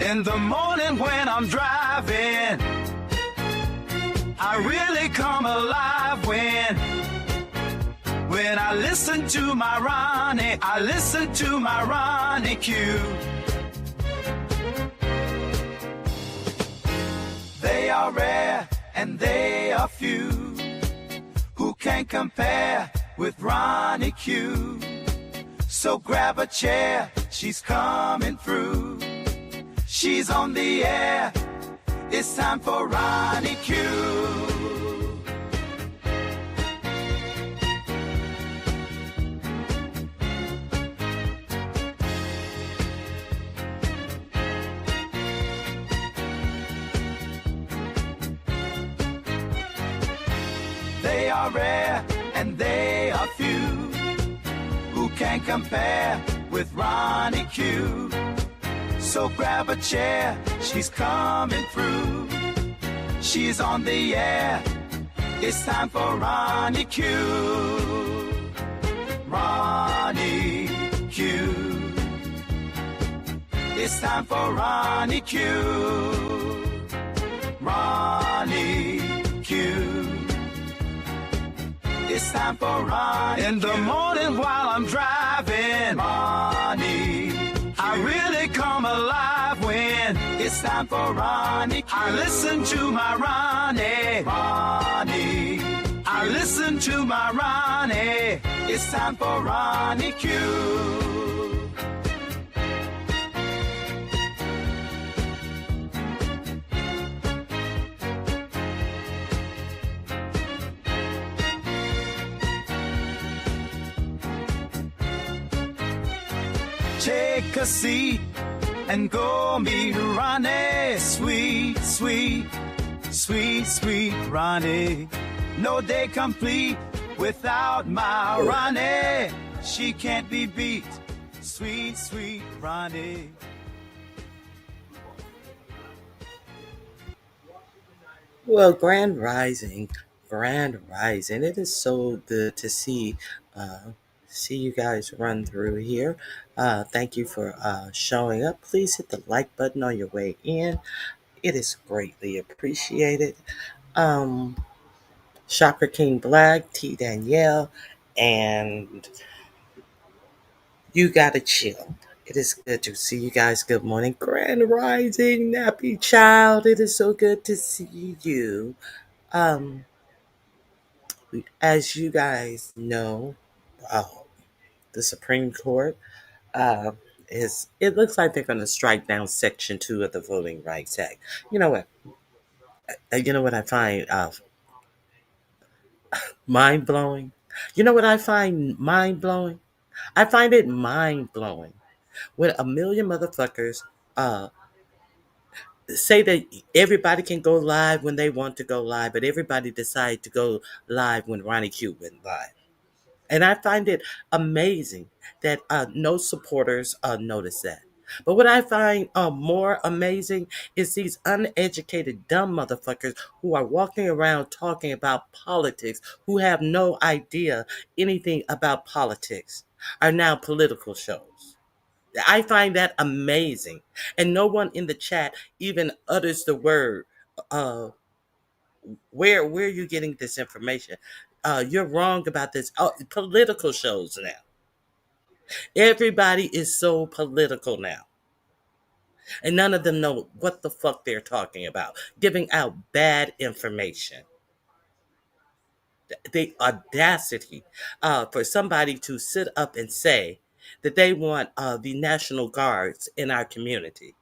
In the morning when I'm driving, I really come alive when I listen to my Ronnie, I listen to my Ronnie Q. They are rare and they are few who can compare with Ronnie Q. So grab a chair, she's coming through. She's on the air, it's time for Ronnie Q. They are rare and they are few who can compare with Ronnie Q. So grab a chair, she's coming through. She's on the air, it's time for Ronnie Q. Ronnie Q. It's time for Ronnie Q. Ronnie Q. It's time for Ronnie in the morning while I'm driving. Ronnie, I really come alive when it's time for Ronnie Q. I listen to my Ronnie. Ronnie, I listen to my Ronnie. It's time for Ronnie Q. Take a seat and go meet Ronnie. Sweet, sweet, sweet, sweet Ronnie. No day complete without my Ronnie. She can't be beat. Sweet, sweet Ronnie. Well, Grand Rising, Grand Rising. It is so good to see you guys run through here. Thank you for showing up. Please hit the like button on your way in. It is greatly appreciated. Um, Shocker King Black, T Danielle, and you gotta chill. It is good to see you guys. Good morning, Grand Rising, Nappy Child. It is so good to see you. Um, as you guys know, uh, the Supreme Court uh, is. It looks like they're going to strike down Section 2 of the Voting Rights Act. You know what? You know what I find mind blowing. You know what I find mind blowing. I find it mind blowing when a million motherfuckers uh, say that everybody can go live when they want to go live, but everybody decide to go live when Ronnie Q went live. And I find it amazing that no supporters notice that. But what I find more amazing is these uneducated, dumb motherfuckers who are walking around talking about politics, who have no idea anything about politics, are now political shows. I find that amazing. And no one in the chat even utters the word, uh, where are you getting this information? You're wrong about this. Oh, political shows now. Everybody is so political now. And none of them know what the fuck they're talking about. Giving out bad information. The audacity for somebody to sit up and say that they want the National Guards in our community.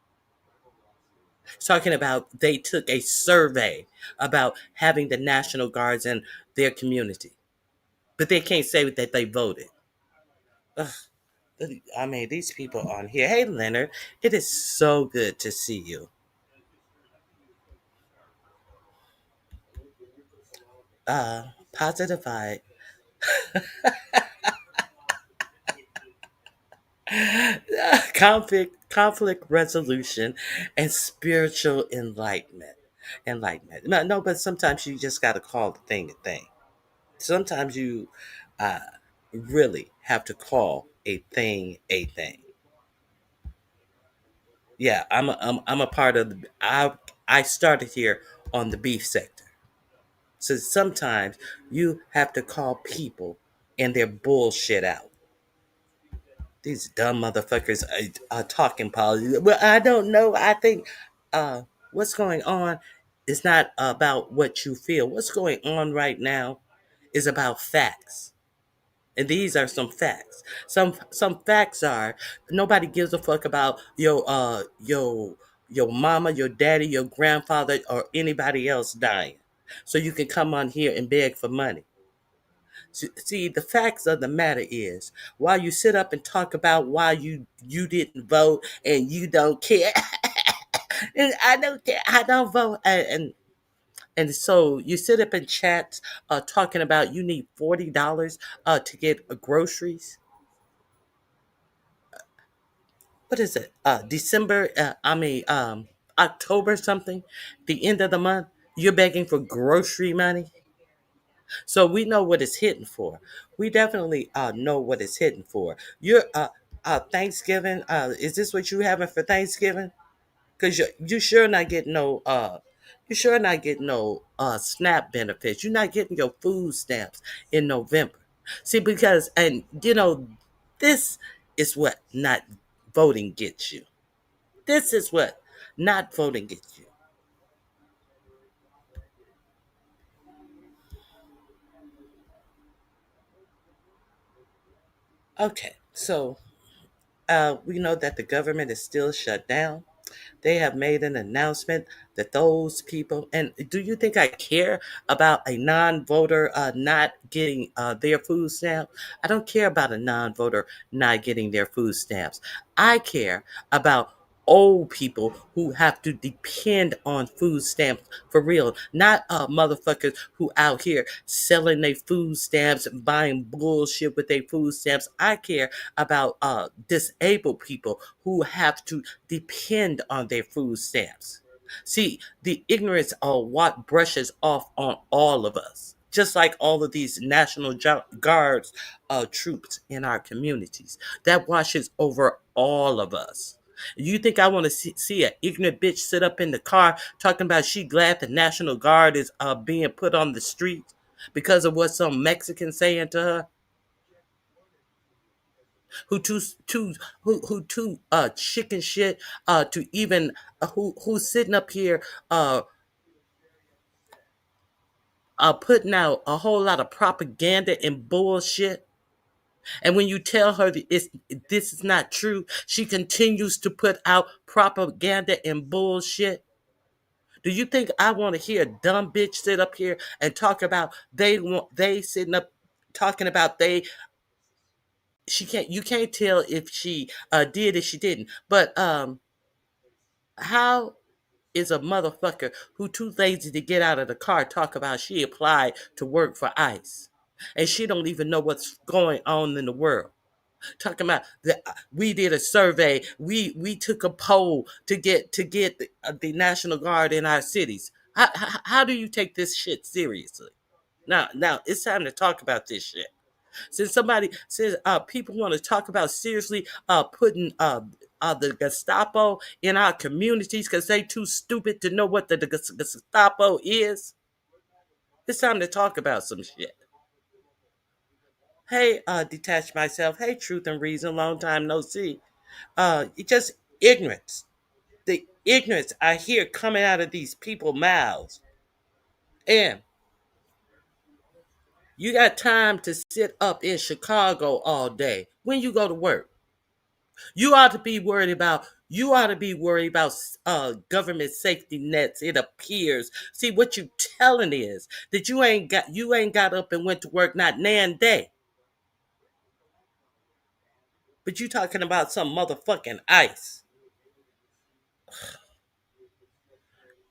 Talking about they took a survey about having the National Guards in their community. But they can't say that they voted. Ugh. I mean, these people on here. Hey, Leonard, it is so good to see you. Positive vibe, conflict resolution, and spiritual enlightenment. Enlightenment. No, no, but sometimes you just got to call the thing a thing. Sometimes you uh, really have to call a thing a thing. Yeah, I'm a part of the. I started here on the beef sector. So sometimes you have to call people and their bullshit out. These dumb motherfuckers are talking politics. Well, I don't know. I think uh, what's going on is not about what you feel. What's going on right now is about facts. And these are some facts. Some facts are nobody gives a fuck about your mama, your daddy, your grandfather, or anybody else dying. So you can come on here and beg for money. See, the facts of the matter is, while you sit up and talk about why you didn't vote and you don't care, and I don't care, I don't vote, and so you sit up in chats talking about you need $40 to get groceries. What is it? December? October something. The end of the month. You're begging for grocery money. So we know what it's hitting for. We definitely know what it's hitting for. Your Thanksgiving. Is this what you having for Thanksgiving? Because you sure not getting no. You sure not getting no SNAP benefits. You're not getting your food stamps in November. See, because this is what not voting gets you. This is what not voting gets you. Okay, so we know that the government is still shut down. They have made an announcement that those people, and do you think I care about a non-voter not getting their food stamps? I don't care about a non-voter not getting their food stamps. I care about old people who have to depend on food stamps for real, not motherfuckers who out here selling their food stamps and buying bullshit with their food stamps. I care about disabled people who have to depend on their food stamps. See, the ignorance of what brushes off on all of us, just like all of these National Guards troops in our communities, that washes over all of us. You think I want to see an ignorant bitch sit up in the car talking about she glad the National Guard is being put on the street because of what some Mexican saying to her? Who too who too chicken shit to even who's sitting up here putting out a whole lot of propaganda and bullshit. And when you tell her that this is not true, she continues to put out propaganda and bullshit. Do you think I want to hear a dumb bitch sit up here and talk about they sitting up talking about they she can't you can't tell if she did or she didn't. But how is a motherfucker who too lazy to get out of the car talk about she applied to work for ICE and she don't even know what's going on in the world? Talking about that we did a survey, we took a poll to get the National Guard in our cities. How do you take this shit seriously? Now it's time to talk about this shit. Since somebody says people want to talk about seriously putting the Gestapo in our communities because they too stupid to know what the Gestapo is, it's time to talk about some shit. Hey, detach myself. Hey, truth and reason. Long time no see. It's just ignorance. The ignorance I hear coming out of these people's mouths. And you got time to sit up in Chicago all day when you go to work. You ought to be worried about government safety nets. It appears. See, what you telling is that you ain't got up and went to work not nan day. But you talking about some motherfucking ice.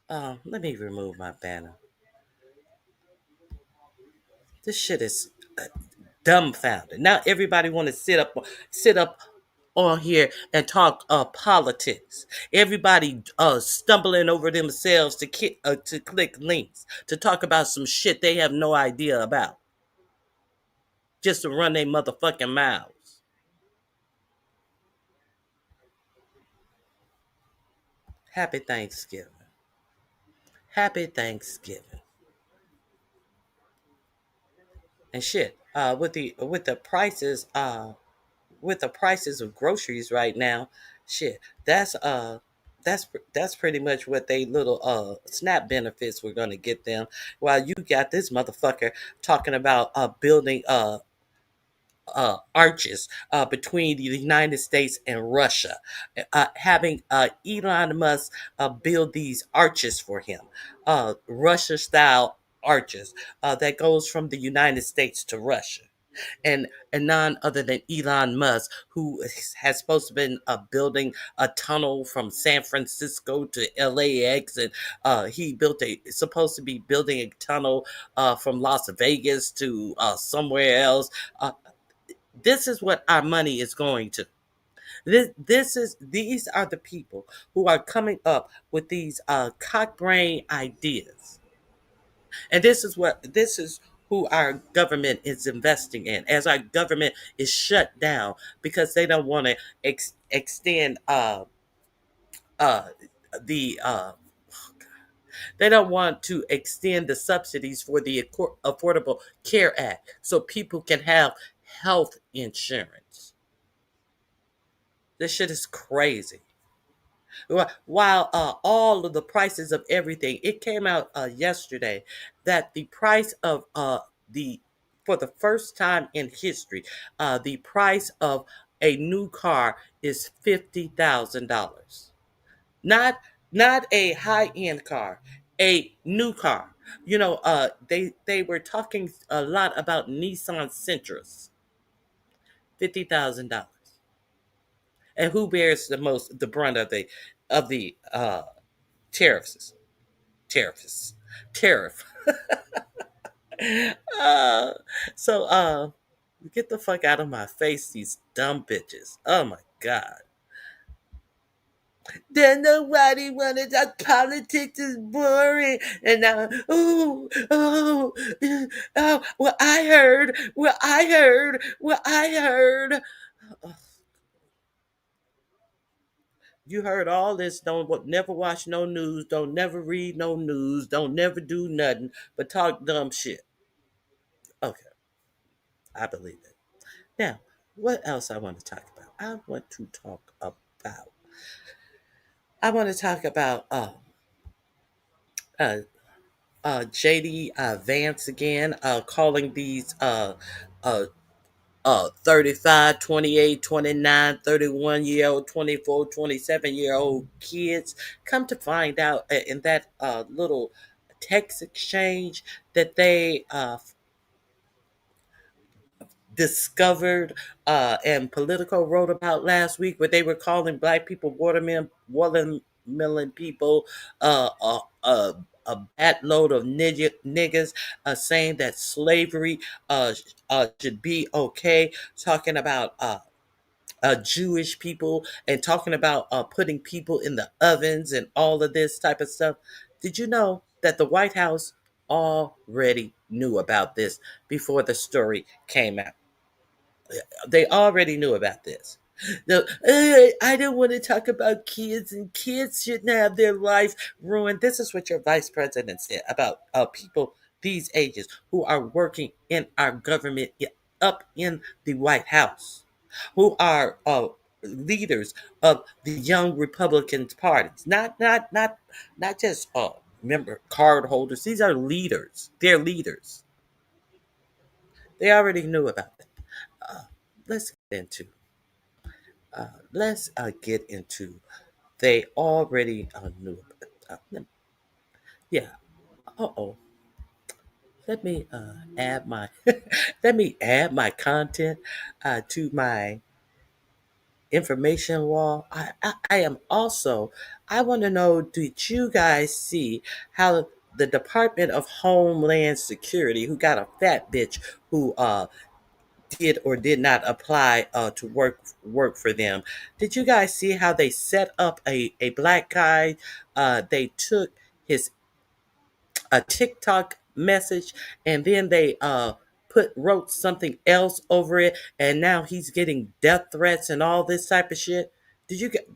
Let me remove my banner. This shit is dumbfounded. Now everybody want to sit up on here and talk politics. Everybody stumbling over themselves to click links to talk about some shit they have no idea about, just to run their motherfucking mouths. Happy Thanksgiving. Happy Thanksgiving. And shit, with the prices of groceries right now, shit, that's that's pretty much what they little SNAP benefits were gonna get them. While you got this motherfucker talking about building arches between the United States and Russia, having Elon Musk build these arches for him, Russia style arches that goes from the United States to Russia. And none other than Elon Musk, who has supposed to been building a tunnel from San Francisco to LAX, and he built a supposed to be building a tunnel from Las Vegas to somewhere else. This is what our money is going to. These are the people who are coming up with these cock brain ideas, and this is who our government is investing in. As our government is shut down because they don't want to extend uh the they don't want to extend the subsidies for the Affordable Care Act so people can have health insurance. This shit is crazy. While all of the prices of everything, it came out yesterday that the price of the for the first time in history, the price of a new car is $50,000. Not not a high end car, a new car. They were talking a lot about Nissan Sentras, $50,000. And who bears the brunt of the tariffs? Tariffs, tariff. uh, so get the fuck out of my face, these dumb bitches. Oh my god. Then nobody wanted that politics is boring. And now, well, I heard, You heard all this. Don't never watch no news. Don't never read no news. Don't never do nothing but talk dumb shit. Okay, I believe it. Now, what else I want to talk about? I want to talk about uh, JD Vance again, calling these uh, 35, 28, 29, 31 year old, 24, 27 year old kids. Come to find out in that little text exchange that they discovered and Politico wrote about last week, where they were calling black people watermelon people, a bat load of niggas, saying that slavery should be okay, talking about Jewish people, and talking about putting people in the ovens and all of this type of stuff. Did you know that the White House already knew about this before the story came out? They already knew about this. No, I don't want to talk about kids, and kids shouldn't have their life ruined. This is what your vice president said about people these ages who are working in our government, up in the White House, who are leaders of the young Republican parties. Not just member card holders. These are leaders. They're leaders. They already knew about it. Uh, let's get into get into. They already knew. Yeah. Oh. Let me add my let me add my content to my information wall. I am also. I want to know. Did you guys see how the Department of Homeland Security, who got a fat bitch who did or did not apply to work for them. Did you guys see how they set up a black guy? They took his a TikTok message, and then they wrote something else over it, and now he's getting death threats and all this type of shit.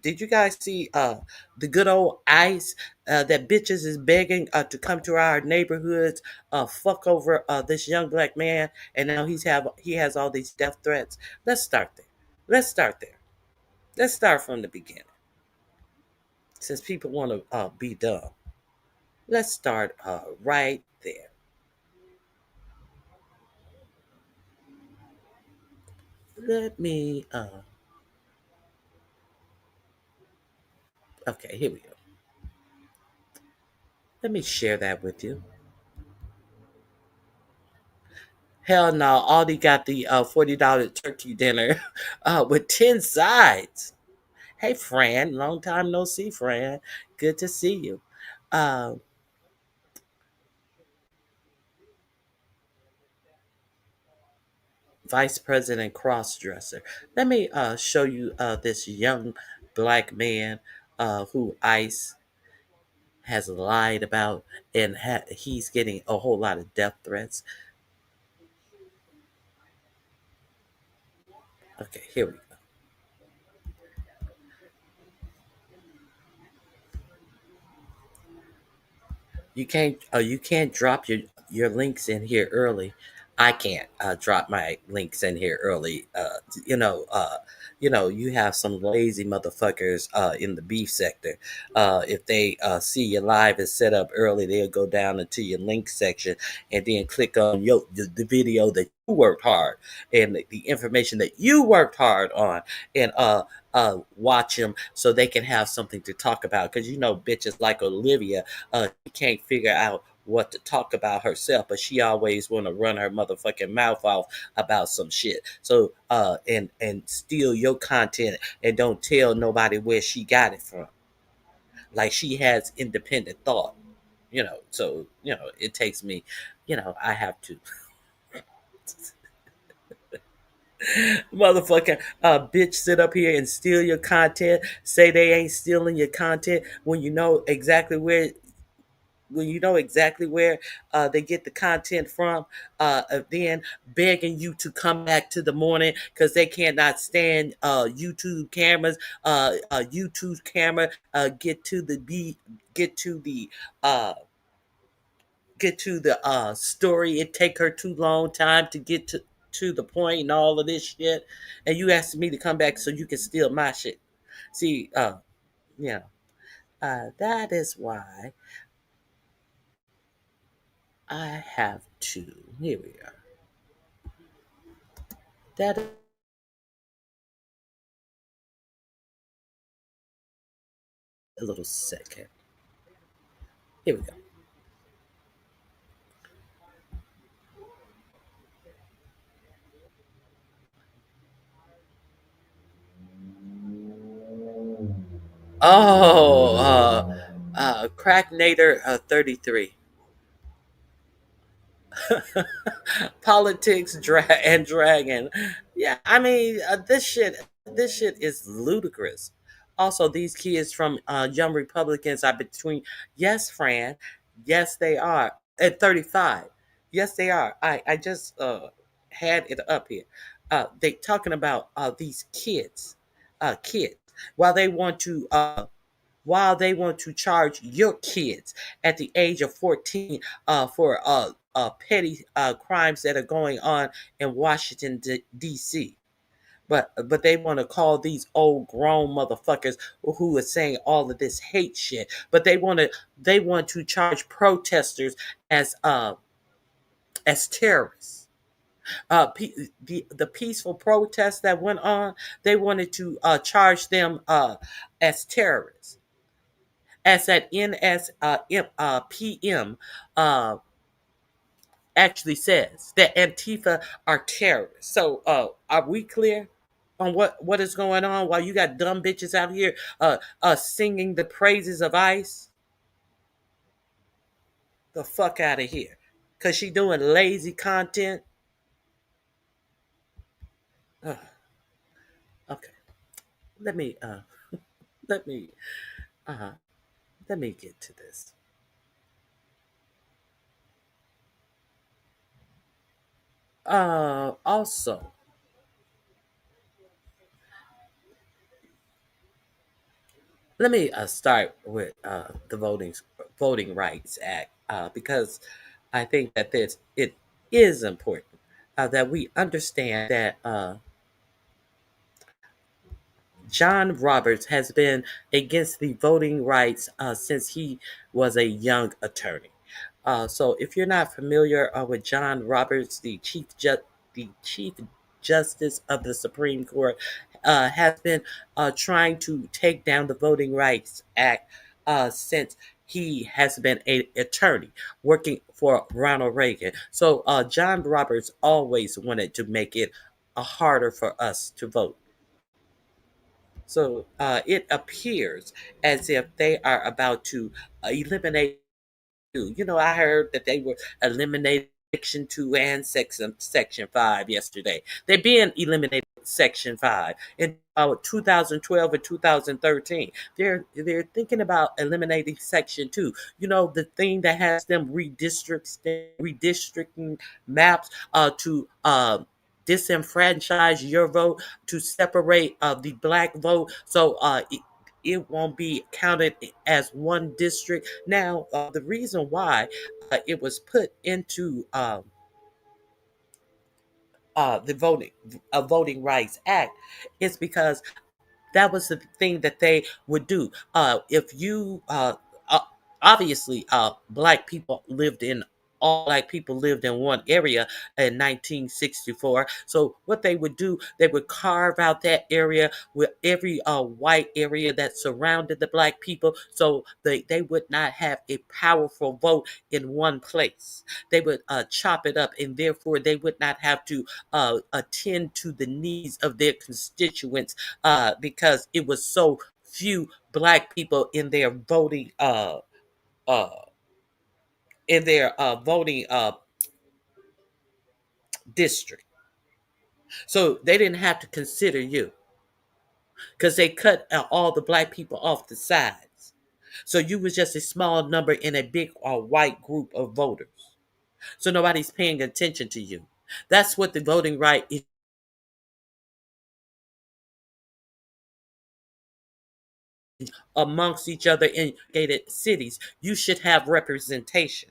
did you guys see the good old ICE that bitches is begging to come to our neighborhoods, fuck over this young black man, and now he has all these death threats. Let's start there. Let's start there. Let's start from the beginning. Since people want to be dumb, let's start right there. Let me okay, here we go. Let me share that with you. Hell no, Aldi got the $40 turkey dinner with 10 sides. Hey, Fran, long time no see, Fran. Good to see you. Uh, Vice President Crossdresser. Let me show you this young black man who ICE has lied about, and he's getting a whole lot of death threats. Okay, here we go. You can't drop your links in here early. I can't drop my links in here early. You know, you have some lazy motherfuckers in the beef sector. If they see your live is set up early, they'll go down into your link section and then click on the video that you worked hard and the information that you worked hard on, and watch them so they can have something to talk about. Because bitches like Olivia, she can't figure out what to talk about herself, but she always want to run her motherfucking mouth off about some shit. So and steal your content and don't tell nobody where she got it from. Like she has independent thought, So it takes me, I have to motherfucking bitch sit up here and steal your content, say they ain't stealing your content when you know exactly where they get the content from, then begging you to come back to the morning because they cannot stand YouTube cameras. YouTube camera get to the uh, story. It take her too long time to get to the point and all of this shit. And you asking me to come back so you can steal my shit. See, yeah, that is why I have to. Here we are. That a little second. Here we go. Oh, Cracknator 33. Politics, and dragon. Yeah, I mean, this shit is ludicrous. Also, these kids from Young Republicans are between. Yes, Fran. Yes, they are at 35. Yes, they are. I just had it up here. They talking about these kids, while they want to charge your kids at the age of 14 for petty crimes that are going on in Washington D.C. But they want to call these old grown motherfuckers who are saying all of this hate shit. But they want to charge protesters as terrorists. The peaceful protests that went on, they wanted to charge them as terrorists, as that PM actually says that Antifa are terrorists. So, are we clear on what is going on? While you got dumb bitches out here singing the praises of ICE, the fuck out of here, cause she doing lazy content. Ugh, okay, let me let me uh let me get to this. Also, Let me start with the Voting Rights Act because I think that it is important that we understand that John Roberts has been against the voting rights since he was a young attorney. So, if you're not familiar with John Roberts, the Chief Justice of the Supreme Court, has been trying to take down the Voting Rights Act since he has been an attorney working for Ronald Reagan. So, John Roberts always wanted to make it harder for us to vote. So it appears as if they are about to eliminate two. I heard that they were eliminating Section 2 and Section 5 yesterday. They're being eliminated Section 5 in 2012 and 2013. They're thinking about eliminating Section 2. The thing that has them redistricting maps to disenfranchise your vote, to separate the black vote, so it won't be counted as one district. Now, the reason why it was put into the Voting Rights Act is because that was the thing that they would do. If you uh, obviously all black people lived in one area in 1964. So what they would do, they would carve out that area with every white area that surrounded the black people, so they would not have a powerful vote in one place. They would chop it up, and therefore they would not have to attend to the needs of their constituents because it was so few black people uh, in their voting district. So they didn't have to consider you because they cut all the black people off the sides. So you was just a small number in a big white group of voters. So nobody's paying attention to you. That's what the voting right is amongst each other in gated cities. You should have representation.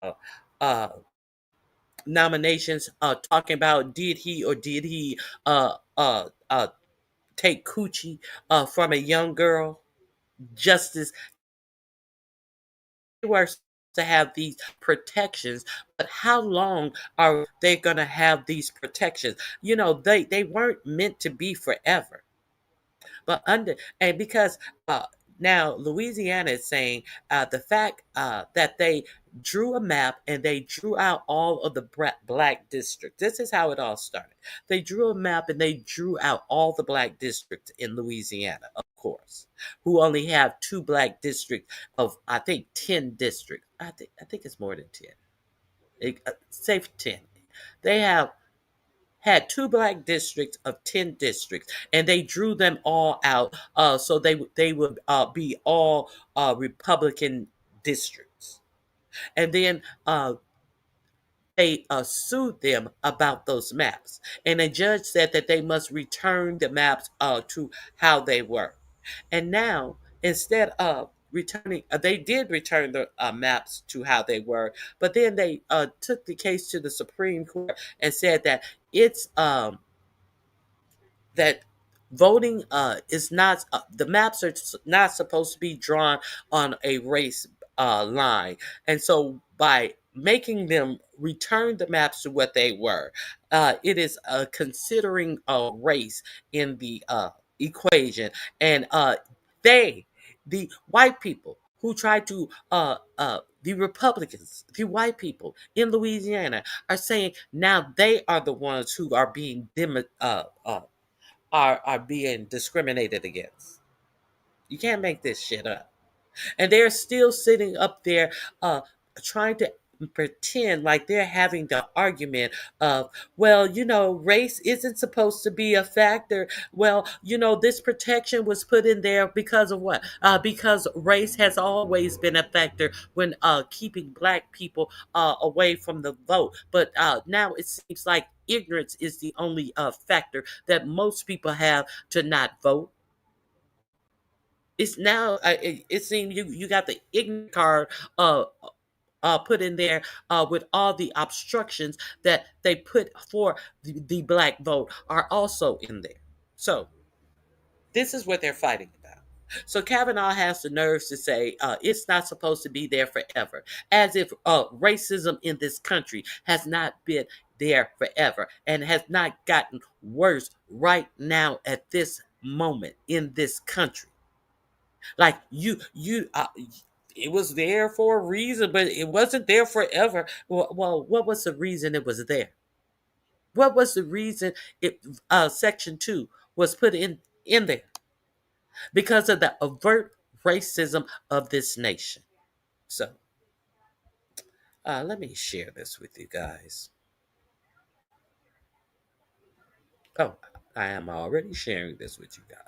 Uh, uh, Nominations talking about did he or did he take coochie from a young girl. Justice, they were to have these protections, but how long are they going to have these protections? They weren't meant to be forever. But because uh, now Louisiana is saying the fact that they drew a map and they drew out all of the black districts. This is how it all started. They drew a map and they drew out all the black districts in Louisiana, of course, who only have two black districts of I think 10 districts. I think it's more than 10. Say 10. They have had two black districts of 10 districts, and they drew them all out so they would be all Republican districts. And then they sued them about those maps. And a judge said that they must return the maps to how they were. And now, instead of returning, they did return the maps to how they were, but then they took the case to the Supreme Court and said that it's that voting is not the maps are not supposed to be drawn on a race line, and so by making them return the maps to what they were, it is considering a race in the equation, and they the white people who try to the Republicans, the white people in Louisiana are saying now they are the ones who are being are being discriminated against. You can't make this shit up. And they're still sitting up there trying to pretend like they're having the argument of, well, race isn't supposed to be a factor. Well, this protection was put in there because of what? Because race has always been a factor when keeping black people away from the vote. But now it seems like ignorance is the only factor that most people have to not vote. It's now it seems you got the ignorant card put in there with all the obstructions that they put for the black vote are also in there. So this is what they're fighting about. So Kavanaugh has the nerves to say it's not supposed to be there forever, as if racism in this country has not been there forever and has not gotten worse right now at this moment in this country. Like it was there for a reason, but it wasn't there forever. Well, what was the reason it was there? What was the reason Section 2 was put in there? Because of the overt racism of this nation. So, let me share this with you guys. Oh, I am already sharing this with you guys.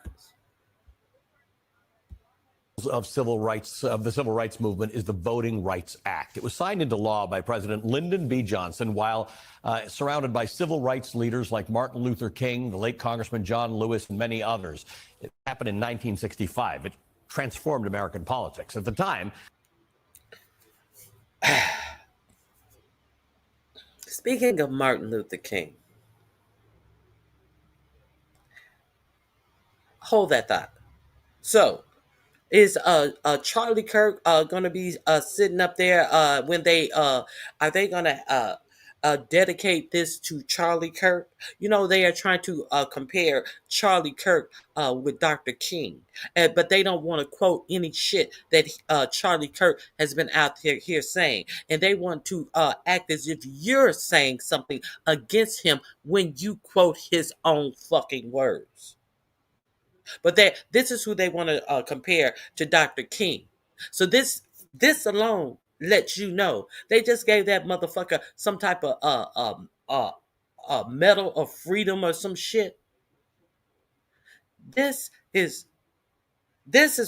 Of the civil rights movement is the Voting Rights Act. It was signed into law by President Lyndon B. Johnson while surrounded by civil rights leaders like Martin Luther King, the late Congressman John Lewis, and many others. It happened in 1965. It transformed American politics. At the time, speaking of Martin Luther King, hold that thought. So, is Charlie Kirk going to be sitting up there when they are they going to dedicate this to Charlie Kirk? They are trying to compare Charlie Kirk with Dr. King, but they don't want to quote any shit that Charlie Kirk has been out here saying, and they want to act as if you're saying something against him when you quote his own fucking words. But this is who they want to compare to Dr. King. So this alone lets you know they just gave that motherfucker some type of medal of freedom or some shit. This is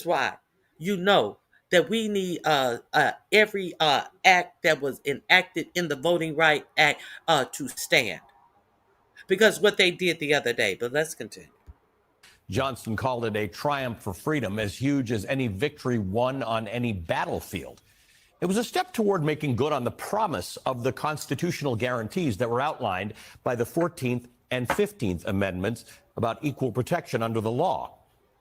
why that we need every act that was enacted in the Voting Rights Act to stand, because what they did the other day. But let's continue. Johnson called it a triumph for freedom as huge as any victory won on any battlefield. It was a step toward making good on the promise of the constitutional guarantees that were outlined by the 14th and 15th Amendments about equal protection under the law.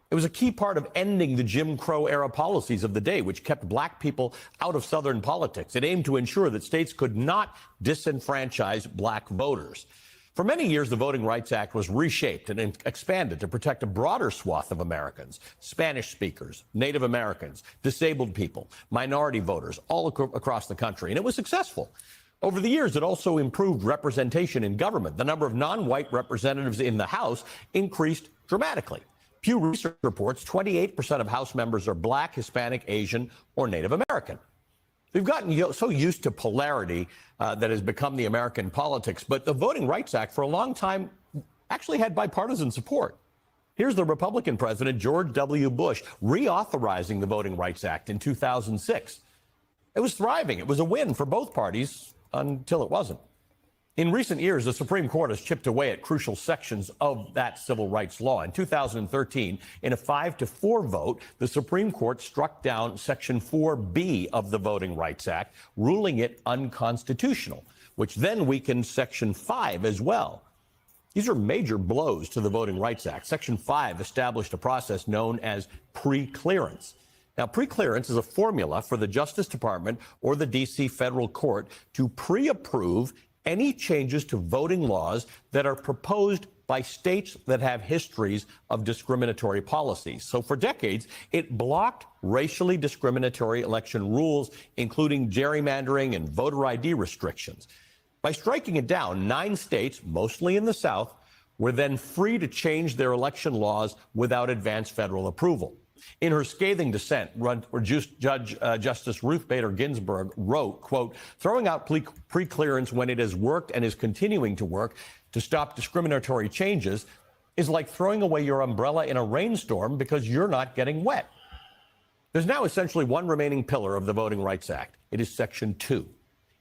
It was a key part of ending the Jim Crow era policies of the day, which kept black people out of Southern politics. It aimed to ensure that states could not disenfranchise black voters. For many years, the Voting Rights Act was reshaped and expanded to protect a broader swath of Americans: Spanish speakers, Native Americans, disabled people, minority voters, all across the country. And it was successful. Over the years, it also improved representation in government. The number of non-white representatives in the House increased dramatically. Pew Research reports 28% of House members are black, Hispanic, Asian, or Native American. We've gotten so used to polarity that has become the American politics, but the Voting Rights Act for a long time actually had bipartisan support. Here's the Republican president, George W. Bush, reauthorizing the Voting Rights Act in 2006. It was thriving. It was a win for both parties until it wasn't. In recent years, the Supreme Court has chipped away at crucial sections of that civil rights law. In 2013, in a 5-4 vote, the Supreme Court struck down Section 4B of the Voting Rights Act, ruling it unconstitutional, which then weakened Section 5 as well. These are major blows to the Voting Rights Act. Section 5 established a process known as pre-clearance. Now, pre-clearance is a formula for the Justice Department or the D.C. federal court to pre-approve any changes to voting laws that are proposed by states that have histories of discriminatory policies. So for decades, it blocked racially discriminatory election rules, including gerrymandering and voter ID restrictions. By striking it down, 9 states, mostly in the South, were then free to change their election laws without advance federal approval. In her scathing dissent, Justice Ruth Bader Ginsburg wrote, quote, throwing out preclearance when it has worked and is continuing to work to stop discriminatory changes is like throwing away your umbrella in a rainstorm because you're not getting wet. There's now essentially one remaining pillar of the Voting Rights Act. It is Section 2.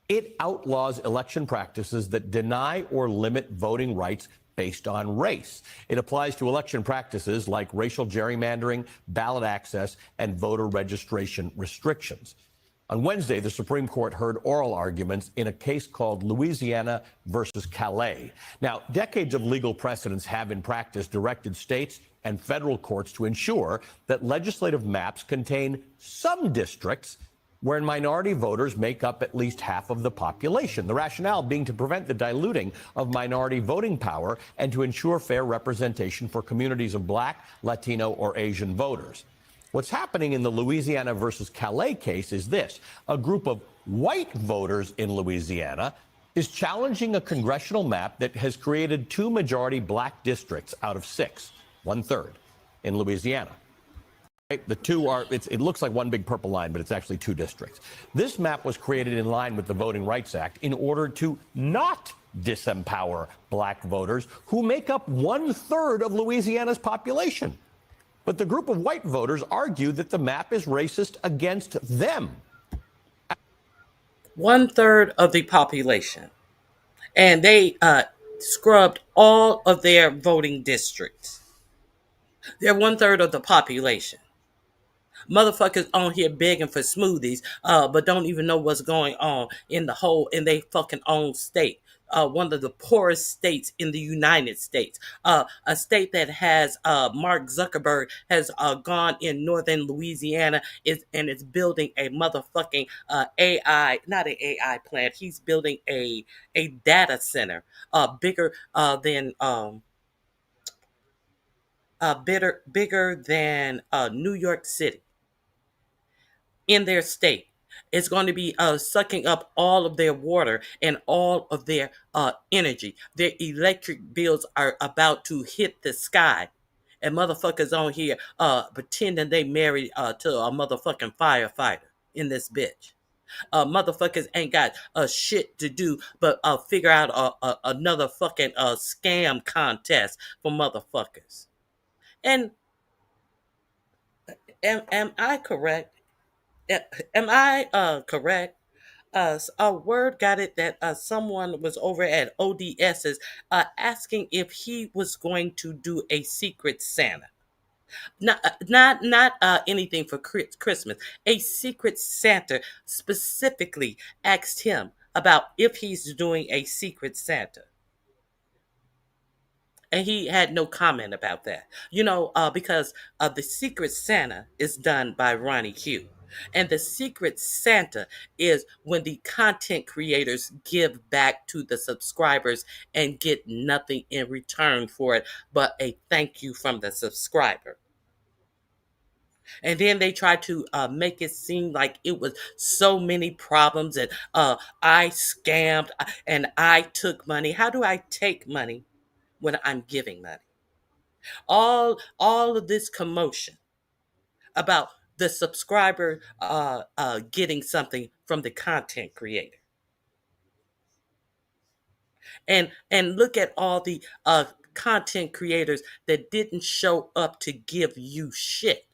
It outlaws election practices that deny or limit voting rights based on race. It applies to election practices like racial gerrymandering, ballot access, and voter registration restrictions. On Wednesday, the Supreme Court heard oral arguments in a case called Louisiana versus Calais. Now, decades of legal precedents have in practice directed states and federal courts to ensure that legislative maps contain some districts where minority voters make up at least half of the population. The rationale being to prevent the diluting of minority voting power and to ensure fair representation for communities of Black, Latino, or Asian voters. What's happening in the Louisiana versus Calais case is this. A group of white voters in Louisiana is challenging a congressional map that has created 2 majority Black districts out of 6, 1/3, in Louisiana. The two are, it looks like one big purple line, but it's actually 2 districts. This map was created in line with the Voting Rights Act in order to not disempower Black voters who make up 1/3 of Louisiana's population. But the group of white voters argue that the map is racist against them. 1/3 of the population. And they scrubbed all of their voting districts. They're 1/3 of the population. Motherfuckers on here begging for smoothies, but don't even know what's going on in they fucking own state. One of the poorest states in the United States. A state that has Mark Zuckerberg has gone in northern Louisiana and is building a motherfucking AI, not an AI plant. He's building a data center bigger than New York City in their state. It's going to be sucking up all of their water and all of their energy. Their electric bills are about to hit the sky. And motherfuckers on here pretending they married to a motherfucking firefighter in this bitch. Motherfuckers ain't got shit to do but figure out another fucking scam contest for motherfuckers. And am I correct? Am I correct? A word got it that someone was over at ODS's asking if he was going to do a secret Santa. Not anything for Christmas. A secret Santa specifically asked him about if he's doing a secret Santa. And he had no comment about that. Because the Secret Santa is done by Ronnie Q. And the Secret Santa is when the content creators give back to the subscribers and get nothing in return for it but a thank you from the subscriber. And then they try to make it seem like it was so many problems and I scammed and I took money. How do I take money when I'm giving money? All of this commotion about the subscriber getting something from the content creator. And look at all the content creators that didn't show up to give you shit.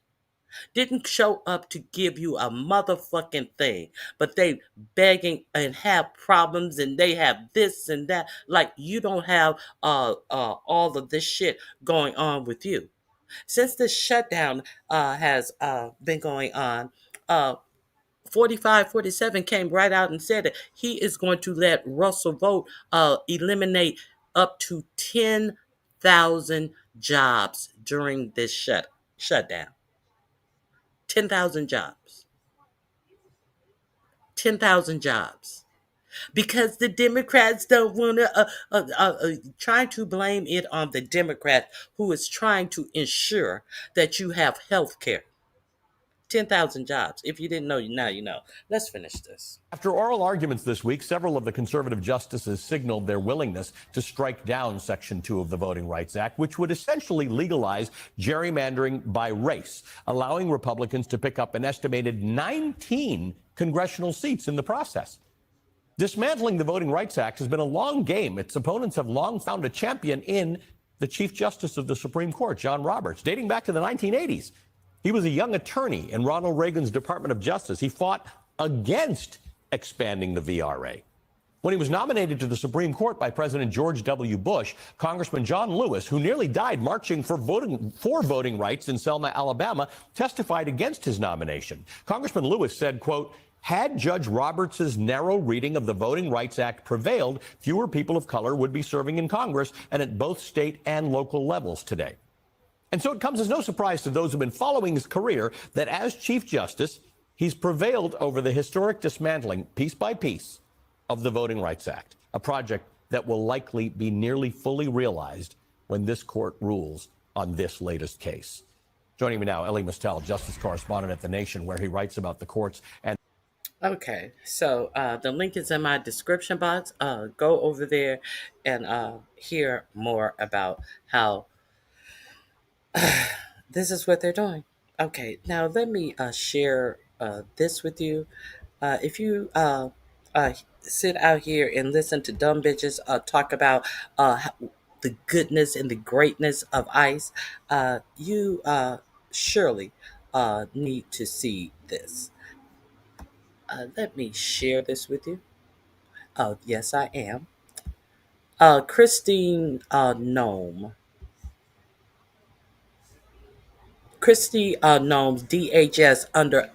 Didn't show up to give you a motherfucking thing, but they begging and have problems and they have this and that. Like you don't have all of this shit going on with you. Since the shutdown has been going on, 4547 came right out and said that he is going to let Russell Vogt eliminate up to 10,000 jobs during this shutdown. 10,000 jobs. 10,000 jobs. Because the Democrats don't want to, trying to blame it on the Democrat who is trying to ensure that you have health care. 10,000 jobs. If you didn't know, now you know. Let's finish this. After oral arguments this week, several of the conservative justices signaled their willingness to strike down Section 2 of the Voting Rights Act, which would essentially legalize gerrymandering by race, allowing Republicans to pick up an estimated 19 congressional seats in the process. Dismantling the Voting Rights Act has been a long game. Its opponents have long found a champion in the Chief Justice of the Supreme Court, John Roberts, dating back to the 1980s. He was a young attorney in Ronald Reagan's Department of Justice. He fought against expanding the VRA. When he was nominated to the Supreme Court by President George W. Bush, Congressman John Lewis, who nearly died marching for voting rights in Selma, Alabama, testified against his nomination. Congressman Lewis said, quote, "Had Judge Roberts' narrow reading of the Voting Rights Act prevailed, fewer people of color would be serving in Congress and at both state and local levels today." And so it comes as no surprise to those who've been following his career that as Chief Justice, he's prevailed over the historic dismantling, piece by piece, of the Voting Rights Act, a project that will likely be nearly fully realized when this court rules on this latest case. Joining me now, Elie Mystal, justice correspondent at The Nation, where he writes about the courts and Okay, so the link is in my description box. Go over there and hear more about how this is what they're doing. Okay, now let me share this with you. If you sit out here and listen to dumb bitches talk about the goodness and the greatness of ICE, you surely need to see this. Let me share this with you. Oh, yes, I am. Christine Nome. Christy Nome's DHS under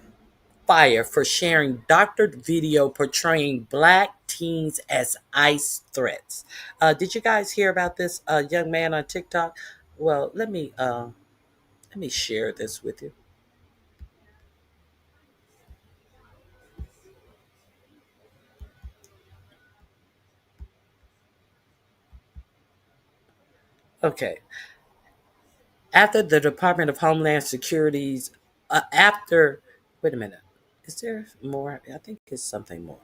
fire for sharing doctored video portraying black teens as ICE threats. Did you guys hear about this young man on TikTok? Well, let me share this with you. Okay. After the Department of Homeland Security's wait a minute. Is there more? I think it's something more.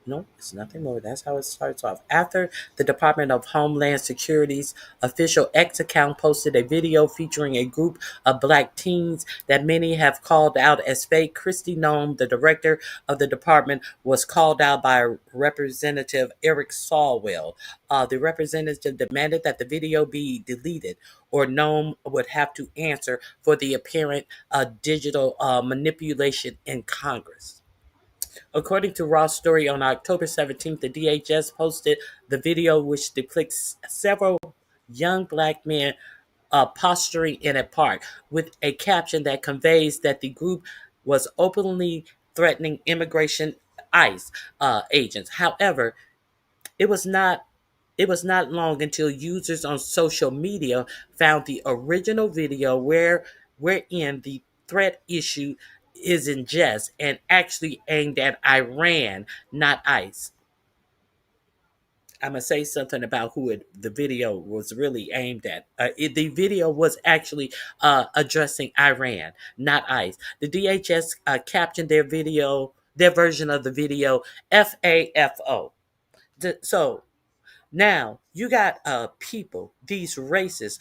No, it's nothing more. That's how it starts off. After the Department of Homeland Security's official X account posted a video featuring a group of black teens that many have called out as fake, Christy Nome, the director of the department, was called out by Representative Eric Swalwell. The representative demanded that the video be deleted, or Nome would have to answer for the apparent digital manipulation in Congress. According to Raw's story, on October 17th, the DHS posted the video, which depicts several young black men posturing in a park with a caption that conveys that the group was openly threatening immigration ICE agents. However, it was not long until users on social media found the original video wherein the threat issue is in jest and actually aimed at Iran, not ICE. I'm going to say something about the video was really aimed at. The video was actually addressing Iran, not ICE. The DHS captioned their version of the video, FAFO. So now you got people, these racists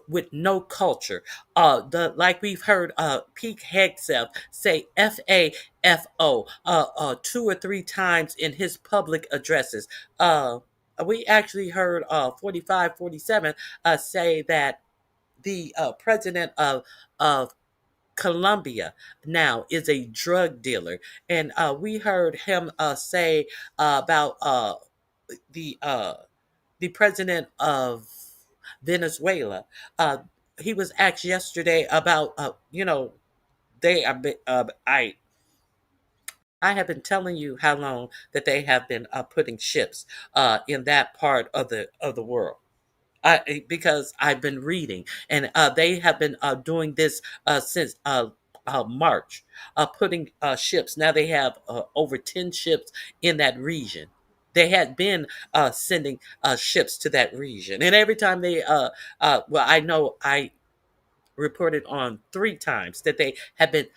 with no culture. Like we've heard Pete Hegseth say FAFO 2 or 3 times in his public addresses. We actually heard 4547 say that the president of Colombia now is a drug dealer, and we heard him say about the president of Venezuela. He was asked yesterday about they are. I have been telling you how long that they have been putting ships in that part of the world. Because I've been reading, and they have been doing this since March, putting ships. Now they have over 10 ships in that region. They had been sending ships to that region, and every time they, well, I know I reported on 3 times that they have been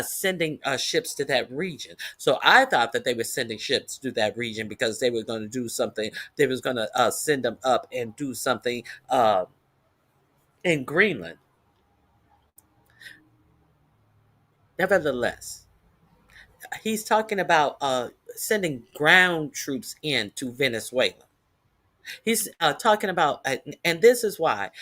sending ships to that region. So I thought that they were sending ships to that region because they were going to do something. They was going to send them up and do something in Greenland. Nevertheless, he's talking about sending ground troops into Venezuela. He's talking about, and this is why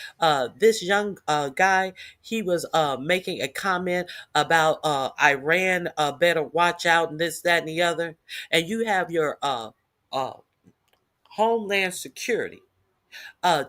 this young guy, he was making a comment about Iran better watch out and this, that, and the other. And you have your uh, Homeland Security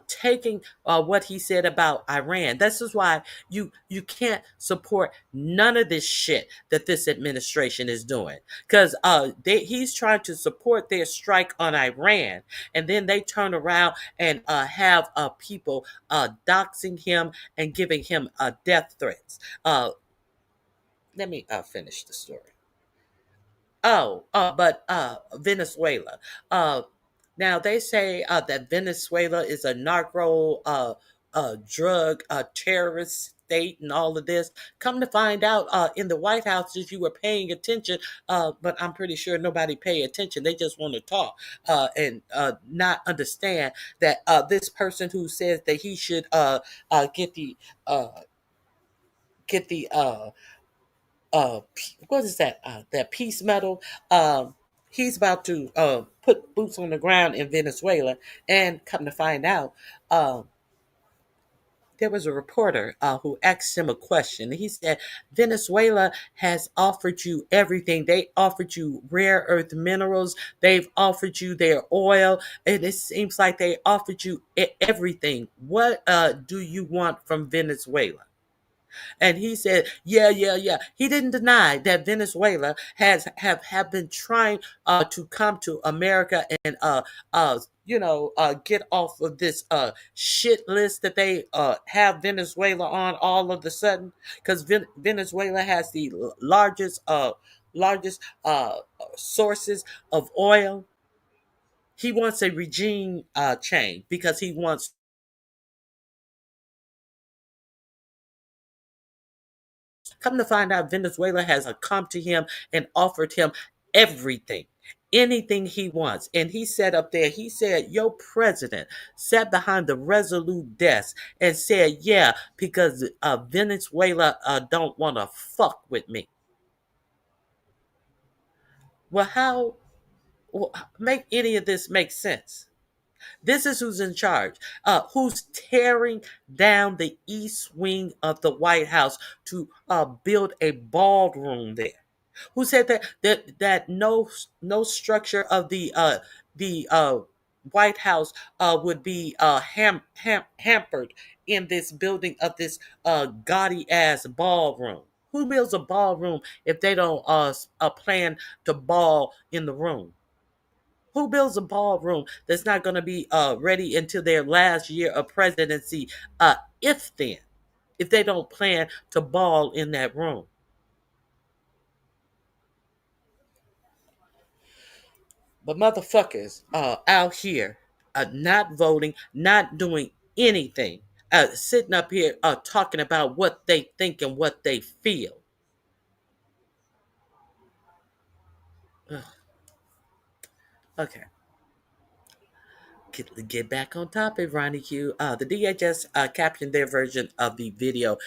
taking what he said about Iran. This is why you can't support none of this shit that this administration is doing, because he's trying to support their strike on Iran, and then they turn around and have people doxing him and giving him death threats. Let me finish the story. But Venezuela. Now they say that Venezuela is a narco drug terrorist state and all of this. Come to find out, in the White House, if you were paying attention, but I'm pretty sure nobody pay attention. They just want to talk and not understand that this person who says that he should get the uh, get the what is that? That peace medal. He's about to put boots on the ground in Venezuela, and come to find out, um, there was a reporter who asked him a question. He said, Venezuela has offered you everything. They offered you rare earth minerals. They've offered you their oil. And it seems like they offered you everything. What do you want from Venezuela? And he said, yeah. He didn't deny that Venezuela have been trying to come to America and get off of this shit list that they have Venezuela on all of a sudden, because Venezuela has the largest sources of oil. He wants a regime change because he wants. Come to find out, Venezuela has come to him and offered him everything, anything he wants. And he said up there, he said, your president sat behind the Resolute desk and said, yeah, because Venezuela don't want to fuck with me. Well, how make any of this make sense? This is who's in charge, who's tearing down the east wing of the White House to build a ballroom there. Who said that no structure of the White House would be hampered in this building of this gaudy ass ballroom? Who builds a ballroom if they don't plan to ball in the room? Who builds a ballroom that's not going to be ready until their last year of presidency, if they don't plan to ball in that room? But motherfuckers out here not voting, not doing anything, sitting up here talking about what they think and what they feel. Ugh. Okay. Get back on topic, Ronnie Q. The DHS captioned their version of the video.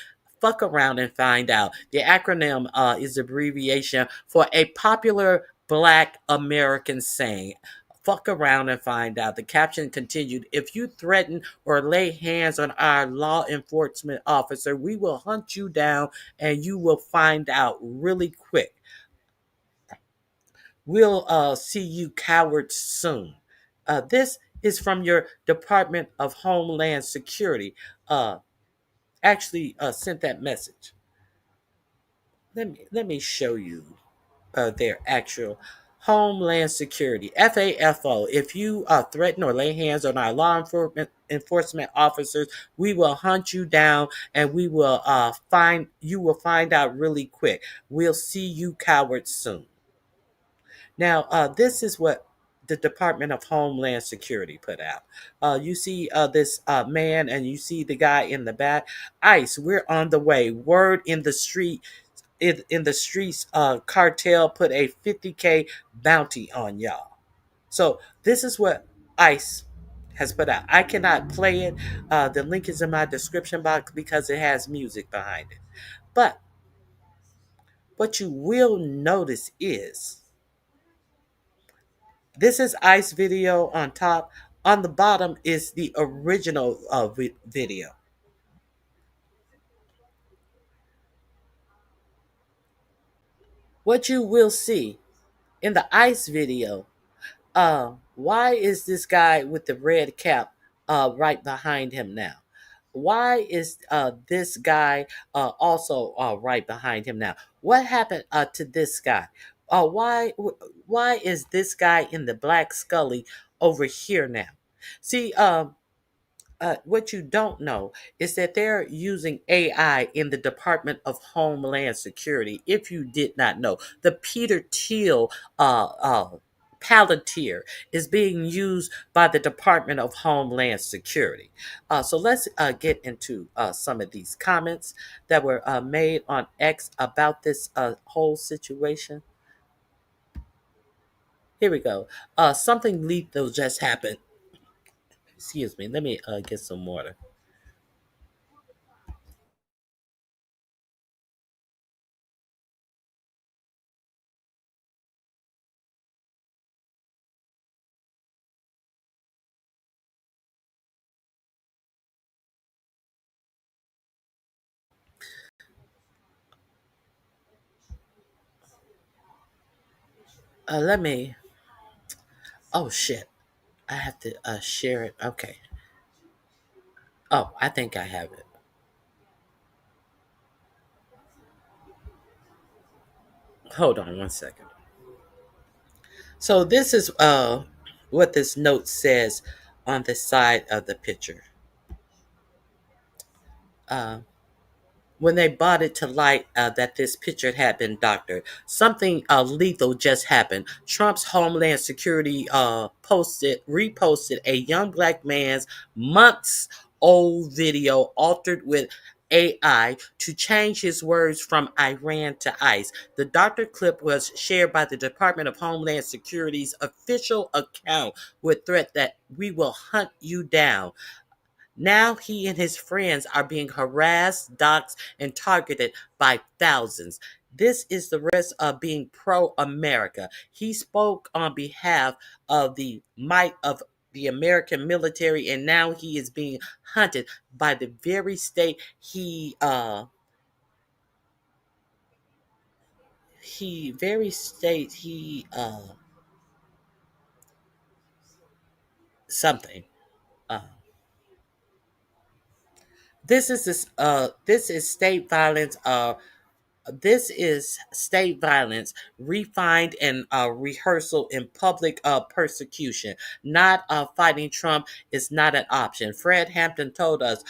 Fuck around and find out. The acronym is abbreviation for a popular Black American saying. Fuck around and find out. The caption continued, if you threaten or lay hands on our law enforcement officer, we will hunt you down and you will find out really quick. We'll see you cowards soon. This is from your Department of Homeland Security. Actually sent that message. Let me show you their actual Homeland Security, FAFO. If you threaten or lay hands on our law enforcement officers, we will hunt you down and we will find out really quick. We'll see you cowards soon. Now, this is what the Department of Homeland Security put out. You see this man, and you see the guy in the back. ICE, we're on the way. Word in the street. In the streets, cartel put a 50K bounty on y'all. So this is what ICE has put out. I cannot play it. The link is in my description box because it has music behind it. But what you will notice is this is ICE video on top. On the bottom is the original video. What you will see in the ICE video, why is this guy with the red cap right behind him now? Why is this guy also right behind him now? What happened to this guy? Why is this guy in the black Scully over here now? See, what you don't know is that they're using AI in the Department of Homeland Security. If you did not know, the Peter Thiel Palantir is being used by the Department of Homeland Security. So let's get into some of these comments that were made on X about this whole situation. Here we go. Something lethal just happened. Excuse me. Let me get some water. Let me. Oh shit. I have to share it. Okay. Oh, I think I have it. Hold on one second. So this is what this note says on the side of the picture. Uh, when they brought it to light that this picture had been doctored, something lethal just happened. Trump's Homeland Security reposted a young black man's months old video altered with AI to change his words from Iran to ICE. The doctor clip was shared by the Department of Homeland Security's official account with threat that we will hunt you down. Now he and his friends are being harassed, doxxed, and targeted by thousands. This is the risk of being pro America. He spoke on behalf of the might of the American military, and now he is being hunted by the very state something. Uh, this is state violence. This is state violence refined and rehearsal in public persecution. Not fighting Trump is not an option. Fred Hampton told us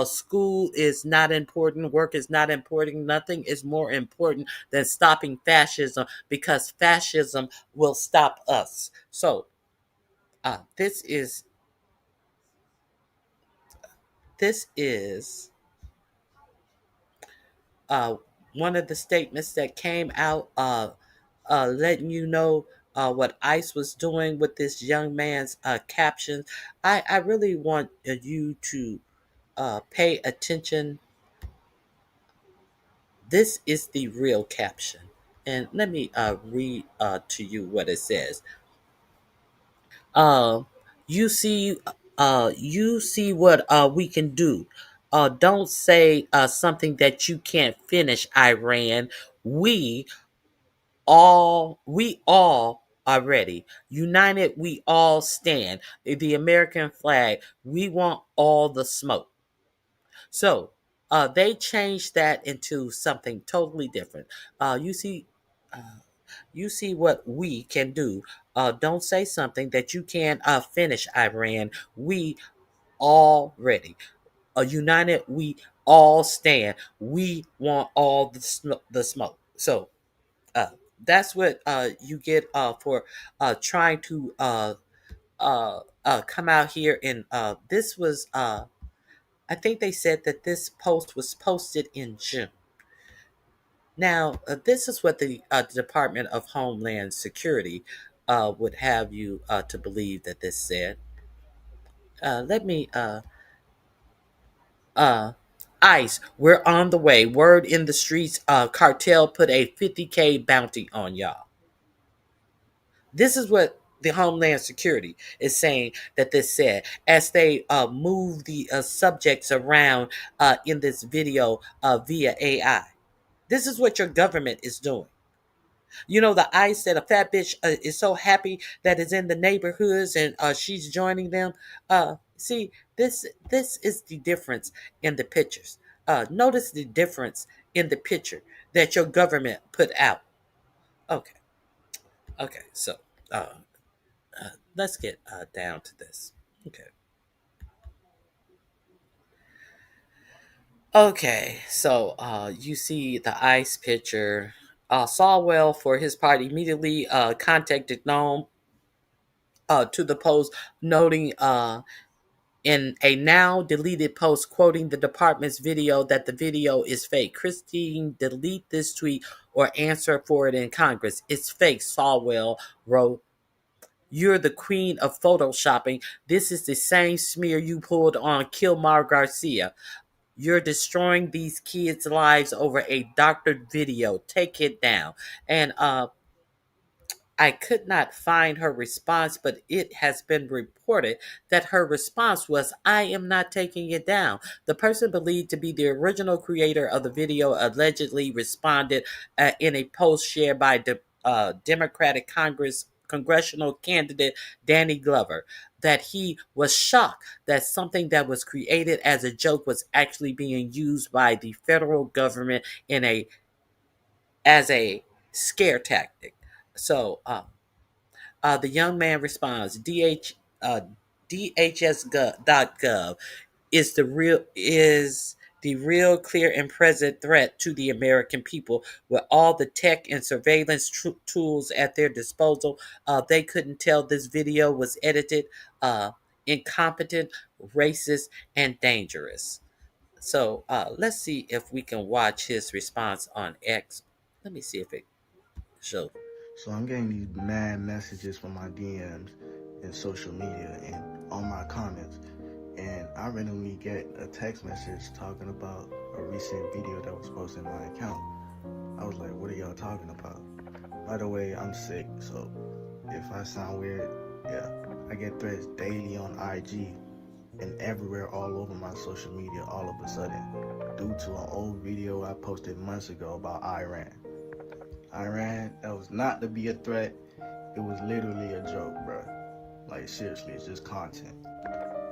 school is not important, work is not important, nothing is more important than stopping fascism because fascism will stop us. So this is uh, one of the statements that came out, letting you know what ICE was doing with this young man's captions. I really want you to pay attention. This is the real caption. And let me read to you what it says. Uh, you see what we can do. Don't say something that you can't finish, Iran. We we all are ready. United, we all stand. The American flag, we want all the smoke. So they changed that into something totally different. You see, uh, you see what we can do. Don't say something that you can't finish, Iran. We all ready. United, we all stand. We want all the smoke. So That's what you get for trying to come out here. And this was, I think they said that this post was posted in June. Now, this is what the Department of Homeland Security would have you to believe that this said. Let me uh ICE, we're on the way. Word in the streets, cartel put a 50K bounty on y'all. This is what the Homeland Security is saying that this said as they move the subjects around in this video via AI. This is what your government is doing. You know, the ICE said a fat bitch is so happy that is in the neighborhoods and she's joining them. See, this is the difference in the pictures. Notice the difference in the picture that your government put out. Okay, okay, so uh, let's get down to this. Okay. Okay, so you see the ICE picture. Sawwell, for his part, immediately contacted Nome to the post, noting in a now deleted post quoting the department's video that the video is fake. Christine, delete this tweet or answer for it in Congress. It's fake, Sawwell wrote. You're the queen of photoshopping. This is the same smear you pulled on Kilmar Garcia. You're destroying these kids' lives over a doctored video. Take it down. And I could not find her response, but it has been reported that her response was, I am not taking it down. The person believed to be the original creator of the video allegedly responded in a post shared by Democratic congressional candidate Danny Glover that he was shocked that something that was created as a joke was actually being used by the federal government as a scare tactic. So, the young man responds, DHS.gov is the real, clear, and present threat to the American people. With all the tech and surveillance tools at their disposal, they couldn't tell this video was edited, incompetent, racist, and dangerous. So let's see if we can watch his response on X. Let me see if it shows. So I'm getting these mad messages from my DMs and social media and on my comments. And I randomly get a text message talking about a recent video that was posted in my account. I was like, what are y'all talking about? By the way, I'm sick, so if I sound weird, yeah. I get threats daily on IG and everywhere all over my social media all of a sudden due to an old video I posted months ago about Iran. That was not to be a threat. It was literally a joke, bro. Like, seriously, it's just content.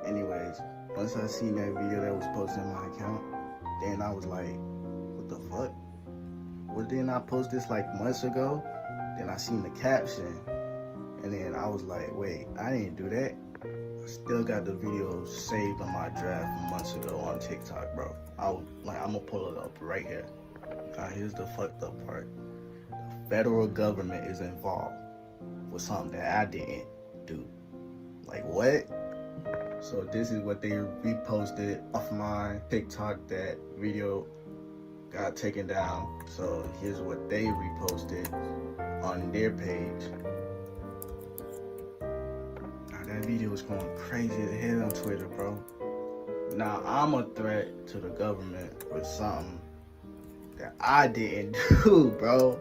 Anyways, once I seen that video that was posted on my account, then I was like, what the fuck? Well, didn't I post this like months ago? Then I seen the caption, and then I was like, wait, I didn't do that. I still got the video saved on my draft from months ago on TikTok, bro. I'm gonna pull it up right here. Here's the fucked up part. Federal government is involved with something that I didn't do. Like, what? So this is what they reposted off my TikTok. That video got taken down. So here's what they reposted on their page. Now that video is going crazy as hell on Twitter, bro. Now I'm a threat to the government with something that I didn't do, bro.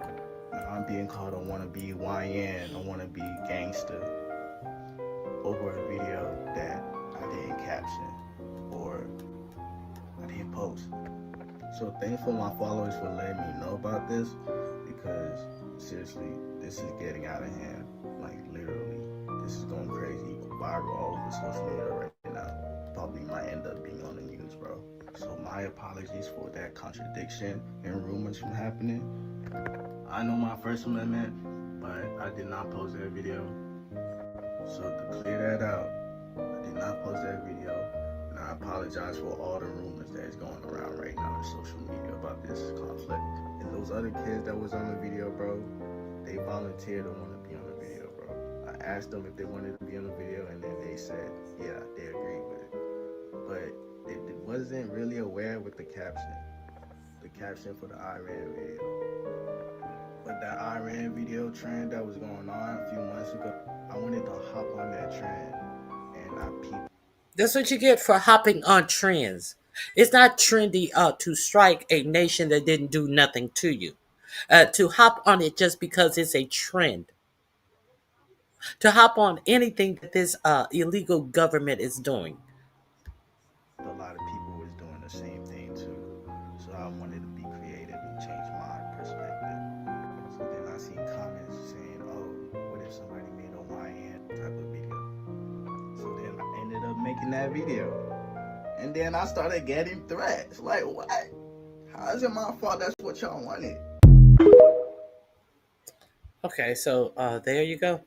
I'm being called a wannabe YN, a wannabe gangster over a video that I didn't caption or I didn't post. So thanks for my followers for letting me know about this, because seriously, this is getting out of hand. Like, literally, this is going crazy, viral all over social media right now. Probably might end up being on the news, bro. So my apologies for that contradiction and rumors from happening. I know my First Amendment, but I did not post that video. So to clear that out, I did not post that video, and I apologize for all the rumors that is going around right now on social media about this conflict. And those other kids that was on the video, bro, they volunteered to want to be on the video, bro. I asked them if they wanted to be on the video, and then they said, yeah, they agreed with it. But it wasn't really aware with the caption for the Iran video. But that Iran video trend that was going on a few months ago, I wanted to hop on that trend, and I peeped. That's what you get for hopping on trends. It's not trendy to strike a nation that didn't do nothing to you. To hop on it just because it's a trend. To hop on anything that this illegal government is doing. A lot of people was doing the same thing too. So I wanted to be creative and change my perspective. So then I seen comments saying, oh, what if somebody made a YN type of video? So then I ended up making that video. And then I started getting threats. Like, what? How is it my fault that's what y'all wanted? Okay, so there you go.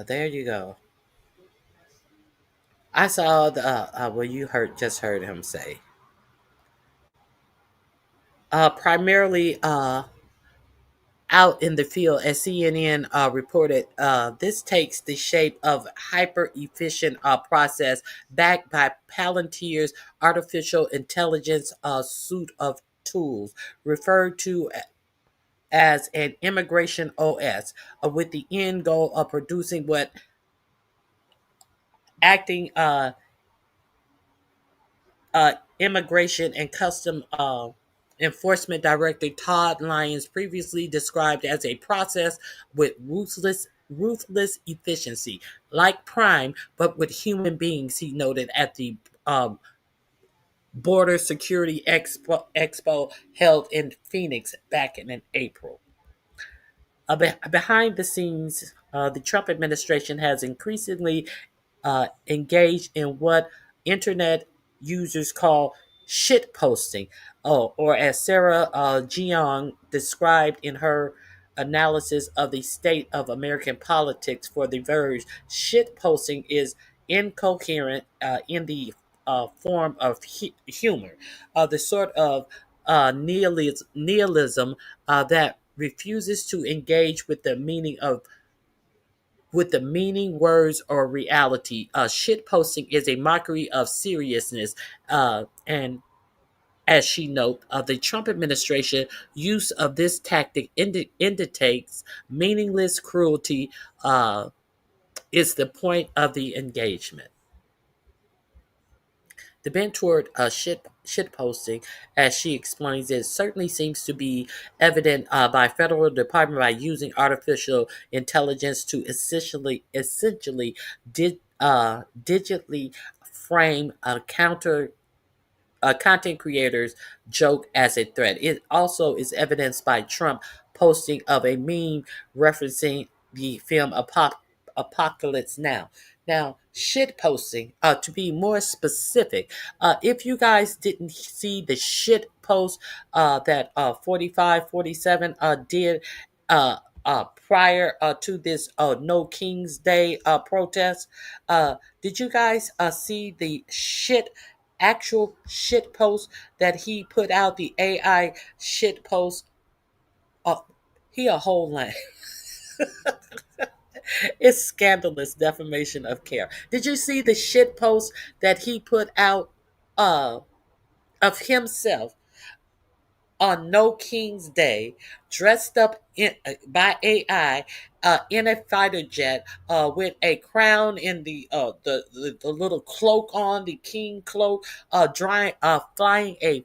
There you go. I saw the well, you just heard him say. Primarily out in the field, as CNN reported, this takes the shape of hyper-efficient process backed by Palantir's artificial intelligence suite of tools, referred to as an immigration OS, with the end goal of producing what acting Immigration and Custom Enforcement Director Todd Lyons previously described as a process with ruthless efficiency, like Prime, but with human beings. He noted at the Border Security Expo held in Phoenix back in April. Behind the scenes, the Trump administration has increasingly engaged in what internet users call shit posting, or as Sarah Jeong described in her analysis of the state of American politics for The Verge, shit posting is incoherent in the form of humor, the sort of nihilism that refuses to engage with the meaning, words, or reality. Shit posting is a mockery of seriousness. And as she noted, the Trump administration use of this tactic indicates meaningless cruelty is the point of the engagement. The bent toward shit posting, as she explains it, certainly seems to be evident by federal department by using artificial intelligence to essentially digitally frame a content creators joke as a threat. It also is evidenced by Trump posting of a meme referencing the film Apocalypse Now. Now, shit posting, to be more specific, if you guys didn't see the shit post that 4547 did prior to this No King's Day protest, did you guys see the actual shit post that he put out, the AI shit post? He a whole line. It's scandalous defamation of care. Did you see the shit post that he put out of himself on No King's Day, dressed up by AI in a fighter jet with a crown in the little cloak on, the king cloak, flying a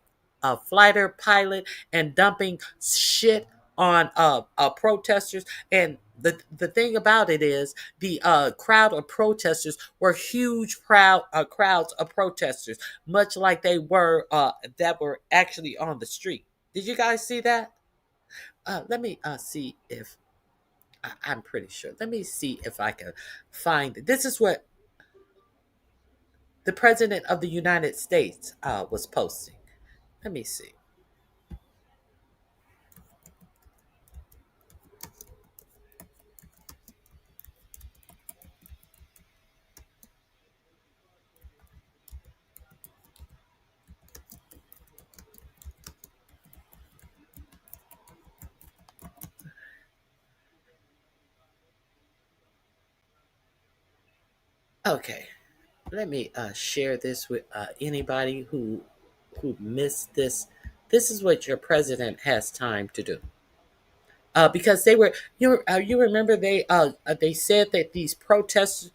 fighter pilot and dumping shit on protesters. And the thing about it is the crowd of protesters were huge crowds of protesters, much like they were that were actually on the street. Did you guys see that? Let me see if I'm pretty sure. Let me see if I can find it. This is what the President of the United States was posting. Let me see. Okay, let me share this with anybody who missed this. This is what your president has time to do. Because you remember they said that these protests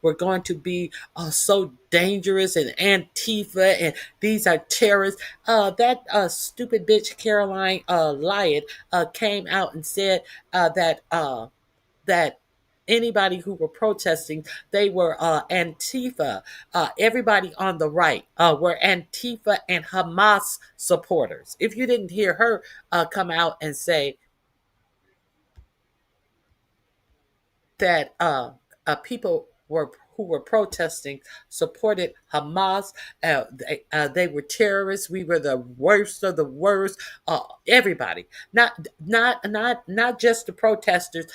were going to be so dangerous and Antifa and these are terrorists. That stupid bitch Caroline Lyon came out and said that anybody who were protesting, they were Antifa. Everybody on the right were Antifa and Hamas supporters. If you didn't hear her come out and say that people were who were protesting supported Hamas. They were terrorists. We were the worst of the worst. Everybody, not just the protesters,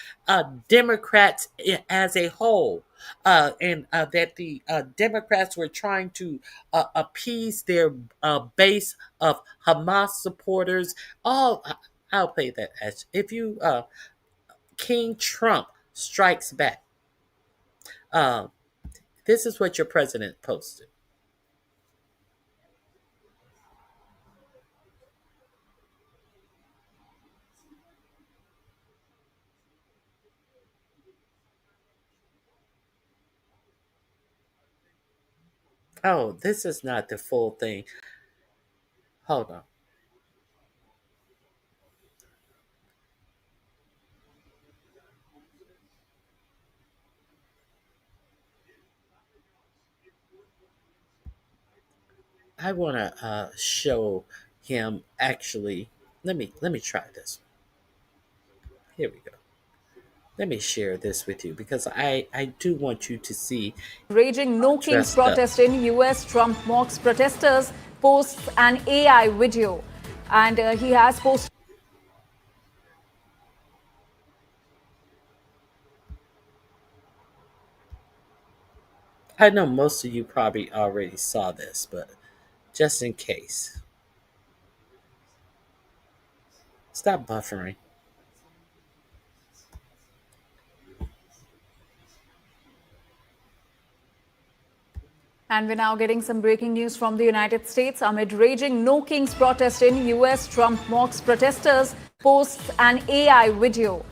Democrats as a whole, and that the Democrats were trying to appease their base of Hamas supporters. All I'll play that as if you King Trump strikes back. Uh, this is what your president posted. Oh, this is not the full thing. Hold on. I want to show him actually. Let me try this. Here we go. Let me share this with you because I do want you to see Raging No Kings dressed up. protest in US. Trump mocks protesters, posts an AI video. And he has posted. I know most of you probably already saw this, but just in case, stop buffering. And we're now getting some breaking news from the United States. Amid raging No Kings protest in US, Trump mocks protesters, posts an AI video.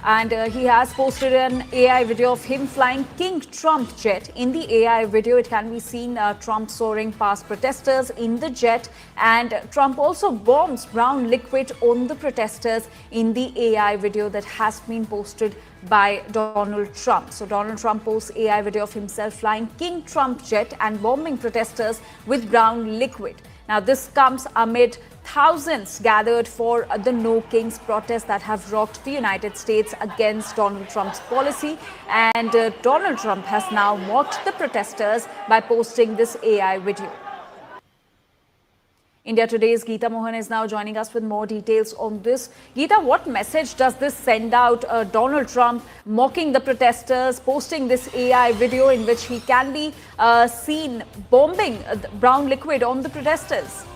And he has posted an AI video of him flying King Trump jet. In the AI video, it can be seen Trump soaring past protesters in the jet. And Trump also bombs brown liquid on the protesters in the AI video that has been posted by Donald Trump. So Donald Trump posts AI video of himself flying King Trump jet and bombing protesters with brown liquid. Now, this comes amid thousands gathered for the No Kings protests that have rocked the United States against Donald Trump's policy. And Donald Trump has now mocked the protesters by posting this AI video. India Today's Geeta Mohan is now joining us with more details on this. Geeta, what message does this send out? Donald Trump mocking the protesters, posting this AI video in which he can be seen bombing brown liquid on the protesters.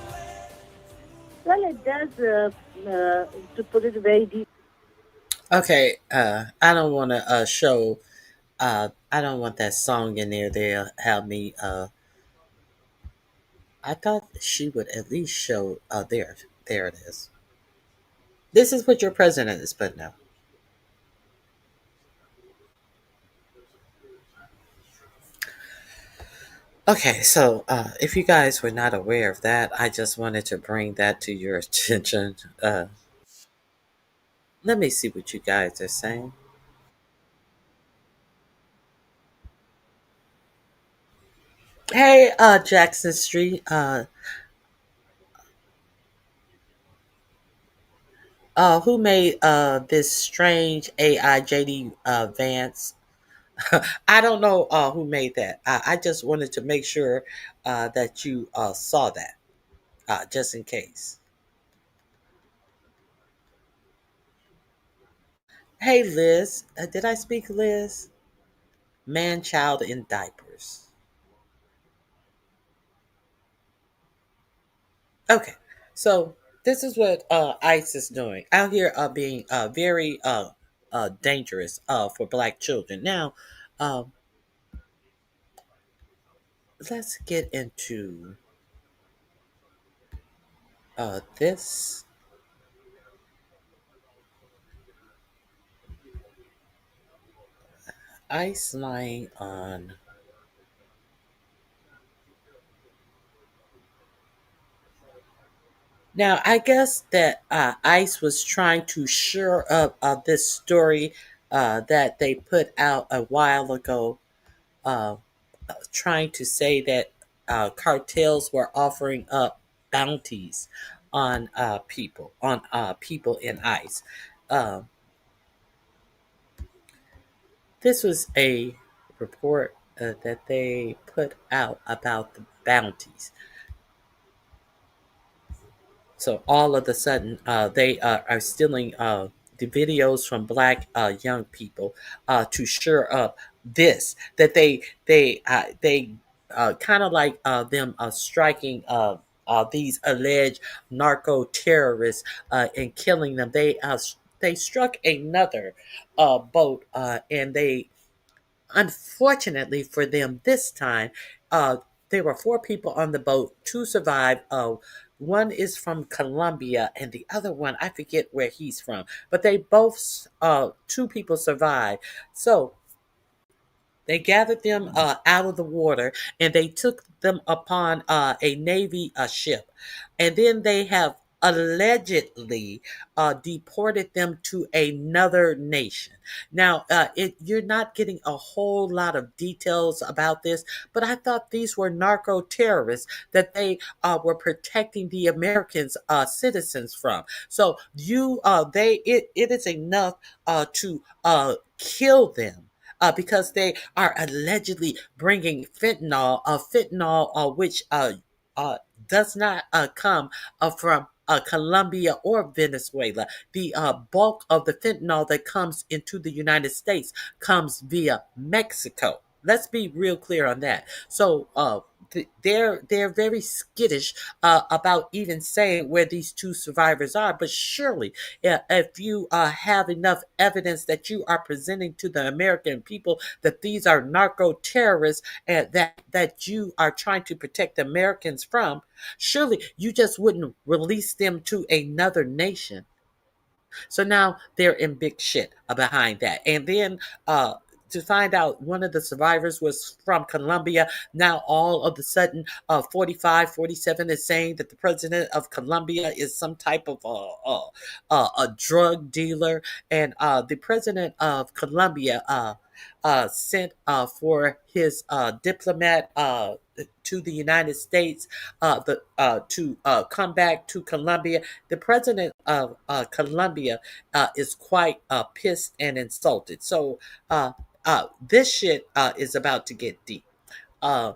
Well, it does, to put it very deep. Okay, I don't want to show. I don't want that song in there. They'll have me. I thought she would at least show. There it is. This is what your president is putting out. Okay, so if you guys were not aware of that, I just wanted to bring that to your attention. Let me see what you guys are saying. Hey, Jackson Street. Who made this strange AI JD Vance? I don't know who made that. I just wanted to make sure that you saw that, just in case. Hey, Liz. Did I speak, Liz? Man, child in diapers. Okay, so this is what ICE is doing out here, being very dangerous for black children. Now, um, let's get into this. Ice lying on. Now, I guess that ICE was trying to shore up this story that they put out a while ago, uh, trying to say that cartels were offering up bounties on people in ICE. Uh, this was a report that they put out about the bounties. So all of a sudden, they are stealing the videos from black young people to shore up this that they kind of like them striking these alleged narco terrorists and killing them. They struck another boat and they unfortunately for them this time, uh, there were four people on the boat. Two survived. One is from Colombia, and the other one I forget where he's from. But they both, two people survived. So they gathered them out of the water and they took them upon a Navy ship. And then they have allegedly deported them to another nation. Now, you're not getting a whole lot of details about this, but I thought these were narco terrorists that they were protecting the Americans' citizens from. So it is enough to kill them because they are allegedly bringing fentanyl, which uh, does not come from Colombia or Venezuela. The bulk of the fentanyl that comes into the United States comes via Mexico. Let's be real clear on that. So they're very skittish about even saying where these two survivors are. But surely, if you have enough evidence that you are presenting to the American people that these are narco terrorists and that you are trying to protect the Americans from, surely you just wouldn't release them to another nation. So now they're in big shit behind that. And then to find out one of the survivors was from Colombia. Now all of a sudden 45, 47 is saying that the president of Colombia is some type of a drug dealer. And the president of Colombia sent for his diplomat to the United States to come back to Colombia. The president of Colombia is quite pissed and insulted. So this shit is about to get deep. Uh,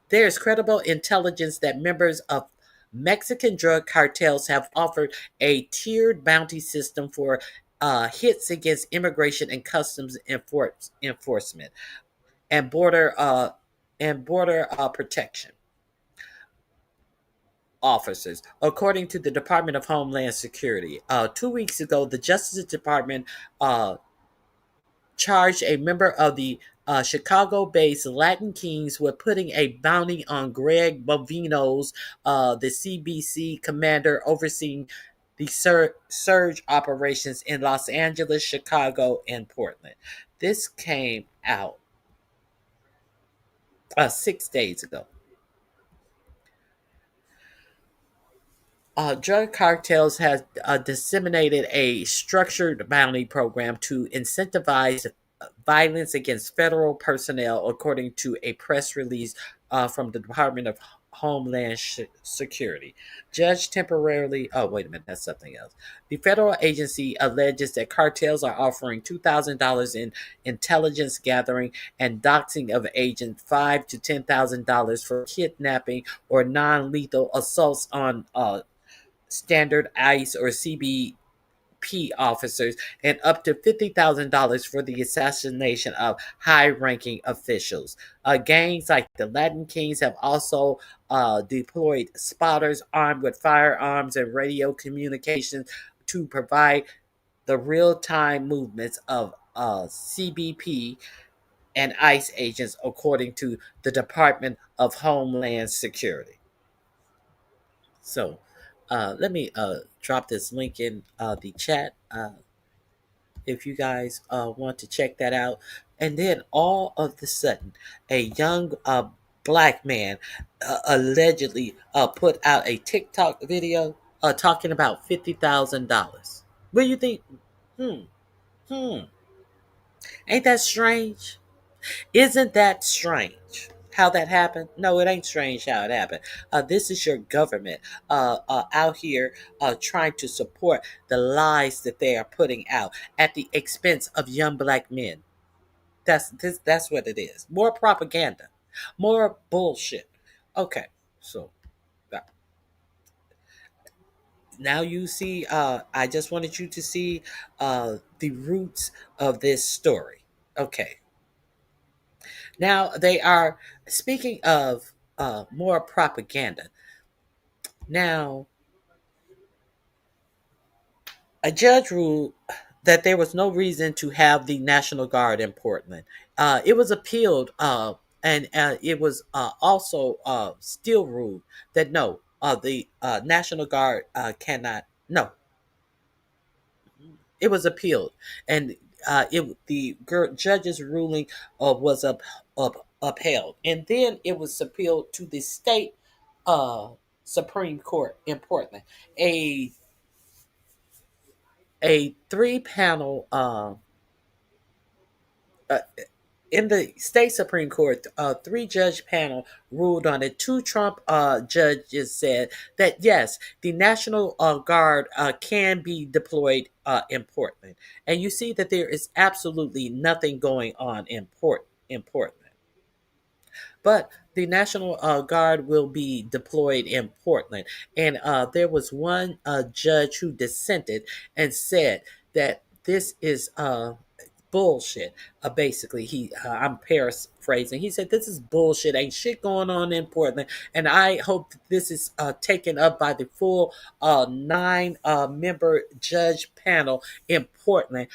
there is credible intelligence that members of Mexican drug cartels have offered a tiered bounty system for hits against immigration and customs enforcement and border protection officers, according to the Department of Homeland Security. 2 weeks ago, the Justice Department charged a member of the Chicago-based Latin Kings with putting a bounty on Greg Bovinos, the CBC commander overseeing the surge operations in Los Angeles, Chicago, and Portland. This came out 6 days ago. Drug cartels have disseminated a structured bounty program to incentivize violence against federal personnel, according to a press release from the Department of Homeland Security. Judge temporarily. Oh, wait a minute, that's something else. The federal agency alleges that cartels are offering $2,000 in intelligence gathering and doxing of agents, $5,000 to $10,000 for kidnapping or non-lethal assaults on standard ICE or CBP officers, and up to $50,000 for the assassination of high-ranking officials. Gangs like the Latin Kings have also deployed spotters armed with firearms and radio communications to provide the real-time movements of CBP and ICE agents, according to the Department of Homeland Security. So let me drop this link in the chat if you guys want to check that out. And then all of the sudden, a young black man allegedly put out a TikTok video talking about $50,000. What do you think? Hmm. Ain't that strange? Isn't that strange? How that happened? No, it ain't strange how it happened. This is your government out here trying to support the lies that they are putting out at the expense of young black men. That's what it is. More propaganda, more bullshit. Okay, so now you see. I just wanted you to see the roots of this story. Okay. Now they are speaking of more propaganda. Now, a judge ruled that there was no reason to have the National Guard in Portland. It was appealed, and it was also still ruled that no, the National Guard cannot. No, it was appealed, and the judge's ruling was upheld, and then it was appealed to the state Supreme Court in Portland. A three-panel uh, in the state Supreme Court, three-judge panel ruled on it. Two Trump judges said that yes, the National Guard can be deployed in Portland, and you see that there is absolutely nothing going on in Portland. But the National Guard will be deployed in Portland. And there was one judge who dissented and said that this is bullshit. Basically, I'm paraphrasing. He said, "This is bullshit. Ain't shit going on in Portland." And I hope that this is taken up by the full 9-member judge panel in Portland,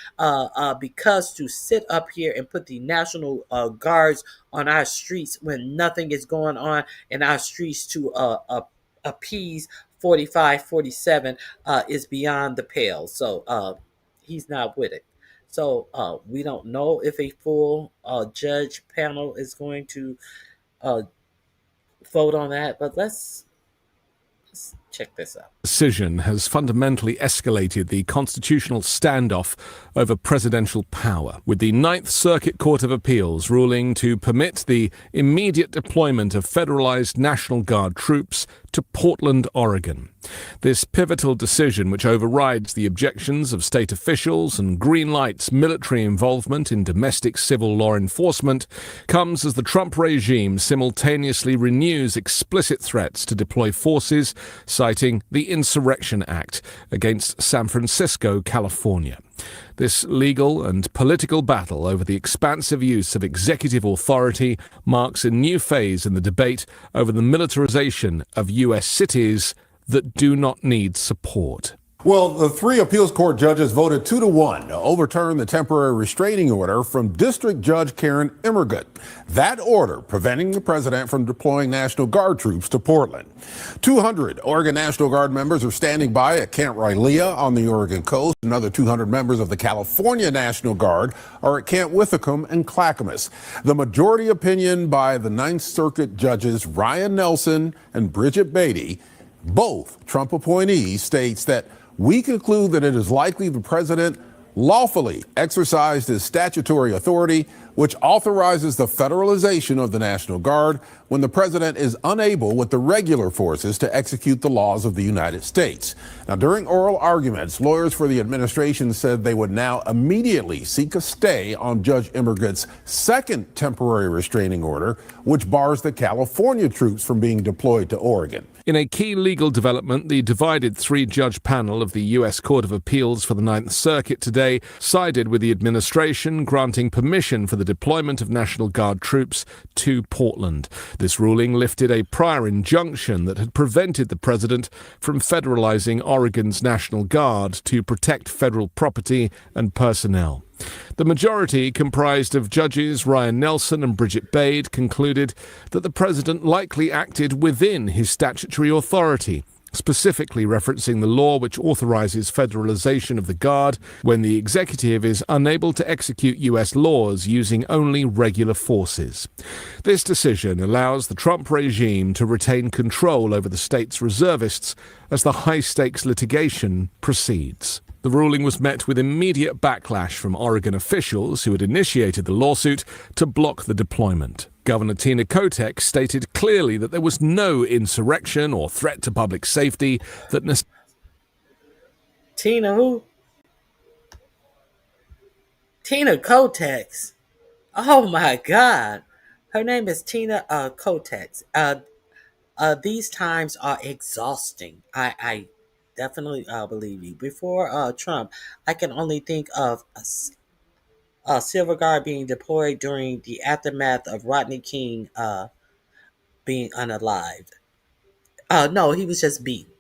because to sit up here and put the National Guards on our streets when nothing is going on in our streets to appease 45, 47 is beyond the pale. So he's not with it. So we don't know if a full judge panel is going to vote on that, but let's check this out. Decision has fundamentally escalated the constitutional standoff over presidential power, with the Ninth Circuit Court of Appeals ruling to permit the immediate deployment of federalized National Guard troops to Portland, Oregon. This pivotal decision, which overrides the objections of state officials and greenlights military involvement in domestic civil law enforcement, comes as the Trump regime simultaneously renews explicit threats to deploy forces, citing the Insurrection Act against San Francisco, California. This legal and political battle over the expansive use of executive authority marks a new phase in the debate over the militarization of U.S. cities that do not need support. Well, the three appeals court judges voted 2-1 to overturn the temporary restraining order from District Judge Karen Immergut. That order preventing the president from deploying National Guard troops to Portland. 200 Oregon National Guard members are standing by at Camp Rylea on the Oregon coast. Another 200 members of the California National Guard are at Camp Withacum and Clackamas. The majority opinion by the Ninth Circuit judges Ryan Nelson and Bridget Beatty, both Trump appointees, states that we conclude that it is likely the president lawfully exercised his statutory authority, which authorizes the federalization of the National Guard when the president is unable with the regular forces to execute the laws of the United States. Now, during oral arguments, lawyers for the administration said they would now immediately seek a stay on Judge Immergut's second temporary restraining order, which bars the California troops from being deployed to Oregon. In a key legal development, the divided three-judge panel of the U.S. Court of Appeals for the Ninth Circuit today sided with the administration, granting permission for the deployment of National Guard troops to Portland. This ruling lifted a prior injunction that had prevented the president from federalizing Oregon's National Guard to protect federal property and personnel. The majority, comprised of judges Ryan Nelson and Bridget Bade, concluded that the president likely acted within his statutory authority, specifically referencing the law which authorizes federalization of the Guard when the executive is unable to execute U.S. laws using only regular forces. This decision allows the Trump regime to retain control over the state's reservists as the high-stakes litigation proceeds. The ruling was met with immediate backlash from Oregon officials who had initiated the lawsuit to block the deployment. Governor Tina Kotek stated clearly that there was no insurrection or threat to public safety that Tina who? Tina Kotex. Oh my God. Her name is Tina Kotex. These times are exhausting. I definitely believe you. Before Trump, I can only think of a Silver Guard being deployed during the aftermath of Rodney King being unalived. No, he was just beaten.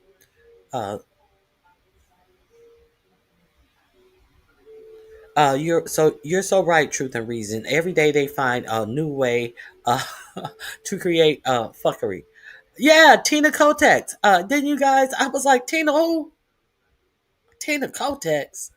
You're so right, Truth and Reason. Every day they find a new way to create fuckery. Yeah, Tina Kotex. Didn't you guys? I was like, Tina who? Tina Kotex.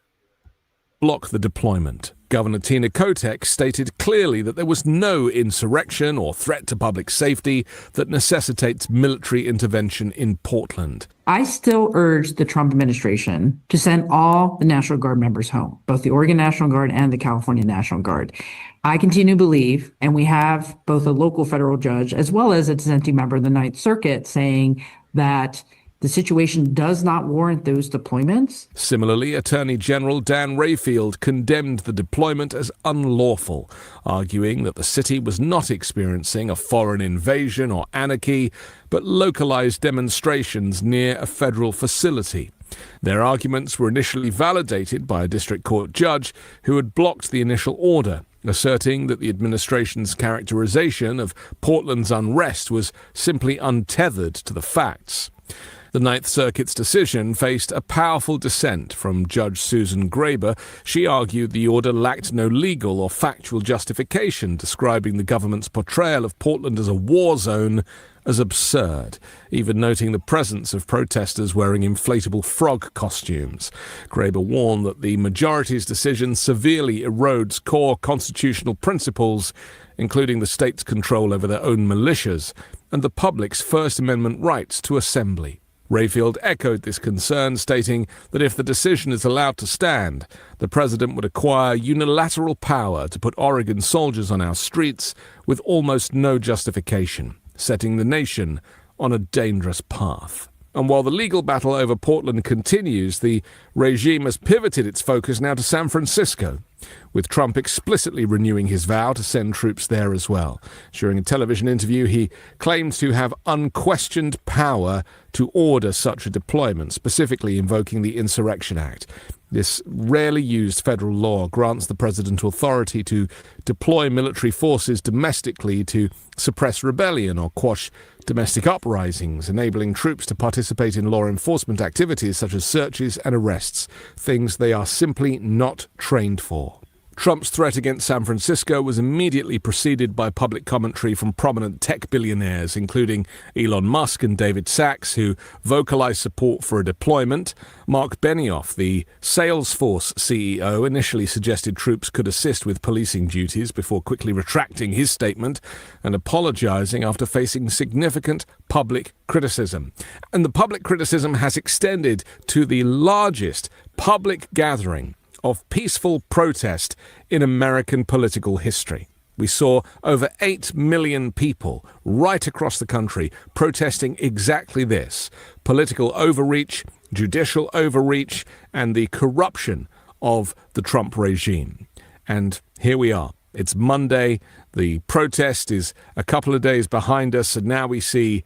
block the deployment. Governor Tina Kotek stated clearly that there was no insurrection or threat to public safety that necessitates military intervention in Portland. I still urge the Trump administration to send all the National Guard members home, both the Oregon National Guard and the California National Guard. I continue to believe, and we have both a local federal judge as well as a dissenting member of the Ninth Circuit saying that the situation does not warrant those deployments. Similarly, Attorney General Dan Rayfield condemned the deployment as unlawful, arguing that the city was not experiencing a foreign invasion or anarchy, but localized demonstrations near a federal facility. Their arguments were initially validated by a district court judge who had blocked the initial order, asserting that the administration's characterization of Portland's unrest was simply untethered to the facts. The Ninth Circuit's decision faced a powerful dissent from Judge Susan Graber. She argued the order lacked no legal or factual justification, describing the government's portrayal of Portland as a war zone as absurd, even noting the presence of protesters wearing inflatable frog costumes. Graber warned that the majority's decision severely erodes core constitutional principles, including the state's control over their own militias and the public's First Amendment rights to assembly. Rayfield echoed this concern, stating that if the decision is allowed to stand, the president would acquire unilateral power to put Oregon soldiers on our streets with almost no justification, setting the nation on a dangerous path. And while the legal battle over Portland continues, the regime has pivoted its focus now to San Francisco, with Trump explicitly renewing his vow to send troops there as well. During a television interview, he claimed to have unquestioned power to order such a deployment, specifically invoking the Insurrection Act. This rarely used federal law grants the president authority to deploy military forces domestically to suppress rebellion or quash domestic uprisings, enabling troops to participate in law enforcement activities such as searches and arrests, things they are simply not trained for. Trump's threat against San Francisco was immediately preceded by public commentary from prominent tech billionaires, including Elon Musk and David Sachs, who vocalized support for a deployment. Mark Benioff, the Salesforce CEO, initially suggested troops could assist with policing duties before quickly retracting his statement and apologizing after facing significant public criticism. And the public criticism has extended to the largest public gathering of peaceful protest in American political history. We saw over 8 million people right across the country protesting exactly this: political overreach, judicial overreach, and the corruption of the Trump regime. And here we are. It's Monday. The protest is a couple of days behind us, and now we see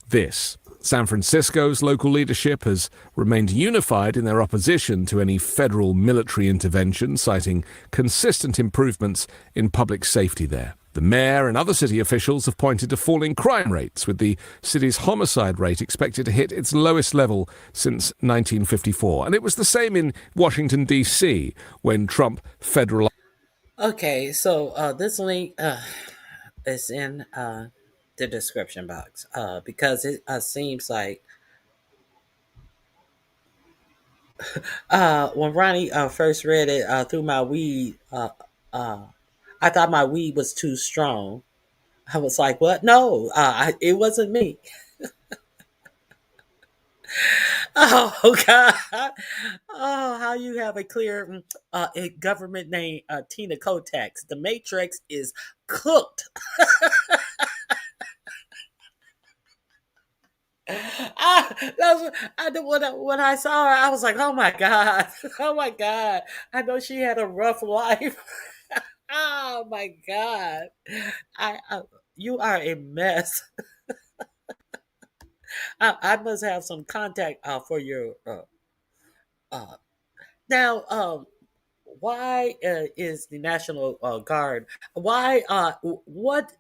this. San Francisco's local leadership has remained unified in their opposition to any federal military intervention, citing consistent improvements in public safety there. The mayor and other city officials have pointed to falling crime rates, with the city's homicide rate expected to hit its lowest level since 1954. And it was the same in Washington, D.C., when Trump federalized. Okay, so this link is in the description box because it seems like when Ronnie first read it through my weed, I thought my weed was too strong. I was like, what? No, it wasn't me. Oh, God. Oh, how you have a clear a government name, Tina Kotex. The Matrix is cooked. When I saw her, I was like, oh my God. Oh my God. I know she had a rough life. Oh my God. You are a mess. I must have some contact for your now. Why is the National Guard? Why? What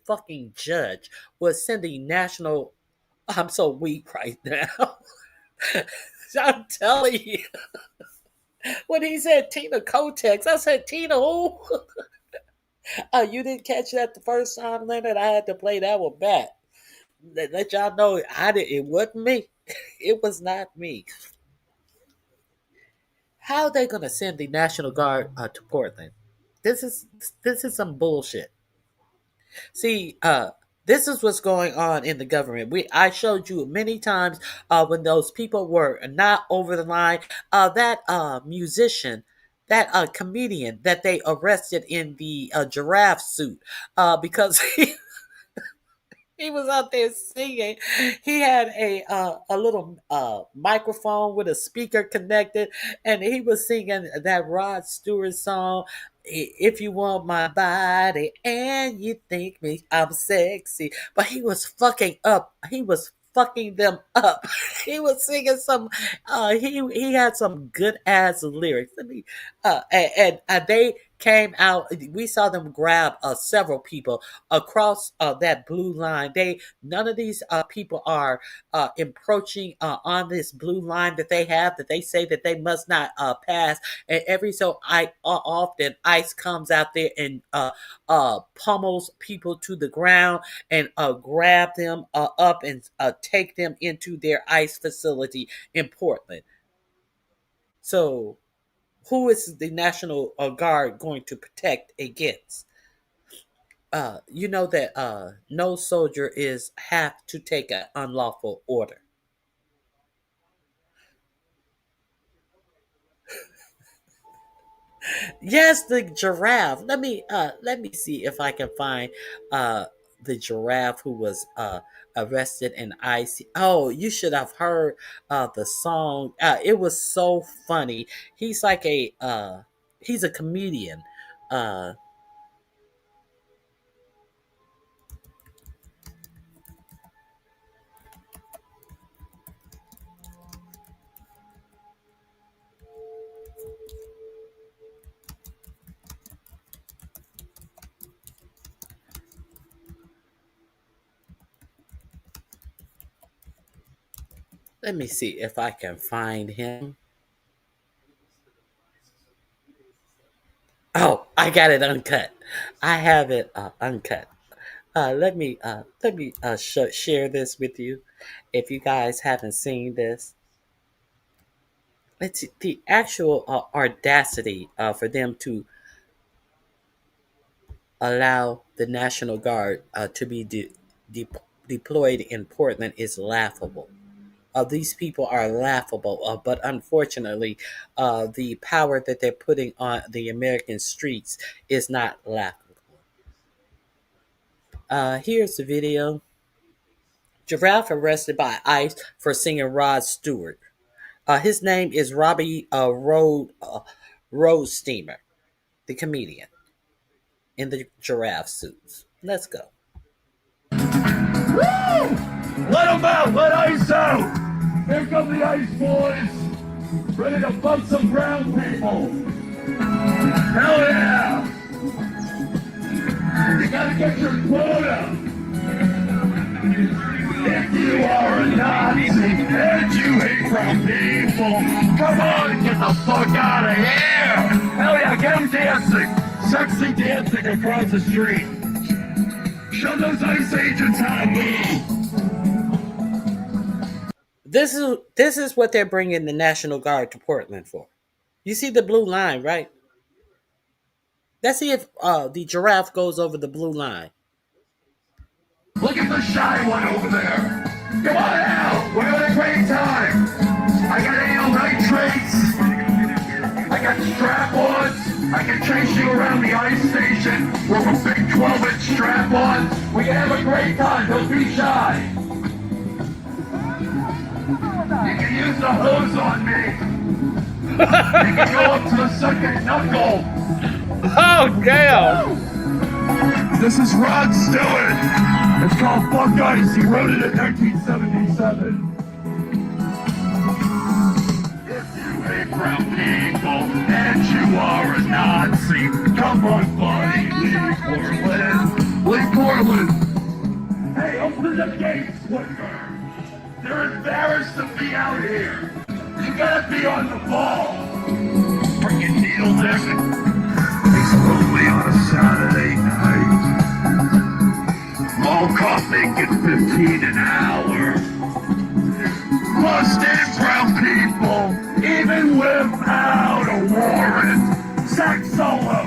fucking judge was sending national? I'm so weak right now. I'm telling you. When he said Tina Kotex, I said Tina who? You didn't catch that the first time, Leonard. I had to play that one back. Let y'all know it wasn't me. It was not me. How are they gonna send the National Guard to Portland? This is some bullshit. See, this is what's going on in the government. I showed you many times when those people were not over the line. That musician, that comedian that they arrested in the giraffe suit because he was out there singing. He had a little microphone with a speaker connected, and he was singing that Rod Stewart song. If you want my body and you think me I'm sexy, but he was fucking up. He was fucking them up. He was singing some. He had some good ass lyrics. Let me. And they came out. We saw them grab several people across that blue line. None of these people are encroaching on this blue line that they have, that they say that they must not pass. And every so often, ICE comes out there and pummels people to the ground and grab them up and take them into their ICE facility in Portland. So, who is the National Guard going to protect against? You know that no soldier have to take an unlawful order. Yes, the giraffe. Let me see if I can find the giraffe who was arrested in ICE. Oh, you should have heard the song. It was so funny. He's like he's a comedian. Let me see if I can find him. Oh, I got it uncut. I have it uncut. Let me share this with you. If you guys haven't seen this, it's the actual audacity for them to allow the National Guard to be deployed in Portland is laughable. These people are laughable, but unfortunately, the power that they're putting on the American streets is not laughable. Here's the video. Giraffe arrested by ICE for singing Rod Stewart. His name is Robbie Road Steamer, the comedian in the giraffe suits. Let's go. Woo! Let them out! Let ICE out! Here come the ICE boys! Ready to bump some brown people! Hell yeah! gotta get your quota. If you are a Nazi and you hate brown people, come on and get the fuck out of here. Hell yeah, get them dancing. Sexy dancing across the street. Show those ICE agents how to move. This is what they're bringing the National Guard to Portland for. You see the blue line, right? Let's see if the giraffe goes over the blue line. Look at the shy one over there. Come on out. We're having a great time. I got anal nitrates. I got strap-ons. I can chase you around the ice station with a big 12-inch strap-on. We can have a great time. Don't be shy. You can use the hose on me. You can go up to the second knuckle. Oh, damn. This is Rod Stewart. It's called Fuck Ice. He wrote it in 1977. If you hate brown people and you are a Nazi, come on, buddy, leave Portland. Leave Portland. Hey, open the gates, Woodford. They're embarrassed to be out here. You gotta be on the ball. Freaking needle dick. It's lonely on a Saturday night. Mall cop making 15 an hour. Must in brown people, even without a warrant. Sax solo.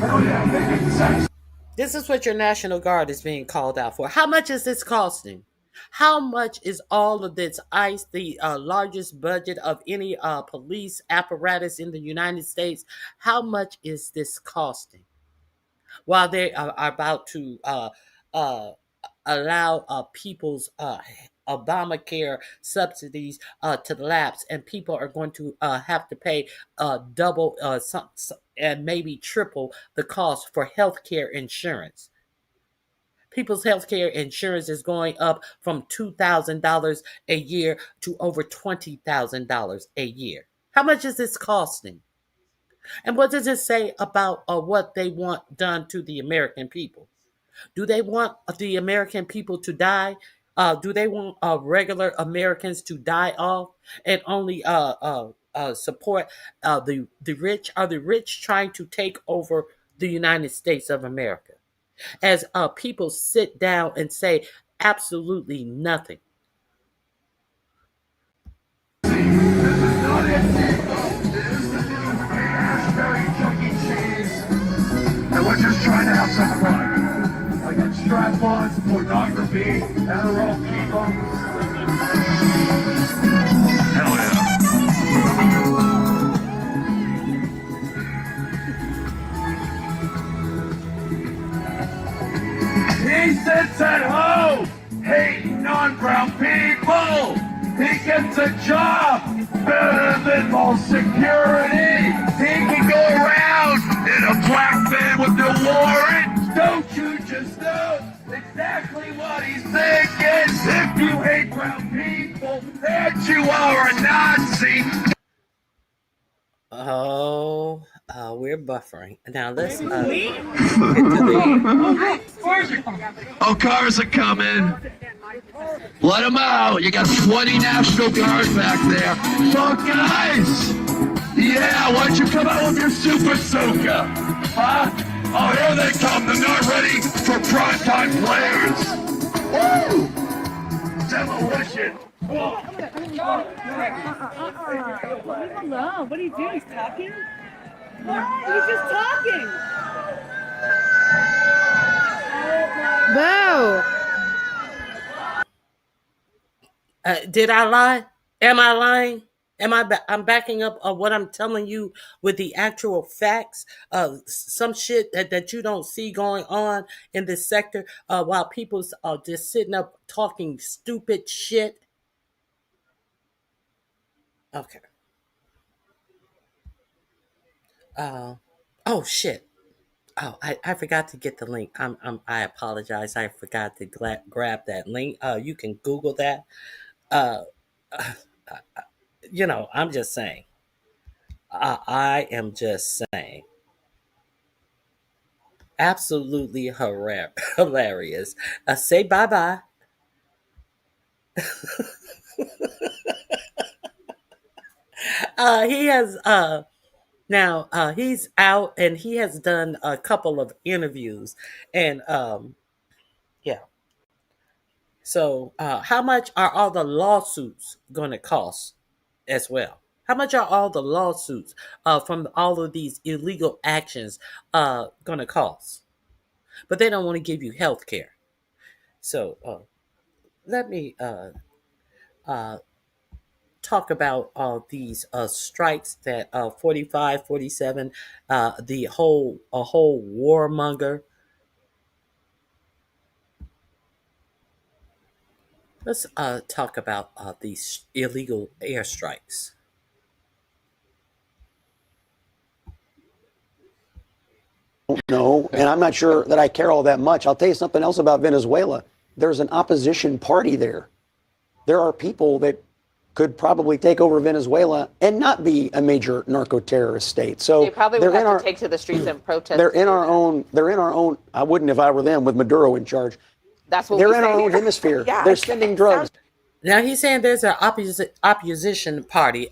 Hell yeah, making sex. This is what your National Guard is being called out for. How much is this costing? How much is all of this ICE, the largest budget of any police apparatus in the United States? How much is this costing? While they are about to allow people's Obamacare subsidies to lapse, and people are going to have to pay double and maybe triple the cost for healthcare insurance. People's healthcare insurance is going up from $2,000 a year to over $20,000 a year. How much is this costing? And what does it say about what they want done to the American people? Do they want the American people to die? Do they want regular Americans to die off and only support the rich? Are the rich trying to take over the United States of America? As people sit down and say absolutely nothing. And we're just trying to have some fun. I got strap-ons, pornography, Adderall keybones. Hell yeah. He sits at home, hating on brown people. He gets a job, better than most security. He can go around in a black van with no warrant. Don't you just know exactly what he's thinking? If you hate brown people, and you are a Nazi. Oh, we're buffering. Now let's get to Oh, cars are coming. Let them out. You got 20 National Guard back there. So guys, yeah, why don't you come out with your super soaker? Huh? Oh, here they come. They're not ready for primetime players. Woo! Demolition. Leave him alone. What are you doing? He's talking? What? He's just talking. Boo! Did I lie? Am I lying? I'm backing up what I'm telling you with the actual facts. Some shit that you don't see going on in this sector while people's just sitting up talking stupid shit. Okay. Oh shit. Oh, I forgot to get the link. I apologize. I forgot to grab that link. You can Google that. I'm just saying. I am just saying, absolutely hilarious. Say bye bye. He has now he's out and he has done a couple of interviews, and yeah. So how much are all the lawsuits going to cost as well? How much are all the lawsuits from all of these illegal actions going to cost? But they don't want to give you health care. So let me uh, talk about these strikes that 45, 47, the whole a whole warmonger. Let's talk about these illegal airstrikes. No, and I'm not sure that I care all that much. I'll tell you something else about Venezuela. There's an opposition party there. There are people that could probably take over Venezuela and not be a major narco-terrorist state. So they probably would have to take to the streets and protest. They're in our own. They're in our own. I wouldn't if I were them with Maduro in charge. That's what they're in our own hemisphere. Yeah, they're sending drugs. Now he's saying there's an opposition party.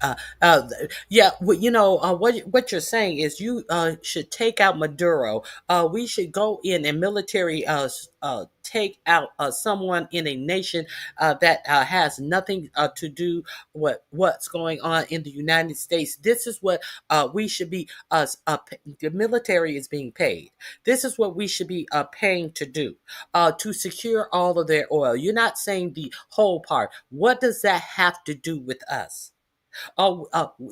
Yeah, you know what you're saying is you should take out Maduro. We should go in and military take out someone in a nation that has nothing to do with what's going on in the United States. This is what we should be. The military is being paid. This is what we should be paying to do to secure all of their oil. You're not saying the whole part. What does that have to do with us?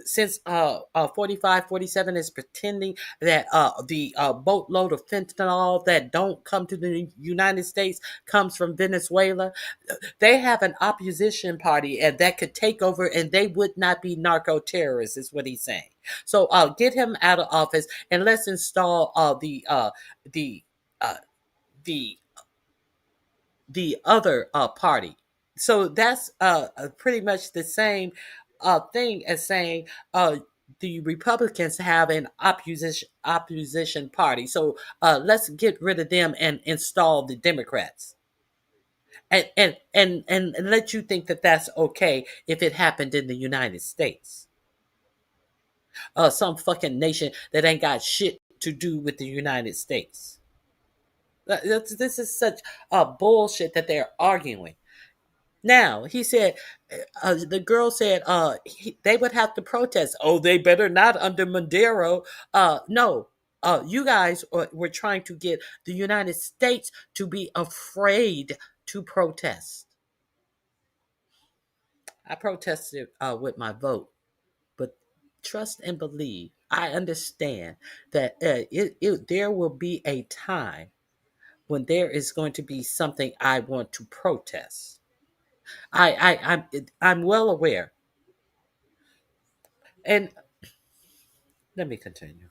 Since 45, 47 is pretending that the boatload of fentanyl that don't come to the United States comes from Venezuela, they have an opposition party and that could take over and they would not be narco terrorists, is what he's saying. So get him out of office and let's install the the other party. So that's pretty much the same thing as saying the Republicans have an opposition party. So let's get rid of them and install the Democrats. And let you think that that's okay if it happened in the United States. Some fucking nation that ain't got shit to do with the United States. This is such bullshit that they're arguing. Now, he said, the girl said they would have to protest. Oh, they better not under Maduro. No, you guys were trying to get the United States to be afraid to protest. I protested with my vote, but trust and believe. I understand that there will be a time when there is going to be something I want to protest. I'm well aware. And let me continue.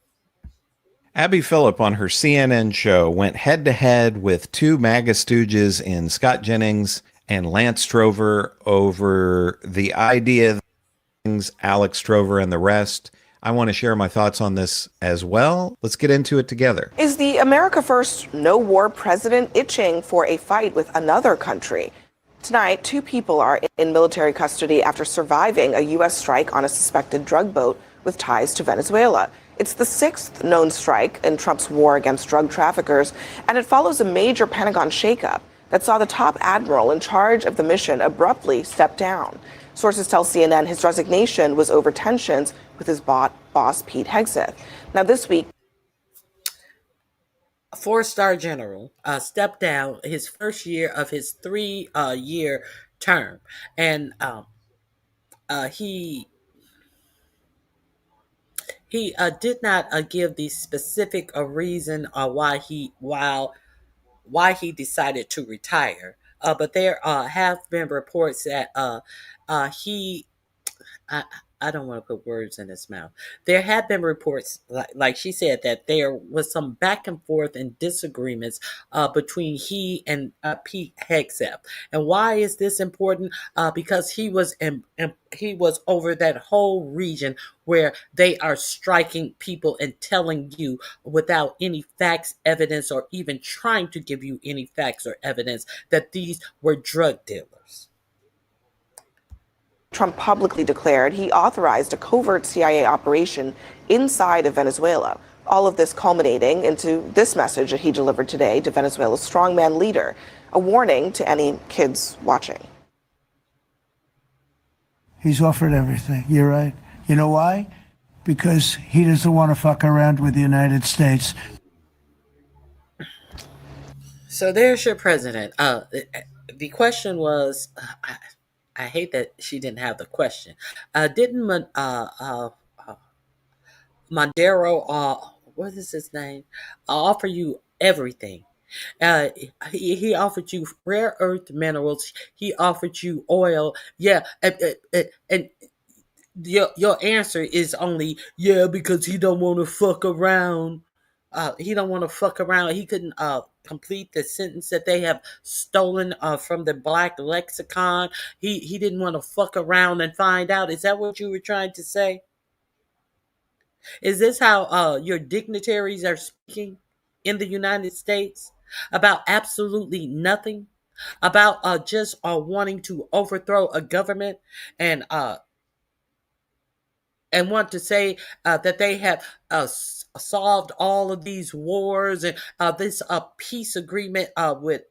Abby Phillip on her CNN show went head to head with two MAGA stooges in Scott Jennings and Lance Strover over the idea of Alex Strover and the rest. I want to share my thoughts on this as well. Let's get into it together. Is the America First no war president itching for a fight with another country? Tonight, two people are in military custody after surviving a U.S. strike on a suspected drug boat with ties to Venezuela. It's the sixth known strike in Trump's war against drug traffickers, and it follows a major Pentagon shakeup that saw the top admiral in charge of the mission abruptly step down. Sources tell CNN his resignation was over tensions with his boss, Pete Hegseth. Now, this week, a four-star general stepped down his first year of his 3-year term, and he did not give the specific reason why he decided to retire. But there have been reports that he I don't want to put words in his mouth. There have been reports, like she said, that there was some back and forth and disagreements between he and Pete Hegseth. And why is this important? Because he was over that whole region where they are striking people and telling you without any facts, evidence, or even trying to give you any facts or evidence that these were drug dealers. Trump publicly declared he authorized a covert CIA operation inside of Venezuela. All of this culminating into this message that he delivered today to Venezuela's strongman leader, a warning to any kids watching. He's offered everything. You're right. You know why? Because he doesn't want to fuck around with the United States. So there's your president. The question was, I hate that she didn't have the question. Didn't Mondero, what is his name, offer you everything? He offered you rare earth minerals. He offered you oil. Yeah, and your answer is only because he don't want to fuck around. He don't want to fuck around. He couldn't complete the sentence that they have stolen from the black lexicon. He didn't want to fuck around and find out. Is that what you were trying to say? Is this how your dignitaries are speaking in the United States about absolutely nothing? About just wanting to overthrow a government and want to say that they have solved all of these wars and this peace agreement with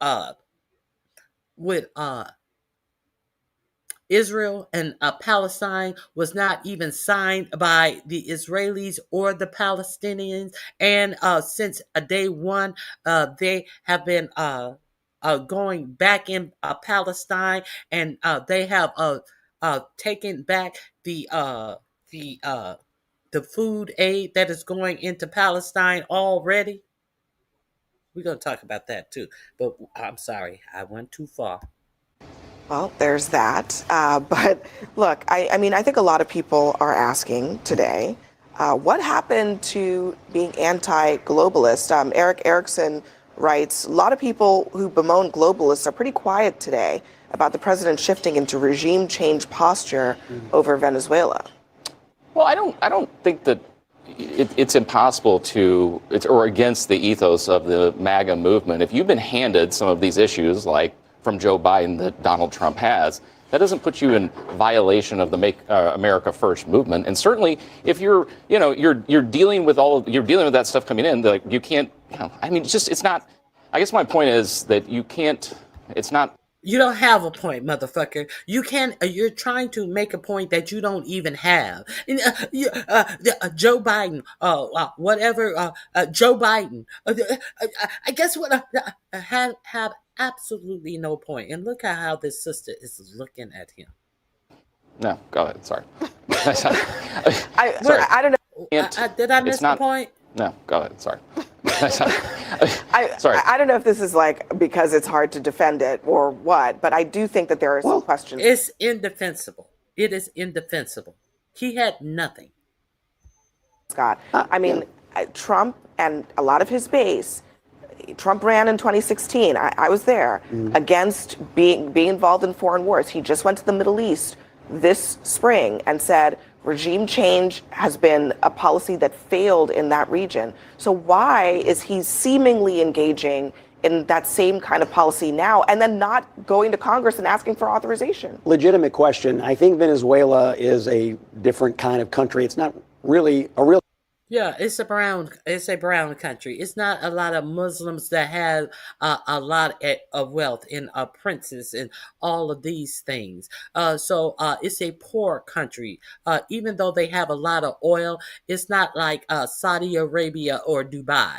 Israel and Palestine was not even signed by the Israelis or the Palestinians. And since day one, they have been going back in Palestine, and they have taken back the food aid that is going into Palestine already. We're going to talk about that too. But I'm sorry, I went too far. Well, there's that. But look, I mean, I think a lot of people are asking today, what happened to being anti-globalist? Eric Erickson writes, a lot of people who bemoan globalists are pretty quiet today about the president shifting into regime change posture over Venezuela. Well, I don't think that it's impossible or against the ethos of the MAGA movement. If you've been handed some of these issues, like from Joe Biden that Donald Trump has, that doesn't put you in violation of the Make America First movement. And certainly, if you're dealing with that stuff coming in, like you can't. I mean, it's not. I guess my point is that you can't. It's not. You don't have a point, motherfucker. You can't. You're trying to make a point that you don't even have. And, Joe Biden, whatever. Joe Biden. I guess what have absolutely no point. And look at how this sister is looking at him. No, go ahead. Sorry. Sorry. I don't know. Did I miss the point? No, go ahead. Sorry. Sorry. Sorry. I don't know if this is like because it's hard to defend it or what, but I do think that there are some questions. It's indefensible. It is indefensible. He had nothing. Scott, I mean, Trump and a lot of his base, Trump ran in 2016. I was there against being involved in foreign wars. He just went to the Middle East this spring and said regime change has been a policy that failed in that region. So why is he seemingly engaging in that same kind of policy now and then not going to Congress and asking for authorization? Legitimate question. I think Venezuela is a different kind of country. It's not really a real. Yeah, it's a brown country. It's not a lot of Muslims that have a lot of wealth and princes and all of these things. So it's a poor country. Even though they have a lot of oil, it's not like Saudi Arabia or Dubai.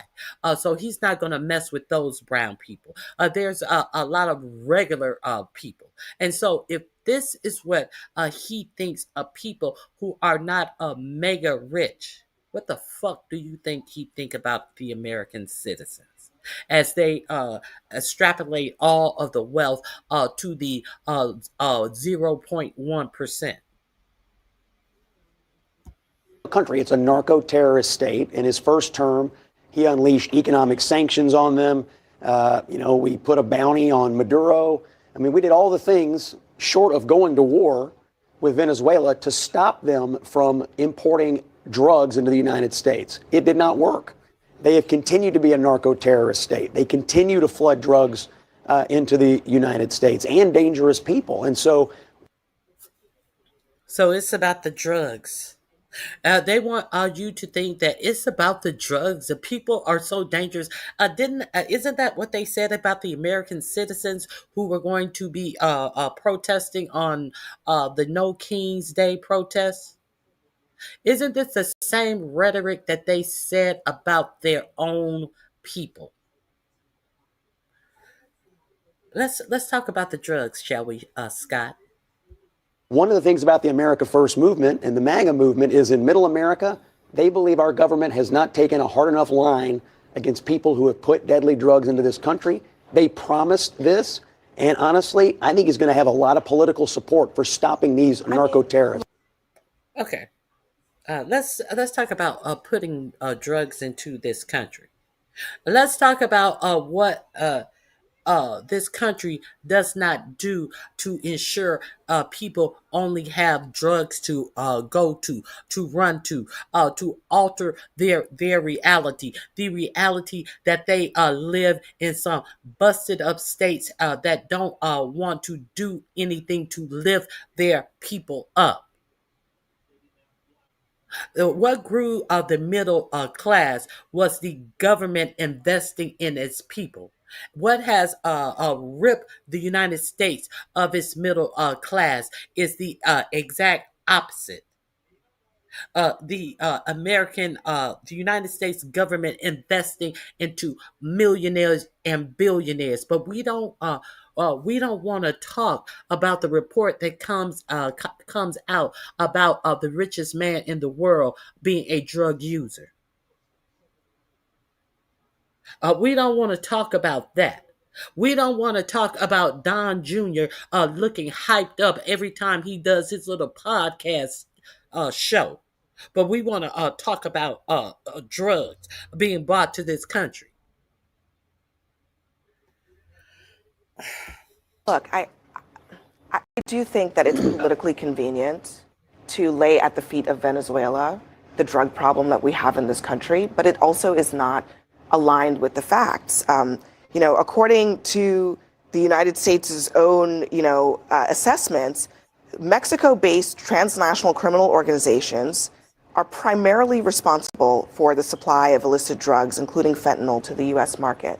So he's not going to mess with those brown people. There's a lot of regular people. And so if this is what he thinks of people who are not mega rich, what the fuck do you think he think about the American citizens as they extrapolate all of the wealth to the 0.1%? country. It's a narco-terrorist state. In his first term, he unleashed economic sanctions on them. We put a bounty on Maduro. I mean, we did all the things short of going to war with Venezuela to stop them from importing drugs into the United States. It did not work. They have continued to be a narco-terrorist state. They continue to flood drugs into the United States and dangerous people. And so it's about the drugs. They want you to think that it's about the drugs. The people are so dangerous. Isn't that what they said about the American citizens who were going to be protesting on the No King's Day protests? Isn't this the same rhetoric that they said about their own people? Let's talk about the drugs, shall we, Scott? one of the things about the America First movement and the MAGA movement is in middle America, they believe our government has not taken a hard enough line against people who have put deadly drugs into this country. They promised this. And honestly, I think he's going to have a lot of political support for stopping these narco-terrorists. Okay. Let's talk about putting drugs into this country. Let's talk about what this country does not do to ensure people only have drugs to go to run to alter their reality, the reality that they live in some busted up states that don't want to do anything to lift their people up. What grew the middle class was the government investing in its people. What has ripped the United States of its middle class is the exact opposite. The United States government investing into millionaires and billionaires, but we don't want to talk about the report that comes out about the richest man in the world being a drug user. We don't want to talk about that. We don't want to talk about Don Jr. Looking hyped up every time he does his little podcast show. But we want to talk about drugs being brought to this country. Look, I do think that it's politically convenient to lay at the feet of Venezuela the drug problem that we have in this country, but it also is not aligned with the facts. According to the United States' own, assessments, Mexico-based transnational criminal organizations are primarily responsible for the supply of illicit drugs, including fentanyl, to the U.S. market.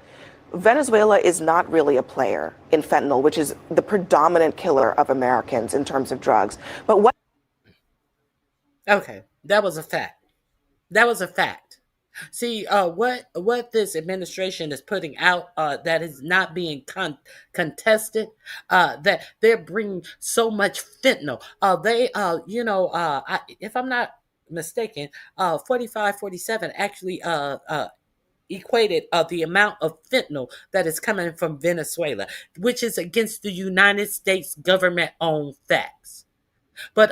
Venezuela is not really a player in fentanyl, which is the predominant killer of Americans in terms of drugs. But what? Okay, that was a fact. That was a fact. See, what this administration is putting out that is not being contested, that they're bringing so much fentanyl. If I'm not mistaken, 45-47 actually equated the amount of fentanyl that is coming from Venezuela, which is against the United States government-owned facts. But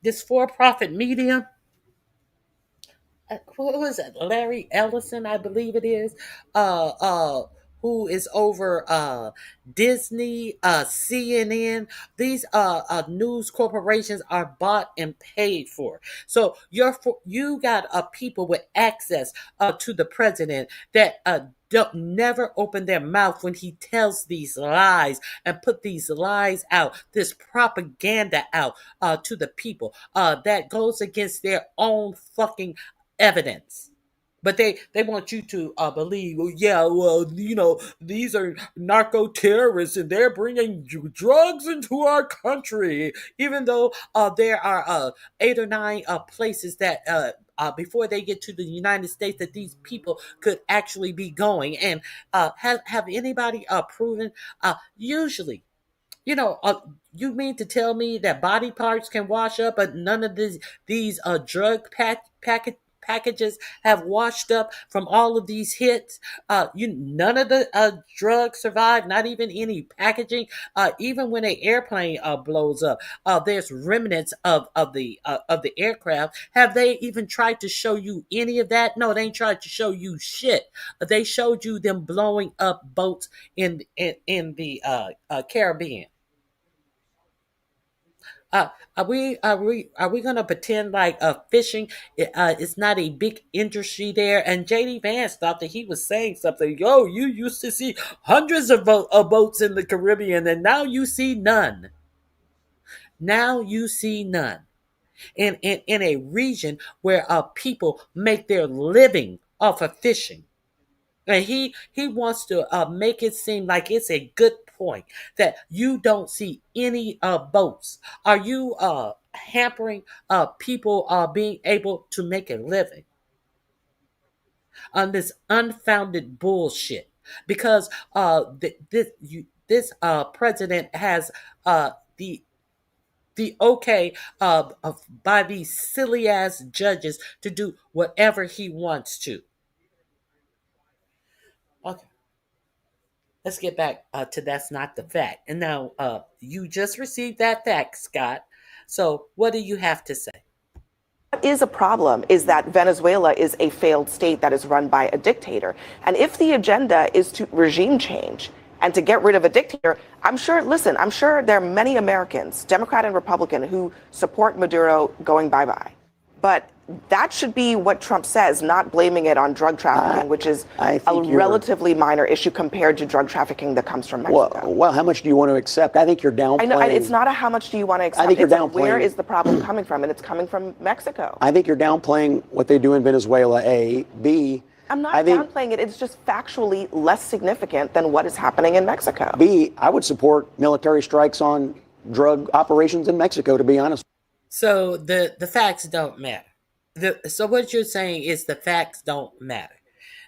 this for-profit media, what was it? Larry Ellison, I believe it is, who is over Disney, CNN. These news corporations are bought and paid for. So you got people with access to the president that don't never open their mouth when he tells these lies and put these lies out, this propaganda out to the people that goes against their own fucking evidence. But they want you to believe, these are narco terrorists and they're bringing drugs into our country, even though there are 8 or 9 places that before they get to the United States that these people could actually be going. And have anybody proven? Usually, you mean to tell me that body parts can wash up, but none of these drug packages have washed up from all of these hits. None of the drugs survived, not even any packaging. Even when an airplane blows up, there's remnants of the aircraft. Have they even tried to show you any of that? No, they ain't tried to show you shit. They showed you them blowing up boats in the Caribbean. Are we gonna pretend like fishing is not a big industry there? And JD Vance thought that he was saying something. Yo, you used to see hundreds of boats in the Caribbean, and now you see none. Now you see none in a region where people make their living off of fishing. And he wants to make it seem like it's a good point that you don't see any boats. Are you hampering people being able to make a living on this unfounded bullshit? Because this president has the okay by these silly ass judges to do whatever he wants to. Okay. Let's get back to that's not the fact. And now you just received that fact, Scott. So what do you have to say? What is a problem is that Venezuela is a failed state that is run by a dictator. And if the agenda is to regime change and to get rid of a dictator, I'm sure there are many Americans, Democrat and Republican, who support Maduro going bye-bye. But that should be what Trump says, not blaming it on drug trafficking, which is a relatively minor issue compared to drug trafficking that comes from Mexico. Well, how much do you want to accept? I think you're downplaying. I know, it's not a how much do you want to accept. I think you're downplaying. Where is the problem coming from? And it's coming from Mexico. I think you're downplaying what they do in Venezuela, A. B. I'm not downplaying it. It's just factually less significant than what is happening in Mexico. B. I would support military strikes on drug operations in Mexico, to be honest. So the facts don't matter. So what you're saying is the facts don't matter.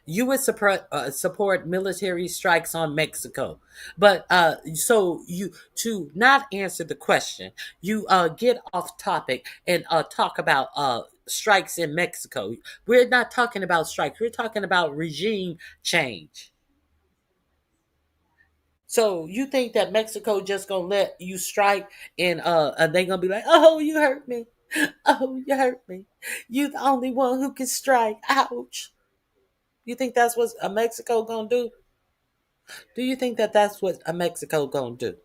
You would support military strikes on Mexico, but so you to not answer the question, you get off topic and talk about strikes in Mexico. We're not talking about strikes. We're talking about regime change. So you think that Mexico just gonna let you strike and they gonna be like, oh, you hurt me. Oh, you hurt me. You the only one who can strike. Ouch. You think that's what a Mexico gonna do? Do you think that that's what a Mexico gonna do?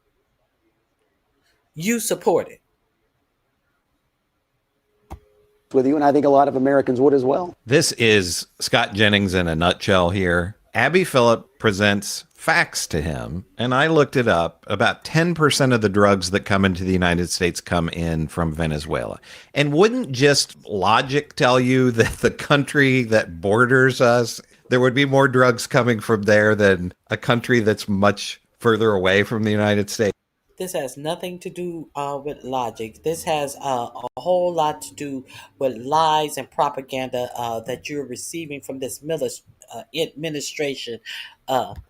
You support it. With you, and I think a lot of Americans would as well. This is Scott Jennings in a nutshell here. Abby Phillip presents facts to him, and I looked it up. About 10% of the drugs that come into the United States come in from Venezuela. And wouldn't just logic tell you that the country that borders us, there would be more drugs coming from there than a country that's much further away from the United States? This has nothing to do with logic. This has a whole lot to do with lies and propaganda that you're receiving from this administration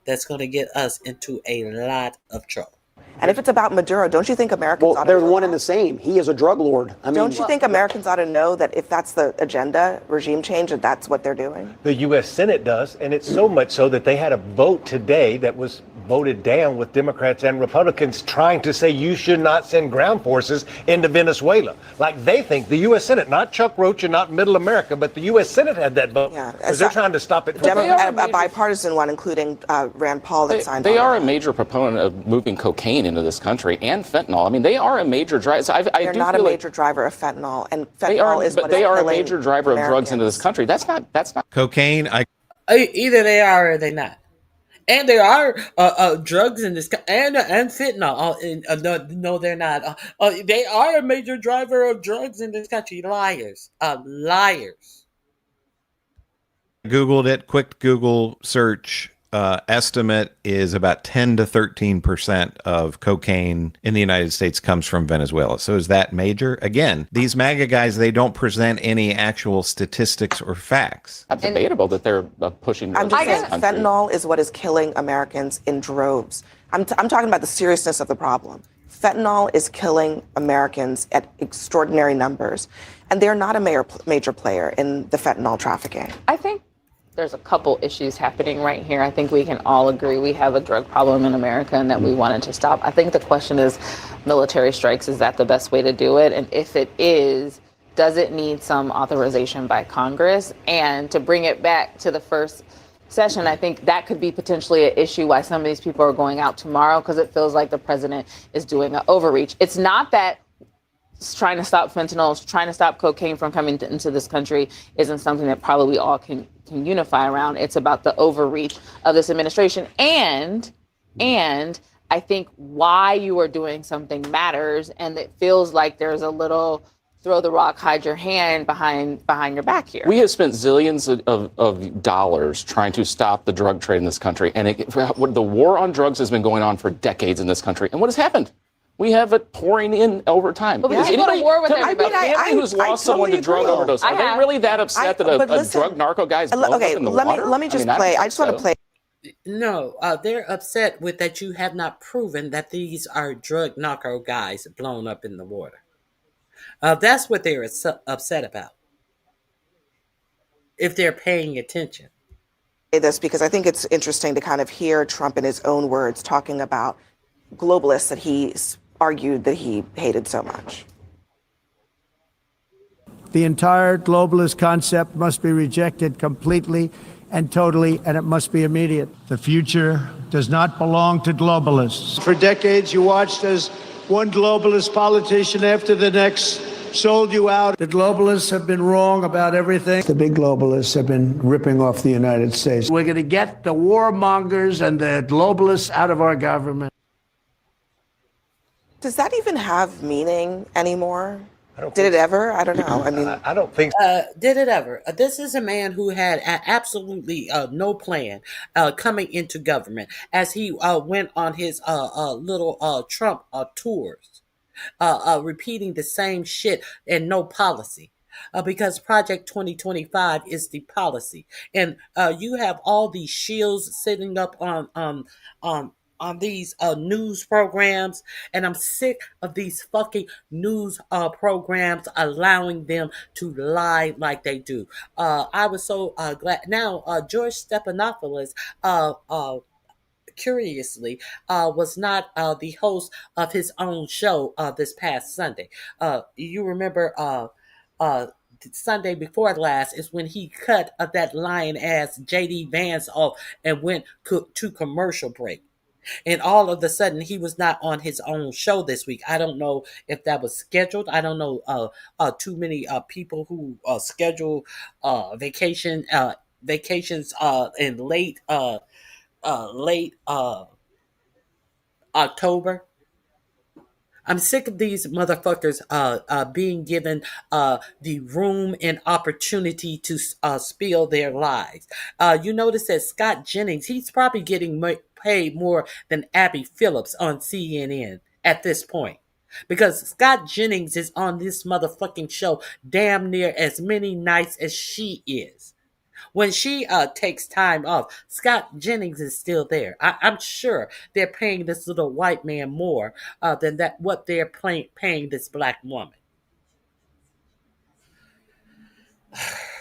that's going to get us into a lot of trouble. And if it's about Maduro, don't you think Americans ought to they're know one that? and the same. He is a drug lord. I mean, don't you think Americans ought to know that if that's the agenda, regime change, that that's what they're doing? The U.S. Senate does, and it's so much so that they had a vote today that was voted down with Democrats and Republicans trying to say you should not send ground forces into Venezuela. Like they think the U.S. Senate, not Chuck Roach and not Middle America, but the U.S. Senate had that vote. Yeah, because they're trying to stop it. A bipartisan one, including Rand Paul, that signed on. They are a major proponent of moving cocaine into this country and fentanyl. I mean, they are a major driver. So they're not a major driver of fentanyl, and fentanyl is what is killing Americans. They are a major driver of drugs into this country. That's not cocaine. Either they are or they're not. And there are drugs in this and fentanyl. No, they're not. They are a major driver of drugs in this country. Liars, liars. Googled it. Quick Google search. Estimate is about 10 to 13% of cocaine in the United States comes from Venezuela. So is that major? Again, these MAGA guys, they don't present any actual statistics or facts. It's debatable that they're pushing. I'm just saying fentanyl is what is killing Americans in droves. I'm talking about the seriousness of the problem. Fentanyl is killing Americans at extraordinary numbers, and they're not a major player in the fentanyl trafficking. I think there's a couple issues happening right here. I think we can all agree we have a drug problem in America and that we wanted to stop. I think the question is military strikes, is that the best way to do it? And if it is, does it need some authorization by Congress? And to bring it back to the first session, I think that could be potentially an issue why some of these people are going out tomorrow, because it feels like the president is doing an overreach. It's not that trying to stop fentanyl, trying to stop cocaine from coming into this country isn't something that probably we all can unify around. It's about the overreach of this administration. And I think why you are doing something matters, and it feels like there's a little throw the rock, hide your hand behind your back here. We have spent zillions of dollars trying to stop the drug trade in this country. And the war on drugs has been going on for decades in this country. And what has happened? We have it pouring in over time. But we can't go to war with everybody. A family who's lost someone to drug overdose, are they really that upset that a drug narco guy's blown up in the water? Let me just play. I just want to play. No, they're upset with that you have not proven that these are drug narco guys blown up in the water. That's what they're upset about, if they're paying attention. This because I think it's interesting to kind of hear Trump in his own words talking about globalists that he's argued that he hated so much. The entire globalist concept must be rejected completely and totally, and it must be immediate. The future does not belong to globalists. For decades, you watched as one globalist politician after the next sold you out. The globalists have been wrong about everything. The big globalists have been ripping off the United States. We're going to get the warmongers and the globalists out of our government. Does that even have meaning anymore? Did it ever? I don't know. I mean, I don't think. Did it ever? This is a man who had absolutely no plan coming into government as he went on his little Trump tours, repeating the same shit and no policy. Because Project 2025 is the policy, and you have all these shields sitting up on these news programs, and I'm sick of these fucking news programs allowing them to lie like they do. I was so glad. Now, George Stephanopoulos, curiously, was not the host of his own show this past Sunday. You remember Sunday before last is when he cut that lion ass JD Vance off and went to commercial break. And all of a sudden, he was not on his own show this week. I don't know if that was scheduled. I don't know too many people who schedule vacations in late October. I'm sick of these motherfuckers being given the room and opportunity to spill their lies. You notice that Scott Jennings, he's probably getting paid more than Abby Phillips on CNN at this point. Because Scott Jennings is on this motherfucking show damn near as many nights as she is. When she takes time off, Scott Jennings is still there. I'm sure they're paying this little white man more than that what they're paying this black woman.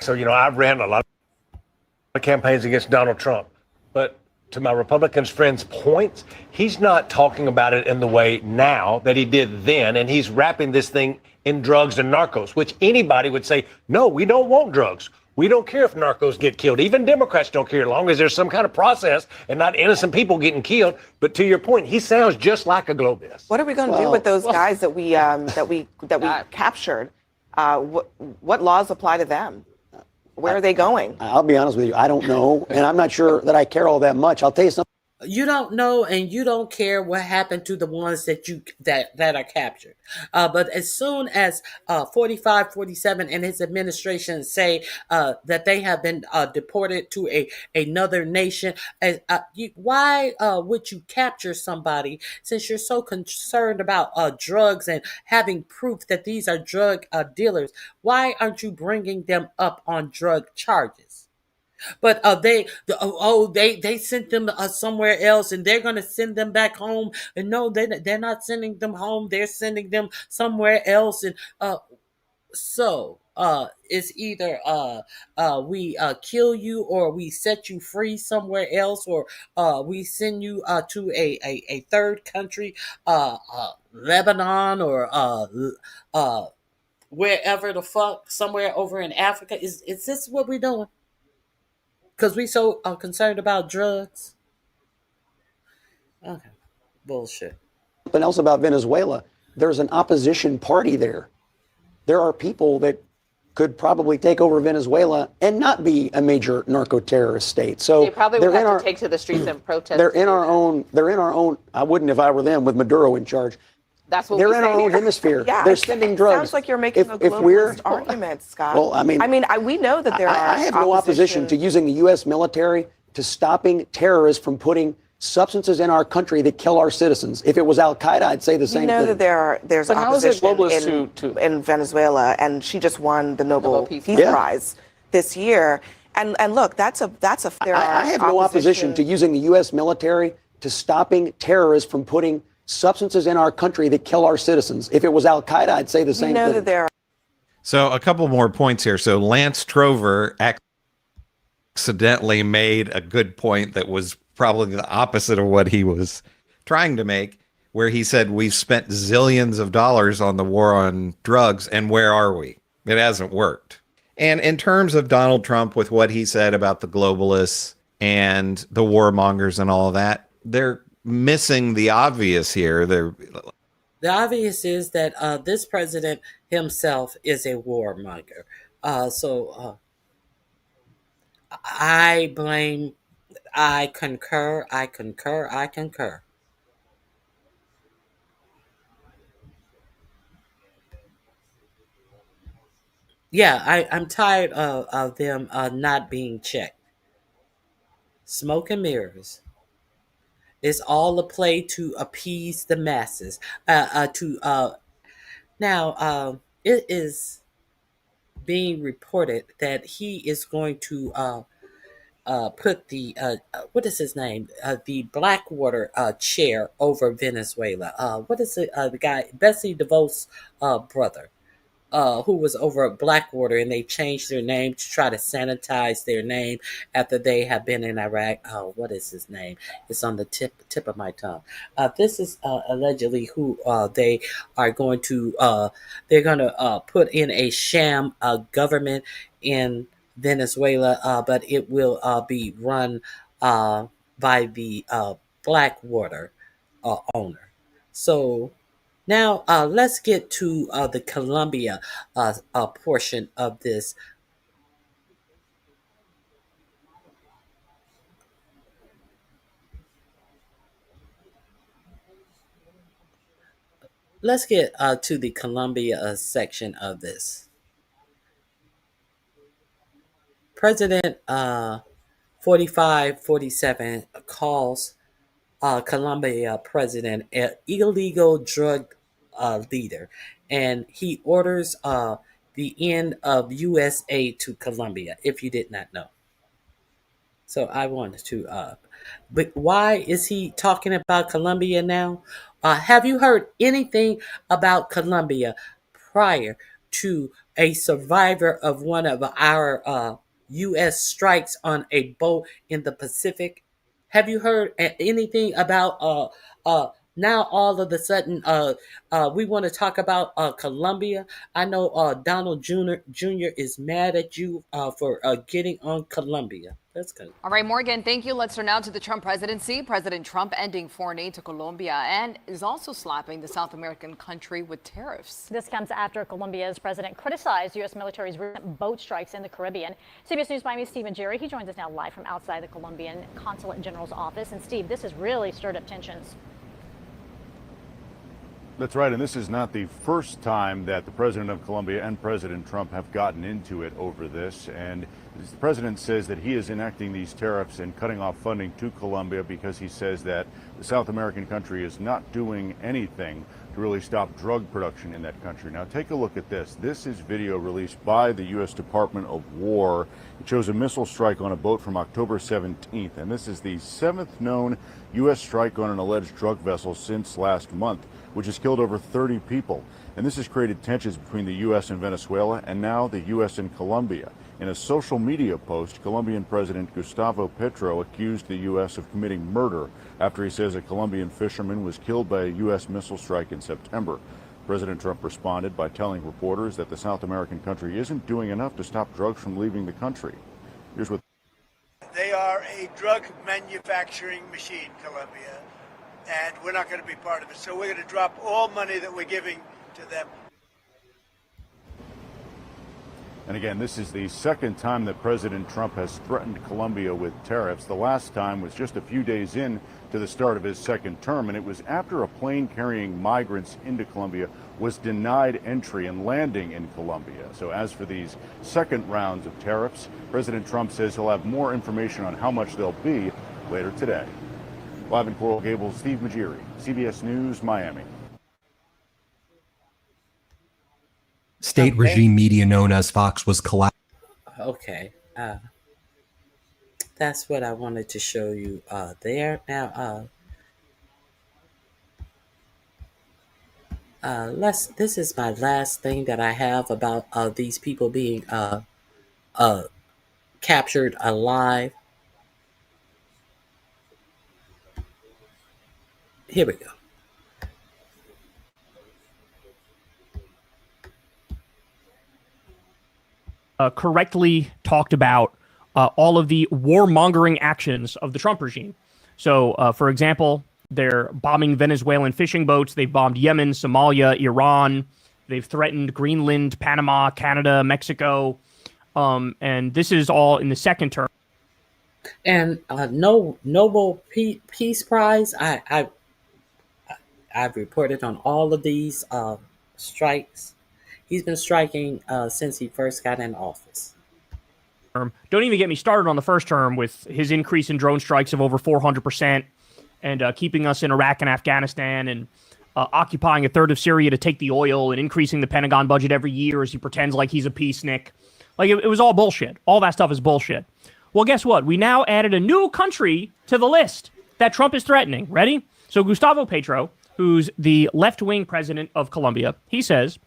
So, I ran a lot of campaigns against Donald Trump. But to my Republican friends' points, he's not talking about it in the way now that he did then. And he's wrapping this thing in drugs and narcos, which anybody would say, no, we don't want drugs. We don't care if narcos get killed. Even Democrats don't care as long as there's some kind of process and not innocent people getting killed. But to your point, he sounds just like a globalist. What are we going to do with those guys that we captured? What laws apply to them? Where are they going? I'll be honest with you. I don't know. And I'm not sure that I care all that much. I'll tell you something. You don't know and you don't care what happened to the ones that that are captured. But as soon as 45, 47 and his administration say that they have been deported to another nation, why would you capture somebody since you're so concerned about drugs and having proof that these are drug dealers? Why aren't you bringing them up on drug charges? But they sent them somewhere else, and they're gonna send them back home. And no, they're not sending them home. They're sending them somewhere else. And it's either we kill you, or we set you free somewhere else, or we send you to a third country, Lebanon, or wherever the fuck, somewhere over in Africa. Is this what we're doing? Because we so concerned about drugs. Okay, bullshit. Something else about Venezuela. There's an opposition party there. There are people that could probably take over Venezuela and not be a major narco-terrorist state. So they probably would have to take to the streets and protest. They're in our own. I wouldn't if I were them, with Maduro in charge. That's what they're in our own hemisphere. Yeah, they're sending drugs. Sounds like you're making a globalist argument, Scott. Well, I mean, we know that there are. I have no opposition to using the U.S. military to stopping terrorists from putting substances in our country that kill our citizens. If it was Al Qaeda, I'd say the same thing. We know that there's opposition in Venezuela, and she just won the Nobel Peace Prize this year. And look, that's a. I have no opposition to using the U.S. military to stopping terrorists from putting substances in our country that kill our citizens. If it was Al Qaeda, I'd say the same thing. That there are. So a couple more points here. So Lance Trover accidentally made a good point that was probably the opposite of what he was trying to make, where he said we've spent zillions of dollars on the war on drugs, and where are we? It hasn't worked. And in terms of Donald Trump, with what he said about the globalists and the warmongers and all of that, they're missing the obvious here. The obvious is that this president himself is a warmonger. I concur. Yeah, I'm tired of them not being checked. Smoke and mirrors. It's all a play to appease the masses. Now, it is being reported that he is going to put the what is his name? The Blackwater chair over Venezuela. What is it? The guy, Betsy DeVos' brother, who was over at Blackwater, and they changed their name to try to sanitize their name after they have been in Iraq. Oh, what is his name? It's on the tip of my tongue. This is allegedly who they are going to. They're going to put in a sham government in Venezuela, but it will be run by the Blackwater owner. So now let's get to the Colombia portion of this. Let's get to the Colombia section of this. President 4547 calls Colombia president an illegal drug leader, and he orders the end of U.S. aid to Colombia, if you did not know. So I wanted to, but why is he talking about Colombia now? Have you heard anything about Colombia prior to a survivor of one of our U.S. strikes on a boat in the Pacific? Have you heard anything about now all of a sudden we want to talk about Colombia? I know Donald Jr. is mad at you for getting on Colombia. That's good. All right, Morgan, thank you. Let's turn now to the Trump presidency. President Trump ending foreign aid to Colombia and is also slapping the South American country with tariffs. This comes after Colombia's president criticized U.S. military's recent boat strikes in the Caribbean. CBS News Miami's Stephen Jerry, he joins us now live from outside the Colombian Consulate General's office. And Steve, this has really stirred up tensions. That's right, and this is not the first time that the president of Colombia and President Trump have gotten into it over this. And the president says that he is enacting these tariffs and cutting off funding to Colombia because he says that the South American country is not doing anything to really stop drug production in that country. Now take a look at this. This is video released by the U.S. Department of War. It chose a missile strike on a boat from October 17th, and this is the 7th known U.S. strike on an alleged drug vessel since last month, which has killed over 30 people. And this has created tensions between the U.S. and Venezuela, and now the U.S. and Colombia. In a social media post, Colombian President Gustavo Petro accused the U.S. of committing murder after he says a Colombian fisherman was killed by a U.S. missile strike in September. President Trump responded by telling reporters that the South American country isn't doing enough to stop drugs from leaving the country. Here's what They are a drug manufacturing machine, Colombia, and we're not going to be part of it. So we're going to drop all money that we're giving to them. And again, this is the second time that President Trump has threatened Colombia with tariffs. The last time was just a few days in to the start of his second term, and it was after a plane carrying migrants into Colombia was denied entry and landing in Colombia. So as for these second rounds of tariffs, President Trump says he'll have more information on how much they'll be later today. Live in Coral Gables, Steve Majiri, CBS News, Miami. State regime media known as Fox was collapsed. Okay. That's what I wanted to show you there. Now, this is my last thing that I have about these people being captured alive. Here we go. Correctly talked about all of the warmongering actions of the Trump regime. So, for example, they're bombing Venezuelan fishing boats. They've bombed Yemen, Somalia, Iran. They've threatened Greenland, Panama, Canada, Mexico. And this is all in the second term. And Nobel Peace Prize, I've reported on all of these strikes. He's been striking since he first got in office. Don't even get me started on the first term with his increase in drone strikes of over 400% and keeping us in Iraq and Afghanistan and occupying a third of Syria to take the oil and increasing the Pentagon budget every year as he pretends like he's a peacenik. Like, it was all bullshit. All that stuff is bullshit. Well, guess what? We now added a new country to the list that Trump is threatening. Ready? So Gustavo Petro, who's the left-wing president of Colombia, he says,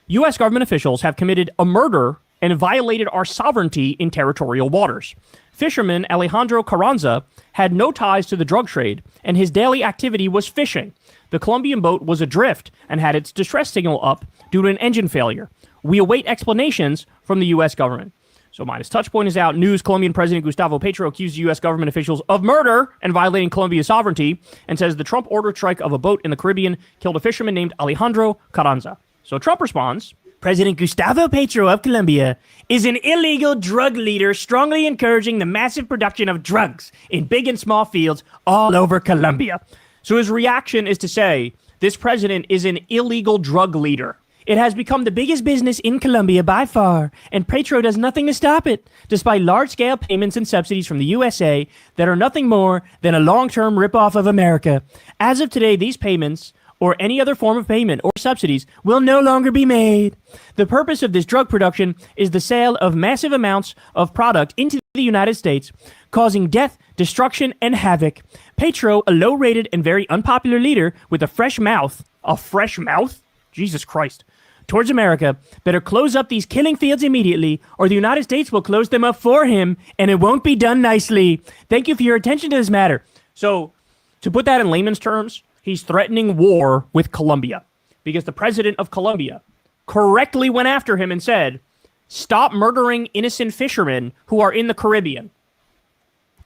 U.S. government officials have committed a murder and violated our sovereignty in territorial waters. Fisherman Alejandro Carranza had no ties to the drug trade, and his daily activity was fishing. The Colombian boat was adrift and had its distress signal up due to an engine failure. We await explanations from the U.S. government. So Midas Touchpoint is out. News: Colombian President Gustavo Petro accused U.S. government officials of murder and violating Colombia's sovereignty, and says the Trump ordered strike of a boat in the Caribbean killed a fisherman named Alejandro Carranza. So Trump responds, President Gustavo Petro of Colombia is an illegal drug leader strongly encouraging the massive production of drugs in big and small fields all over Colombia. So his reaction is to say, this president is an illegal drug leader. It has become the biggest business in Colombia by far, and Petro does nothing to stop it, despite large-scale payments and subsidies from the USA that are nothing more than a long-term ripoff of America. As of today, these payments, or any other form of payment or subsidies, will no longer be made. The purpose of this drug production is the sale of massive amounts of product into the United States, causing death, destruction, and havoc. Petro, a low-rated and very unpopular leader with a fresh mouth, Jesus Christ, towards America, better close up these killing fields immediately, or the United States will close them up for him, and it won't be done nicely. Thank you for your attention to this matter. So, to put that in layman's terms, he's threatening war with Colombia because the president of Colombia correctly went after him and said, stop murdering innocent fishermen who are in the Caribbean.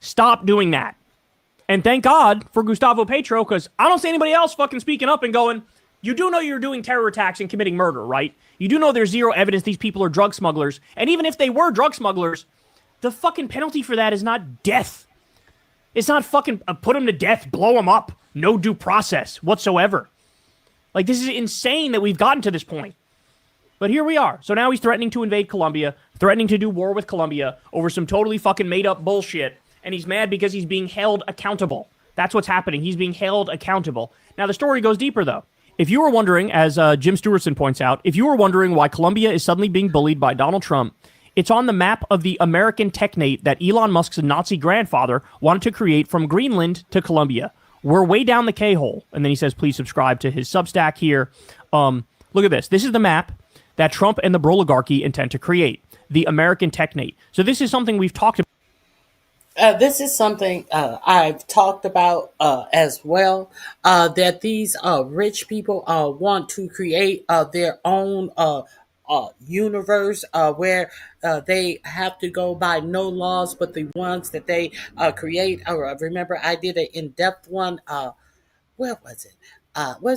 Stop doing that. And thank God for Gustavo Petro, because I don't see anybody else fucking speaking up and going, you do know you're doing terror attacks and committing murder, right? You do know there's zero evidence these people are drug smugglers. And even if they were drug smugglers, the fucking penalty for that is not death. It's not fucking put them to death, blow them up. No due process whatsoever. Like, this is insane that we've gotten to this point. But here we are. So now he's threatening to invade Colombia, threatening to do war with Colombia over some totally fucking made up bullshit. And he's mad because he's being held accountable. That's what's happening. He's being held accountable. Now, the story goes deeper, though. If you were wondering, as Jim Stewartson points out, if you were wondering why Colombia is suddenly being bullied by Donald Trump It's on the map of the American technate that Elon Musk's Nazi grandfather wanted to create from Greenland to Colombia. We're way down the K-hole. And then he says, please subscribe to his Substack here. Look at this. This is the map that Trump and the Broligarchy intend to create, the American technate. So this is something we've talked about. This is something I've talked about as well, that these rich people want to create their own universe where they have to go by no laws but the ones that they create. Remember, I did an in-depth one. Where was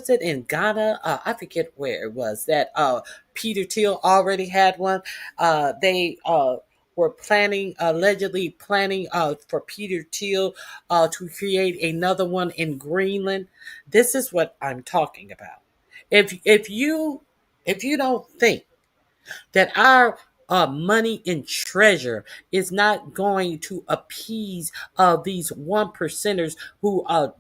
it in Ghana? I forget where it was. That Peter Thiel already had one. They were allegedly planning for Peter Thiel to create another one in Greenland. This is what I'm talking about. If you don't think that our money and treasure is not going to appease these one percenters who are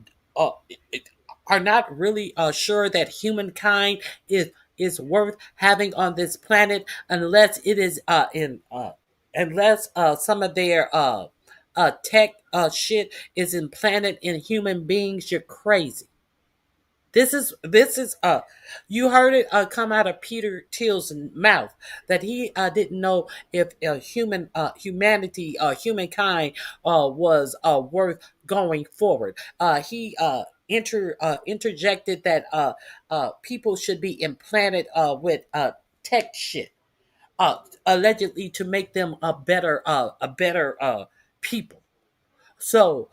not really sure that humankind is worth having on this planet unless it is unless some of their tech shit is implanted in human beings. You're crazy. This is you heard it come out of Peter Thiel's mouth that he didn't know if humankind was worth going forward. He interjected that people should be implanted with tech shit, allegedly to make them a better people. So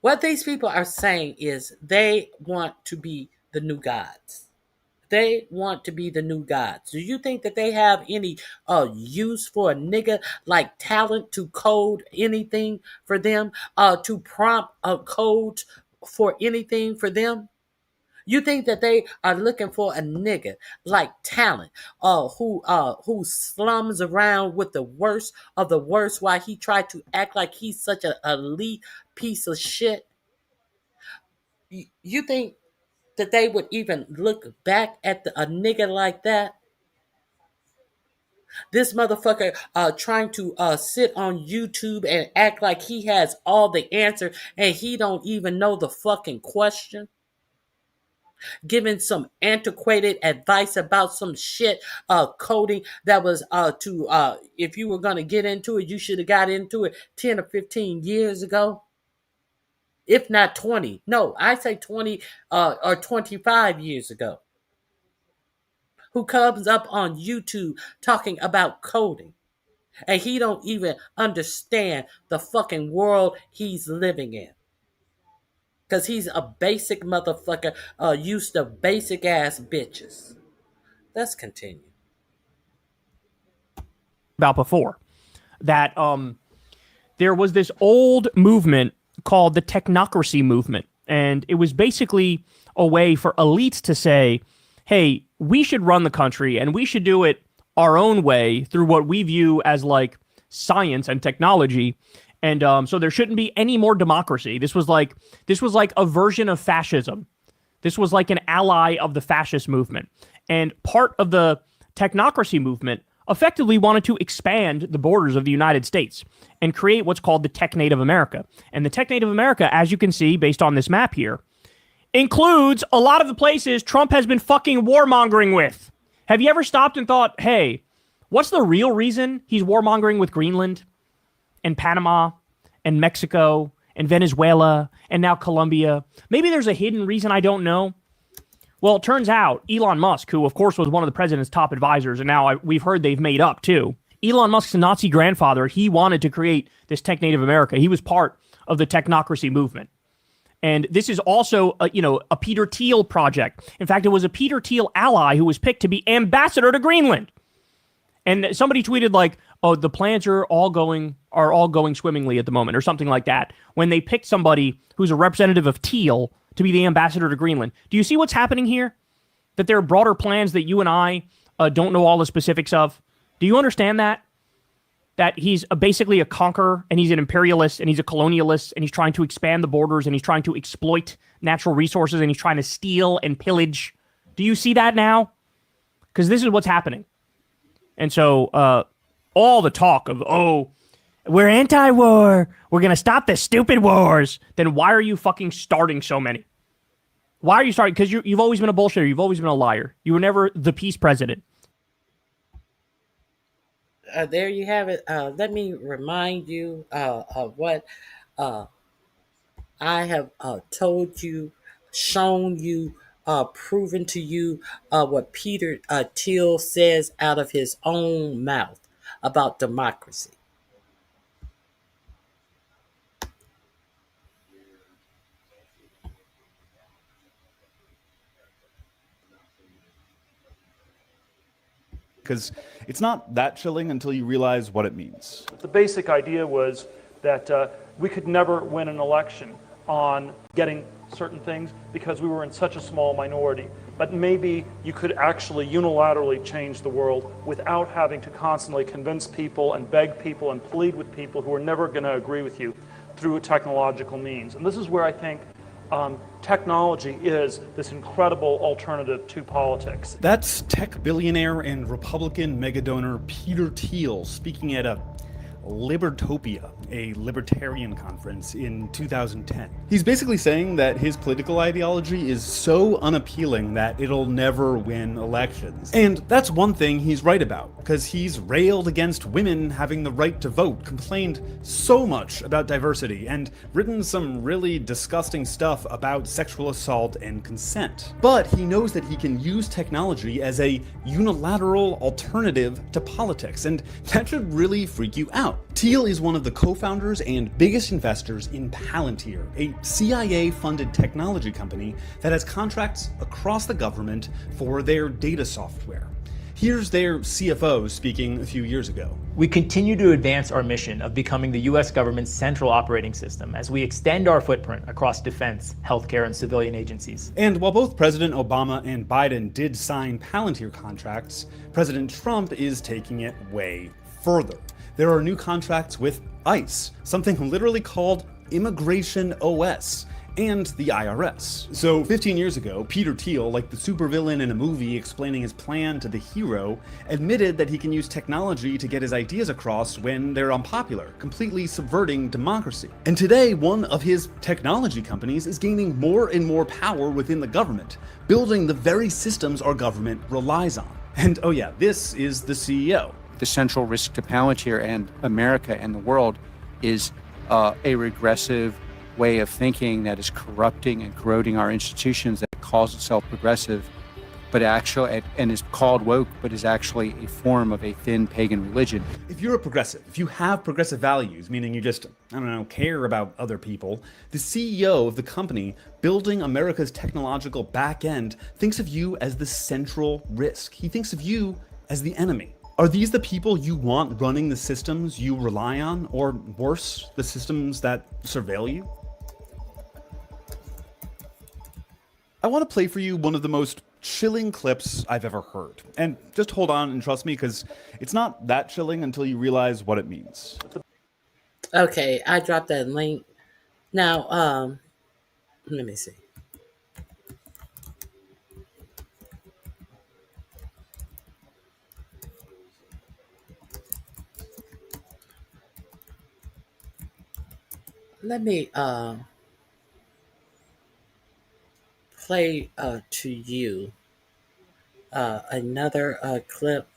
what these people are saying is they want to be the new gods. They want to be the new gods. Do you think that they have any use for a nigga like talent to code anything for them? To prompt a code for anything for them? You think that they are looking for a nigga like talent who slums around with the worst of the worst while he tried to act like he's such an elite piece of shit? You think that they would even look back at a nigga like that? This motherfucker trying to sit on YouTube and act like he has all the answer and he don't even know the fucking question. Giving some antiquated advice about some shit coding that was if you were going to get into it, you should have got into it 10 or 15 years ago. If not 20. No, I say 20 or 25 years ago. Who comes up on YouTube talking about coding. And he don't even understand the fucking world he's living in. Because he's a basic motherfucker used to basic ass bitches. Let's continue. About before that there was this old movement called the technocracy movement, and it was basically a way for elites to say, hey, we should run the country and we should do it our own way through what we view as like science and technology. And so there shouldn't be any more democracy. This was like a version of fascism. This was like an ally of the fascist movement. And part of the technocracy movement effectively wanted to expand the borders of the United States and create what's called the technate of America. And the technate of America, as you can see based on this map here, includes a lot of the places Trump has been fucking warmongering with. Have you ever stopped and thought, hey, what's the real reason he's warmongering with Greenland and Panama and Mexico and Venezuela and now Colombia? Maybe there's a hidden reason I don't know. Well, it turns out Elon Musk, who of course was one of the president's top advisors, and now we've heard they've made up too. Elon Musk's Nazi grandfather, he wanted to create this technate of America. He was part of the technocracy movement. And this is also a Peter Thiel project. In fact, it was a Peter Thiel ally who was picked to be ambassador to Greenland. And somebody tweeted like, oh, the plans are all going swimmingly at the moment or something like that, when they picked somebody who's a representative of Thiel to be the ambassador to Greenland. Do you see what's happening here? That there are broader plans that you and I don't know all the specifics of. Do you understand that? That he's basically a conqueror and he's an imperialist and he's a colonialist and he's trying to expand the borders and he's trying to exploit natural resources and he's trying to steal and pillage. Do you see that now? Because this is what's happening. And so all the talk of, oh, we're anti-war, we're going to stop the stupid wars, then why are you fucking starting so many? Why are you starting? Because you've always been a bullshitter. You've always been a liar. You were never the peace president. There you have it. Let me remind you of what I have told you, shown you, proven to you what Peter Thiel says out of his own mouth about democracy. Because it's not that chilling until you realize what it means. The basic idea was that we could never win an election on getting certain things because we were in such a small minority. But maybe you could actually unilaterally change the world without having to constantly convince people and beg people and plead with people who are never going to agree with you through technological means. And this is where I think technology is this incredible alternative to politics. That's tech billionaire and Republican megadonor Peter Thiel speaking at a Libertopia, a libertarian conference in 2010. He's basically saying that his political ideology is so unappealing that it'll never win elections. And that's one thing he's right about, because he's railed against women having the right to vote, complained so much about diversity, and written some really disgusting stuff about sexual assault and consent. But he knows that he can use technology as a unilateral alternative to politics, and that should really freak you out. Thiel is one of the co-founders and biggest investors in Palantir, a CIA-funded technology company that has contracts across the government for their data software. Here's their CFO speaking a few years ago. We continue to advance our mission of becoming the U.S. government's central operating system as we extend our footprint across defense, healthcare, and civilian agencies. And while both President Obama and Biden did sign Palantir contracts, President Trump is taking it way further. There are new contracts with ICE, something literally called Immigration OS, and the IRS. So 15 years ago, Peter Thiel, like the supervillain in a movie explaining his plan to the hero, admitted that he can use technology to get his ideas across when they're unpopular, completely subverting democracy. And today, one of his technology companies is gaining more and more power within the government, building the very systems our government relies on. And oh yeah, this is the CEO. The central risk to Palantir and America and the world is a regressive way of thinking that is corrupting and corroding our institutions, that calls itself progressive, but actually, and is called woke, but is actually a form of a thin pagan religion. If you're a progressive, if you have progressive values, meaning you just, care about other people, the CEO of the company building America's technological back end thinks of you as the central risk. He thinks of you as the enemy. Are these the people you want running the systems you rely on, or worse, the systems that surveil you? I want to play for you one of the most chilling clips I've ever heard. And just hold on and trust me, because it's not that chilling until you realize what it means. Okay, I dropped that link. Now, let me see. Let me play to you another clip.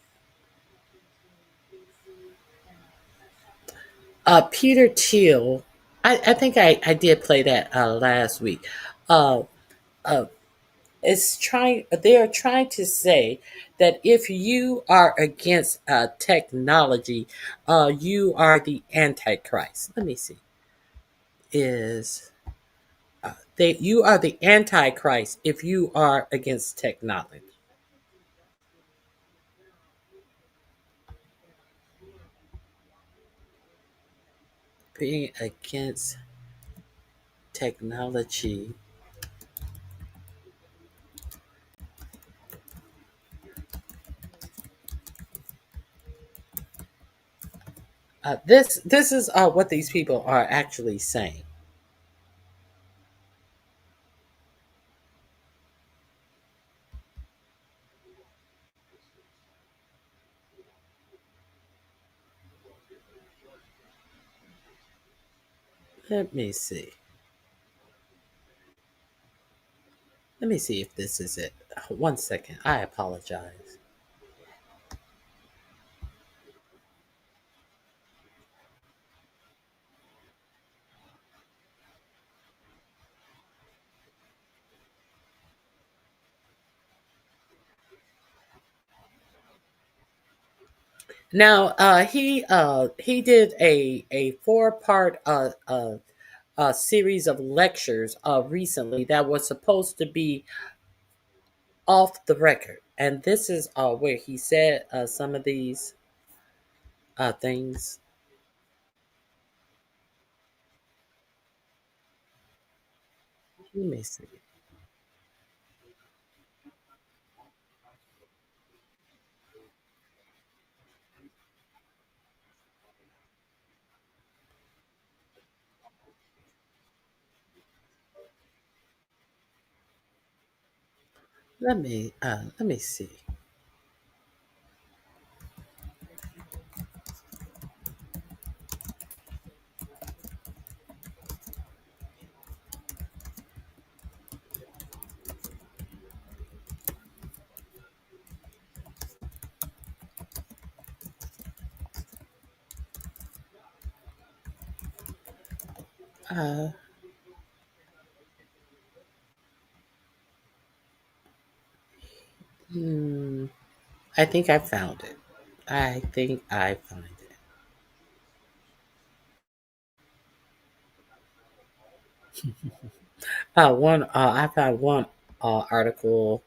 Peter Thiel, I think I did play that last week. They are trying to say that if you are against technology, you are the Antichrist. Let me see. You are the Antichrist if you are against technology. Being against technology this is what these people are actually saying. Let me see. Let me see if this is it. 1 second. I apologize. Now, he did a 4-part series of lectures recently that was supposed to be off the record, and this is where he said some of these things. Let me see. Let me see. Uh, hmm, I think I found it. I think I find it. One. I found one article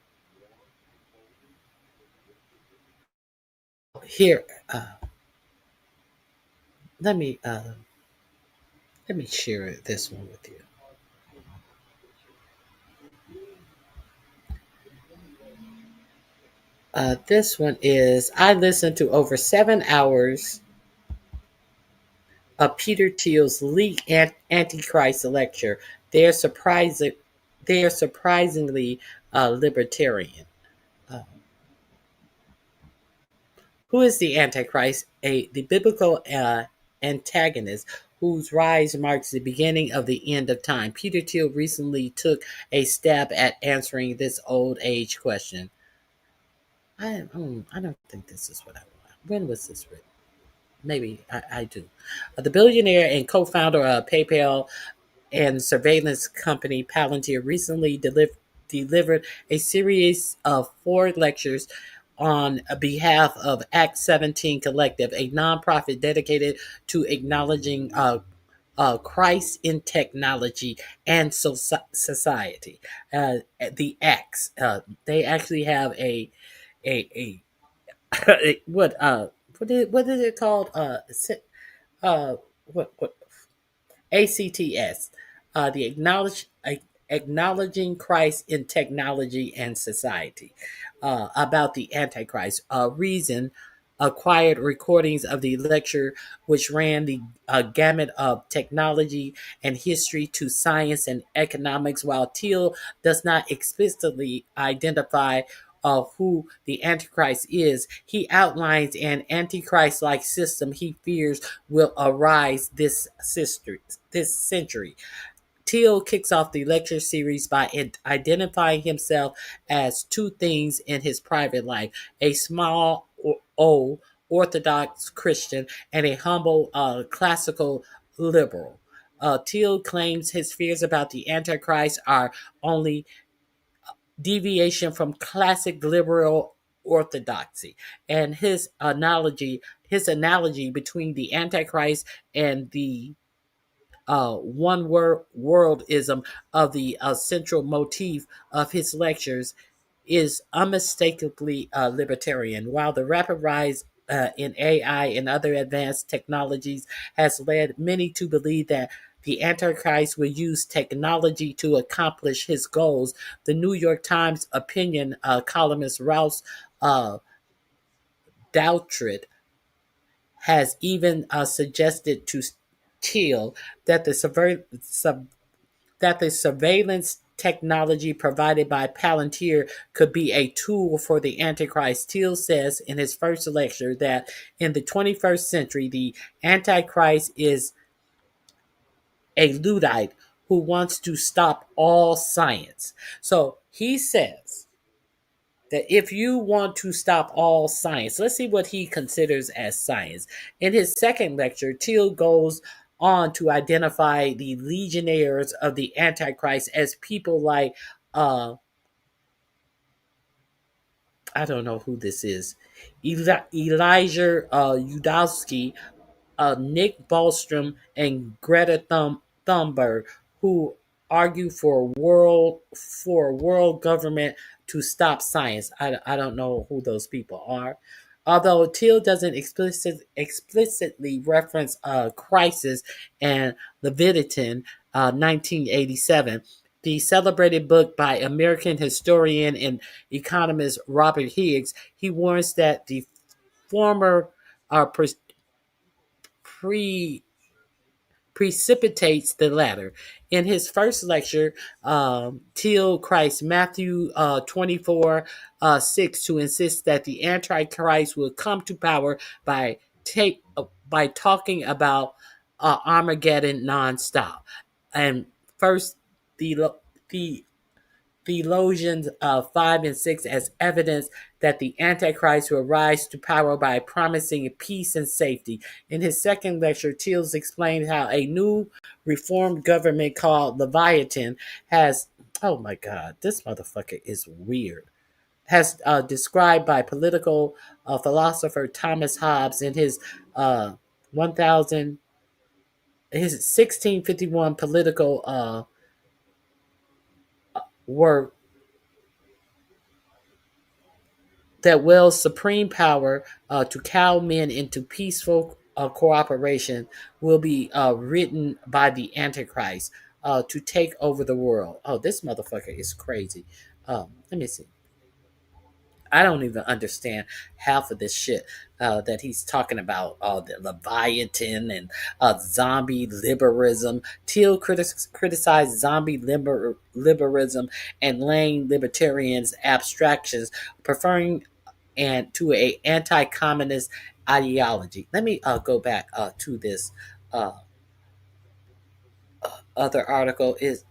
here. Let me let me share this one with you. This one is I listened to over 7 hours of Peter Thiel's leak Antichrist lecture. They're surprising. They are surprisingly libertarian. Uh, who is the Antichrist? The biblical antagonist whose rise marks the beginning of the end of time. Peter Thiel recently took a stab at answering this old age question. I don't think this is what I want. When was this written? Maybe I do. The billionaire and co-founder of PayPal and surveillance company Palantir recently delivered a series of 4 lectures on behalf of Act 17 Collective, a nonprofit dedicated to acknowledging Christ in technology and society. The acts. They actually have a what is it called? Uh, what ACTS, the acknowledging Christ in technology and society, about the Antichrist. Reason acquired recordings of the lecture, which ran the gamut of technology and history to science and economics. While Thiel does not explicitly identify who the Antichrist is, he outlines an Antichrist-like system he fears will arise this century. Thiel kicks off the lecture series by identifying himself as 2 things in his private life: a small O Orthodox Christian and a humble classical liberal. Thiel claims his fears about the Antichrist are only deviation from classic liberal orthodoxy, and his analogy between the Antichrist and the one worldism of the central motif of his lectures is unmistakably libertarian. While the rapid rise in AI and other advanced technologies has led many to believe that the Antichrist will use technology to accomplish his goals, the New York Times opinion columnist Rouse uh, Doutred has even suggested to Thiel that the surveillance technology provided by Palantir could be a tool for the Antichrist. Thiel says in his first lecture that in the 21st century, the Antichrist is a Luddite who wants to stop all science. So he says that if you want to stop all science, let's see what he considers as science. In his second lecture, Teal goes on to identify the legionnaires of the Antichrist as people like, I don't know who this is, Elijah Udowski, Nick Bostrom, and Greta Thunberg, who argue for a world government to stop science. I don't know who those people are. Although Teal doesn't explicitly reference Crisis and Leviathan, 1987, the celebrated book by American historian and economist Robert Higgs, he warns that the former pre precipitates the latter. In his first lecture, Teal Christ Matthew 24 6 to insist that the Antichrist will come to power by talking about Armageddon nonstop. And first, the Theologians 5 and 6 as evidence that the Antichrist will rise to power by promising peace and safety. In his second lecture, Teals explained how a new reformed government called Leviathan has, oh my God, this motherfucker is weird, has described by political philosopher Thomas Hobbes in his 1651 political work that wields supreme power to cow men into peaceful cooperation will be written by the Antichrist to take over the world. Oh, this motherfucker is crazy. Let me see. I don't even understand half of this shit that he's talking about. The Leviathan and zombie liberalism. Teal criticized zombie liberalism and laying libertarians' abstractions, preferring and to a anti-communist ideology. Let me go back to this other article is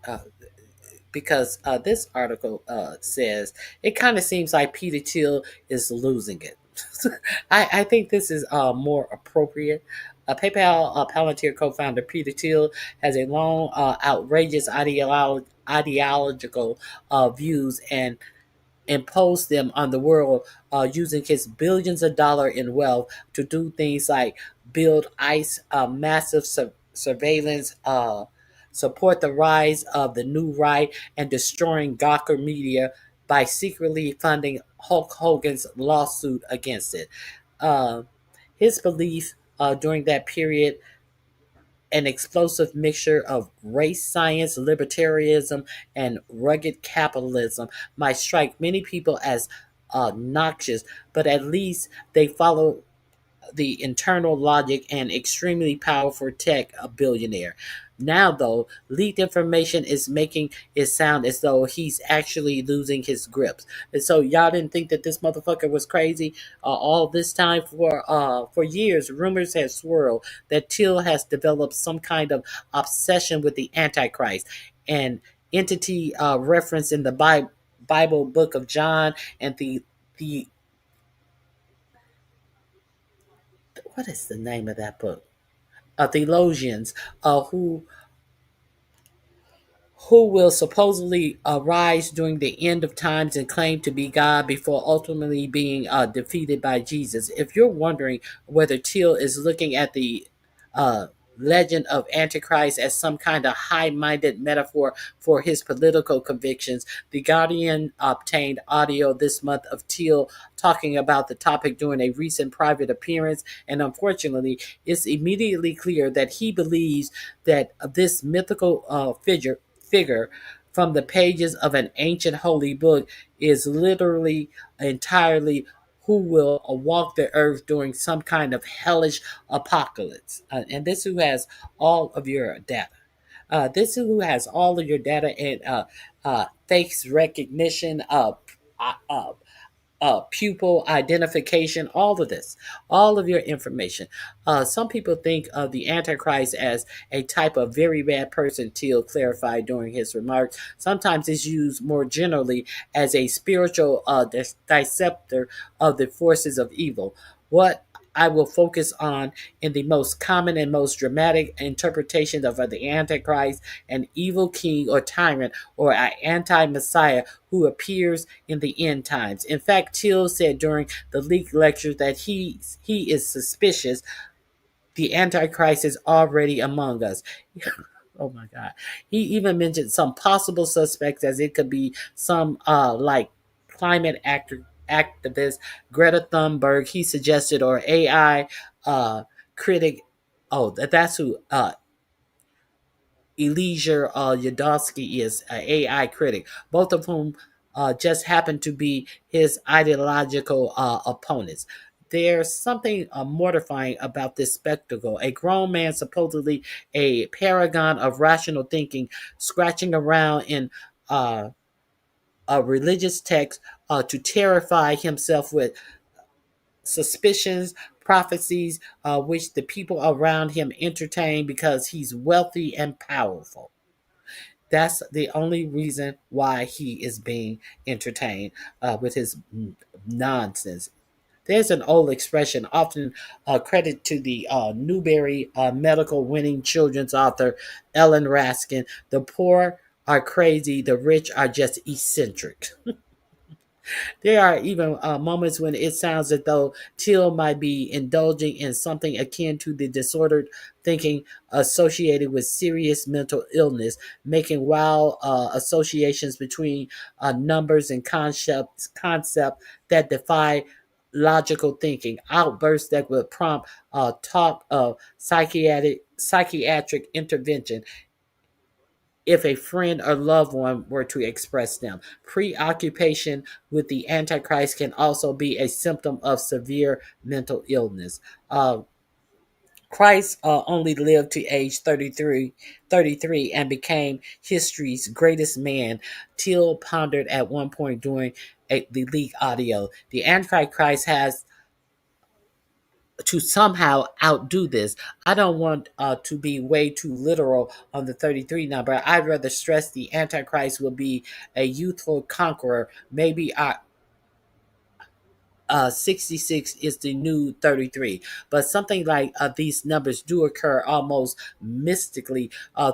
because this article says it kind of seems like Peter Thiel is losing it. I think this is more appropriate. PayPal Palantir co-founder Peter Thiel has a long, outrageous ideological views and impose them on the world using his billions of dollars in wealth to do things like build ICE, massive surveillance, support the rise of the new right, and destroying Gawker Media by secretly funding Hulk Hogan's lawsuit against it. His belief during that period, an explosive mixture of race science, libertarianism, and rugged capitalism might strike many people as noxious, but at least they follow the internal logic and extremely powerful tech a billionaire. Now, though, leaked information is making it sound as though he's actually losing his grips. And so, y'all didn't think that this motherfucker was crazy all this time. For years, rumors have swirled that Till has developed some kind of obsession with the Antichrist, an entity referenced in the Bible book of John and the what is the name of that book? Theologians who will supposedly arise during the end of times and claim to be God before ultimately being defeated by Jesus. If you're wondering whether Till is looking at the uh, legend of Antichrist as some kind of high-minded metaphor for his political convictions, The Guardian obtained audio this month of Till talking about the topic during a recent private appearance, and unfortunately, it's immediately clear that he believes that this mythical figure from the pages of an ancient holy book is literally entirely who will walk the earth during some kind of hellish apocalypse. And this who has all of your data. This who has all of your data and face recognition, pupil identification, all of this, all of your information. Some people think of the Antichrist as a type of very bad person, Teal clarified during his remarks. Sometimes it's used more generally as a spiritual dissector of the forces of evil. What I will focus on in the most common and most dramatic interpretation of the Antichrist, an evil king or tyrant or an anti-Messiah who appears in the end times. In fact, Till said during the leaked lecture that he is suspicious the Antichrist is already among us. Oh my God. He even mentioned some possible suspects as it could be some like climate activist Greta Thunberg, he suggested, or AI critic. Oh, that's who Eliezer Yudowski is, an AI critic, both of whom just happen to be his ideological opponents. There's something mortifying about this spectacle. A grown man, supposedly a paragon of rational thinking, scratching around in a religious text to terrify himself with suspicions, prophecies, which the people around him entertain because he's wealthy and powerful. That's the only reason why he is being entertained with his nonsense. There's an old expression, often credit to the Newbery medical winning children's author Ellen Raskin: the poor are crazy, the rich are just eccentric. There are even moments when it sounds as though Till might be indulging in something akin to the disordered thinking associated with serious mental illness, making wild associations between numbers and concept that defy logical thinking, outbursts that would prompt talk of psychiatric intervention if a friend or loved one were to express them. Preoccupation with the Antichrist can also be a symptom of severe mental illness. Christ only lived to age 33 and became history's greatest man, Till pondered at one point during the leak audio. The Antichrist has to somehow outdo this. I don't want to be way too literal on the 33 number. I'd rather stress the Antichrist will be a youthful conqueror. Maybe 66 is the new 33. But something like these numbers do occur almost mystically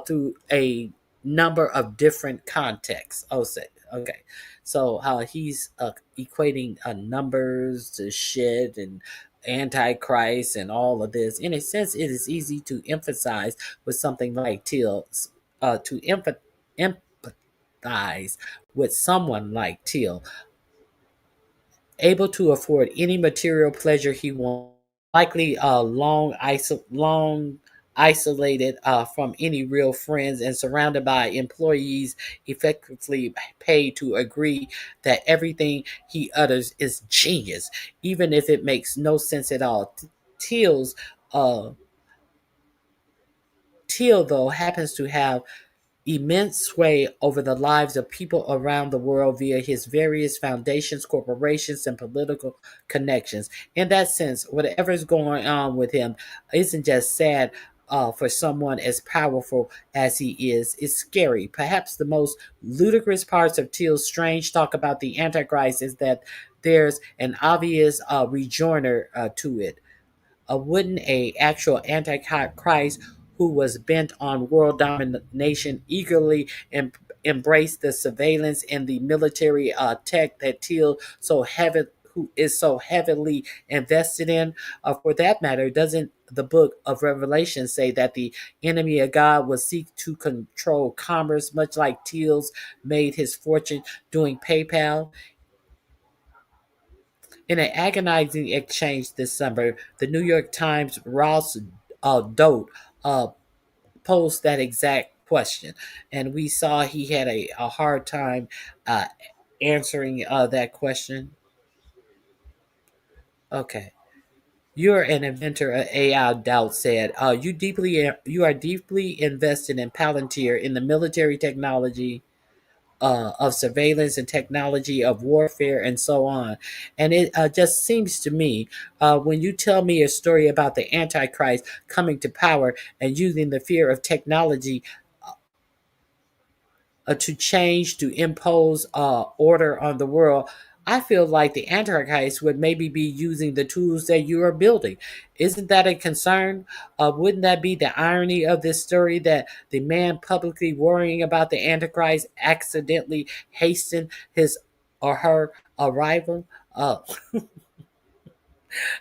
through a number of different contexts. Okay. So he's equating numbers to shit and Antichrist and all of this. In a sense, it is easy to emphasize with something like Till, to empathize with someone like Till, able to afford any material pleasure he wants, likely long isolated from any real friends and surrounded by employees effectively paid to agree that everything he utters is genius, even if it makes no sense at all. Till's uh, Till, though, happens to have immense sway over the lives of people around the world via his various foundations, corporations, and political connections. In that sense, whatever is going on with him isn't just sad for someone as powerful as he is. It's scary. Perhaps the most ludicrous parts of Till's strange talk about the Antichrist is that there's an obvious rejoinder to it. Wouldn't a actual Antichrist who was bent on world domination eagerly embrace the surveillance and the military tech that who is so heavily invested in? For that matter, doesn't the book of Revelation say that the enemy of God will seek to control commerce, much like Till's made his fortune doing PayPal? In an agonizing exchange this summer, the New York Times' Ross Doat posed that exact question, and we saw he had a hard time uh, answering that question. Okay. You're an inventor, AI Doubt said. You are deeply invested in Palantir, in the military technology. of surveillance and technology of warfare and so on. And it just seems to me, when you tell me a story about the Antichrist coming to power and using the fear of technology to change, to impose order on the world, I feel like the Antichrist would maybe be using the tools that you are building. Isn't that a concern? Wouldn't that be the irony of this story, that the man publicly worrying about the Antichrist accidentally hastened his or her arrival?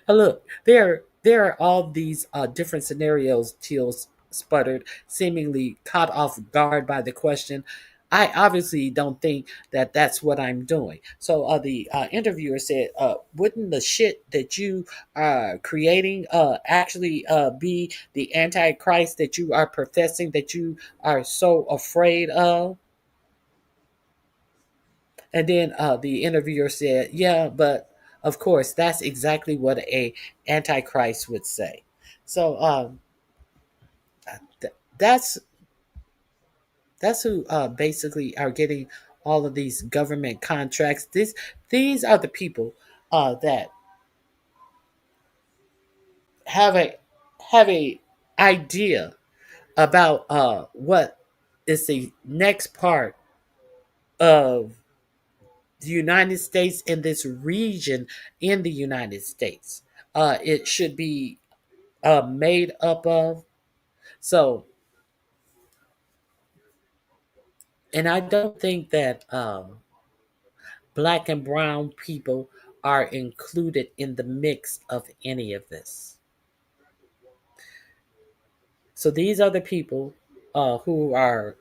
Look, there are all these different scenarios. Teal sputtered, seemingly caught off guard by the question. I obviously don't think that that's what I'm doing. So the interviewer said, "Wouldn't the shit that you are creating actually be the antichrist that you are professing, that you are so afraid of?" And then the interviewer said, "Yeah, but of course, that's exactly what a antichrist would say." So th- that's who basically are getting all of these government contracts. These are the people that have a idea about what is the next part of the United States in this region in the United States. It should be made up of. So, and I don't think that black and brown people are included in the mix of any of this. So these are the people who are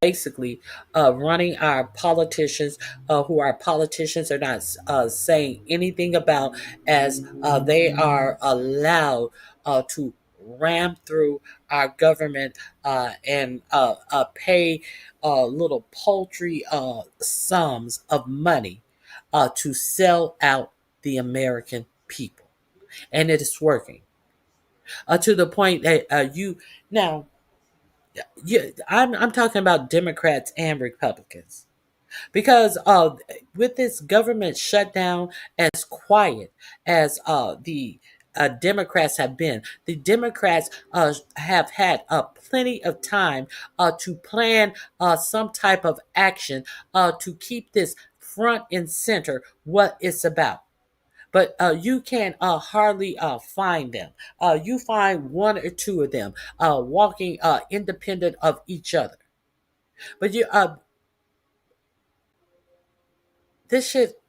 basically running our politicians, who our politicians are not saying anything about, as they are allowed to ram through our government and pay little paltry sums of money to sell out the American people. And it is working to the point that you now, yeah, I'm talking about Democrats and Republicans, because with this government shutdown, as quiet as the Democrats have been, the Democrats have had plenty of time to plan some type of action to keep this front and center what it's about. But you can hardly find them. You find one or two of them walking independent of each other. But this shit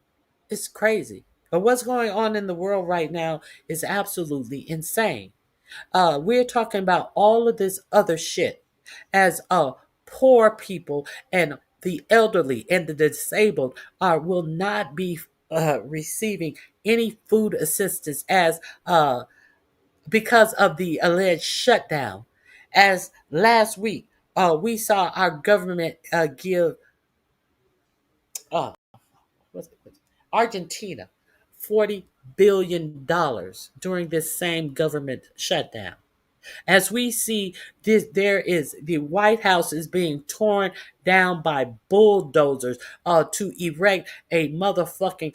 is crazy. But what's going on in the world right now is absolutely insane. We're talking about all of this other shit as poor people and the elderly and the disabled will not be receiving any food assistance as because of the alleged shutdown. As last week, we saw our government give uh, Argentina $40 billion during this same government shutdown. As we see this, there is the White House is being torn down by bulldozers to erect a motherfucking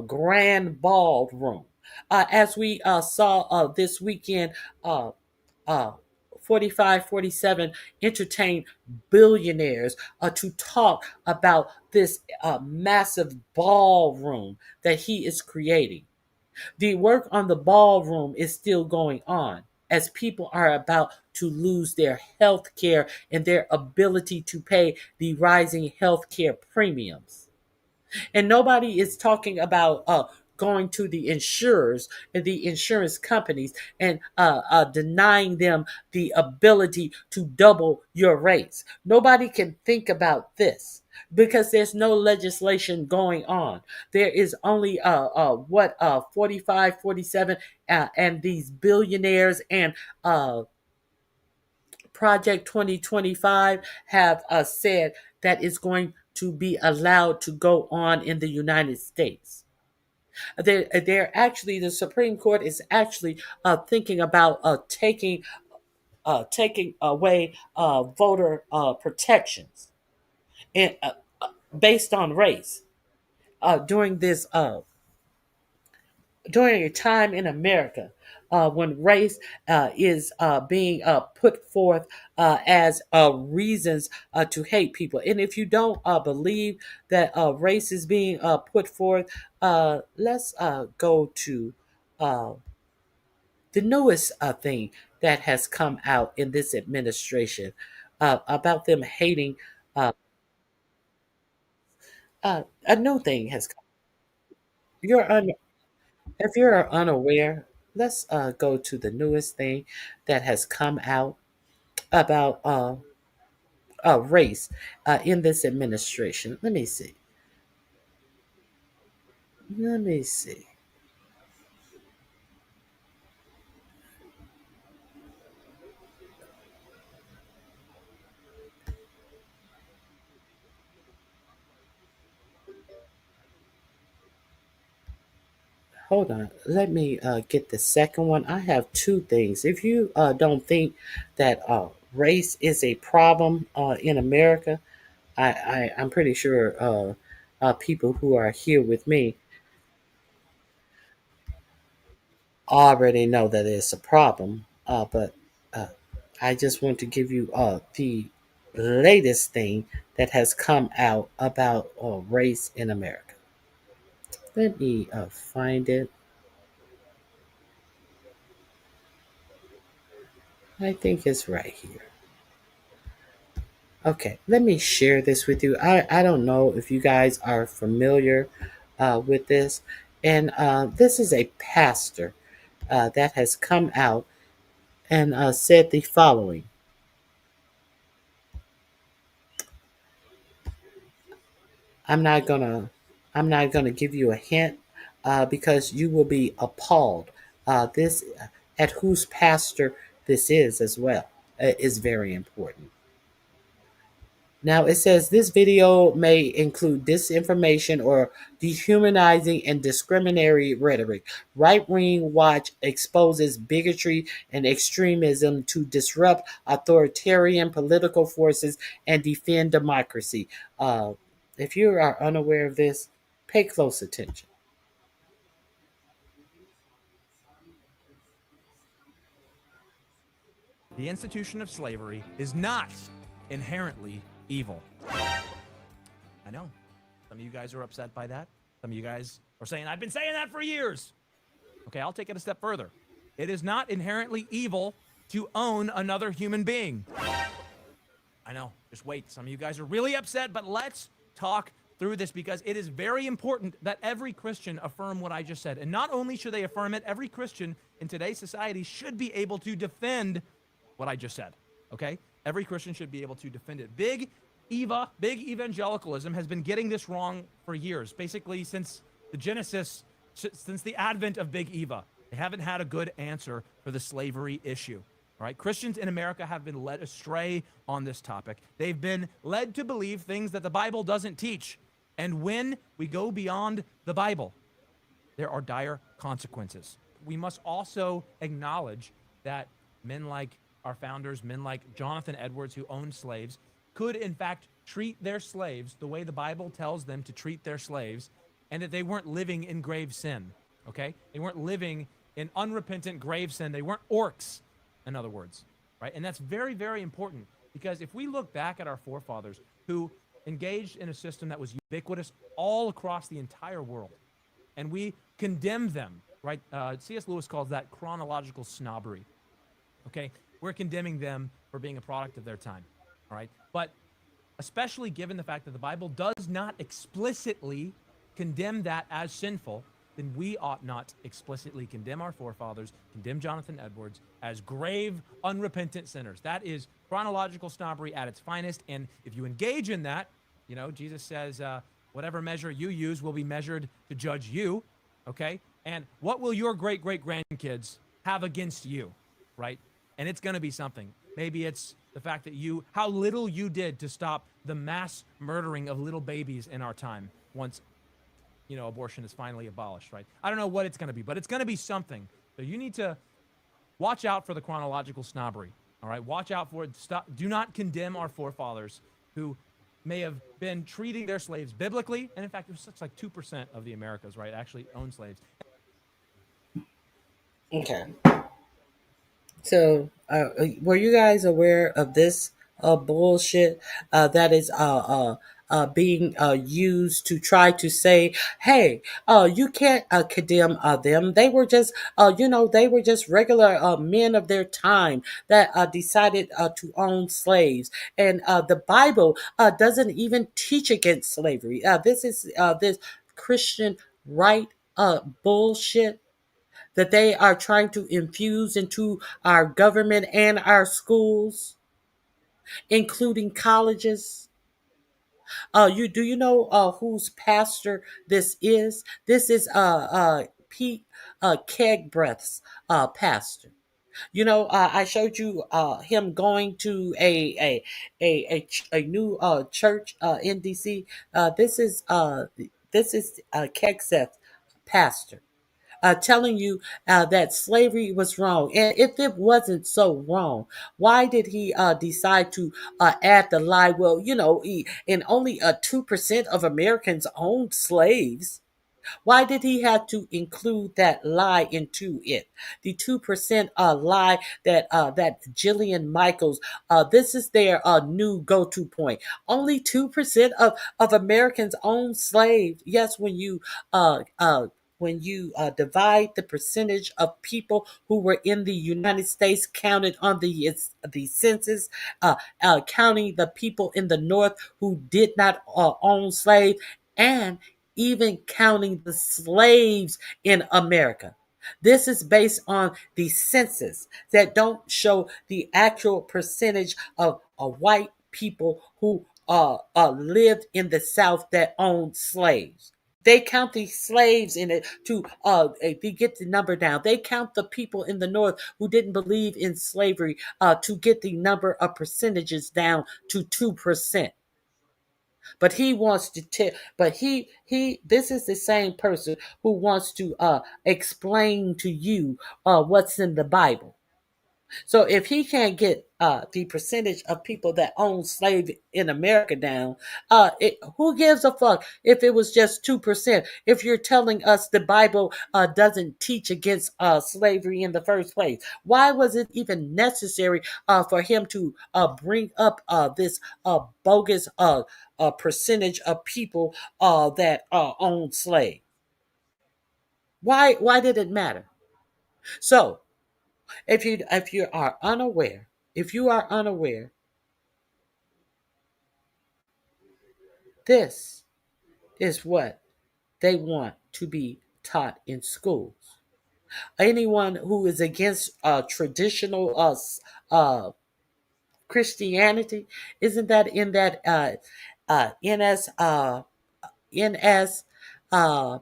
grand ballroom. As we saw this weekend, uh, uh, 47 entertain billionaires to talk about this massive ballroom that he is creating. The work on the ballroom is still going on, as people are about to lose their health care and their ability to pay the rising health care premiums. And nobody is talking about going to the insurers and the insurance companies and denying them the ability to double your rates. Nobody can think about this because there's no legislation going on. There is only 45, 47, and these billionaires and Project 2025 have said that is going to be allowed to go on in the United States. They're actually, the Supreme Court is actually thinking about taking away voter protections. and based on race during this during a time in America when race is being put forth as reasons to hate people. And if you don't believe that race is being put forth, let's go to uh, the newest thing that has come out in this administration about them hating. A new thing has come. You're un- if you're unaware, let's go to the newest thing that has come out about race in this administration. Let me see. Let me see. Hold on. Let me get the second one. I have two things. If you don't think that race is a problem in America, I'm pretty sure people who are here with me already know that it's a problem. But uh, I just want to give you the latest thing that has come out about race in America. Let me find it. I think it's right here. Okay, let me share this with you. I don't know if you guys are familiar with this. And this is a pastor that has come out and said the following. I'm not gonna I'm not gonna give you a hint because you will be appalled. This at whose pastor this is as well is very important. Now it says this video may include disinformation or dehumanizing and discriminatory rhetoric. Right Wing Watch exposes bigotry and extremism to disrupt authoritarian political forces and defend democracy. If you are unaware of this, pay close attention. The institution of slavery is not inherently evil. I know. Some of you guys are upset by that. Some of you guys are saying, I've been saying that for years. Okay, I'll take it a step further. It is not inherently evil to own another human being. I know. Just wait. Some of you guys are really upset, but let's talk through this because it is very important that every Christian affirm what I just said. And not only should they affirm it, every Christian in today's society should be able to defend what I just said, okay? Every Christian should be able to defend it. Big evangelicalism has been getting this wrong for years, basically since the Genesis, since the advent of Big Eva. They haven't had a good answer for the slavery issue, all right? Christians in America have been led astray on this topic. They've been led to believe things that the Bible doesn't teach. And when we go beyond the Bible, there are dire consequences. We must also acknowledge that men like our founders, men like Jonathan Edwards, who owned slaves, could in fact treat their slaves the way the Bible tells them to treat their slaves, and that they weren't living in grave sin, okay? They weren't living in unrepentant grave sin. They weren't orcs, in other words, right? And that's very, very important because if we look back at our forefathers who engaged in a system that was ubiquitous all across the entire world, and we condemn them, right? C.S. Lewis calls that chronological snobbery, okay? We're condemning them for being a product of their time, all right? But especially given the fact that the Bible does not explicitly condemn that as sinful, then we ought not explicitly condemn our forefathers, condemn Jonathan Edwards as grave, unrepentant sinners. That is chronological snobbery at its finest, and if you engage in that, you know, Jesus says, whatever measure you use will be measured to judge you, okay? And what will your great-great-grandkids have against you, right? And it's going to be something. Maybe it's the fact that how little you did to stop the mass murdering of little babies in our time once, you know, abortion is finally abolished, right? I don't know what it's going to be, but it's going to be something. So you need to watch out for the chronological snobbery, all right? Watch out for it. Do not condemn our forefathers who may have been treating their slaves biblically. And in fact, it was such like 2% of the Americas, right, actually own slaves. Okay. So, were you guys aware of this bullshit that is being used to try to say, "Hey, you can't condemn them. They were just, they were just regular men of their time that decided to own slaves." And the Bible doesn't even teach against slavery. This is this Christian right bullshit that they are trying to infuse into our government and our schools, including colleges. You know whose pastor this is? This is Pete Kegbreath's pastor. You know, I showed you him going to a new church in DC. This is Kegseth's pastor, telling you that slavery was wrong. And if it wasn't so wrong, why did he decide to add the lie? Well, and only 2% of Americans owned slaves. Why did he have to include that lie into it? The 2% lie that Jillian Michaels, this is their new go-to point. Only 2% of Americans own slaves. Yes, when you divide the percentage of people who were in the United States counted on the census, counting the people in the North who did not own slaves, and even counting the slaves in America. This is based on the census that don't show the actual percentage of white people who lived in the South that owned slaves. They count the slaves in it to they get the number down. They count the people in the North who didn't believe in slavery to get the number of percentages down to 2%. But he wants to tell. But he. This is the same person who wants to explain to you what's in the Bible. So if he can't get the percentage of people that own slaves in America down, who gives a fuck if it was just 2%? If you're telling us the Bible doesn't teach against slavery in the first place, why was it even necessary for him to bring up this bogus percentage of people that own slaves? Why did it matter? So if you are unaware, this is what they want to be taught in schools. Anyone who is against traditional Christianity, isn't that in that NS NS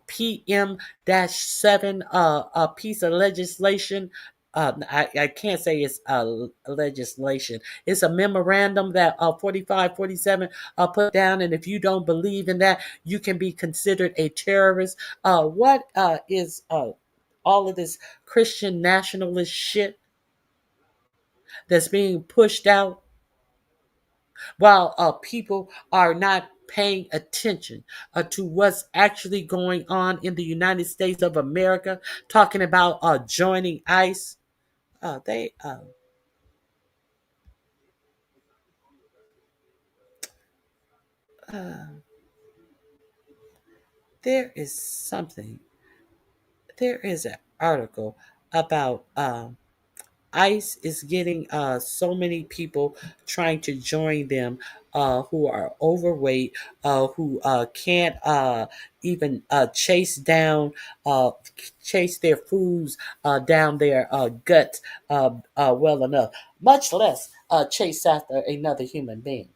PM 7 a piece of legislation. I can't say it's legislation. It's a memorandum that 4547 put down, and if you don't believe in that, you can be considered a terrorist. What is all of this Christian nationalist shit that's being pushed out while people are not paying attention to what's actually going on in the United States of America, talking about joining ICE? They there is something. There is an article about ICE is getting so many people trying to join them who are overweight, who can't even chase their foods down their gut well enough, much less chase after another human being.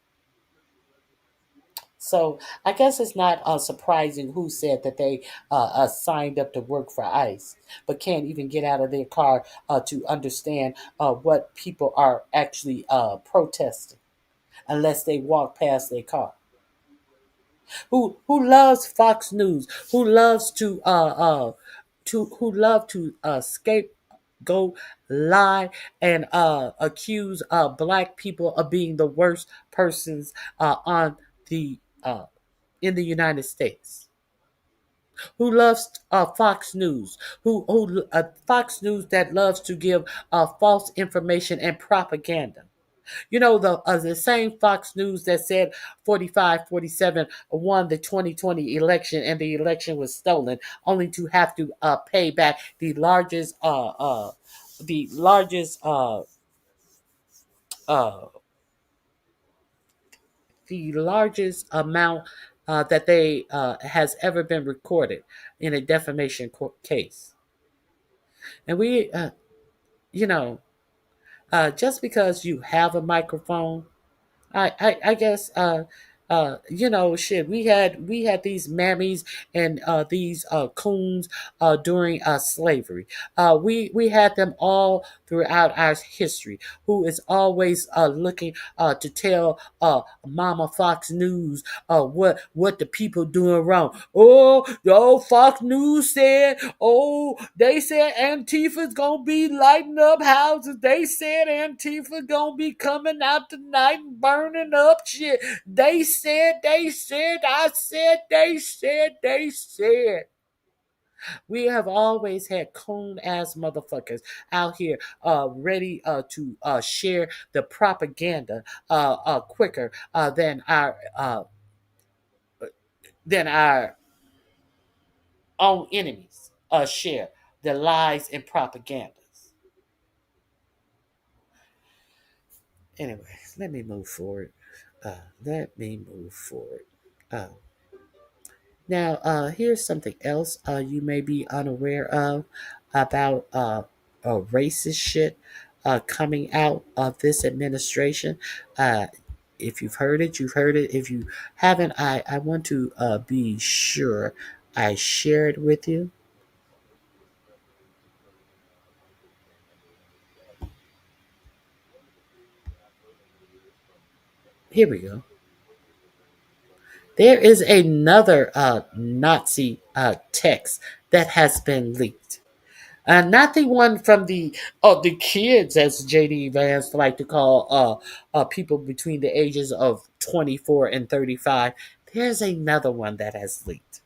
So I guess it's not surprising who said that they signed up to work for ICE, but can't even get out of their car to understand what people are actually protesting, unless they walk past their car. Who loves Fox News? Who love to scapegoat, lie, and accuse black people of being the worst persons on the in the United States, who loves Fox News, who Fox News that loves to give false information and propaganda. You know, the same Fox News that said 45-47 won the 2020 election and the election was stolen, only to have to pay back the largest amount that they has ever been recorded in a defamation case. And we, you know, just because you have a microphone, I guess you know, shit. We had these mammies and these coons during slavery. We had them all throughout our history. Who is always looking to tell Mama Fox News what the people doing wrong. Oh, Fox News said, they said Antifa's gonna be lighting up houses. They said Antifa gonna be coming out tonight and burning up shit. They said, I said, they said. We have always had coon ass motherfuckers out here ready to share the propaganda quicker than our own enemies share the lies and propagandas. Anyway, let me move forward. Now, here's something else you may be unaware of about racist shit coming out of this administration. If you've heard it, you've heard it. If you haven't, I want to be sure I share it with you. Here we go. There is another Nazi text that has been leaked. Not the one from the kids, as J.D. Vance like to call people between the ages of 24 and 35. There's another one that has leaked.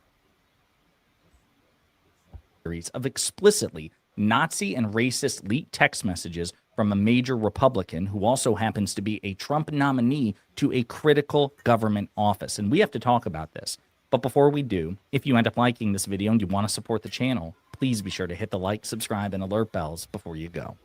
Of explicitly Nazi and racist leaked text messages from a major Republican who also happens to be a Trump nominee to a critical government office. And we have to talk about this. But before we do, if you end up liking this video and you want to support the channel, please be sure to hit the like, subscribe, and alert bells before you go.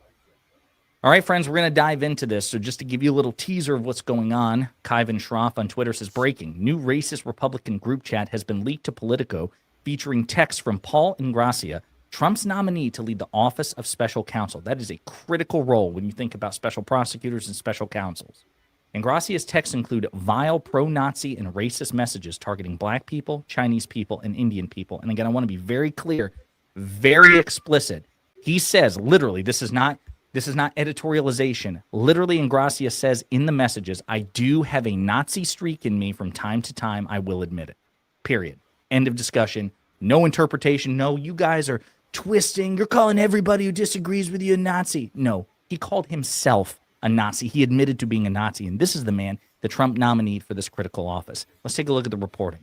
All right, friends, we're going to dive into this. So just to give you a little teaser of what's going on, Kyvan Schroff on Twitter says, breaking, new racist Republican group chat has been leaked to Politico featuring text from Paul Ingrassia, Trump's nominee to lead the Office of Special Counsel. That is a critical role when you think about special prosecutors and special counsels. Ingrassia's texts include vile pro-Nazi and racist messages targeting black people, Chinese people, and Indian people. And again, I want to be very clear, very explicit. He says, literally, this is not editorialization. Literally, Ingrassia says in the messages, I do have a Nazi streak in me from time to time. I will admit it. Period. End of discussion. No interpretation. No, you guys are twisting. You're calling everybody who disagrees with you a Nazi. No, he called himself a Nazi. He admitted to being a Nazi. And this is the man, the Trump nominee for this critical office. Let's take a look at the reporting.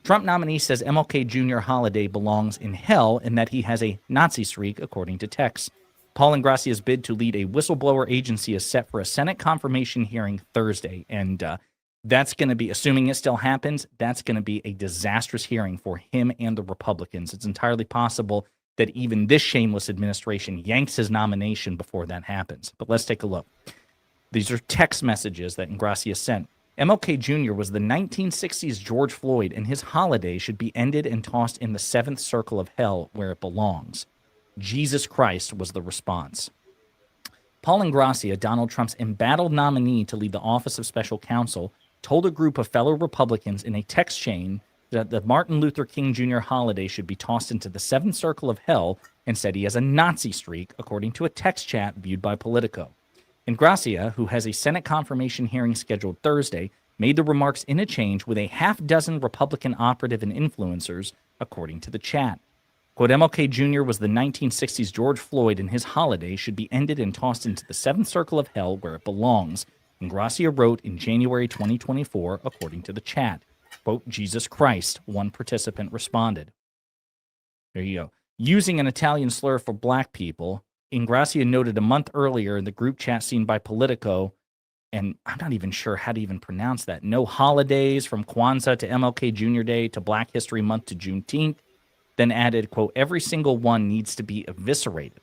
Trump nominee says MLK Jr. holiday belongs in hell and that he has a Nazi streak, according to texts. Paul Ingrassia's bid to lead a whistleblower agency is set for a Senate confirmation hearing Thursday. And that's going to be, assuming it still happens, that's going to be a disastrous hearing for him and the Republicans. It's entirely possible that even this shameless administration yanks his nomination before that happens. But let's take a look. These are text messages that Ingrassia sent. MLK Jr. was the 1960s George Floyd, and his holiday should be ended and tossed in the seventh circle of hell where it belongs. Jesus Christ was the response. Paul Ingrassia, Donald Trump's embattled nominee to lead the Office of Special Counsel, told a group of fellow Republicans in a text chain that the Martin Luther King Jr. holiday should be tossed into the seventh circle of hell and said he has a Nazi streak, according to a text chat viewed by Politico. Ingrassia, who has a Senate confirmation hearing scheduled Thursday, made the remarks in a change with a half-dozen Republican operative and influencers, according to the chat. Quote, MLK Jr. was the 1960s George Floyd, and his holiday should be ended and tossed into the seventh circle of hell where it belongs. Ingracia wrote in January 2024, according to the chat, quote, Jesus Christ, one participant responded. There you go. Using an Italian slur for black people, Ingracia noted a month earlier in the group chat seen by Politico, and I'm not even sure how to even pronounce that. No holidays from Kwanzaa to MLK Jr. Day to Black History Month to Juneteenth. Then added, quote, every single one needs to be eviscerated.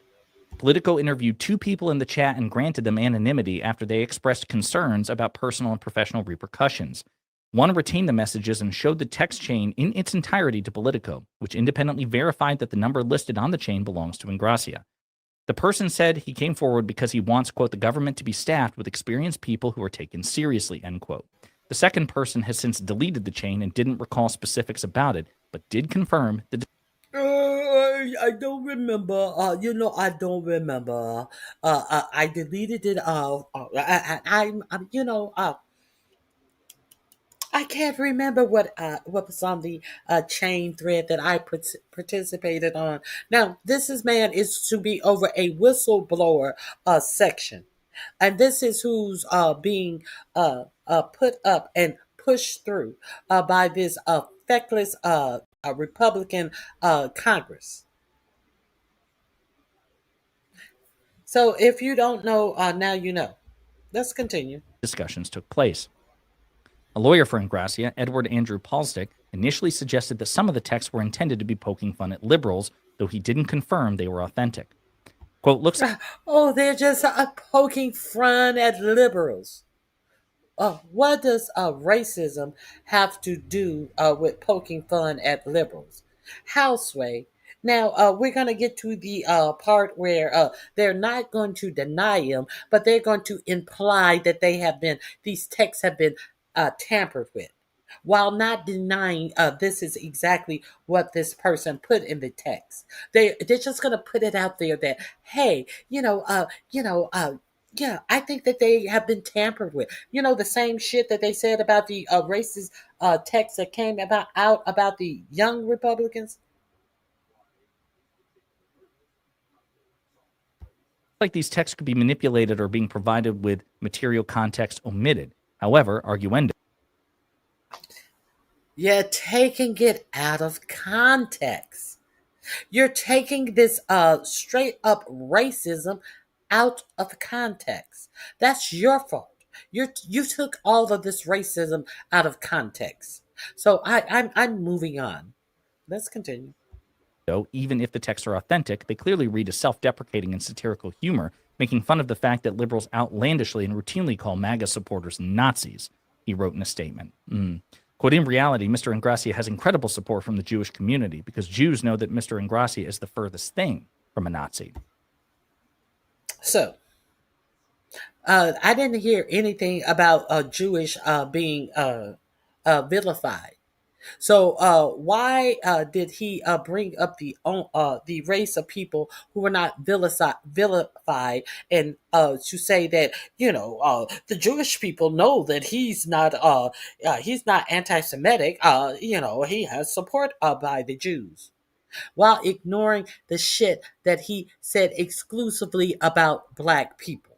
Politico interviewed 2 people in the chat and granted them anonymity after they expressed concerns about personal and professional repercussions. One retained the messages and showed the text chain in its entirety to Politico, which independently verified that the number listed on the chain belongs to Ingracia. The person said he came forward because he wants, quote, the government to be staffed with experienced people who are taken seriously, end quote. The second person has since deleted the chain and didn't recall specifics about it, but did confirm the I don't remember. I don't remember. I deleted it. I can't remember what was on the chain thread that I participated on. Now, this is to be over a whistleblower section, and this is who's being put up and pushed through by this feckless Republican Congress. So if you don't know, now you know. Let's continue. discussions took place. A lawyer for Ingracia, Edward Andrew Palstick, initially suggested that some of the texts were intended to be poking fun at liberals, though he didn't confirm they were authentic. Quote, looks Oh, they're just poking fun at liberals. What does racism have to do with poking fun at liberals? Houseway. Now, we're going to get to the part where they're not going to deny him, but they're going to imply that these texts have been tampered with, while not denying this is exactly what this person put in the text. They're just going to put it out there that, hey, yeah, I think that they have been tampered with. The same shit that they said about the racist text that came out about the young Republicans. like these texts could be manipulated or being provided with material context omitted. However, arguendo. You're taking it out of context. You're taking this straight up racism out of context. That's your fault. You took all of this racism out of context. So I'm moving on. Let's continue. Even if the texts are authentic, they clearly read as self-deprecating and satirical humor, making fun of the fact that liberals outlandishly and routinely call MAGA supporters Nazis, he wrote in a statement. Quote, in reality, Mr. Ingracia has incredible support from the Jewish community because Jews know that Mr. Ingracia is the furthest thing from a Nazi. So, I didn't hear anything about Jewish being vilified. So why did he bring up the race of people who were not vilified, and to say that the Jewish people know that he's not anti-Semitic? He has support by the Jews, while ignoring the shit that he said exclusively about black people.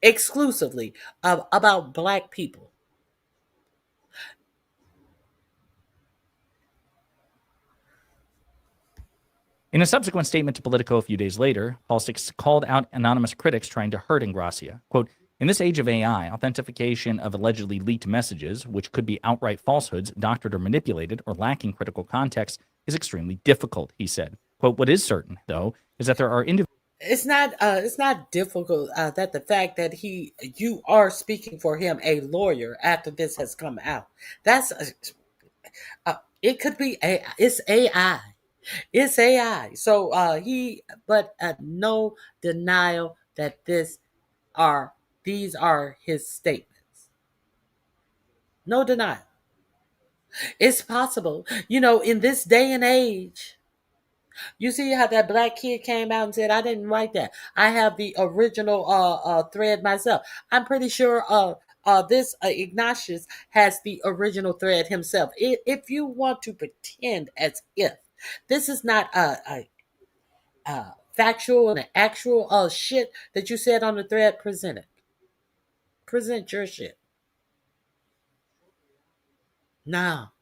Exclusively about black people. In a subsequent statement to Politico a few days later, Palstick called out anonymous critics trying to hurt Ingracia. Quote, in this age of AI, authentication of allegedly leaked messages, which could be outright falsehoods, doctored or manipulated, or lacking critical context, is extremely difficult, he said. Quote, what is certain, though, is that there are individuals. It's not difficult that the fact that you are speaking for him, a lawyer, after this has come out. That's it could be it's AI. It's AI. So but no denial that these are his statements. No denial. It's possible, in this day and age. You see how that black kid came out and said, I didn't write that. I have the original thread myself. I'm pretty sure this Ignatius has the original thread himself. If you want to pretend as if this is not factual and actual shit that you said on the thread, present it. Present your shit. Now,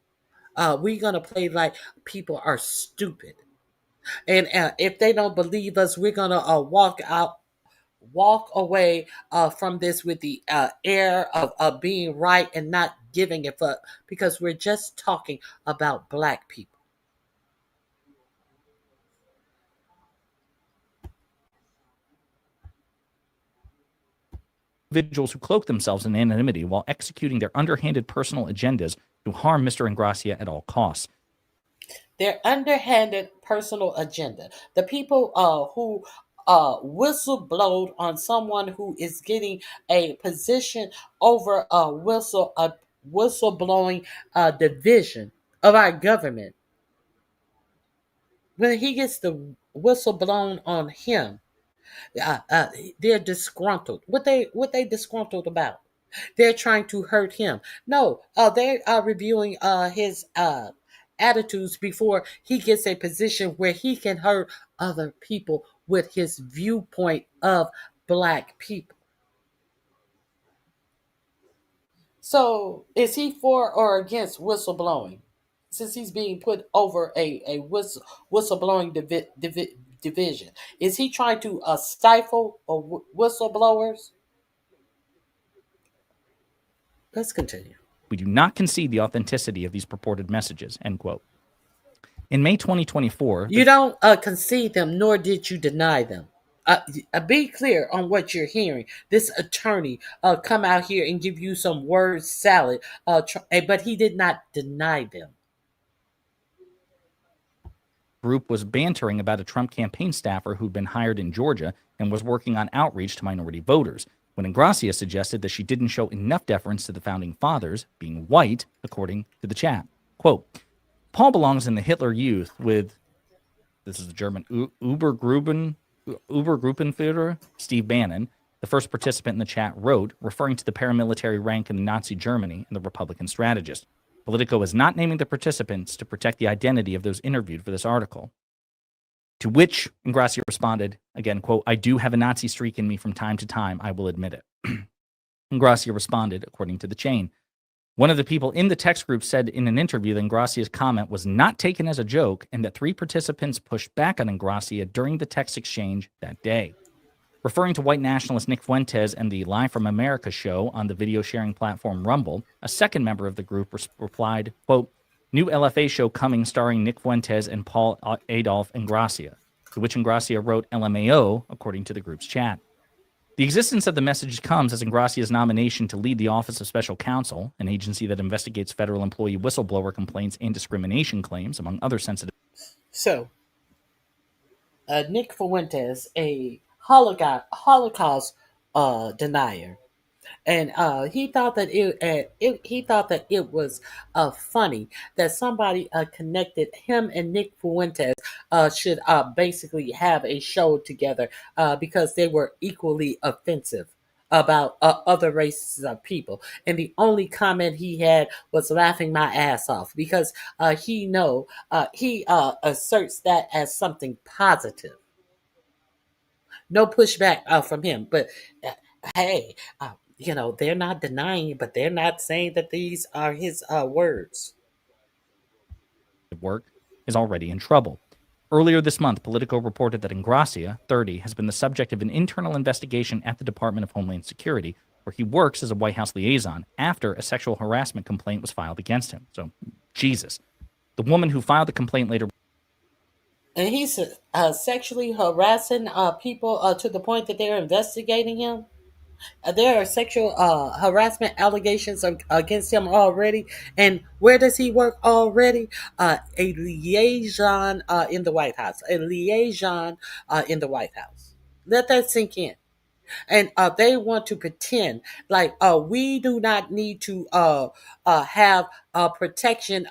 we're gonna play like people are stupid, and if they don't believe us, we're gonna walk away from this with the air of being right and not giving a fuck, because we're just talking about black people. Individuals who cloak themselves in anonymity while executing their underhanded personal agendas to harm Mr. Ingracia at all costs. Their underhanded personal agenda. The people who whistleblowed on someone who is getting a position over a whistleblowing division of our government. When he gets the whistle blown on him, they're disgruntled. What they disgruntled about? They're trying to hurt him. No, they are reviewing his attitudes before he gets a position where he can hurt other people with his viewpoint of black people. So, is he for or against whistleblowing? Since he's being put over a whistleblowing division, is he trying to stifle whistleblowers? Let's continue. We do not concede the authenticity of these purported messages, end quote. In May 2024... You don't concede them, nor did you deny them. Be clear on what you're hearing. This attorney come out here and give you some word salad, but he did not deny them. Group was bantering about a Trump campaign staffer who'd been hired in Georgia and was working on outreach to minority voters, when Ingracia suggested that she didn't show enough deference to the founding fathers, being white, according to the chat. Quote, Paul belongs in the Hitler Youth with, this is the German, Obergruppenführer Steve Bannon, the first participant in the chat, wrote, referring to the paramilitary rank in the Nazi Germany and the Republican strategist. Politico is not naming the participants to protect the identity of those interviewed for this article. To which Ingracia responded, again, quote, I do have a Nazi streak in me from time to time, I will admit it. Ingracia responded, according to the chain. One of the people in the text group said in an interview that Ingracia's comment was not taken as a joke and that 3 participants pushed back on Ingracia during the text exchange that day. Referring to white nationalist Nick Fuentes and the Live from America show on the video sharing platform Rumble, a second member of the group replied, quote, new LFA show coming starring Nick Fuentes and Paul Adolf Ingracia, to which Ingracia wrote LMAO, according to the group's chat. The existence of the message comes as Ingracia's nomination to lead the Office of Special Counsel, an agency that investigates federal employee whistleblower complaints and discrimination claims, among other sensitive... So, Nick Fuentes, a Holocaust denier, and he thought that it was funny that somebody connected him and Nick Fuentes should basically have a show together because they were equally offensive about other races of people. And the only comment he had was laughing my ass off because he asserts that as something positive. No pushback from him, but hey, they're not denying it, but they're not saying that these are his words. Work is already in trouble. Earlier this month, Politico reported that Ingracia, 30, has been the subject of an internal investigation at the Department of Homeland Security, where he works as a White House liaison after a sexual harassment complaint was filed against him. So, Jesus. The woman who filed the complaint later... And he's sexually harassing people to the point that they're investigating him? There are sexual harassment allegations against him already. And where does he work already? A liaison in the White House. A liaison in the White House. Let that sink in. And they want to pretend like we do not need to have protection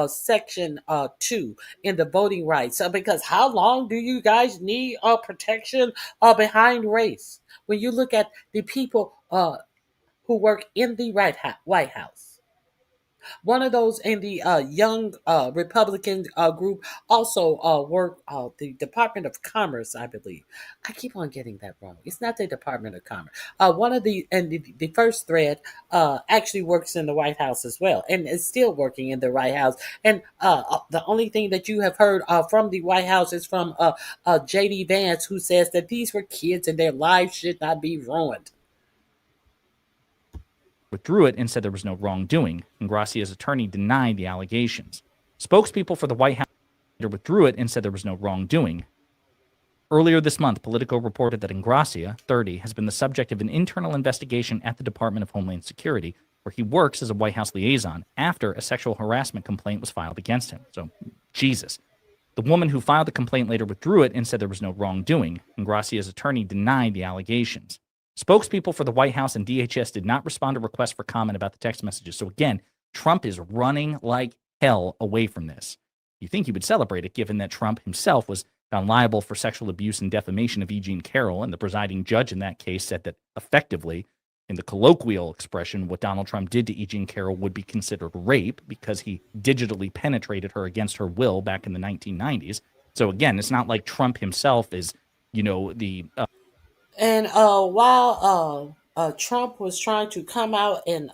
section 2 in the voting rights because how long do you guys need protection behind race? When you look at the people who work in the White House, One of those in the young Republican group also work the Department of Commerce, I believe. I keep on getting that wrong. It's not the Department of Commerce. One of the first thread actually works in the White House as well, and is still working in the White House. And the only thing that you have heard from the White House is from J.D. Vance, who says that these were kids and their lives should not be ruined. Withdrew it and said there was no wrongdoing. Ingracia's attorney denied the allegations. Spokespeople for the White House withdrew it and said there was no wrongdoing. Earlier this month, Politico reported that Ingracia, 30, has been the subject of an internal investigation at the Department of Homeland Security, where he works as a White House liaison after a sexual harassment complaint was filed against him. So, Jesus. The woman who filed the complaint later withdrew it and said there was no wrongdoing. Ingracia's attorney denied the allegations. Spokespeople for the White House and DHS did not respond to requests for comment about the text messages. So again, Trump is running like hell away from this. You think he would celebrate it, given that Trump himself was found liable for sexual abuse and defamation of E. Jean Carroll, and the presiding judge in that case said that effectively, in the colloquial expression, what Donald Trump did to E. Jean Carroll would be considered rape because he digitally penetrated her against her will back in the 1990s. So again, it's not like Trump himself is, the... And while Trump was trying to come out and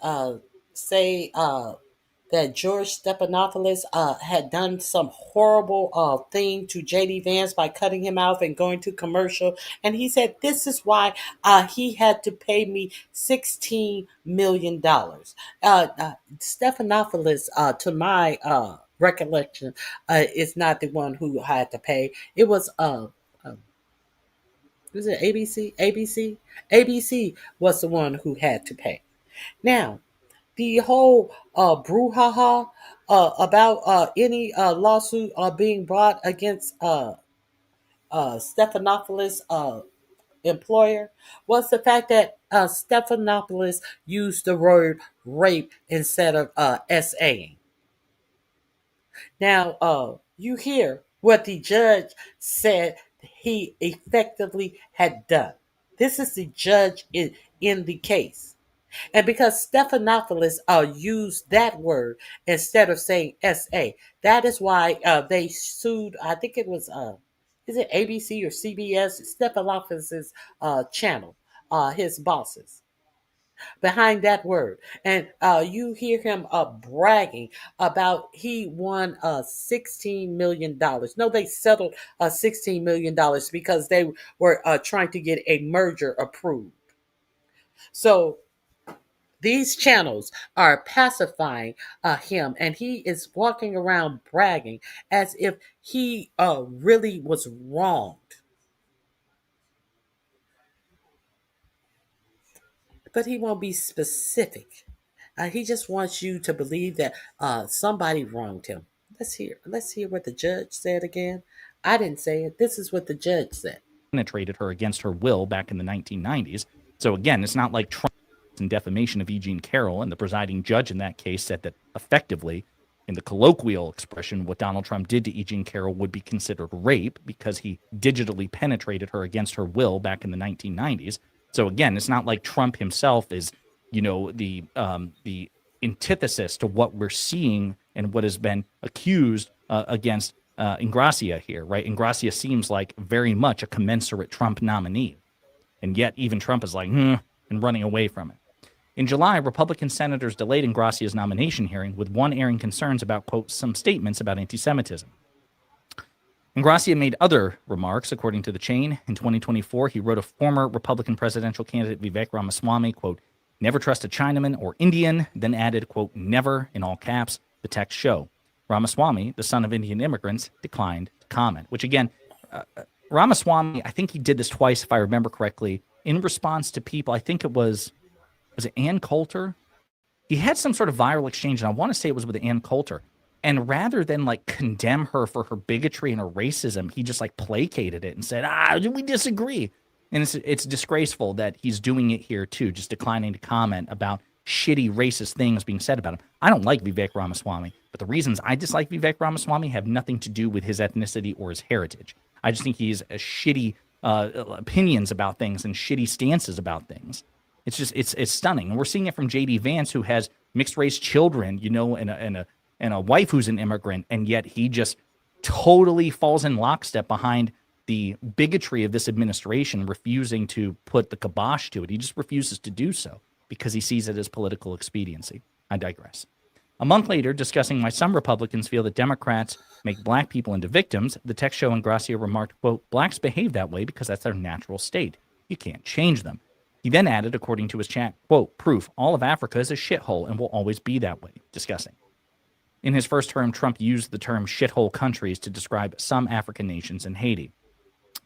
say that George Stephanopoulos had done some horrible thing to J.D. Vance by cutting him off and going to commercial, and he said, this is why he had to pay me $16 million. Stephanopoulos, to my recollection, is not the one who had to pay. It was... was it ABC? ABC was the one who had to pay. Now, the whole brouhaha about any lawsuit being brought against Stephanopoulos' employer was the fact that Stephanopoulos used the word rape instead of SAing. Now, you hear what the judge said he effectively had done. This is the judge in the case. And because Stephanopoulos used that word instead of saying SA, that is why they sued, I think it was, is it ABC or CBS, Stephanopoulos' channel, his bosses, behind that word. And you hear him bragging about he won $16 million. No, they settled $16 million because they were trying to get a merger approved. So these channels are pacifying him, and he is walking around bragging as if he really was wronged. But he won't be specific. He just wants you to believe that somebody wronged him. Let's hear what the judge said again. I didn't say it. This is what the judge said. Penetrated her against her will back in the 1990s. So again, it's not like Trump and defamation of E. Jean Carroll, and the presiding judge in that case said that effectively, in the colloquial expression, what Donald Trump did to E. Jean Carroll would be considered rape because he digitally penetrated her against her will back in the 1990s. So again, it's not like Trump himself is, the antithesis to what we're seeing and what has been accused against Ingracia here, right? Ingracia seems like very much a commensurate Trump nominee, and yet even Trump is like, and running away from it. In July, Republican senators delayed Ingracia's nomination hearing, with one airing concerns about, quote, some statements about anti-Semitism. Ingracia made other remarks, according to the chain. In 2024, he wrote a former Republican presidential candidate, Vivek Ramaswamy, quote, never trust a Chinaman or Indian, then added, quote, never, in all caps, the text show. Ramaswamy, the son of Indian immigrants, declined to comment, which again, Ramaswamy, I think he did this twice, if I remember correctly, in response to people. I think it was it Ann Coulter? He had some sort of viral exchange, and I want to say it was with Ann Coulter. And rather than like condemn her for her bigotry and her racism, he just like placated it and said, we disagree. And it's disgraceful that he's doing it here too, just declining to comment about shitty racist things being said about him. I don't like Vivek Ramaswamy, but the reasons I dislike Vivek Ramaswamy have nothing to do with his ethnicity or his heritage. I just think he's a shitty opinions about things and shitty stances about things. It's just, it's stunning. And we're seeing it from J.D. Vance, who has mixed race children, and a wife who's an immigrant, and yet he just totally falls in lockstep behind the bigotry of this administration, refusing to put the kibosh to it. He just refuses to do so because he sees it as political expediency. I digress. A month later, discussing why some Republicans feel that Democrats make black people into victims, the text show Ingracia remarked, quote, blacks behave that way because that's their natural state. You can't change them. He then added, according to his chat, quote, proof, all of Africa is a shithole and will always be that way. Discussing. In his first term, Trump used the term shithole countries to describe some African nations and Haiti.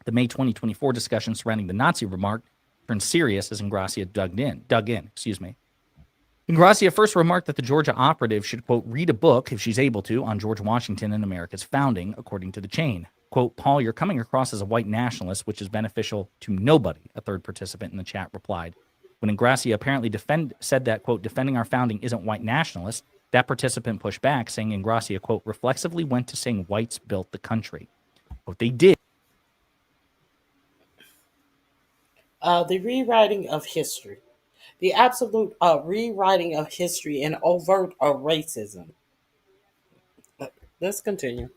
The May 2024 discussion surrounding the Nazi remark turned serious as Ingracia dug in. Ingracia first remarked that the Georgia operative should, quote, read a book, if she's able to, on George Washington and America's founding, according to the chain. Quote, Paul, you're coming across as a white nationalist, which is beneficial to nobody, a third participant in the chat replied. When Ingracia apparently said that, quote, defending our founding isn't white nationalists, that participant pushed back, saying Ingracia, quote, reflexively went to saying whites built the country. What they did. The rewriting of history. The absolute rewriting of history and overt of racism. Let's continue.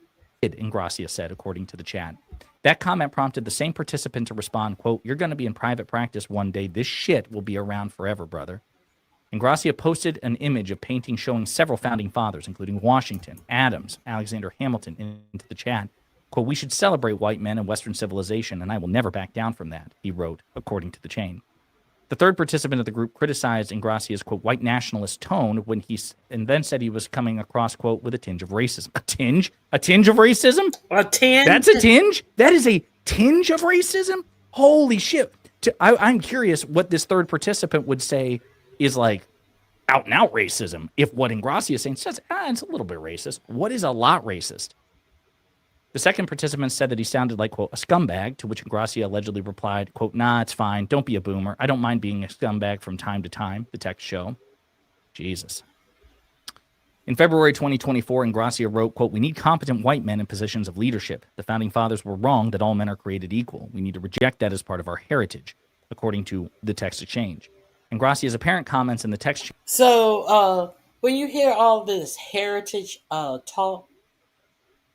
Ingracia said, according to the chat. That comment prompted the same participant to respond, quote, you're going to be in private practice one day. This shit will be around forever, brother. Ingracia posted an image of painting showing several founding fathers, including Washington, Adams, Alexander Hamilton, into the chat. Quote, we should celebrate white men and Western civilization, and I will never back down from that, he wrote, according to the chain. The third participant of the group criticized Ingracia's, quote, white nationalist tone and then said he was coming across, quote, with a tinge of racism. A tinge? A tinge of racism? A tinge? That's a tinge? That is a tinge of racism? Holy shit. I'm curious what this third participant would say is like out and out racism. If what Ingracia is saying says, it's a little bit racist. What is a lot racist? The second participant said that he sounded like, quote, a scumbag, to which Ingracia allegedly replied, quote, nah, it's fine. Don't be a boomer. I don't mind being a scumbag from time to time, the text show. Jesus. In February 2024, Ingracia wrote, quote, we need competent white men in positions of leadership. The founding fathers were wrong that all men are created equal. We need to reject that as part of our heritage, according to the text exchange. Ingracia's apparent comments in the text. So when you hear all this heritage talk,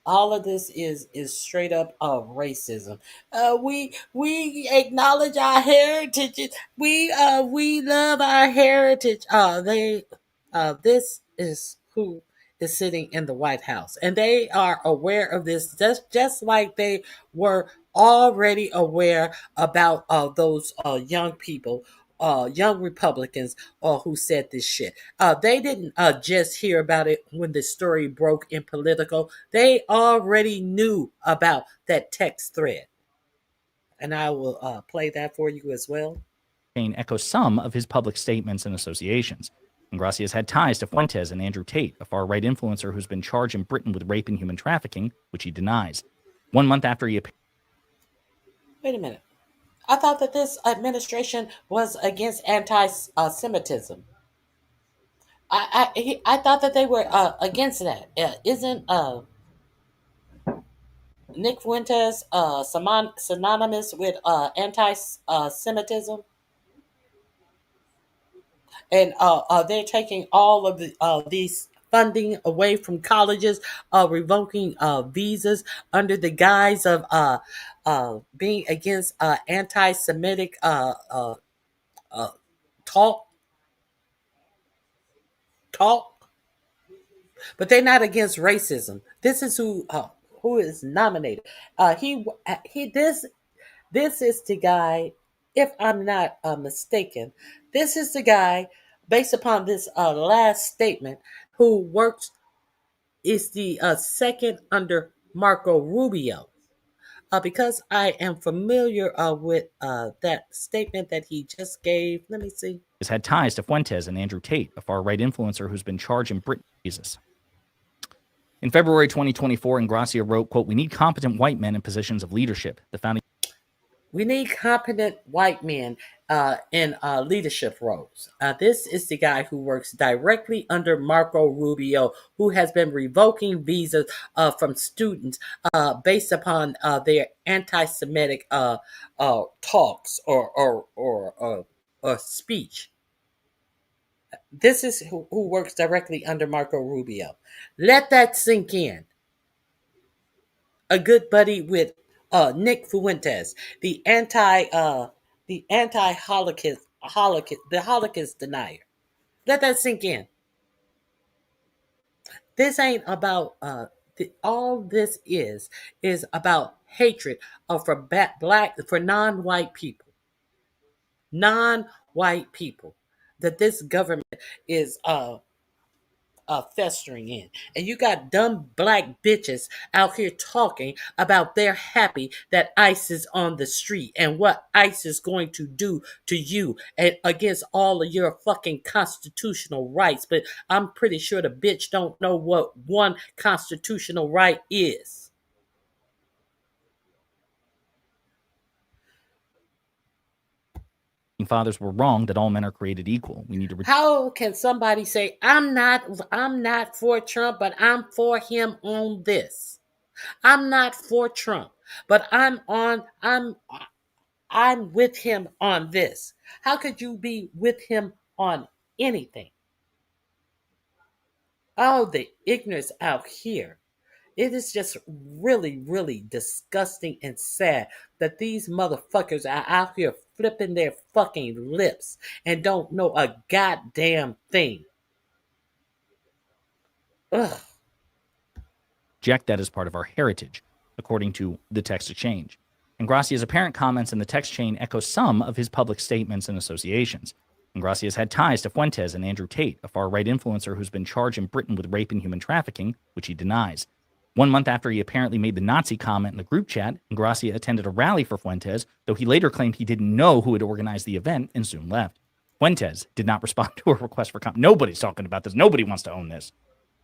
all of this is straight up racism. We acknowledge our heritage. We love our heritage. This is who is sitting in the White House, and they are aware of this, just like they were already aware about those young people. Young Republicans who said this shit. They didn't just hear about it when the story broke in Politico. They already knew about that text thread. And I will play that for you as well. Echoes some of his public statements and associations. Ingracia has had ties to Fuentes and Andrew Tate, a far-right influencer who's been charged in Britain with rape and human trafficking, which he denies. 1 month after he appeared. Wait a minute. I thought that this administration was against anti-Semitism. I thought that they were against that. Isn't Nick Fuentes synonymous with anti-Semitism? And they're taking all of these funding away from colleges, revoking visas under the guise of being against anti-Semitic talk. But they're not against racism. This is who is nominated. This is the guy. If I'm not mistaken, this is the guy, based upon this last statement, who is the second under Marco Rubio. Because I am familiar with that statement that he just gave. Let me see. Has had ties to Fuentes and Andrew Tate, a far-right influencer who's been charged in Britain. Jesus. In February 2024, Ingracia wrote, quote, we need competent white men in positions of leadership. The founding. We need competent white men in leadership roles. This is the guy who works directly under Marco Rubio, who has been revoking visas from students based upon their anti-Semitic talks or speech. This is who works directly under Marco Rubio. Let that sink in. A good buddy with Nick Fuentes, the Holocaust denier. Let that sink in. This ain't about all this is about hatred for non-white people. Non-white people that this government is festering in. And you got dumb black bitches out here talking about they're happy that ICE is on the street and what ICE is going to do to you and against all of your fucking constitutional rights. But I'm pretty sure the bitch don't know what one constitutional right is. Fathers were wrong that all men are created equal. We need to. How can somebody say I'm not for Trump, but I'm for him on this? I'm not for Trump, but I'm with him on this. How could you be with him on anything? Oh, the ignorance out here. It is just really, really disgusting and sad that these motherfuckers are out here flipping their fucking lips and don't know a goddamn thing. Ugh. Reject that as part of our heritage, according to the text exchange. And Gracia's apparent comments in the text chain echo some of his public statements and associations. And Gracia's had ties to Fuentes and Andrew Tate, a far-right influencer who's been charged in Britain with rape and human trafficking, which he denies. 1 month after he apparently made the Nazi comment in the group chat, Gracia attended a rally for Fuentes, though he later claimed he didn't know who had organized the event and soon left. Fuentes did not respond to a request for comment. Nobody's talking about this. Nobody wants to own this.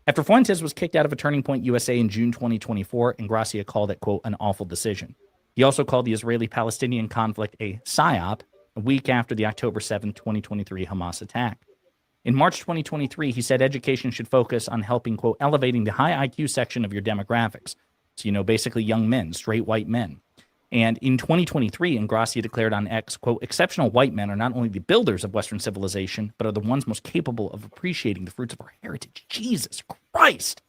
After Fuentes was kicked out of a Turning Point USA in June 2024, Gracia called it, quote, an awful decision. He also called the Israeli-Palestinian conflict a psyop a week after the October 7, 2023 Hamas attack. In March 2023, he said education should focus on helping, quote, elevating the high IQ section of your demographics. So, basically young men, straight white men. And in 2023, Gracia declared on X, quote, exceptional white men are not only the builders of Western civilization, but are the ones most capable of appreciating the fruits of our heritage. Jesus Christ.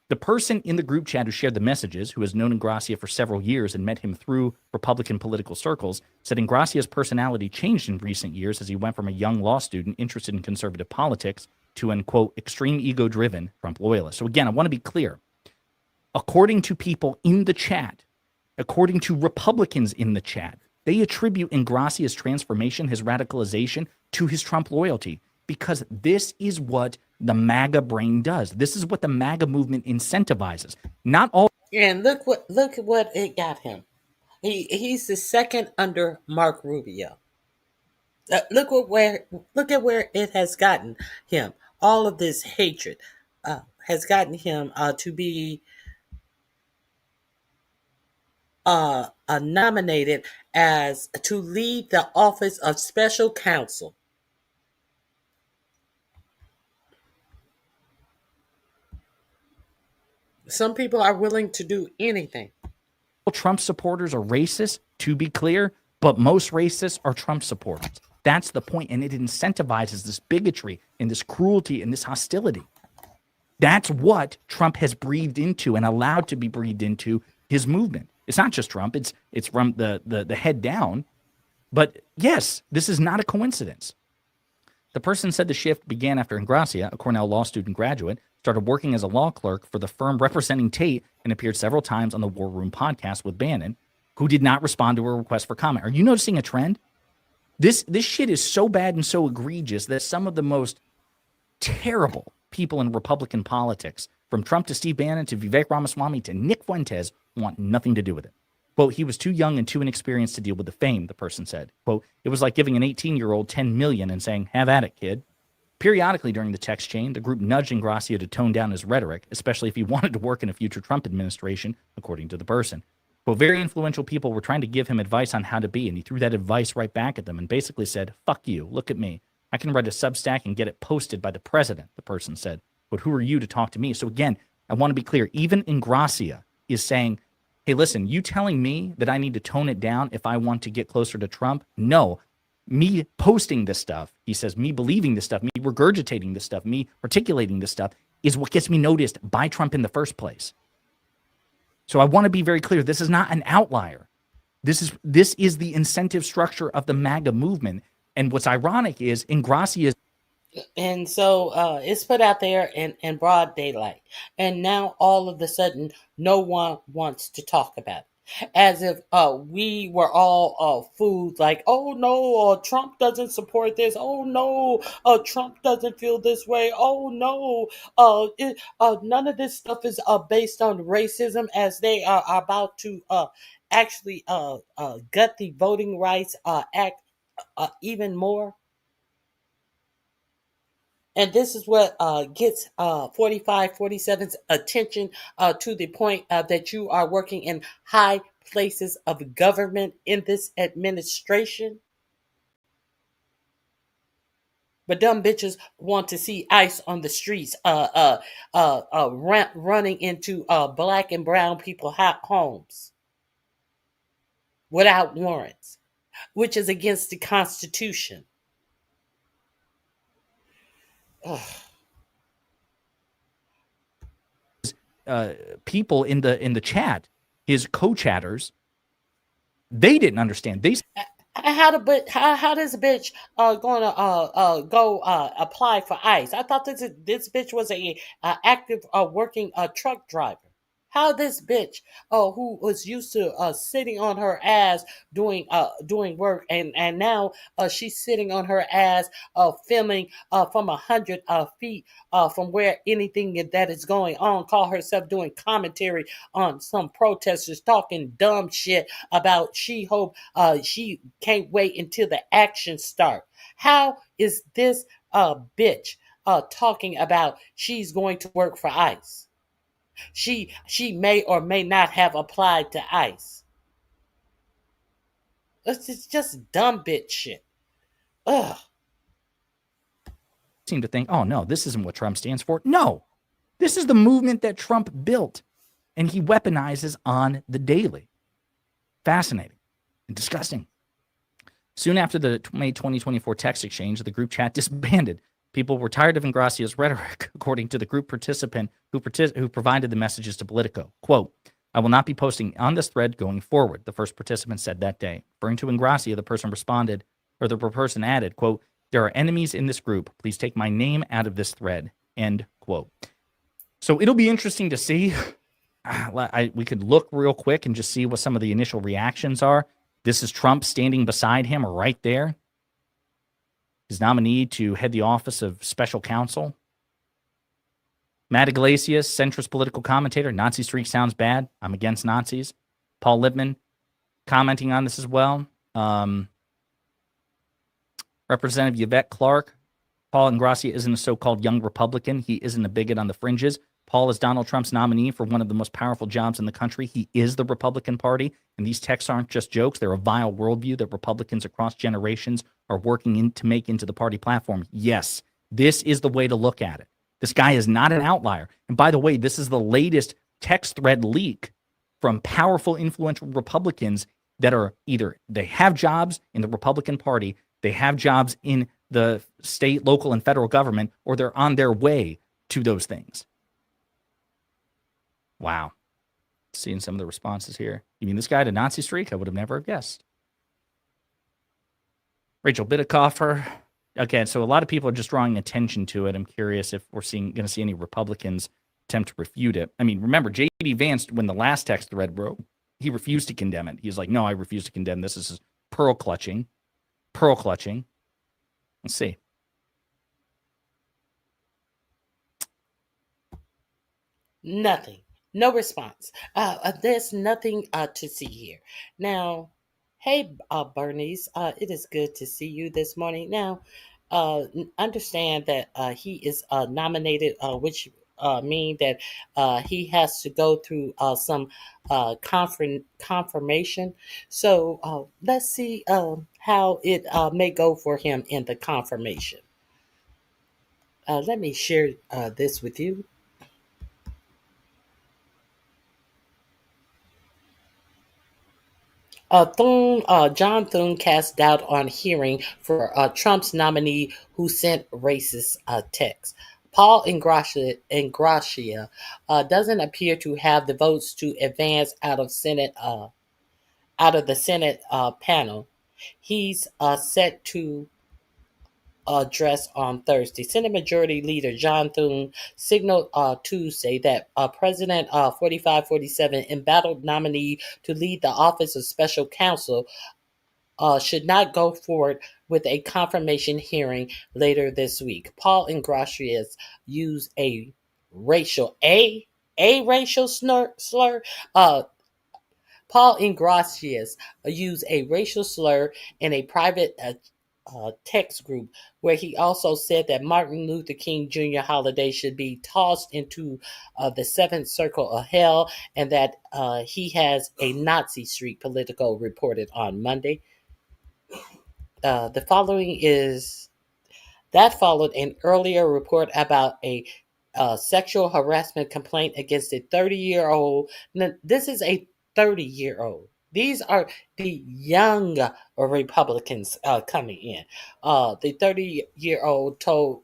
The person in the group chat who shared the messages, who has known Gracia for several years and met him through Republican political circles, said Gracia's personality changed in recent years as he went from a young law student interested in conservative politics to an, quote, extreme ego-driven Trump loyalist. So again, I want to be clear. According to people in the chat, according to Republicans in the chat, they attribute Gracia's transformation, his radicalization, to his Trump loyalty, because this is what the MAGA brain does. This is what the MAGA movement incentivizes. Not all. And look at what it got him. He's the second under Mark Rubio. Look at where it has gotten him. All of this hatred has gotten him to be nominated as to lead the office of special counsel. Some people are willing to do anything. Trump supporters are racist, to be clear, but most racists are Trump supporters. That's the point, and it incentivizes this bigotry and this cruelty and this hostility. That's what Trump has breathed into and allowed to be breathed into his movement. It's not just Trump, it's from the head down. But yes, this is not a coincidence. The person said the shift began after Gracia, a Cornell law student graduate, started working as a law clerk for the firm representing Tate and appeared several times on the War Room podcast with Bannon, who did not respond to a request for comment. Are you noticing a trend? This shit is so bad and so egregious that some of the most terrible people in Republican politics, from Trump to Steve Bannon to Vivek Ramaswamy to Nick Fuentes, want nothing to do with it. Quote, he was too young and too inexperienced to deal with the fame, the person said. Quote, it was like giving an 18-year-old $10 million and saying, have at it, kid. Periodically during the text chain, the group nudged Gracia to tone down his rhetoric, especially if he wanted to work in a future Trump administration, according to the person. Quote, very influential people were trying to give him advice on how to be, and he threw that advice right back at them and basically said, fuck you, look at me. I can write a Substack and get it posted by the president, the person said. But who are you to talk to me? So again, I want to be clear. Even Gracia is saying, hey, listen, you telling me that I need to tone it down if I want to get closer to Trump? No, Me posting this stuff, he says, me believing this stuff, me regurgitating this stuff, me articulating this stuff is what gets me noticed by Trump in the first place. So I want to be very clear. This is not an outlier. This is the incentive structure of the MAGA movement. And what's ironic is Ingracia's. And so it's put out there in broad daylight. And now all of a sudden, no one wants to talk about it. As if we were all fooled, like, oh no, Trump doesn't support this. Oh no, Trump doesn't feel this way. Oh no, none of this stuff is based on racism, as they are about to actually gut the Voting Rights Act even more. And this is what gets 4547's attention to the point that you are working in high places of government in this administration. But dumb bitches want to see ICE on the streets running into black and brown people's homes without warrants, which is against the Constitution. Ugh. People in the chat, his co-chatters, they didn't understand. How does a bitch gonna go apply for ICE? I thought this bitch was a active working truck driver. How this bitch who was used to sitting on her ass doing work, and now she's sitting on her ass filming from 100 feet from where anything that is going on, call herself doing commentary on some protesters talking dumb shit about she she can't wait until the action start. How is this bitch talking about she's going to work for ICE? She may or may not have applied to ICE. It's just dumb bitch shit. Ugh. Seem to think, oh no, this isn't what Trump stands for. No, this is the movement that Trump built, and he weaponizes on the daily. Fascinating and disgusting. Soon after the May 2024 text exchange, the group chat disbanded. People were tired of Ingracia's rhetoric, according to the group participant who provided the messages to Politico. Quote, I will not be posting on this thread going forward, the first participant said that day. Referring to Ingracia, the person responded, or the person added, quote, there are enemies in this group. Please take my name out of this thread, end quote. So it'll be interesting to see. We could look real quick and just see what some of the initial reactions are. This is Trump standing beside him right there. His nominee to head the office of special counsel. Matt Iglesias, centrist political commentator. Nazi streak sounds bad. I'm against Nazis. Paul Lippman commenting on this as well. Representative Yvette Clark. Paul Ingracia isn't a so-called young Republican. He isn't a bigot on the fringes. Paul is Donald Trump's nominee for one of the most powerful jobs in the country. He is the Republican Party, and these texts aren't just jokes. They're a vile worldview that Republicans across generations are working to make into the party platform. Yes, this is the way to look at it. This guy is not an outlier. And by the way, this is the latest text thread leak from powerful, influential Republicans that are either they have jobs in the Republican Party, they have jobs in the state, local, and federal government, or they're on their way to those things. Wow. Seeing some of the responses here. You mean this guy had a Nazi streak? I would have never guessed. Rachel Bidikofer. Again, so a lot of people are just drawing attention to it. I'm curious if we're going to see any Republicans attempt to refute it. I mean, remember, J.D. Vance, when the last text thread broke, he refused to condemn it. He's like, no, I refuse to condemn this. This is pearl clutching. Pearl clutching. Let's see. Nothing. No response. There's nothing to see here. Now, hey, Bernice, it is good to see you this morning. Now, understand that he is nominated, which mean that he has to go through some confirmation. So let's see how it may go for him in the confirmation. Let me share this with you. John Thune cast doubt on hearing for Trump's nominee who sent racist texts. Paul Ingracia doesn't appear to have the votes to advance out of the Senate panel. He's set to address on Thursday. Senate Majority Leader John Thune signaled Tuesday that President 4547, embattled nominee to lead the Office of Special Counsel, should not go forward with a confirmation hearing later this week. Paul Ingracias used a racial slur. Paul Ingracias used a racial slur in a private text group where he also said that Martin Luther King Jr. holiday should be tossed into the seventh circle of hell, and that he has a Nazi streak, Politico reported on Monday. The following is that followed an earlier report about a sexual harassment complaint against a 30-year-old. Now, this is a 30-year-old. These are the young Republicans coming in. The 30-year-old told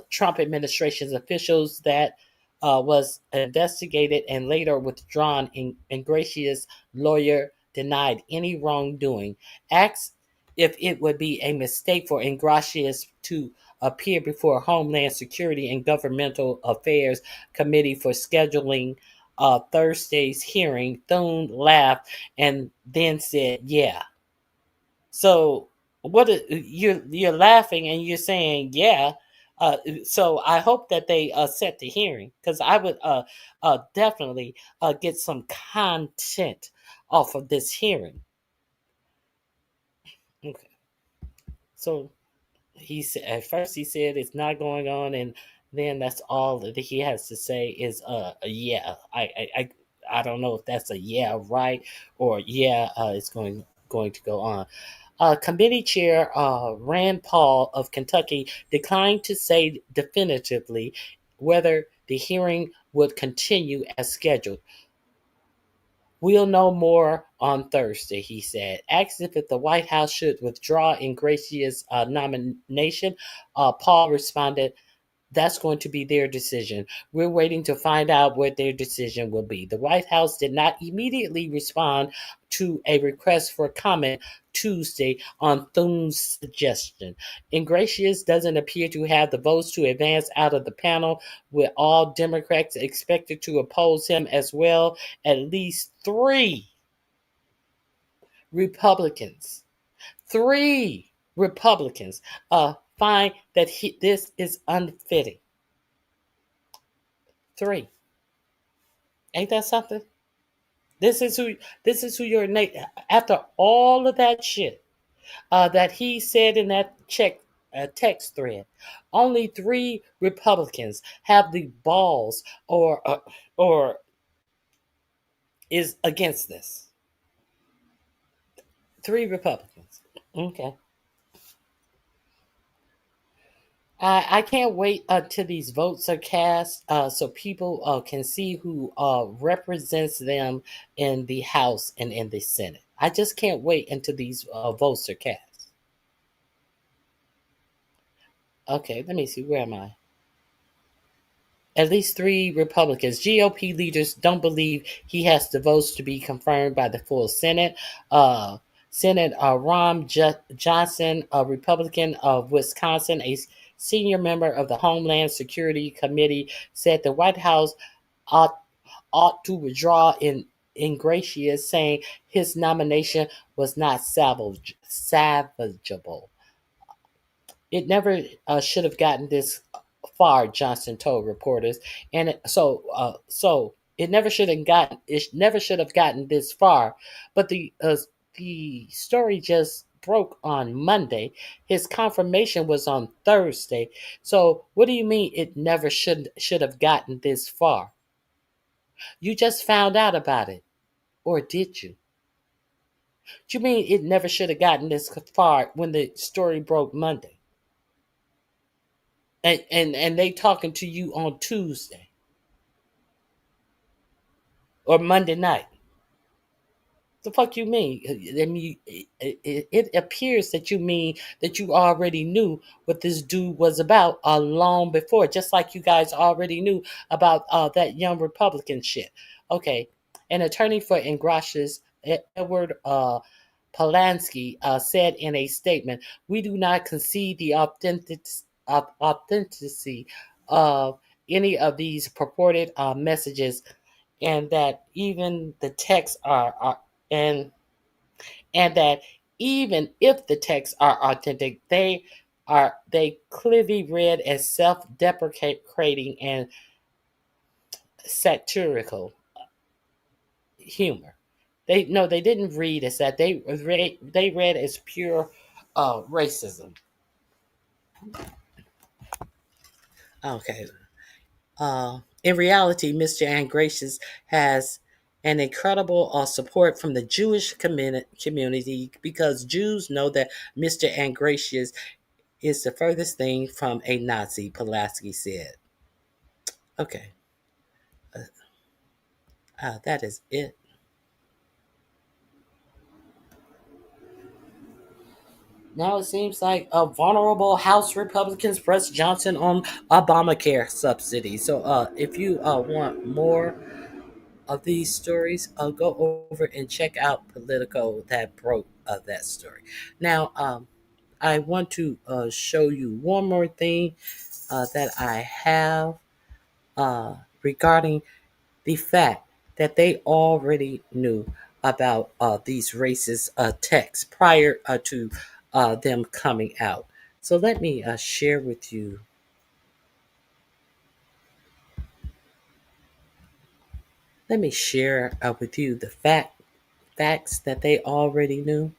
Trump administration's officials that was investigated and later withdrawn. Ingratia's lawyer denied any wrongdoing. Asked if it would be a mistake for Ingracias to appear before Homeland Security and Governmental Affairs Committee for scheduling Thursday's hearing, Thune laughed and then said, "Yeah." So you're laughing and you're saying, "Yeah." So I hope that they set the hearing, because I would definitely get some content off of this hearing. Okay. So he said at first he said it's not going on, and then that's all that he has to say is a yeah. I don't know if that's a yeah right or yeah it's going to go on. Committee Chair Rand Paul of Kentucky declined to say definitively whether the hearing would continue as scheduled. "We'll know more on Thursday," he said. Asked if the White House should withdraw Ingratia's nomination, Paul responded, "That's going to be their decision. We're waiting to find out what their decision will be." The White House did not immediately respond to a request for comment Tuesday on Thune's suggestion. Ingratius doesn't appear to have the votes to advance out of the panel, with all Democrats expected to oppose him as well. At least three Republicans find that this is unfitting. 3. Ain't that something? This is who your after all of that shit that he said in that text thread. Only 3 Republicans have the balls or is against this. 3 Republicans. Okay. I can't wait until these votes are cast so people can see who represents them in the House and in the Senate. I just can't wait until these votes are cast. Okay, let me see. Where am I? At least 3 Republicans. GOP leaders don't believe he has the votes to be confirmed by the full Senate. Senate Ron Johnson, a Republican of Wisconsin, a senior member of the Homeland Security Committee, said the White House ought to withdraw Ingratius, saying his nomination was not salvageable. It never should have gotten this far, Johnson told reporters, and so it never should have gotten this far. But the story just broke on Monday. His confirmation was on Thursday. So what do you mean it never should have gotten this far? You just found out about it, or did you? Do you mean it never should have gotten this far when the story broke Monday? And they talking to you on Tuesday or Monday night. The fuck you mean? I mean, it appears that you mean that you already knew what this dude was about long before, just like you guys already knew about that young Republican shit. Okay, an attorney for Ingratia's Edward Polanski said in a statement, "We do not concede the authenticity of any of these purported messages, and that even the texts are and and that even if the texts are authentic, they clearly read as self-deprecating and satirical humor. They didn't read as that. They read as pure racism. Okay. In reality, Mr. Angracious has an incredible support from the Jewish community, because Jews know that Mr. Angracious is the furthest thing from a Nazi, Pulaski said. Okay. That is it. Now it seems like vulnerable House Republicans press Johnson on Obamacare subsidy. So if you want more of these stories, go over and check out Politico that broke that story. Now, I want to show you one more thing that I have regarding the fact that they already knew about these racist texts prior to them coming out. So let me share with you. Let me share with you the facts that they already knew.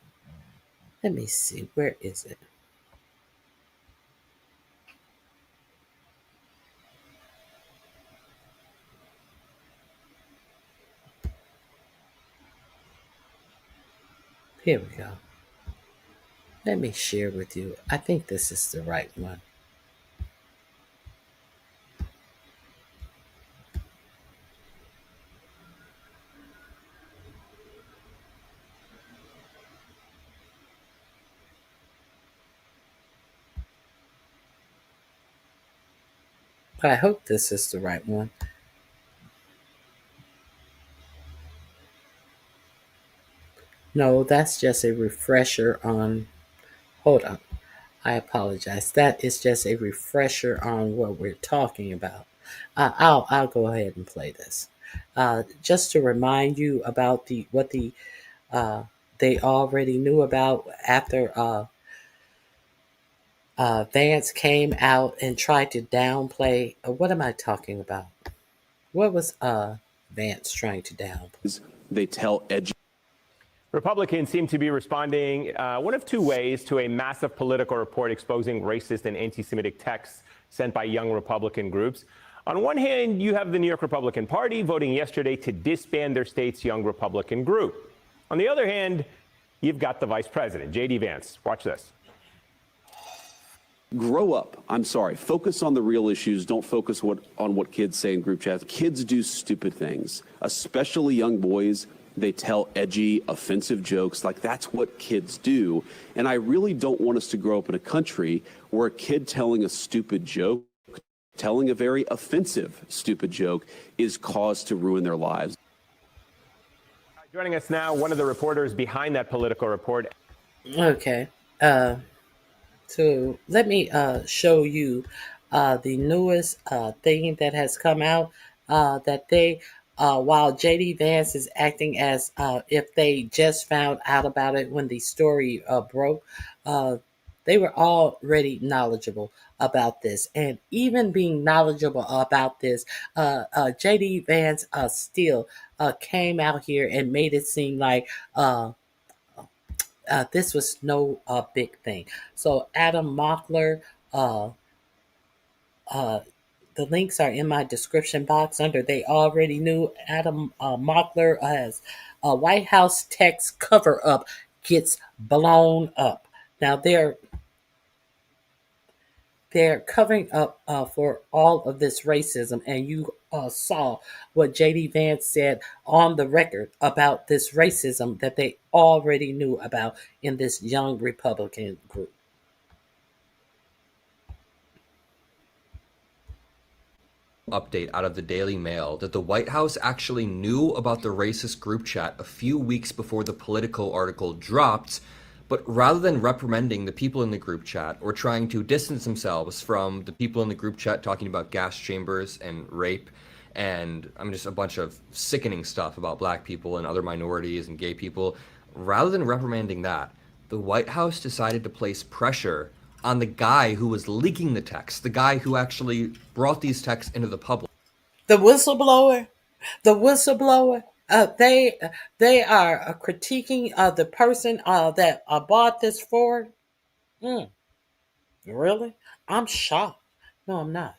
Let me see, where is it? Here we go. Let me share with you. I think this is the right one. I hope this is the right one. No, that's just a refresher on. Hold on. I apologize. That is just a refresher on what we're talking about. I'll go ahead and play this, just to remind you about what they already knew about after Vance came out and tried to downplay. What am I talking about? What was Vance trying to downplay? They tell Republicans seem to be responding one of two ways to a massive Politico report exposing racist and anti-Semitic texts sent by young Republican groups. On one hand, you have the New York Republican Party voting yesterday to disband their state's young Republican group. On the other hand, you've got the vice president, J.D. Vance. Watch this. Grow up. I'm sorry. Focus on the real issues. Don't focus on what kids say in group chats. Kids do stupid things, especially young boys. They tell edgy, offensive jokes. Like, that's what kids do. And I really don't want us to grow up in a country where a kid telling a stupid joke, telling a very offensive, stupid joke, is cause to ruin their lives. Joining us now, one of the reporters behind that Politico report. Okay. So let me show you the newest thing that has come out, that they, while J.D. Vance is acting as if they just found out about it when the story broke, they were already knowledgeable about this. And even being knowledgeable about this, J.D. Vance still came out here and made it seem like this was no big thing. So Adam Mockler, the links are in my description box under They Already Knew. Adam Mockler has a White House text cover up gets blown up. Now they're covering up for all of this racism, and you saw what J.D. Vance said on the record about this racism that they already knew about in this young Republican group. Update out of the Daily Mail that the White House actually knew about the racist group chat a few weeks before the Politico article dropped, but rather than reprimanding the people in the group chat or trying to distance themselves from the people in the group chat talking about gas chambers and rape and just a bunch of sickening stuff about black people and other minorities and gay people, rather than reprimanding that, the White House decided to place pressure on the guy who was leaking the text, the guy who actually brought these texts into the public. The whistleblower, they are critiquing the person that bought this forward. Really? I'm shocked. No, I'm not.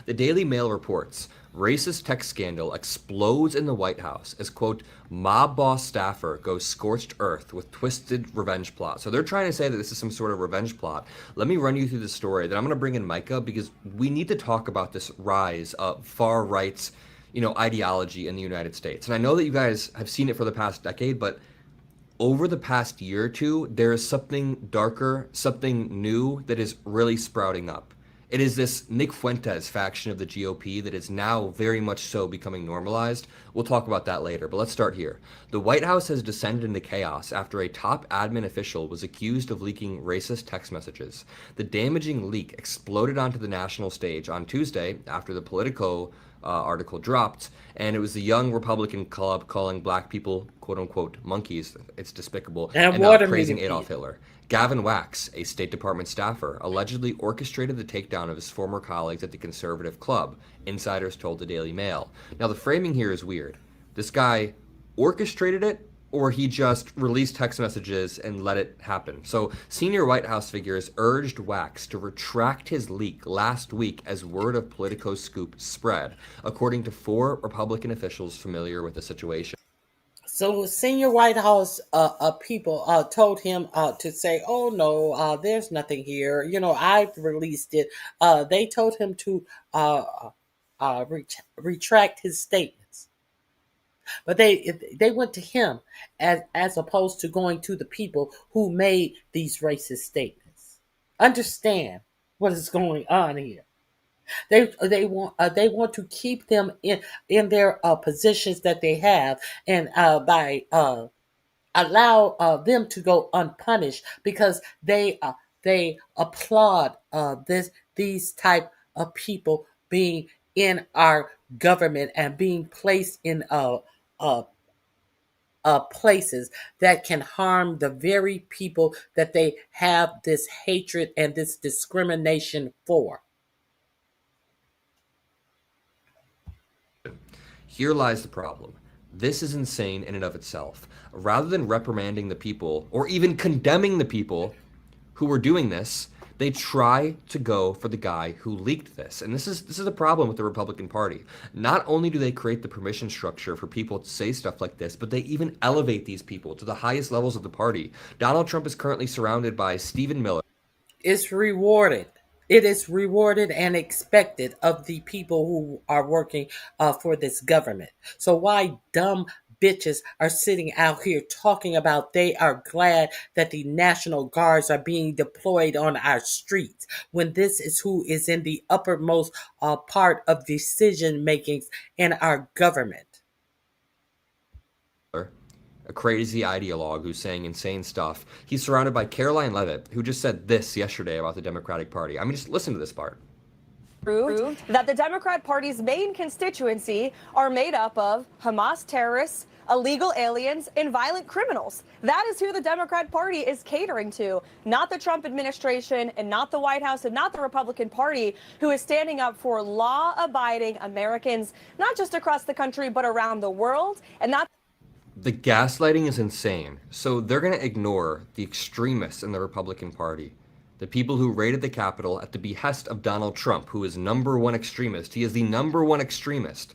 The Daily Mail reports racist text scandal explodes in the White House as, quote, mob boss staffer goes scorched earth with twisted revenge plot. So they're trying to say that this is some sort of revenge plot. Let me run you through the story. Then I'm going to bring in Micah because we need to talk about this rise of far right, ideology in the United States. And I know that you guys have seen it for the past decade, but over the past year or two, there is something darker, something new that is really sprouting up. It is this Nick Fuentes faction of the GOP that is now very much so becoming normalized. We'll talk about that later, but let's start here. The White House has descended into chaos after a top admin official was accused of leaking racist text messages. The damaging leak exploded onto the national stage on Tuesday after the Politico article dropped, and it was the young Republican club calling black people, quote-unquote, monkeys. It's despicable. And praising Adolf Hitler. Gavin Wax, a State Department staffer, allegedly orchestrated the takedown of his former colleagues at the conservative club, insiders told the Daily Mail. Now, the framing here is weird. This guy orchestrated it, or he just released text messages and let it happen. So, senior White House figures urged Wax to retract his leak last week as word of Politico's scoop spread, according to 4 Republican officials familiar with the situation. So senior White House people told him to say, oh, no, there's nothing here. I've released it. They told him to retract his statements. But they went to him as opposed to going to the people who made these racist statements. Understand what is going on here. They want to keep them in their positions that they have, and by allow them to go unpunished because they applaud these type of people being in our government and being placed in places that can harm the very people that they have this hatred and this discrimination for. Here lies the problem. This is insane in and of itself. Rather than reprimanding the people or even condemning the people who were doing this, they try to go for the guy who leaked this. And this is a problem with the Republican Party. Not only do they create the permission structure for people to say stuff like this, but they even elevate these people to the highest levels of the party. Donald Trump is currently surrounded by Stephen Miller. It's rewarded. It is rewarded and expected of the people who are working for this government. So why dumb bitches are sitting out here talking about they are glad that the National Guards are being deployed on our streets when this is who is in the uppermost part of decision makings in our government? A crazy ideologue who's saying insane stuff. He's surrounded by Caroline Leavitt, who just said this yesterday about the Democratic Party. Just listen to this part. Proved that the Democrat Party's main constituency are made up of Hamas terrorists, illegal aliens, and violent criminals. That is who the Democrat Party is catering to, not the Trump administration and not the White House and not the Republican Party, who is standing up for law-abiding Americans, not just across the country, but around the world. And that The gaslighting is insane. So they're going to ignore the extremists in the Republican Party, the people who raided the Capitol at the behest of Donald Trump, who is #1 extremist. He is the #1 extremist.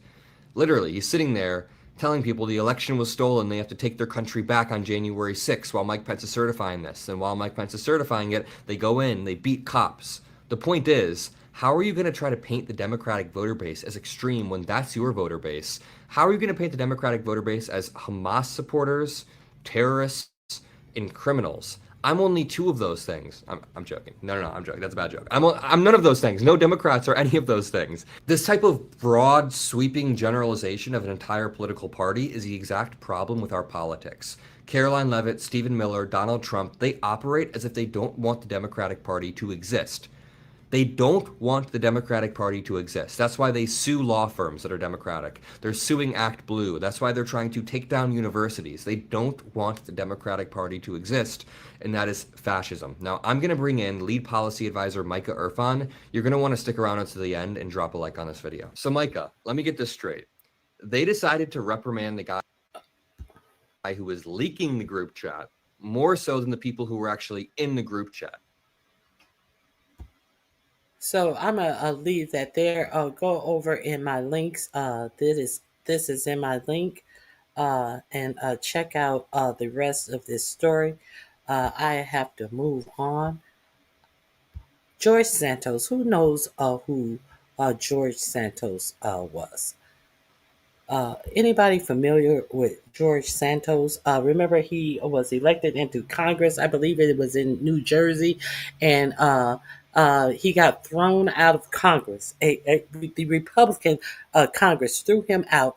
Literally, he's sitting there telling people the election was stolen, they have to take their country back on January 6th while Mike Pence is certifying this. And while Mike Pence is certifying it, they go in, they beat cops. The point is, How are you going to try to paint the Democratic voter base as extreme when that's your voter base? How are you going to paint the Democratic voter base as Hamas supporters, terrorists, and criminals? I'm only two of those things. I'm joking. No, I'm joking. That's a bad joke. I'm none of those things. No Democrats are any of those things. This type of broad, sweeping generalization of an entire political party is the exact problem with our politics. Caroline Leavitt, Stephen Miller, Donald Trump, they operate as if they don't want the Democratic Party to exist. They don't want the Democratic Party to exist. That's why they sue law firms that are Democratic. They're suing Act Blue. That's why they're trying to take down universities. They don't want the Democratic Party to exist, and that is fascism. Now, I'm going to bring in lead policy advisor Micah Irfan. You're going to want to stick around until the end and drop a like on this video. So, Micah, let me get this straight. They decided to reprimand the guy who was leaking the group chat more so than the people who were actually in the group chat. So I'm gonna leave that there. Go over in my links. This is in my link, and check out the rest of this story. I have to move on. George Santos. Who knows who George Santos was? Anybody familiar with George Santos? Remember, he was elected into Congress. I believe it was in New Jersey, and he got thrown out of Congress. The Republican Congress threw him out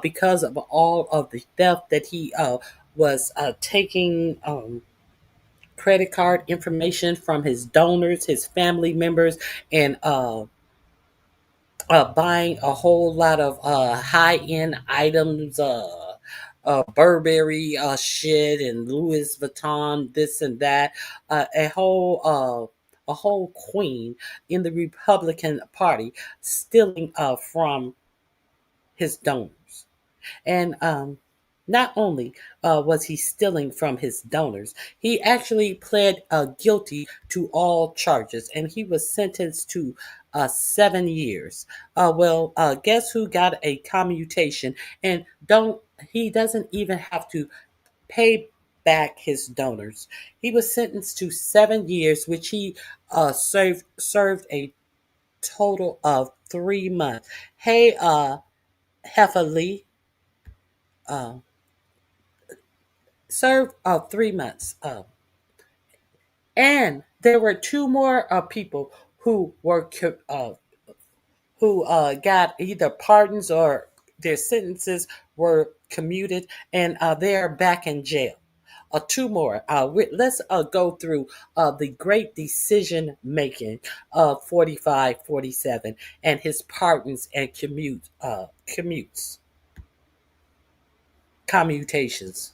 because of all of the theft that he was taking credit card information from his donors, his family members, and buying a whole lot of high-end items, Burberry shit and Louis Vuitton, this and that, a whole queen in the Republican Party stealing from his donors. And not only was he stealing from his donors, he actually pled guilty to all charges, and he was sentenced to 7 years. Guess who got a commutation? And he doesn't even have to pay back his donors. He was sentenced to 7 years, which he served a total of 3 months. Hey, Heffa Lee, served 3 months. And there were 2 more people who were got either pardons or their sentences were commuted, and they're back in jail. 2 more. Let's go through the great decision making of 45-47 and his pardons and commutations.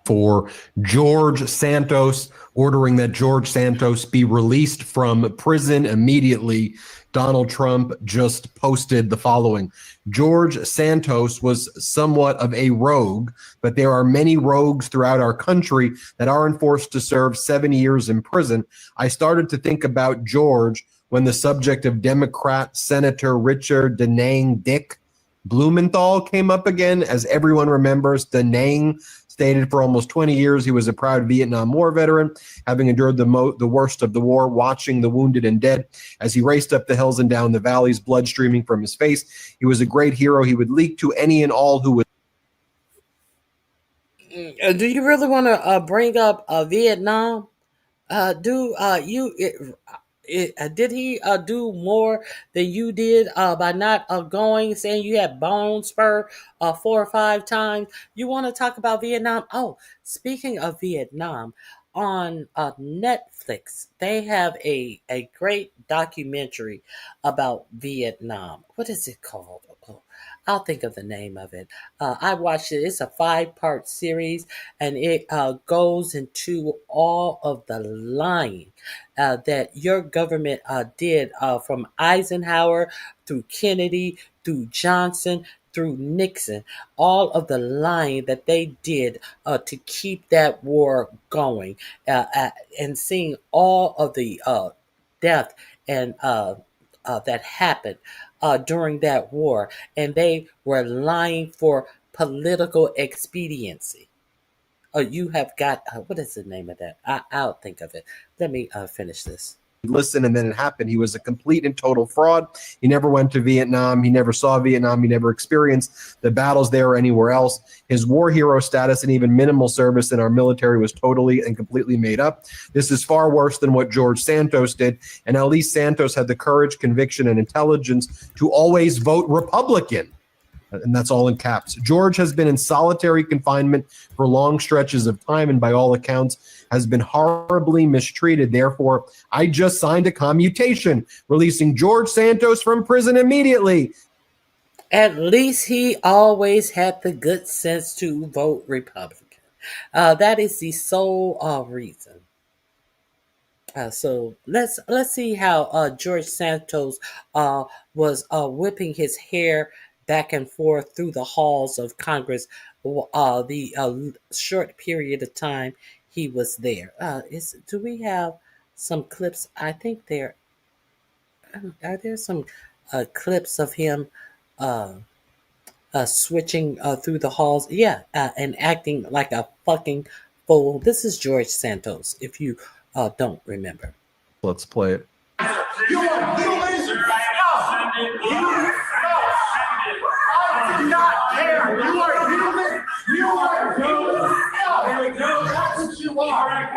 For George Santos, ordering that George Santos be released from prison immediately. Donald Trump just posted the following. George Santos was somewhat of a rogue, but there are many rogues throughout our country that aren't forced to serve 7 years in prison. I started to think about George when the subject of Democrat Senator Richard Da Nang Dick Blumenthal came up again. As everyone remembers, Da Nang stated for almost 20 years he was a proud Vietnam War veteran, having endured the worst of the war, watching the wounded and dead as he raced up the hills and down the valleys, blood streaming from his face. He was a great hero. He would leak to any and all who would. Do you really want to bring up Vietnam? Did he do more than you did by not going, saying you had bone spur 4 or 5 times? You want to talk about Vietnam? Oh, speaking of Vietnam, on Netflix, they have a great documentary about Vietnam. What is it called? Oh, I'll think of the name of it. I watched it. It's a 5-part series, and it goes into all of the lying that your government did from Eisenhower through Kennedy, through Johnson, through Nixon, all of the lying that they did to keep that war going, and seeing all of the death and that happened during that war, and they were lying for political expediency. You have got what is the name of that? I'll think of it. Let me finish this. listen, and then it happened. He was a complete and total fraud. He never went to Vietnam. He never saw Vietnam. He never experienced the battles there or anywhere else. His war hero status and even minimal service in our military was totally and completely made up. This is far worse than what George Santos did, and at least Santos had the courage, conviction, and intelligence to always vote Republican. And that's all in caps. George has been in solitary confinement for long stretches of time and by all accounts has been horribly mistreated. Therefore, I just signed a commutation releasing George Santos from prison immediately. At least he always had the good sense to vote Republican. That is the sole reason. So let's see how George Santos was whipping his hair back and forth through the halls of Congress the short period of time he was there. Do we have some clips? I think are there some clips of him switching through the halls? Yeah, and acting like a fucking fool. This is George Santos, if you don't remember. Let's play it. You are humans. I do not care. You are human. You are human. That's what you are.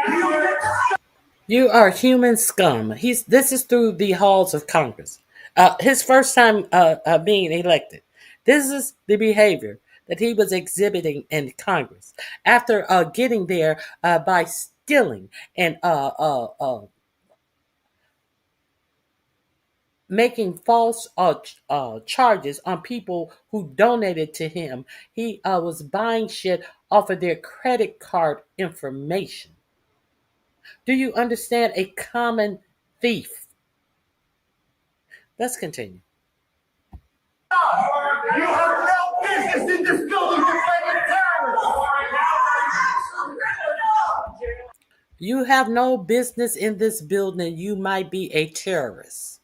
You are human scum. This is through the halls of Congress. His first time being elected. This is the behavior that he was exhibiting in Congress after getting there by stealing and making false charges on people who donated to him. He was buying shit off of their credit card information. Do you understand? A common thief. Let's continue. You have no business in this building defending terrorists. You have no business in this building. You might be a terrorist.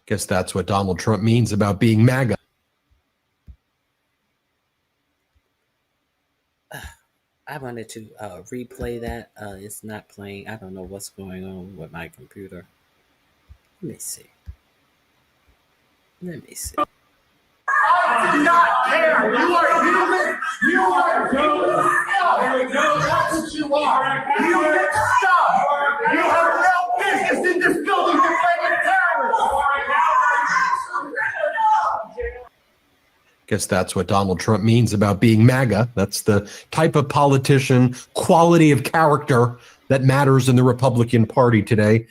Guess that's what Donald Trump means about being MAGA. I wanted to replay that. It's not playing. I don't know what's going on with my computer. Let me see. I do not care. You are human. You are human. That's what you are. Human stuff. You have no business in this building defending terrorists. Guess that's what Donald Trump means about being MAGA. That's the type of politician, quality of character that matters in the Republican Party today.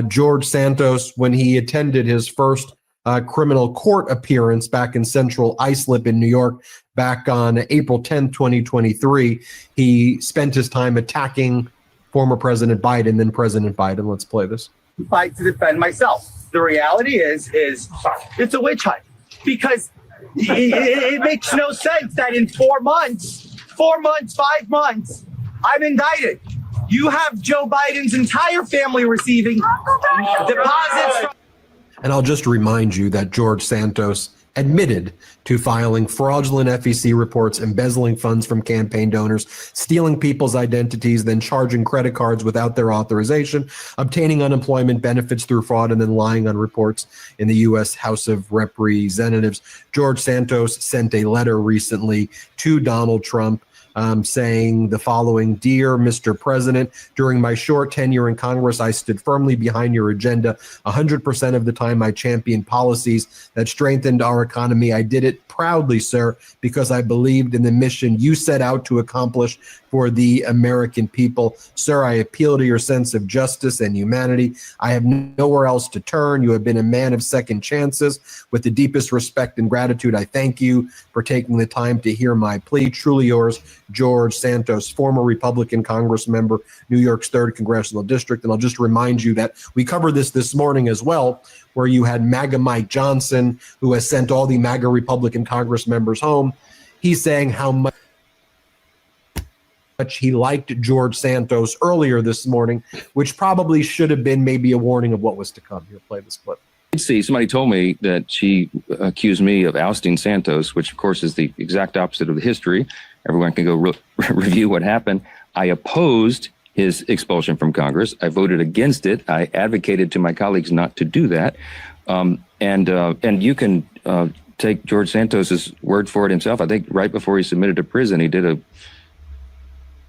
George Santos, when he attended his first criminal court appearance back in Central Islip in New York back on April 10th, 2023, he spent his time attacking former President Biden, then President Biden. Let's play this. Fight to defend myself. The reality is it's a witch hunt because it makes no sense that in 4 months, 5 months, I'm indicted. You have Joe Biden's entire family receiving deposits from. And I'll just remind you that George Santos admitted to filing fraudulent FEC reports, embezzling funds from campaign donors, stealing people's identities, then charging credit cards without their authorization, obtaining unemployment benefits through fraud, and then lying on reports in the U.S. House of Representatives. George Santos sent a letter recently to Donald Trump saying the following: Dear Mr. President, during my short tenure in Congress, I stood firmly behind your agenda. 100% of the time I championed policies that strengthened our economy. I did it proudly, sir, because I believed in the mission you set out to accomplish for the American people. Sir, I appeal to your sense of justice and humanity. I have nowhere else to turn. You have been a man of second chances. With the deepest respect and gratitude, I thank you for taking the time to hear my plea. Truly yours, George Santos, former Republican Congress member, New York's 3rd Congressional District. And I'll just remind you that we covered this morning as well, where you had MAGA Mike Johnson, who has sent all the MAGA Republican Congress members home. He's saying how much he liked George Santos earlier this morning, which probably should have been maybe a warning of what was to come. Here, play this clip. See, somebody told me that she accused me of ousting Santos, which of course is the exact opposite of the history. Everyone can go review what happened. I opposed his expulsion from Congress. I voted against it. I advocated to my colleagues not to do that. And you can take George Santos's word for it himself. I think right before he submitted to prison, he did a...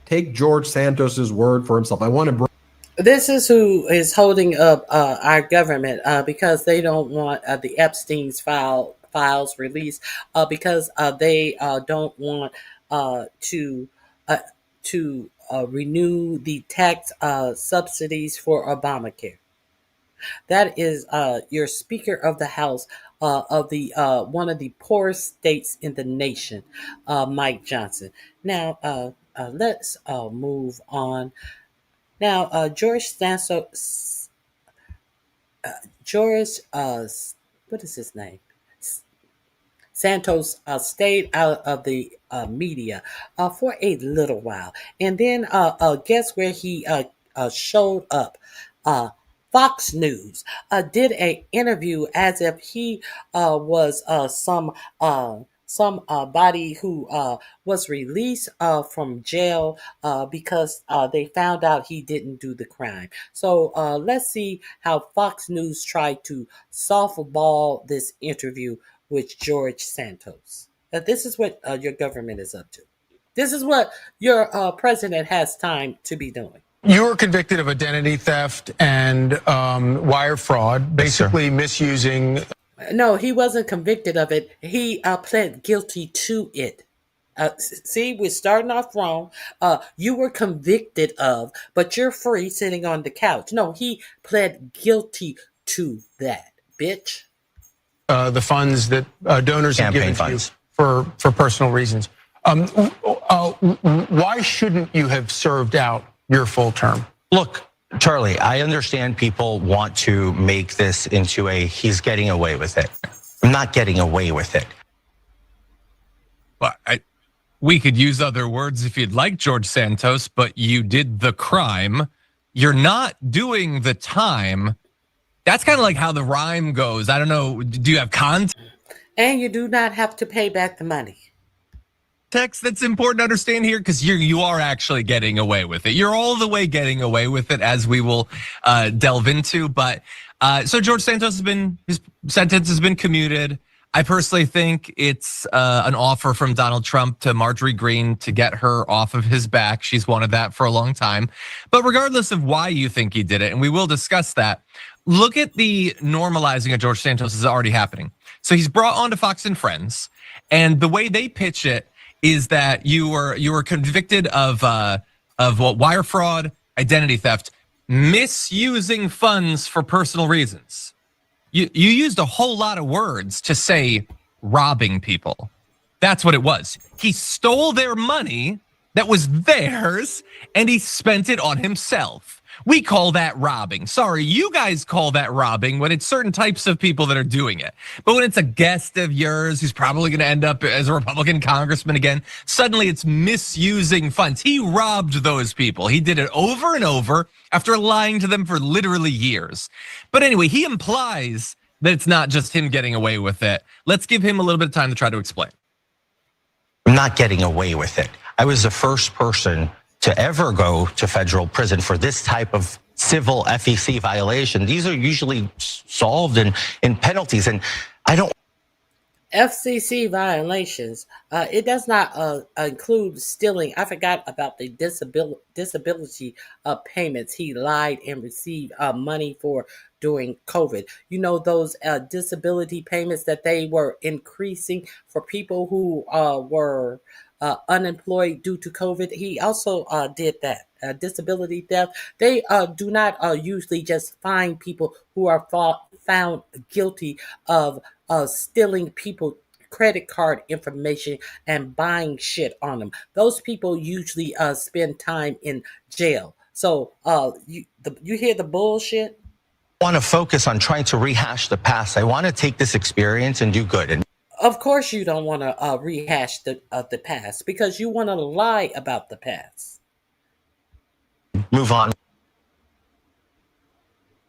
Take George Santos's word for himself. I want to bring... This is who is holding up our government because they don't want the Epstein's files released because they don't want to renew the tax subsidies for Obamacare. That is your Speaker of the House of the one of the poorest states in the nation, Mike Johnson. Now, let's move on. Now, George Santos, what is his name? Santos stayed out of the media for a little while. And then guess where he showed up? Fox News did an interview as if he was somebody who was released from jail because they found out he didn't do the crime. So let's see how Fox News tried to softball this interview with George Santos. This is what your government is up to. This is what your president has time to be doing. You were convicted of identity theft and wire fraud, basically misusing. No, he wasn't convicted of it. He pled guilty to it. See, we're starting off wrong. You were convicted of, but you're free sitting on the couch. No, he pled guilty to that, bitch. The funds that donors have given to you for personal reasons. Why shouldn't you have served out your full term? Look, Charlie, I understand people want to make this into a he's getting away with it. I'm not getting away with it. Well, we could use other words if you'd like, George Santos, but you did the crime. You're not doing the time. That's kind of like how the rhyme goes. I don't know. Do you have context? And you do not have to pay back the money. That's important to understand here because you are actually getting away with it. You're all the way getting away with it, as we will delve into. But so George Santos his sentence has been commuted. I personally think it's an offer from Donald Trump to Marjorie Greene to get her off of his back. She's wanted that for a long time. But regardless of why you think he did it, and we will discuss that, look at the normalizing of George Santos is already happening. So he's brought on to Fox and Friends, and the way they pitch it is that you were convicted of what, wire fraud, identity theft, misusing funds for personal reasons. You used a whole lot of words to say robbing people. That's what it was. He stole their money that was theirs and he spent it on himself. We call that robbing. Sorry, you guys call that robbing when it's certain types of people that are doing it. But when it's a guest of yours who's probably going to end up as a Republican congressman again, suddenly it's misusing funds. He robbed those people. He did it over and over after lying to them for literally years. But anyway, he implies that it's not just him getting away with it. Let's give him a little bit of time to try to explain. I'm not getting away with it. I was the first person to ever go to federal prison for this type of civil FEC violation. These are usually solved in penalties, and I don't. FCC violations, it does not include stealing. I forgot about the disability payments he lied and received money for during COVID. You know, those disability payments that they were increasing for people who were unemployed due to COVID. He also did that. Disability theft. They do not usually just find people who are found guilty of stealing people credit card information and buying shit on them. Those people usually spend time in jail. So you hear the bullshit? I want to focus on trying to rehash the past. I want to take this experience and do good. And of course you don't want to rehash the past because you want to lie about the past. Move on.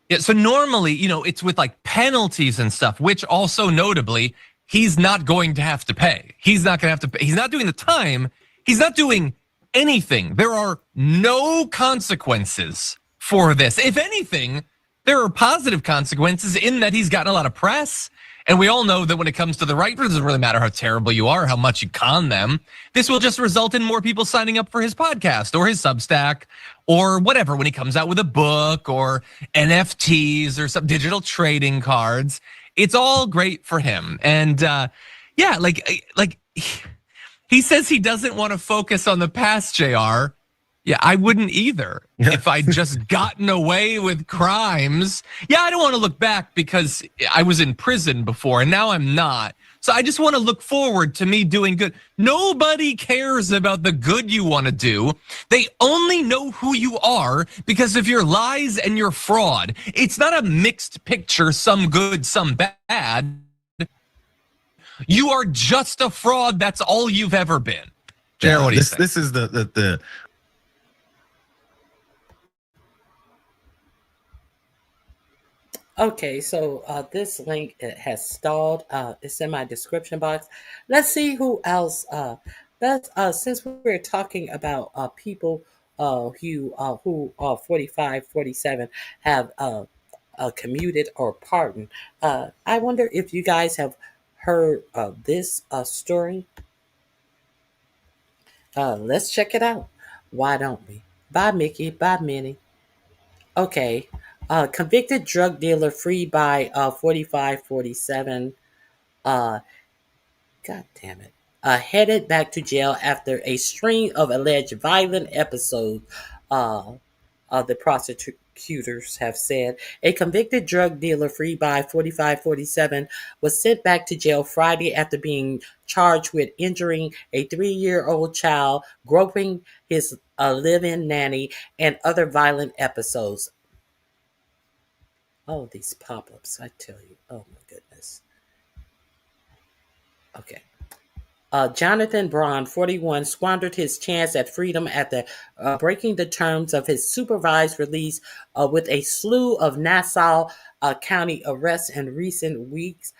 Yeah, so normally, it's with like penalties and stuff, which also notably, he's not going to have to pay. He's not going to have to pay. He's not doing the time. He's not doing anything, there are no consequences for this. If anything, there are positive consequences in that he's gotten a lot of press. And we all know that when it comes to the right, it doesn't really matter how terrible you are, how much you con them. This will just result in more people signing up for his podcast or his Substack or whatever when he comes out with a book or NFTs or some digital trading cards. It's all great for him. And yeah, like he says he doesn't want to focus on the past, JR. Yeah, I wouldn't either. If I'd just gotten away with crimes. Yeah, I don't want to look back because I was in prison before and now I'm not. So I just want to look forward to me doing good. Nobody cares about the good you want to do. They only know who you are because of your lies and your fraud. It's not a mixed picture, some good, some bad. You are just a fraud. That's all you've ever been. JR, what do you think? This is the Okay, so this link has stalled. It's in my description box. Let's see who else. Since we're talking about people who 45, 47 have commuted or pardoned. I wonder if you guys have heard this story. Let's check it out. Why don't we? Bye, Mickey. Bye, Minnie. Okay. Convicted drug dealer freed by 4547. God damn it. Headed back to jail after a string of alleged violent episodes. The prosecutors have said a convicted drug dealer freed by 4547 was sent back to jail Friday after being charged with injuring a 3-year-old child, groping his live-in nanny, and other violent episodes. Oh, these pop-ups, I tell you. Oh, my goodness. Okay. Jonathan Braun, 41, squandered his chance at freedom after breaking the terms of his supervised release with a slew of Nassau County arrests in recent weeks.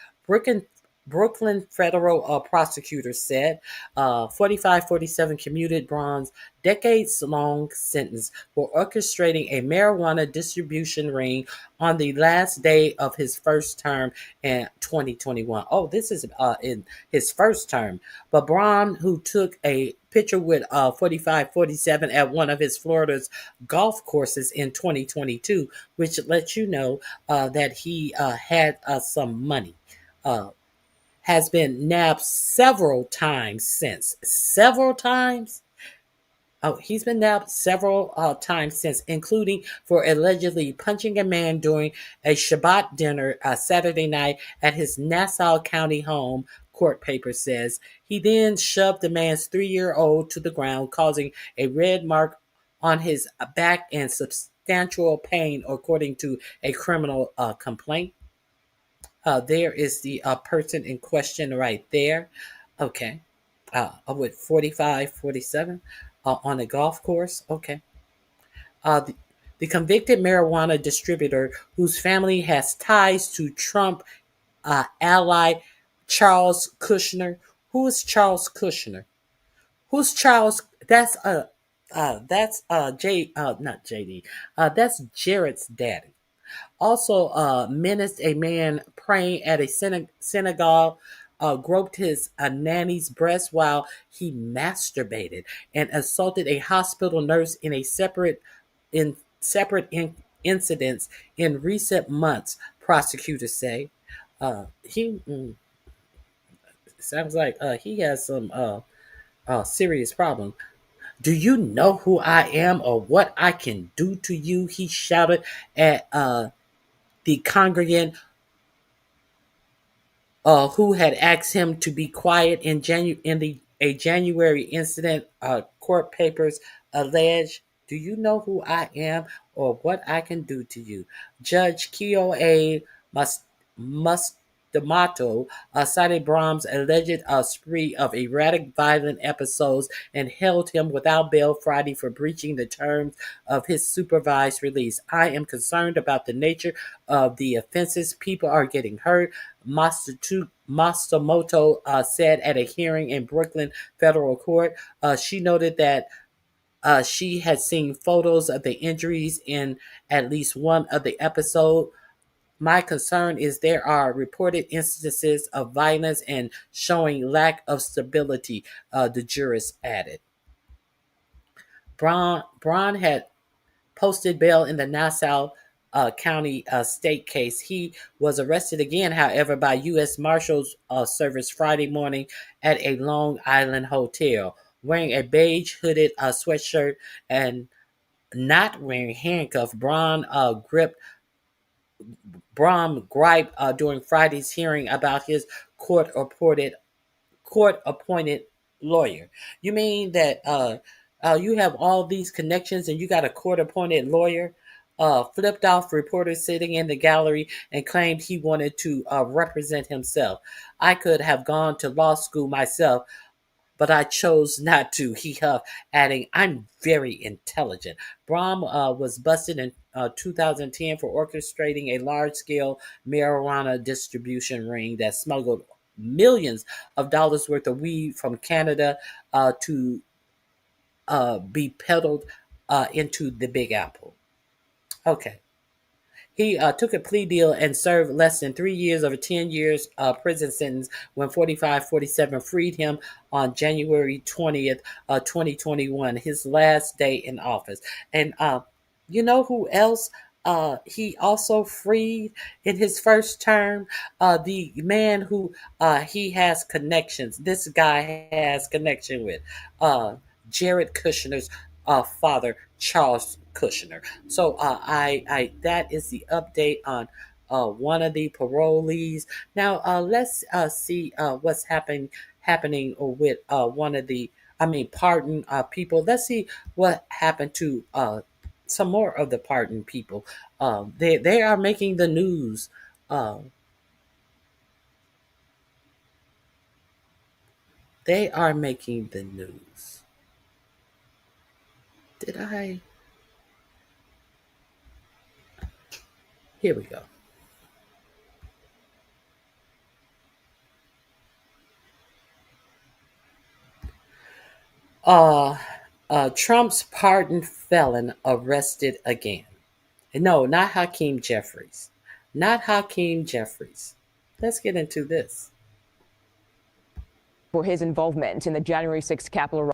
Brooklyn federal prosecutors said 4547 commuted Braun's decades-long sentence for orchestrating a marijuana distribution ring on the last day of his first term in 2021. Oh, this is in his first term. But Braun, who took a picture with 4547 at one of his Florida's golf courses in 2022, which lets you know that he had some money. Has been nabbed several times since. Several times? Oh, he's been nabbed several times since, including for allegedly punching a man during a Shabbat dinner Saturday night at his Nassau County home, court paper says. He then shoved the man's 3-year-old to the ground, causing a red mark on his back and substantial pain, according to a criminal complaint. There is the person in question right there. Okay. With 4547 on a golf course. Okay. The convicted marijuana distributor, whose family has ties to Trump ally Charles Kushner. Who is Charles Kushner? Who's Charles? That's not JD. That's Jared's daddy. Also menaced a man praying at a synagogue, groped his nanny's breast while he masturbated, and assaulted a hospital nurse in a separate incidents in recent months, prosecutors say. Sounds like he has some serious problem. Do you know who I am or what I can do to you? He shouted at the congregant who had asked him to be quiet in a January incident. Court papers allege. Do you know who I am or what I can do to you? Judge Keo A. D'Amato cited Braun's alleged spree of erratic violent episodes and held him without bail Friday for breaching the terms of his supervised release. I am concerned about the nature of the offenses. People are getting hurt, Matsumoto said at a hearing in Brooklyn federal court. She noted that She had seen photos of the injuries in at least one of the episodes. My concern is there are reported instances of violence and showing lack of stability, the jurist added. Braun had posted bail in the Nassau County state case. He was arrested again, however, by U.S. Marshals Service Friday morning at a Long Island hotel, wearing a beige hooded sweatshirt and not wearing handcuffs. Braun griped during Friday's hearing about his court-appointed lawyer. You mean that you have all these connections and you got a court-appointed lawyer? Flipped off reporters sitting in the gallery and claimed he wanted to represent himself. I could have gone to law school myself, but I chose not to, he huffed, adding, I'm very intelligent. Braun was busted in 2010 for orchestrating a large-scale marijuana distribution ring that smuggled millions of dollars worth of weed from Canada to be peddled into the Big Apple. Okay. He took a plea deal and served less than 3 years of a 10 years prison sentence when 4547 freed him on January 20th, 2021, his last day in office. And you know who else he also freed in his first term? The man who he has connections. This guy has connection with Jared Kushner's father, Charles Kushner. So I that is the update on one of the parolees. Now let's see what's happening with one of the pardon people. Let's see what happened to some more of the pardon people. They are making the news. They are making the news. Did I? Here we go. Trump's pardoned felon arrested again. No, not Hakeem Jeffries. Not Hakeem Jeffries. Let's get into this. For his involvement in the January 6th Capitol.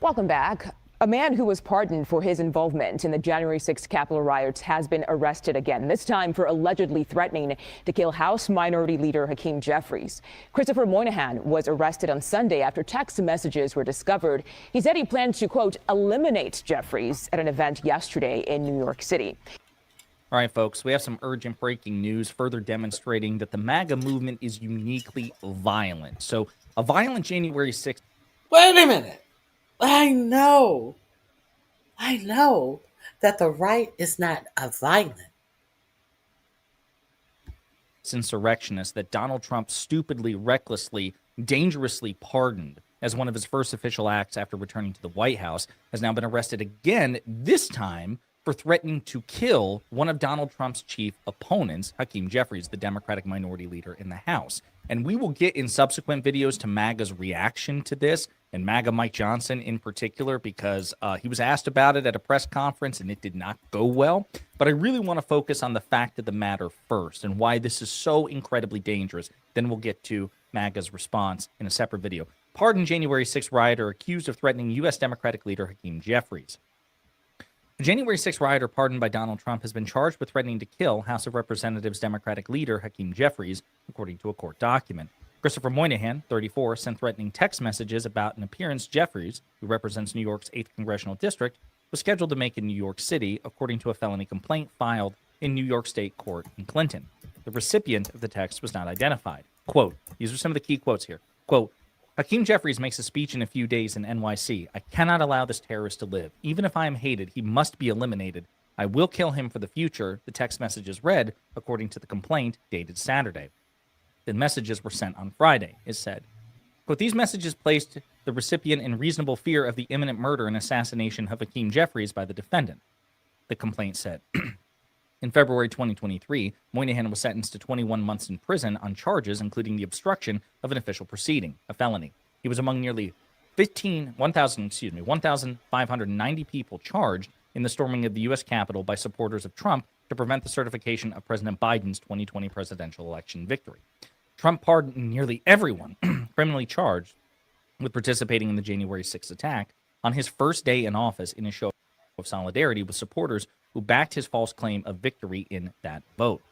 Welcome back. A man who was pardoned for his involvement in the January 6th Capitol riots has been arrested again, this time for allegedly threatening to kill House Minority Leader Hakeem Jeffries. Christopher Moynihan was arrested on Sunday after text messages were discovered. He said he planned to, quote, eliminate Jeffries at an event yesterday in New York City. All right, folks, we have some urgent breaking news further demonstrating that the MAGA movement is uniquely violent. So a violent January 6th. Wait a minute. I know that the right is not a violent. Insurrectionist that Donald Trump stupidly, recklessly, dangerously pardoned as one of his first official acts after returning to the White House has now been arrested again, this time for threatening to kill one of Donald Trump's chief opponents, Hakeem Jeffries, the Democratic minority leader in the House. And we will get in subsequent videos to MAGA's reaction to this, and MAGA Mike Johnson in particular, because he was asked about it at a press conference and it did not go well. But I really want to focus on the fact of the matter first and why this is so incredibly dangerous. Then we'll get to MAGA's response in a separate video. Pardoned January 6th rioter accused of threatening U.S. Democratic leader Hakeem Jeffries. The January 6th rioter pardoned by Donald Trump has been charged with threatening to kill House of Representatives Democratic leader Hakeem Jeffries, according to a court document. Christopher Moynihan, 34, sent threatening text messages about an appearance Jeffries, who represents New York's 8th Congressional District, was scheduled to make in New York City, according to a felony complaint filed in New York State Court in Clinton. The recipient of the text was not identified. Quote, these are some of the key quotes here. Quote, Hakeem Jeffries makes a speech in a few days in NYC. I cannot allow this terrorist to live. Even if I am hated, he must be eliminated. I will kill him for the future, the text messages read, according to the complaint, dated Saturday. The messages were sent on Friday, it said. Quote, these messages placed the recipient in reasonable fear of the imminent murder and assassination of Hakeem Jeffries by the defendant, the complaint said. In February 2023, Moynihan was sentenced to 21 months in prison on charges including the obstruction of an official proceeding, a felony. He was among nearly 1,590 people charged in the storming of the U.S. Capitol by supporters of Trump to prevent the certification of President Biden's 2020 presidential election victory. Trump pardoned nearly everyone criminally charged with participating in the January 6th attack on his first day in office in a show of solidarity with supporters who backed his false claim of victory in that vote.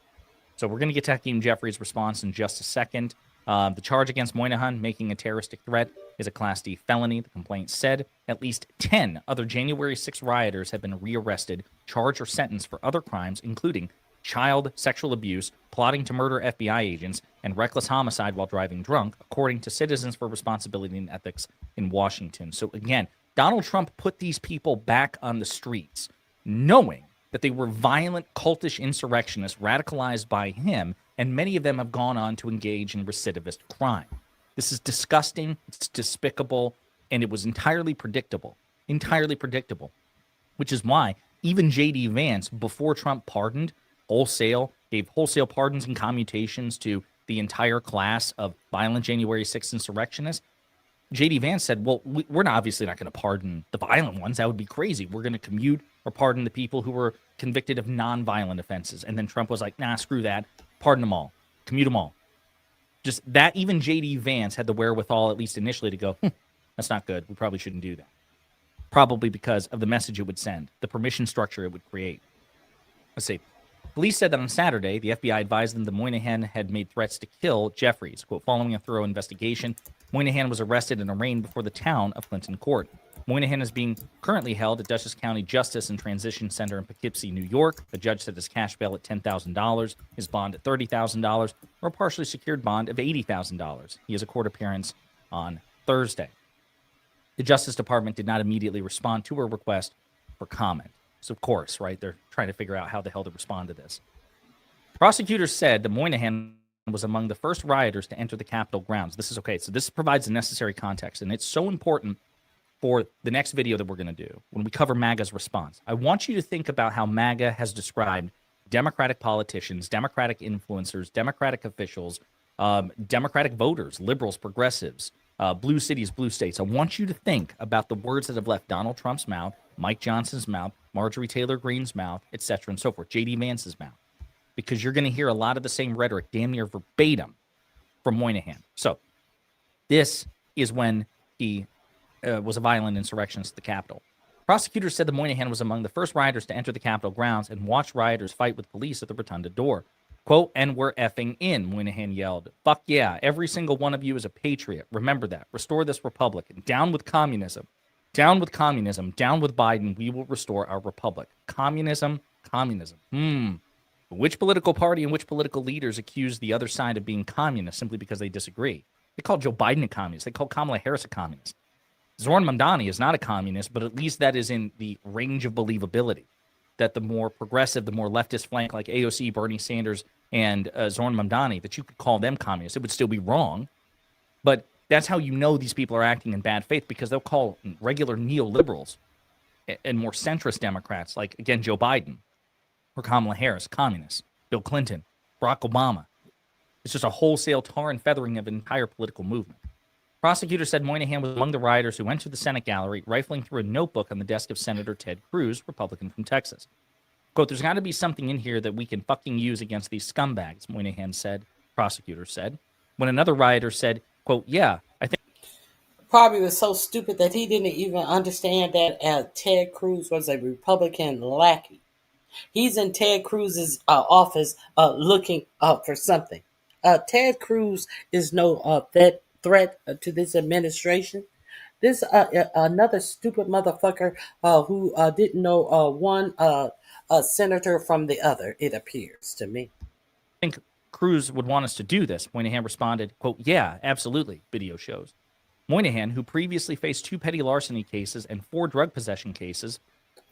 So we're going to get to Hakeem Jeffries' response in just a second. The charge against Moynihan, making a terroristic threat, is a Class D felony. The complaint said at least 10 other January 6 rioters have been rearrested, charged, or sentenced for other crimes, including child sexual abuse, plotting to murder FBI agents, and reckless homicide while driving drunk, according to Citizens for Responsibility and Ethics in Washington. So again, Donald Trump put these people back on the streets, knowing that they were violent, cultish insurrectionists radicalized by him, and many of them have gone on to engage in recidivist crime. This is disgusting, it's despicable, and it was entirely predictable, which is why even J.D. Vance, before Trump pardoned gave wholesale pardons and commutations to the entire class of violent January 6th insurrectionists, J.D. Vance said, well, we're obviously not going to pardon the violent ones. That would be crazy. We're going to commute or pardon the people who were convicted of non-violent offenses. And then Trump was like, nah, screw that. Pardon them all. Commute them all. Just that, even J.D. Vance had the wherewithal, at least initially, to go, that's not good. We probably shouldn't do that. Probably because of the message it would send, the permission structure it would create. Let's see. Police said that on Saturday, the FBI advised them that Moynihan had made threats to kill Jeffries. Quote, following a thorough investigation, Moynihan was arrested and arraigned before the town of Clinton Court. Moynihan is being currently held at Dutchess County Justice and Transition Center in Poughkeepsie, New York. The judge set his cash bail at $10,000, his bond at $30,000, or a partially secured bond of $80,000. He has a court appearance on Thursday. The Justice Department did not immediately respond to a request for comment. So, of course, right, they're trying to figure out how the hell to respond to this. Prosecutors said that Moynihan was among the first rioters to enter the Capitol grounds. This is okay. So this provides the necessary context, and it's so important for the next video that we're going to do when we cover MAGA's response. I want you to think about how MAGA has described Democratic politicians, Democratic influencers, Democratic officials, Democratic voters, liberals, progressives, blue cities, blue states. I want you to think about the words that have left Donald Trump's mouth, Mike Johnson's mouth, Marjorie Taylor Greene's mouth, etc. and so forth, J.D. Vance's mouth, because you're going to hear a lot of the same rhetoric, damn near verbatim, from Moynihan. So this is when he was a violent insurrectionist at the Capitol. Prosecutors said that Moynihan was among the first rioters to enter the Capitol grounds and watch rioters fight with police at the rotunda door. Quote, and we're effing in, Moynihan yelled. Fuck yeah, every single one of you is a patriot. Remember that. Restore this republic. Down with communism. Down with communism. Down with Biden. We will restore our republic. Communism. Which political party and which political leaders accuse the other side of being communist simply because they disagree? They call Joe Biden a communist. They call Kamala Harris a communist. Zoran Mamdani is not a communist, but at least that is in the range of believability. That the more progressive, the more leftist flank like AOC, Bernie Sanders, and Zoran Mamdani, that you could call them communists. It would still be wrong, but that's how you know these people are acting in bad faith, because they'll call regular neoliberals and more centrist Democrats, like, again, Joe Biden or Kamala Harris, communists, Bill Clinton, Barack Obama. It's just a wholesale tar and feathering of an entire political movement. Prosecutors said Moynihan was among the rioters who entered the Senate gallery, rifling through a notebook on the desk of Senator Ted Cruz, Republican from Texas. Quote, there's got to be something in here that we can fucking use against these scumbags, Moynihan said, prosecutors said. When another rioter said, quote, yeah, I think... Probably was so stupid that he didn't even understand that Ted Cruz was a Republican lackey. He's in Ted Cruz's office looking for something. Ted Cruz is no threat to this administration. This another stupid motherfucker who didn't know one senator from the other, it appears to me. I think Cruz would want us to do this. Moynihan responded, quote, yeah, absolutely, video shows. Moynihan, who previously faced 2 petty larceny cases and 4 drug possession cases.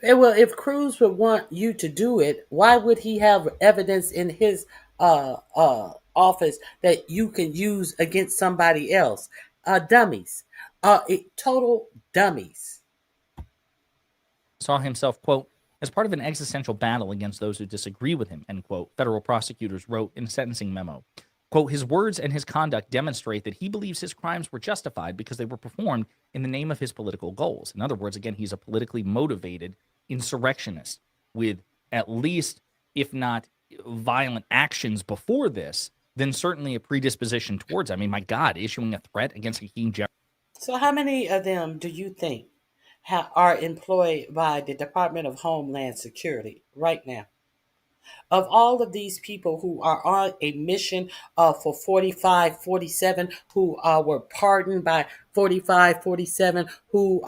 Well, if Cruz would want you to do it, why would he have evidence in his office that you can use against somebody else? Dummies. Total dummies. Saw himself, quote, as part of an existential battle against those who disagree with him, end quote, federal prosecutors wrote in a sentencing memo. Quote, his words and his conduct demonstrate that he believes his crimes were justified because they were performed in the name of his political goals. In other words, again, he's a politically motivated insurrectionist with at least, if not violent actions before this, then certainly a predisposition towards, I mean, my God, issuing a threat against Hakeem Jeffries. So, how many of them do you think are employed by the Department of Homeland Security right now? Of all of these people who are on a mission for 45, 47, who were pardoned by 45, 47, who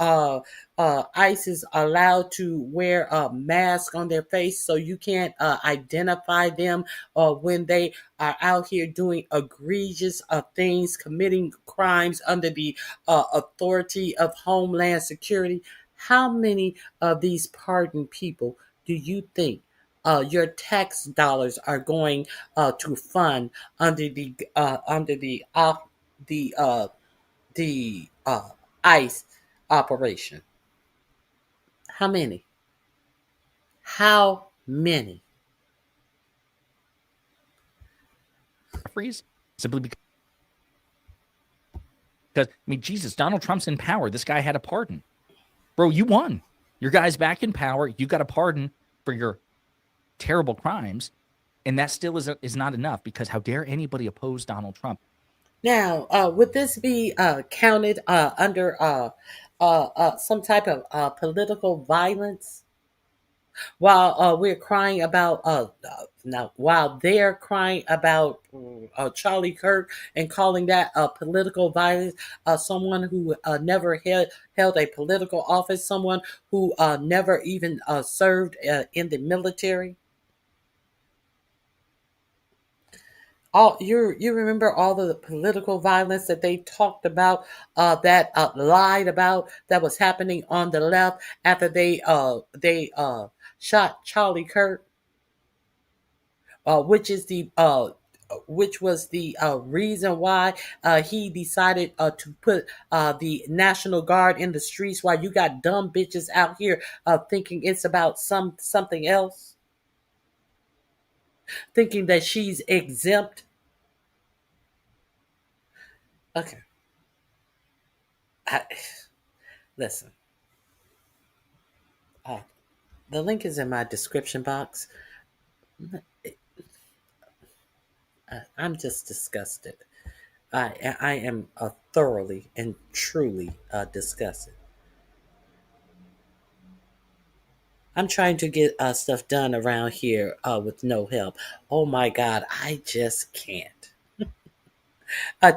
ICE is allowed to wear a mask on their face so you can't identify them when they are out here doing egregious things, committing crimes under the authority of Homeland Security. How many of these pardoned people do you think your tax dollars are going to fund under the ICE operation? How many? How many? Simply because, I mean, Jesus, Donald Trump's in power. This guy had a pardon. Bro, you won. Your guy's back in power. You got a pardon for your terrible crimes, and that still is not enough, because how dare anybody oppose Donald Trump? Now, would this be counted under some type of political violence? While we're crying about now, while they're crying about Charlie Kirk and calling that political violence, someone who never held a political office, someone who never even served in the military. You remember all the political violence that they talked about, that lied about, that was happening on the left after they shot Charlie Kirk, which was the reason why he decided to put the National Guard in the streets, while you got dumb bitches out here thinking it's about something else, thinking that she's exempt. Okay. Listen. The link is in my description box. I'm just disgusted. I am thoroughly and truly disgusted. I'm trying to get stuff done around here with no help. Oh my God, I just can't.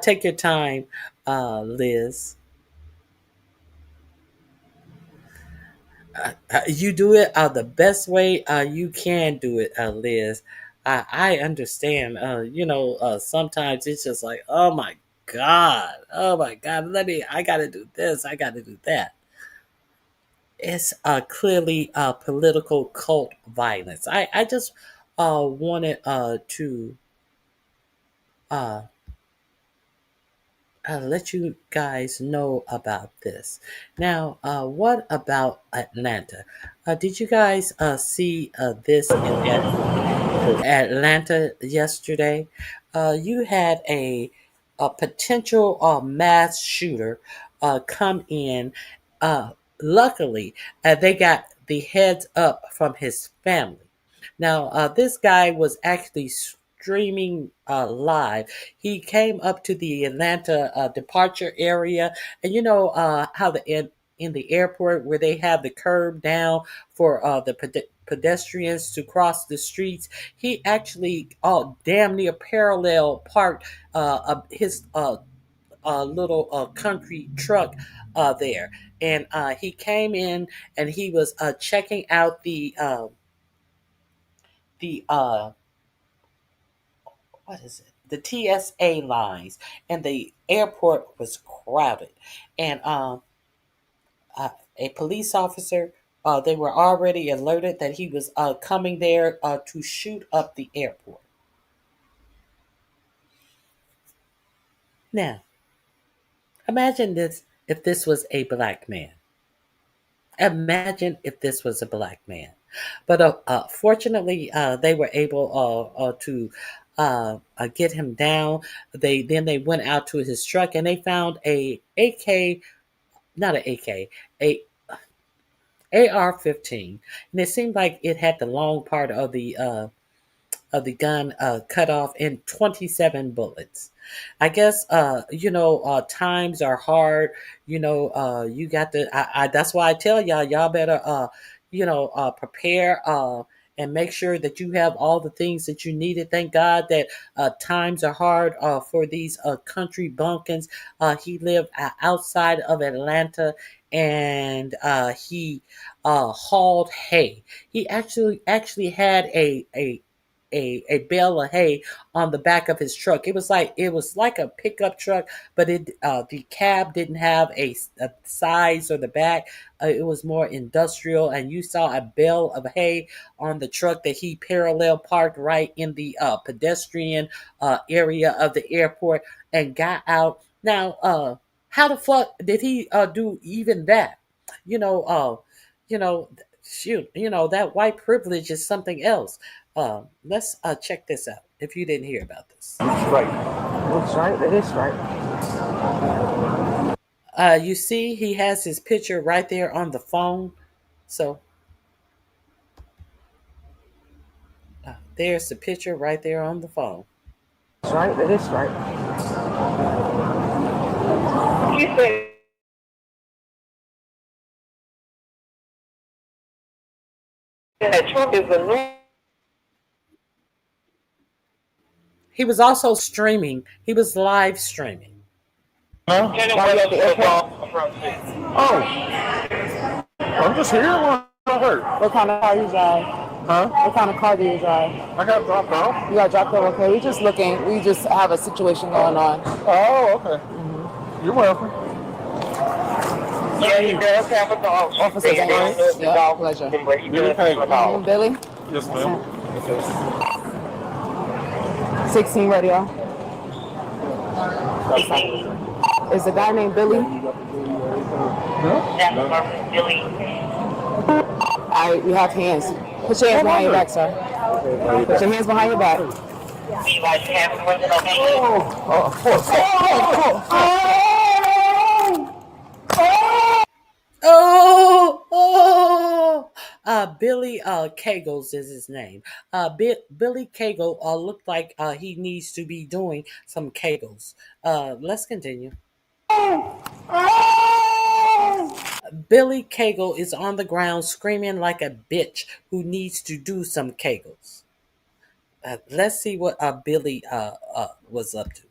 Take your time, Liz. You do it the best way you can do it, Liz. I understand. Sometimes it's just like, oh my God, I gotta do this, I gotta do that. It's clearly political cult violence. I just wanted to let you guys know about this. Now, what about Atlanta? Did you guys see this in Atlanta yesterday? You had a potential mass shooter come in. Luckily, they got the heads up from his family. Now, this guy was actually streaming live. He came up to the Atlanta departure area, and you know how in the airport where they have the curb down for the pedestrians to cross the streets. He actually damn near parallel parked his little concrete truck there, and he came in and he was checking out the what is it? The TSA lines, and the airport was crowded, and a police officer. They were already alerted that he was coming there to shoot up the airport. Now, imagine this if this was a black man. Imagine if this was a black man. But fortunately, they were able to get him down. They went out to his truck and they found a AK, not an AK, a AR-15, and it seemed like it had the long part of the gun cut off in 27 bullets. I guess times are hard. You got to. That's why I tell y'all better prepare and make sure that you have all the things that you needed. Thank God that times are hard for these country bumpkins. He lived outside of Atlanta, and he hauled hay. He actually had a bale of hay on the back of his truck. It was like a pickup truck, but the cab didn't have a size or the back. It was more industrial, and you saw a bale of hay on the truck that he parallel parked right in the pedestrian area of the airport and got out. Now, how the fuck did he do even that? Shoot, that white privilege is something else. Let's check this out if you didn't hear about this. Looks right. It is right. You see, he has his picture right there on the phone. So there's the picture right there on the phone. That's right. It is right. Trump is a. He was also streaming. He was live streaming. Huh? Oh, I'm just here. What hurt? What kind of car you drive? Huh? What kind of car do you drive? I got dropped off. You got dropped off. Okay, we're just looking. We just have a situation going on. Oh, okay. Mm-hmm. You're welcome. Yeah, he does have a dog. Officer, yeah, pleasure. Billy? Yes, ma'am. 16 radio. Is the guy named Billy? Billy. We have hands. Put your hands behind your back, sir. Put your hands behind your back. Billy Kegels is his name. Billy Kegel looked like he needs to be doing some Kegels. Let's continue. Billy Kegel is on the ground screaming like a bitch who needs to do some Kegels. Let's see what Billy was up to.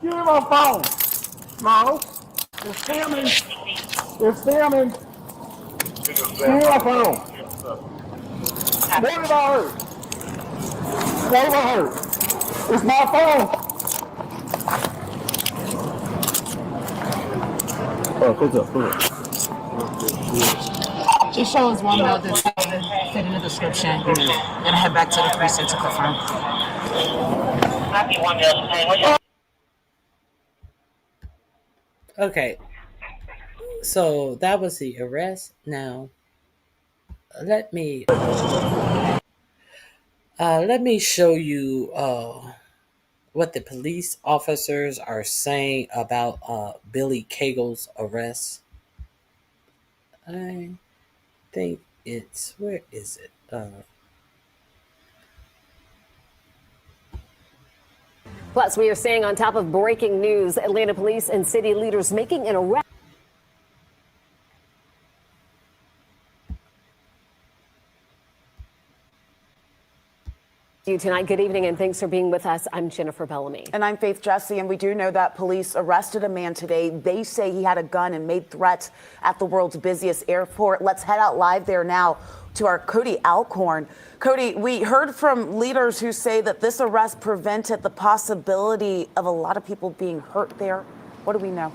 Give me my phone. No. It's filming. It's filming. Give me my phone. What did I hurt? What did I hurt? It's my phone. Oh, what's up? Just show us one note that's fit in the description. We're gonna head back to the precinct to confirm. Okay, so that was the arrest. Now, let me show you what the police officers are saying about Billy Kegel's arrest. I think it's, where is it? Plus, we are staying on top of breaking news. Atlanta police and city leaders making an arrest. You tonight. Good evening, and thanks for being with us. I'm Jennifer Bellamy. And I'm Faith Jesse, and we do know that police arrested a man today. They say he had a gun and made threats at the world's busiest airport. Let's head out live there now to our Cody Alcorn. Cody, we heard from leaders who say that this arrest prevented the possibility of a lot of people being hurt there. What do we know?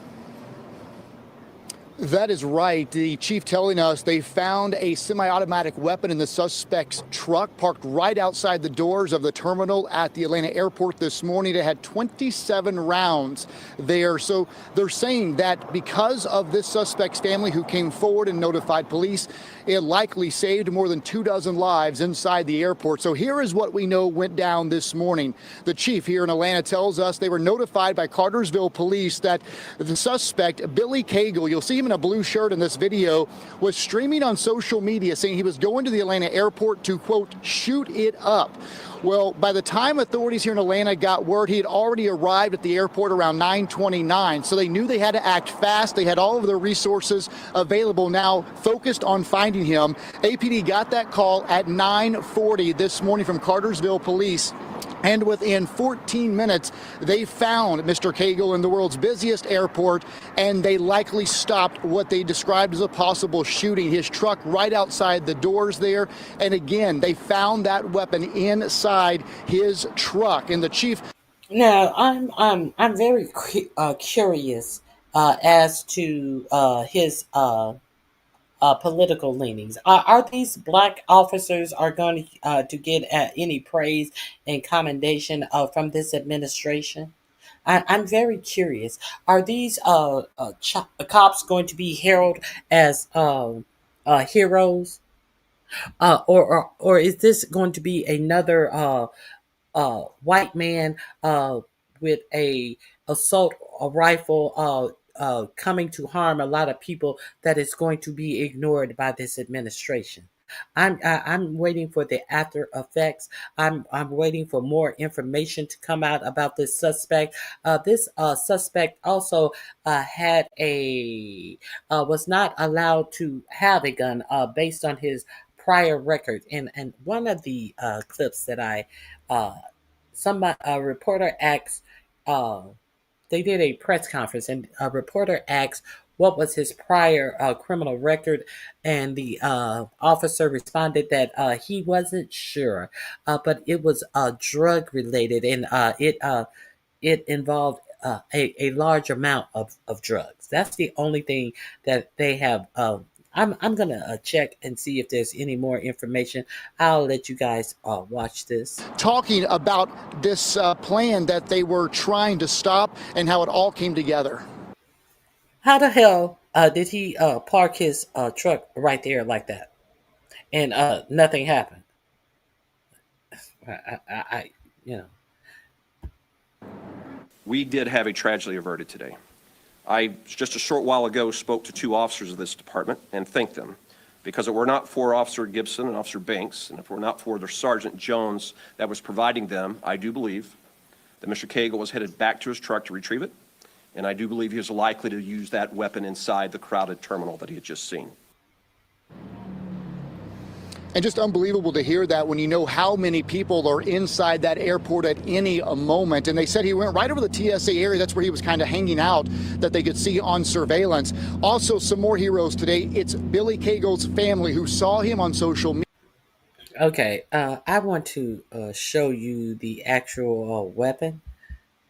That is right. The chief telling us they found a semi-automatic weapon in the suspect's truck parked right outside the doors of the terminal at the Atlanta airport this morning. It had 27 rounds there. So they're saying that because of this suspect's family who came forward and notified police, it likely saved more than 24 lives inside the airport. So here is what we know went down this morning. The chief here in Atlanta tells us they were notified by Cartersville police that the suspect, Billy Cagle, you'll see him in a blue shirt in this video, was streaming on social media saying he was going to the Atlanta airport to, quote, shoot it up. Well, by the time authorities here in Atlanta got word, he had already arrived at the airport around 9:29. So they knew they had to act fast. They had all of their resources available now, focused on finding him. APD got that call at 9:40 this morning from Cartersville police. And within 14 minutes, they found Mr. Cagle in the world's busiest airport, and they likely stopped what they described as a possible shooting. His truck right outside the doors there. And again, they found that weapon inside his truck. And the chief. Now, I'm very curious as to his political leanings. Are these black officers are going to get any praise and commendation from this administration? I'm very curious. Are these cops going to be heralded as heroes, or is this going to be another white man with a assault rifle coming to harm a lot of people that is going to be ignored by this administration? I'm waiting for the after effects. I'm waiting for more information to come out about this suspect. This suspect also had was not allowed to have a gun based on his prior record. And one of the clips that I a reporter asked, they did a press conference, and a reporter asked what was his prior criminal record, and the officer responded that he wasn't sure, but it was drug related, and it involved a large amount of drugs. That's the only thing that they have. I'm gonna check and see if there's any more information. I'll let you guys watch this. Talking about this plan that they were trying to stop and how it all came together. How the hell did he park his truck right there like that, and nothing happened? I We did have a tragedy averted today. I, just a short while ago, spoke to 2 officers of this department and thanked them, because if it were not for Officer Gibson and Officer Banks, and if it were not for their Sergeant Jones that was providing them, I do believe that Mr. Cagle was headed back to his truck to retrieve it, and I do believe he was likely to use that weapon inside the crowded terminal that he had just seen. And just unbelievable to hear that when you know how many people are inside that airport at any moment. And they said he went right over the TSA area. That's where he was kind of hanging out, that they could see on surveillance. Also, some more heroes today. It's Billy Cagle's family who saw him on social media. Okay, I want to show you the actual weapon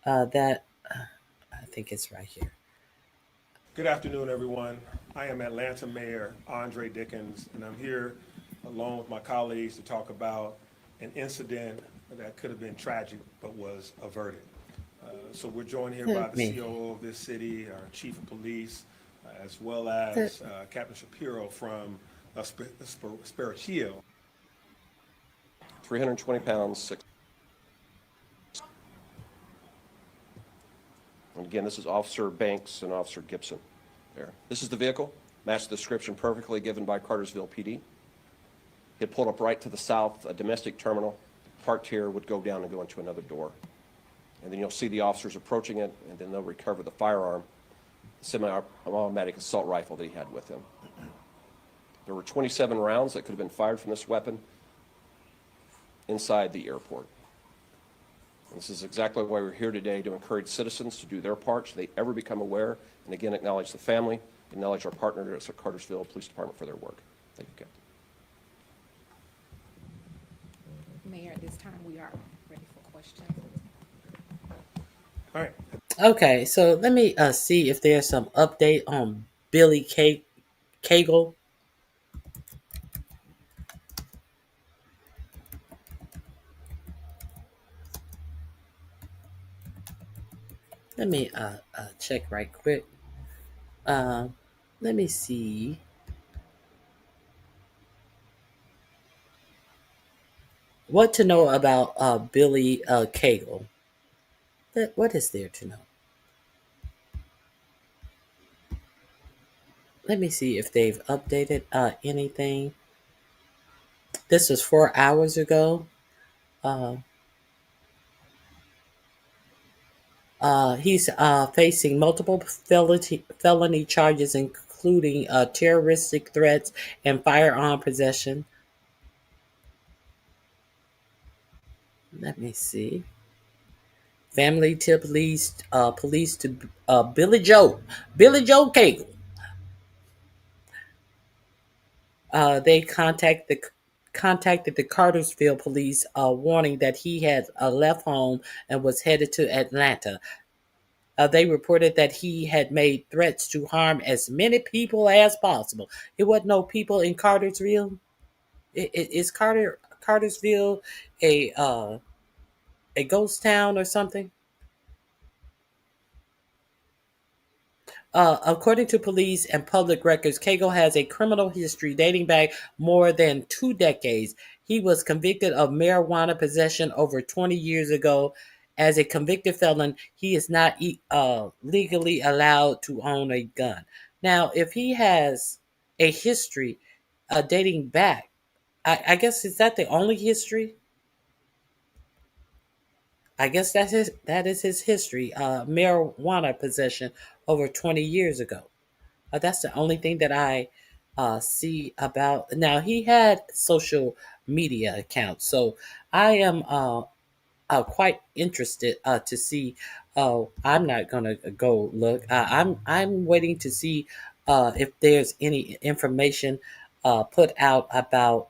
that I think it's right here. Good afternoon, everyone. I am Atlanta Mayor Andre Dickens, and I'm here along with my colleagues to talk about an incident that could have been tragic but was averted. So we're joined here by the COO of this city, our chief of police, as well as Captain Shapiro from Sparachio. 320 pounds, 6. And again, this is Officer Banks and Officer Gibson there. This is the vehicle, matched the description perfectly given by Cartersville PD. It pulled up right to the south, a domestic terminal, parked here, would go down and go into another door. And then you'll see the officers approaching it, and then they'll recover the firearm, semi-automatic assault rifle that he had with him. There were 27 rounds that could have been fired from this weapon inside the airport. And this is exactly why we're here today, to encourage citizens to do their part so they ever become aware, and again, acknowledge the family, acknowledge our partner at the Cartersville Police Department for their work. Thank you, Captain. Mayor, at this time we are ready for questions. All right. Okay, so let me see if there's some update on Billy Cagle. Let me check right quick. Let me see. What to know about Billy Cagle? What is there to know? Let me see if they've updated anything. This was 4 hours ago. He's facing multiple felony charges, including terroristic threats and firearm possession. Let me see. Family tip leads police to Billy Joe Cagle. They contacted the Cartersville police, warning that he had left home and was headed to Atlanta. They reported that he had made threats to harm as many people as possible. It wasn't no people in Cartersville. Is Cartersville a ghost town or something? According to police and public records, Cagle has a criminal history dating back more than 2 decades. He was convicted of marijuana possession over 20 years ago. As a convicted felon, he is not legally allowed to own a gun. Now, if he has a history dating back, I guess, is that the only history? I guess that is his history. Marijuana possession over 20 years ago. That's the only thing that I see about. Now, he had social media accounts, so I am quite interested to see. I'm not gonna go look. I'm waiting to see if there's any information put out about.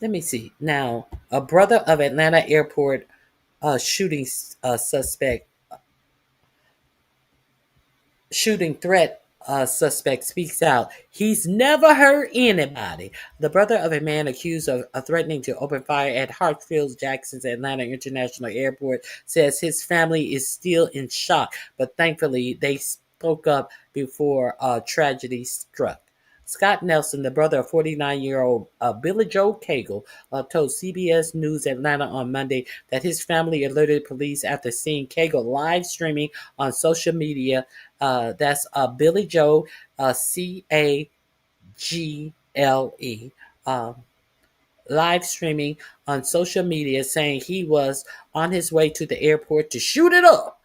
Let me see. Now, a brother of Atlanta airport shooting threat suspect speaks out. He's never hurt anybody. The brother of a man accused of threatening to open fire at Hartsfield-Jackson's Atlanta International Airport says his family is still in shock, but thankfully they spoke up before tragedy struck. Scott Nelson, the brother of 49-year-old Billy Joe Cagle, told CBS News Atlanta on Monday that his family alerted police after seeing Cagle live streaming on social media. That's Billy Joe, Cagle, live streaming on social media saying he was on his way to the airport to shoot it up.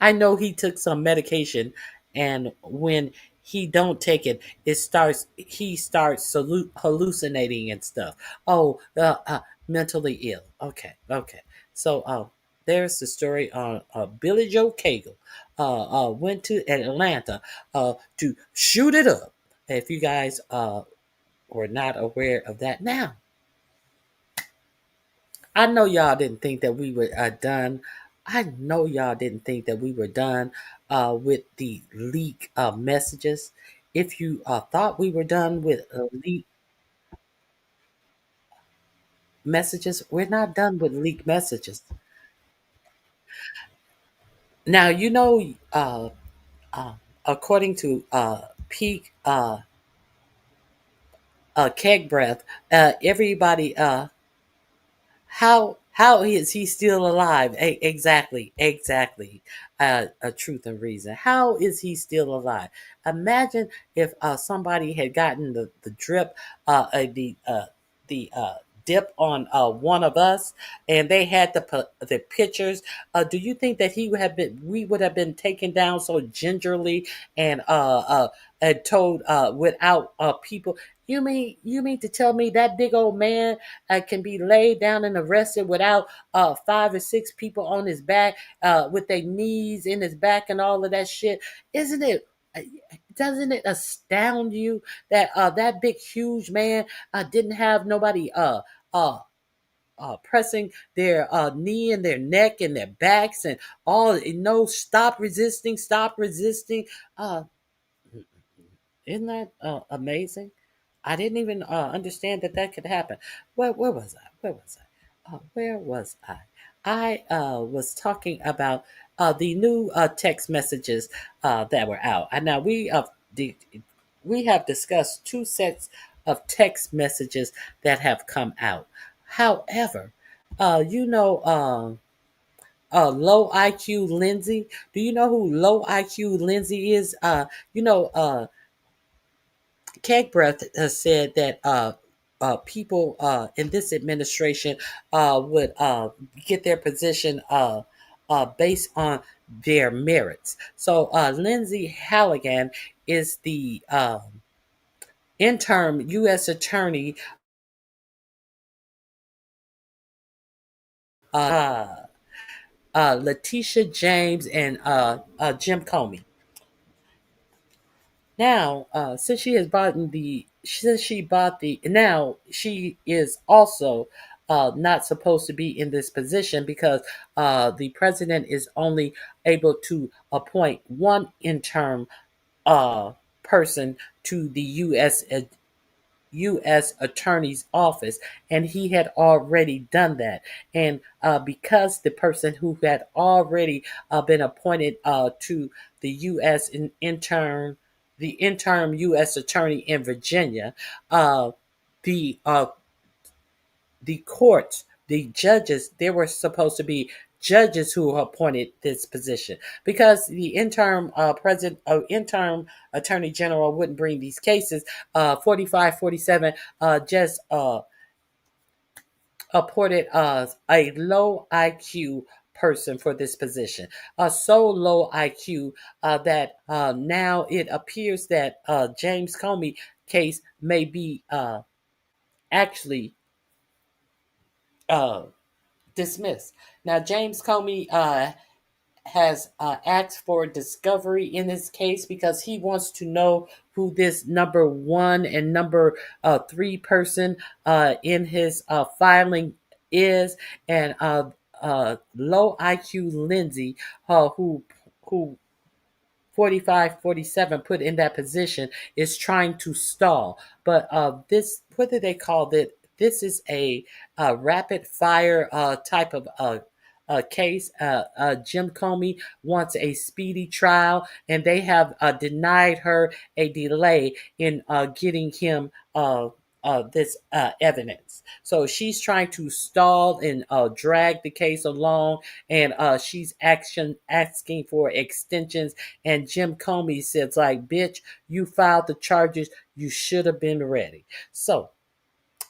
I know he took some medication, and when he don't take it, he starts hallucinating and stuff. Oh, mentally ill. Okay. So there's the story on Billy Joe Cagle. Went to Atlanta to shoot it up. If you guys were not aware of that, now I know y'all didn't think that we were done. I know y'all didn't think that we were done with the leak messages. If you thought we were done with leak messages, we're not done with leak messages. Now, according to Peak Keg Breath, everybody how is he still alive? Exactly. A truth and reason. How is he still alive? Imagine if somebody had gotten the drip, the dip on one of us, and they had the pictures. Do you think that we would have been taken down so gingerly and told without people? You mean to tell me that big old man can be laid down and arrested without 5 or 6 people on his back, with their knees in his back and all of that shit? Isn't it? Doesn't it astound you that that big huge man didn't have nobody pressing their knee and their neck and their backs and all. No, stop resisting, stop resisting. Isn't that amazing? I didn't even understand that that could happen. Where was I? Where was I? Where was I? I was talking about the new text messages that were out. And now we have discussed two sets of text messages that have come out. However, low IQ Lindsay. Do you know who low IQ Lindsay is? Keg Breath has said that people in this administration would get their position based on their merits. So Lindsay Halligan is the interim U.S. attorney. Letitia James and Jim Comey. Now, since she bought the, now she is also not supposed to be in this position because the president is only able to appoint one interim person to the U.S. Attorney's Office, and he had already done that. And because the person who had already been appointed to the U.S. the interim U.S. Attorney in Virginia, the courts, the judges, there were supposed to be judges who appointed this position because the interim attorney general wouldn't bring these cases. 4547 just appointed a low IQ person for this position. So low IQ that now it appears that James Comey case may be actually dismissed. Now, James Comey has asked for discovery in this case because he wants to know who this number one and number three person in his filing is, and low IQ Lindsay, who 4547 put in that position, is trying to stall. But this, what do they call it? This is a rapid fire type of case. Jim Comey wants a speedy trial, and they have denied her a delay in getting him this evidence. So she's trying to stall and drag the case along, and she's asking for extensions. And Jim Comey says, like, bitch, you filed the charges. You should have been ready. So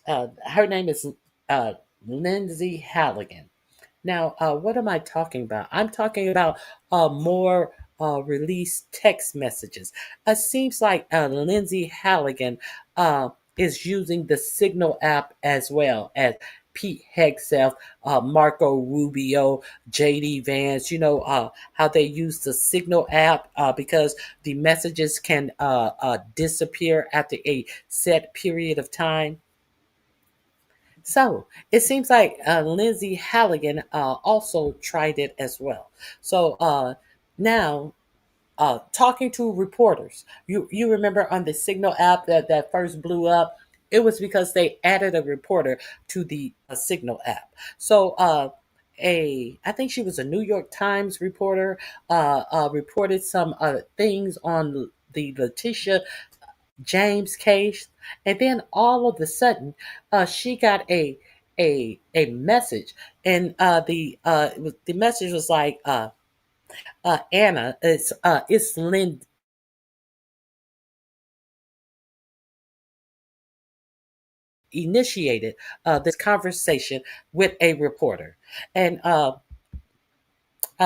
her name is Lindsay Halligan. Now, what am I talking about? I'm talking about more released text messages. It seems like Lindsay Halligan is using the Signal app as well as Pete Hegseth, Marco Rubio, JD Vance. You know how they use the Signal app because the messages can disappear after a set period of time. So it seems like Lindsay Halligan also tried it as well. So now, talking to reporters, you remember on the Signal app that first blew up, it was because they added a reporter to the Signal app. So I think she was a New York Times reporter, reported some things on the Letitia James case, and then all of a sudden, she got a message, and the message was like, Anna, it's Lynn initiated this conversation with a reporter, and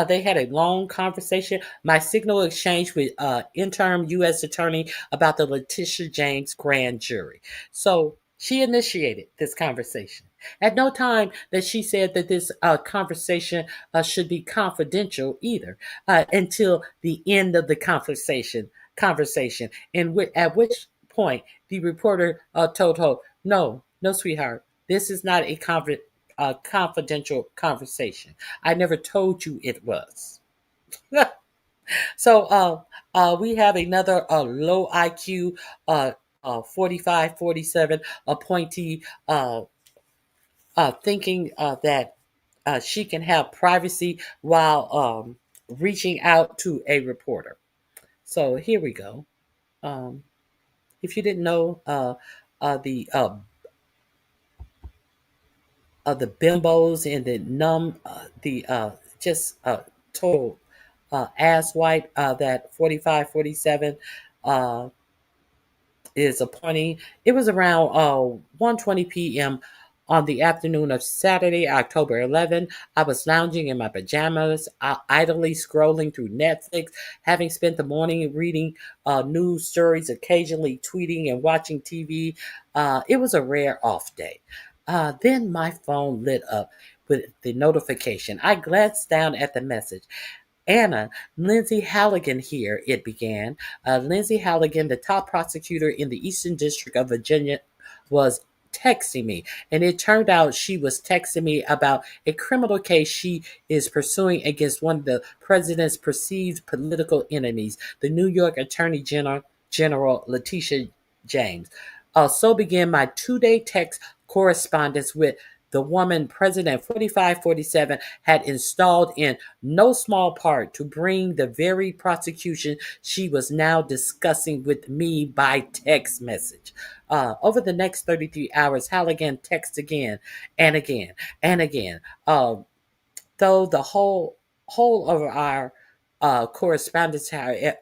they had a long conversation. My Signal exchange with interim U.S. attorney about the Letitia James grand jury. So she initiated this conversation. At no time that she said that this conversation should be confidential either until the end of the conversation. And at which point the reporter told her, "No, no, sweetheart, this is not a a confidential conversation. I never told you it was. So we have another low IQ 45, 47 appointee thinking that she can have privacy while reaching out to a reporter. So here we go. If you didn't know, the bimbos and the just total ass white that 45, 47 is appointing. It was around 1:20 p.m. on the afternoon of Saturday, October 11. I was lounging in my pajamas, idly scrolling through Netflix, having spent the morning reading news stories, occasionally tweeting and watching TV. It was a rare off day. Then my phone lit up with the notification. I glanced down at the message. Anna, Lindsay Halligan here, it began. Lindsay Halligan, the top prosecutor in the Eastern District of Virginia, was texting me. And it turned out she was texting me about a criminal case she is pursuing against one of the president's perceived political enemies, the New York Attorney General Letitia James. So began my 2-day text correspondence with the woman President 4547 had installed in no small part to bring the very prosecution she was now discussing with me by text message. Over the next 33 hours, Halligan texted again and again and again. Though the whole of our correspondence,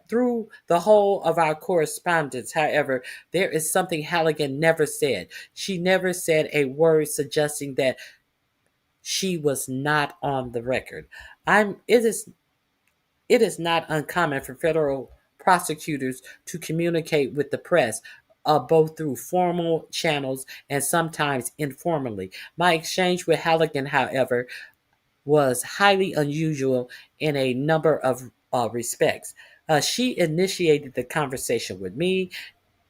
through the whole of our correspondence, however, there is something Halligan never said. She never said a word suggesting that she was not on the record. It is not uncommon for federal prosecutors to communicate with the press, both through formal channels and sometimes informally. My exchange with Halligan, however, was highly unusual in a number of respects. She initiated the conversation with me,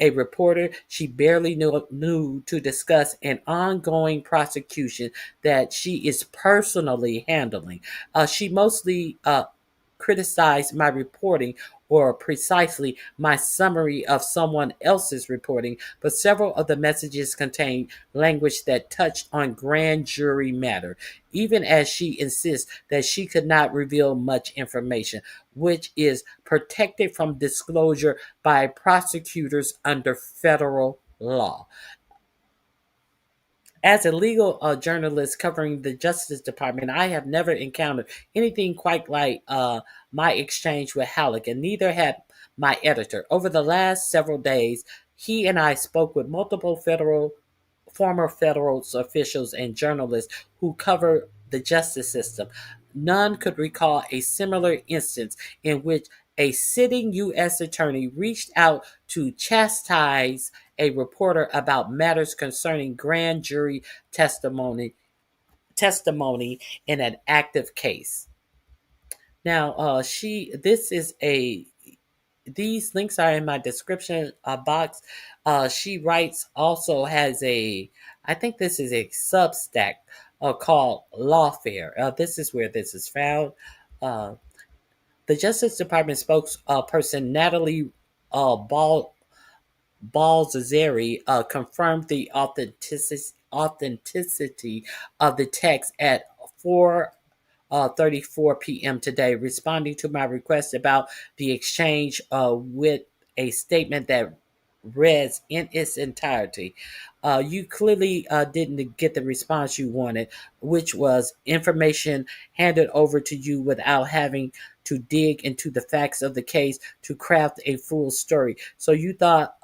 a reporter she barely knew, to discuss an ongoing prosecution that she is personally handling. She mostly criticized my reporting, or precisely my summary of someone else's reporting, but several of the messages contained language that touched on grand jury matter, even as she insists that she could not reveal much information, which is protected from disclosure by prosecutors under federal law. As a legal journalist covering the Justice Department, I have never encountered anything quite like my exchange with Halligan. Neither had my editor. Over the last several days, he and I spoke with multiple former federal officials and journalists who cover the justice system. None could recall a similar instance in which a sitting U.S. attorney reached out to chastise a reporter about matters concerning grand jury testimony in an active case. Now, these links are in my description box. She writes, also has I think this is a Substack called Lawfare. This is where this is found. The Justice Department spokesperson Natalie Balzazari confirmed the authenticity of the text at 4:34 p.m. today, responding to my request about the exchange with a statement that reads in its entirety. You clearly didn't get the response you wanted, which was information handed over to you without having to dig into the facts of the case to craft a full story. So you thought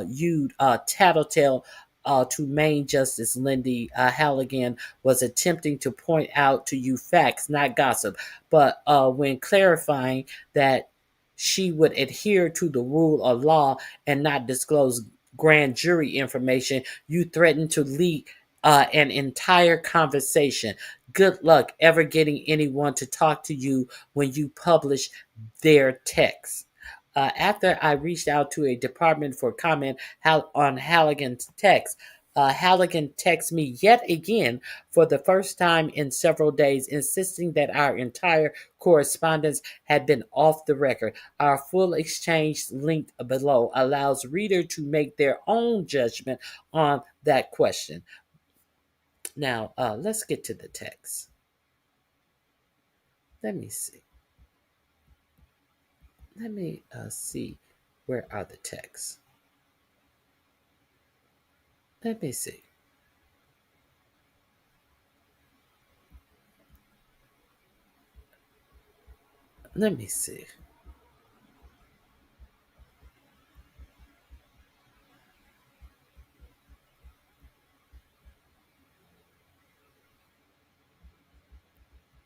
you'd tattletale to Maine Justice Lindy Halligan was attempting to point out to you facts, not gossip. But when clarifying that she would adhere to the rule of law and not disclose grand jury information, you threatened to leak an entire conversation. Good luck ever getting anyone to talk to you when you publish their text. After I reached out to a department for comment on Halligan's text, Halligan texted me yet again for the first time in several days, insisting that our entire correspondence had been off the record. Our full exchange linked below allows reader to make their own judgment on that question. Now, let's get to the text. Let me see. Let me see. Where are the texts? Let me see. Let me see.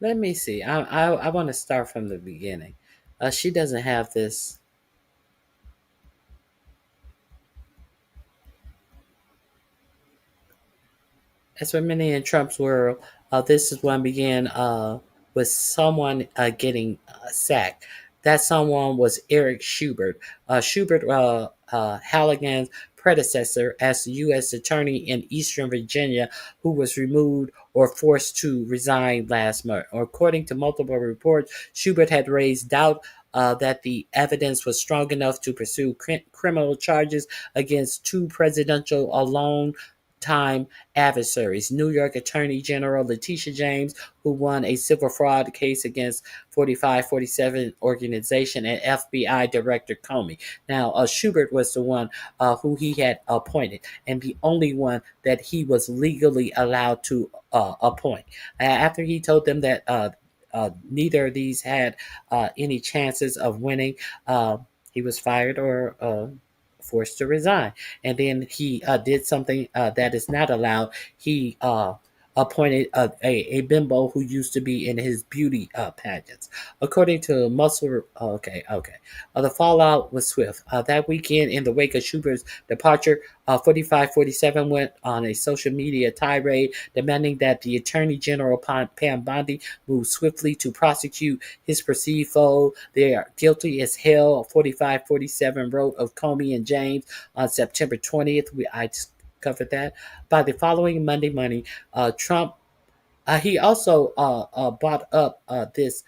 Let me see. I want to start from the beginning. She doesn't have this. As for many in Trump's world, this is one began with someone getting sacked. That someone was Eric Schubert. Schubert, Halligan's predecessor as the U.S. Attorney in Eastern Virginia, who was removed or forced to resign last month. According to multiple reports, Schubert had raised doubt that the evidence was strong enough to pursue criminal charges against two presidential long-time adversaries. New York Attorney General Letitia James, who won a civil fraud case against 4547 organization, and FBI Director Comey. Now, Schubert was the one who he had appointed, and the only one that he was legally allowed to appoint. After he told them that neither of these had any chances of winning, he was fired or forced to resign. And then he did something that is not allowed. He appointed a bimbo who used to be in his beauty pageants. According to Muscle, the fallout was swift. That weekend, in the wake of Schubert's departure, 4547 went on a social media tirade demanding that the Attorney General Pam Bondi move swiftly to prosecute his perceived foe. They are guilty as hell, 4547 wrote of Comey and James on September 20th. I covered that. By the following Monday morning, Trump, he also brought up this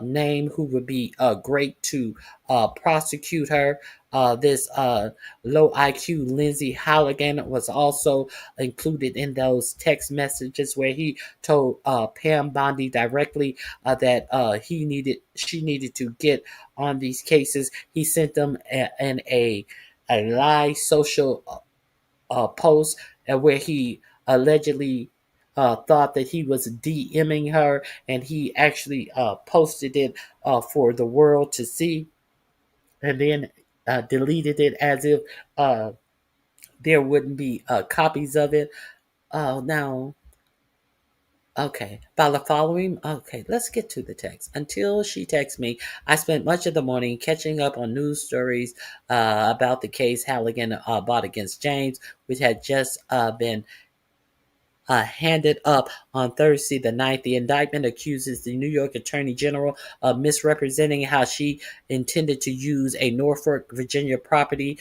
name who would be great to prosecute her. This low IQ Lindsay Halligan was also included in those text messages where he told Pam Bondi directly that she needed to get on these cases. He sent them in a live social post where he allegedly thought that he was DMing her, and he actually posted it for the world to see, and then deleted it as if there wouldn't be copies of it. Now, okay, by the following, let's get to the text. Until she texts me, I spent much of the morning catching up on news stories about the case Halligan brought against James, which had just been handed up on Thursday the 9th. The indictment accuses the New York Attorney General of misrepresenting how she intended to use a Norfolk, Virginia property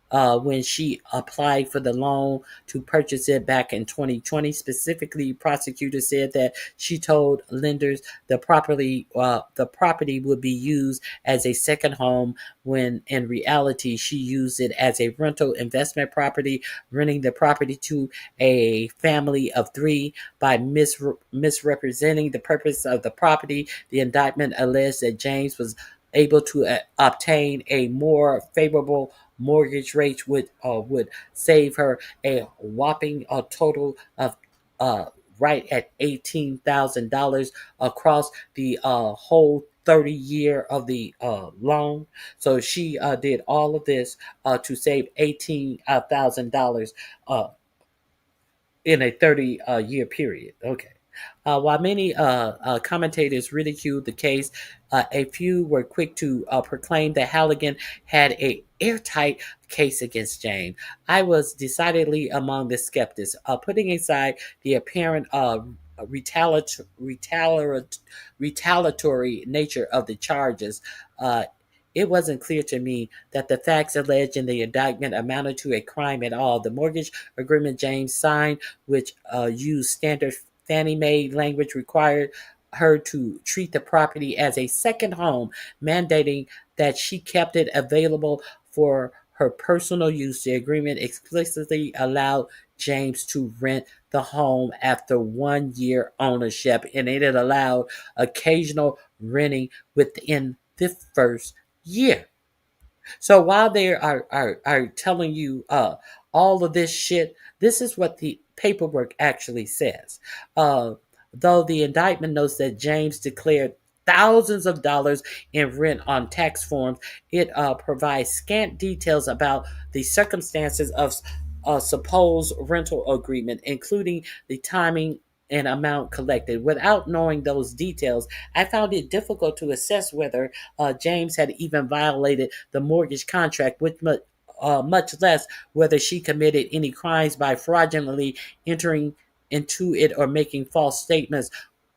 when she applied for the loan to purchase it back in 2020. Specifically, prosecutors said that she told lenders the property would be used as a second home, when in reality she used it as a rental investment property, renting the property to a family of three. By misrepresenting the purpose of the property, the indictment alleged that James was able to obtain a more favorable mortgage rate, would save her a whopping total of right at $18,000 across the whole 30-year of the loan. So she did all of this to save $18,000 in a 30-year period. Okay. While many commentators ridiculed the case, a few were quick to proclaim that Halligan had an airtight case against James. I was decidedly among the skeptics, putting aside the apparent retaliatory nature of the charges. it wasn't clear to me that the facts alleged in the indictment amounted to a crime at all. The mortgage agreement James signed, which used standard Fannie Mae language, required her to treat the property as a second home, mandating that she kept it available for her personal use. The agreement explicitly allowed James to rent the home after 1 year ownership, and it allowed occasional renting within the first year. So while they are telling you all of this shit, this is what the paperwork actually says. Though the indictment notes that James declared thousands of dollars in rent on tax forms, it provides scant details about the circumstances of a supposed rental agreement, including the timing and amount collected. Without knowing those details, I found it difficult to assess whether James had even violated the mortgage contract, much less whether she committed any crimes by fraudulently entering into it or making false statements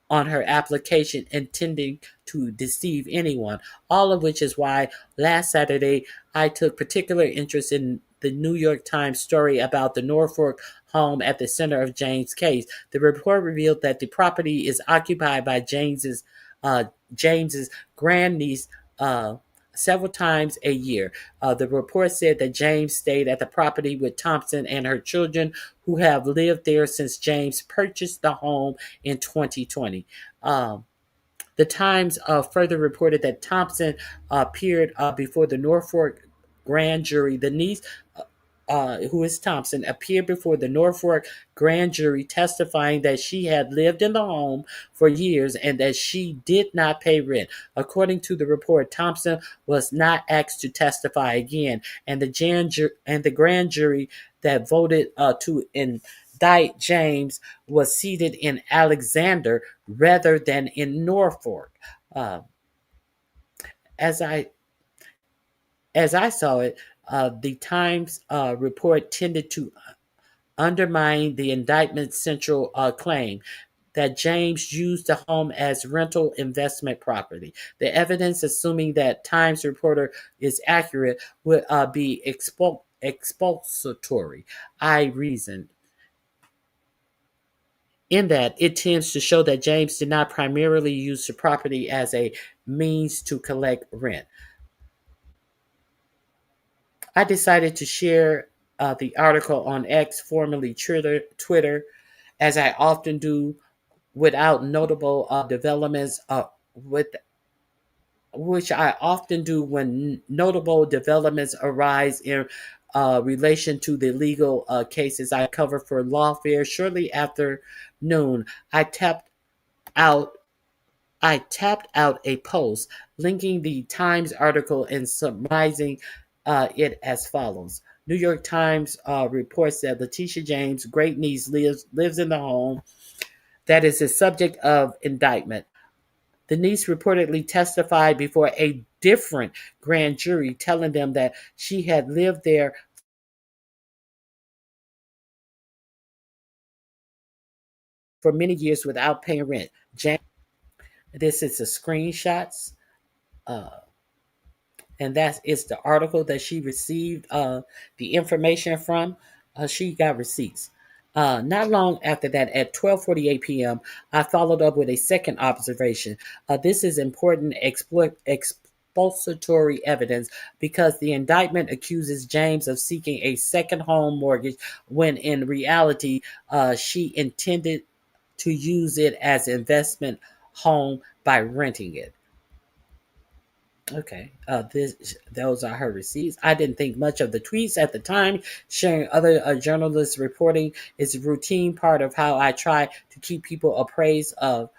on her application intending to deceive anyone. All of which is why last Saturday I took particular interest in the New York Times story about the Norfolk home at the center of James' case. The report revealed that the property is occupied by James's grandniece several times a year. The report said that James stayed at the property with Thompson and her children, who have lived there since James purchased the home in 2020. The Times further reported that Thompson appeared before the Norfolk grand jury. The niece, who is Thompson, appeared before the Norfolk grand jury testifying that she had lived in the home for years and that she did not pay rent. According to the report, Thompson was not asked to testify again, and the grand jury that voted to indict James was seated in Alexander rather than in Norfolk. As I saw it, the Times report tended to undermine the indictment's central claim that James used the home as rental investment property. The evidence, assuming that Times reporter is accurate, would be expulsory. I reasoned. In that, it tends to show that James did not primarily use the property as a means to collect rent. I decided to share the article on X, formerly Twitter, as I often do, without notable developments, which I often do when notable developments arise in relation to the legal cases I cover for lawfare. Shortly after noon, I tapped out a post linking the Times article and summarizing it as follows. New York Times reports that Letitia James' great niece lives in the home that is the subject of indictment. The niece reportedly testified before a different grand jury, telling them that she had lived there for many years without paying rent. This is the screenshots. And that is the article that she received the information from. She got receipts. Not long after that, at 12:48 p.m., I followed up with a second observation. This is important expulsory evidence because the indictment accuses James of seeking a second home mortgage when in reality she intended to use it as an investment home by renting it. Okay, those are her receipts. I didn't think much of the tweets at the time. Sharing other journalists' reporting is a routine part of how I try to keep people appraised of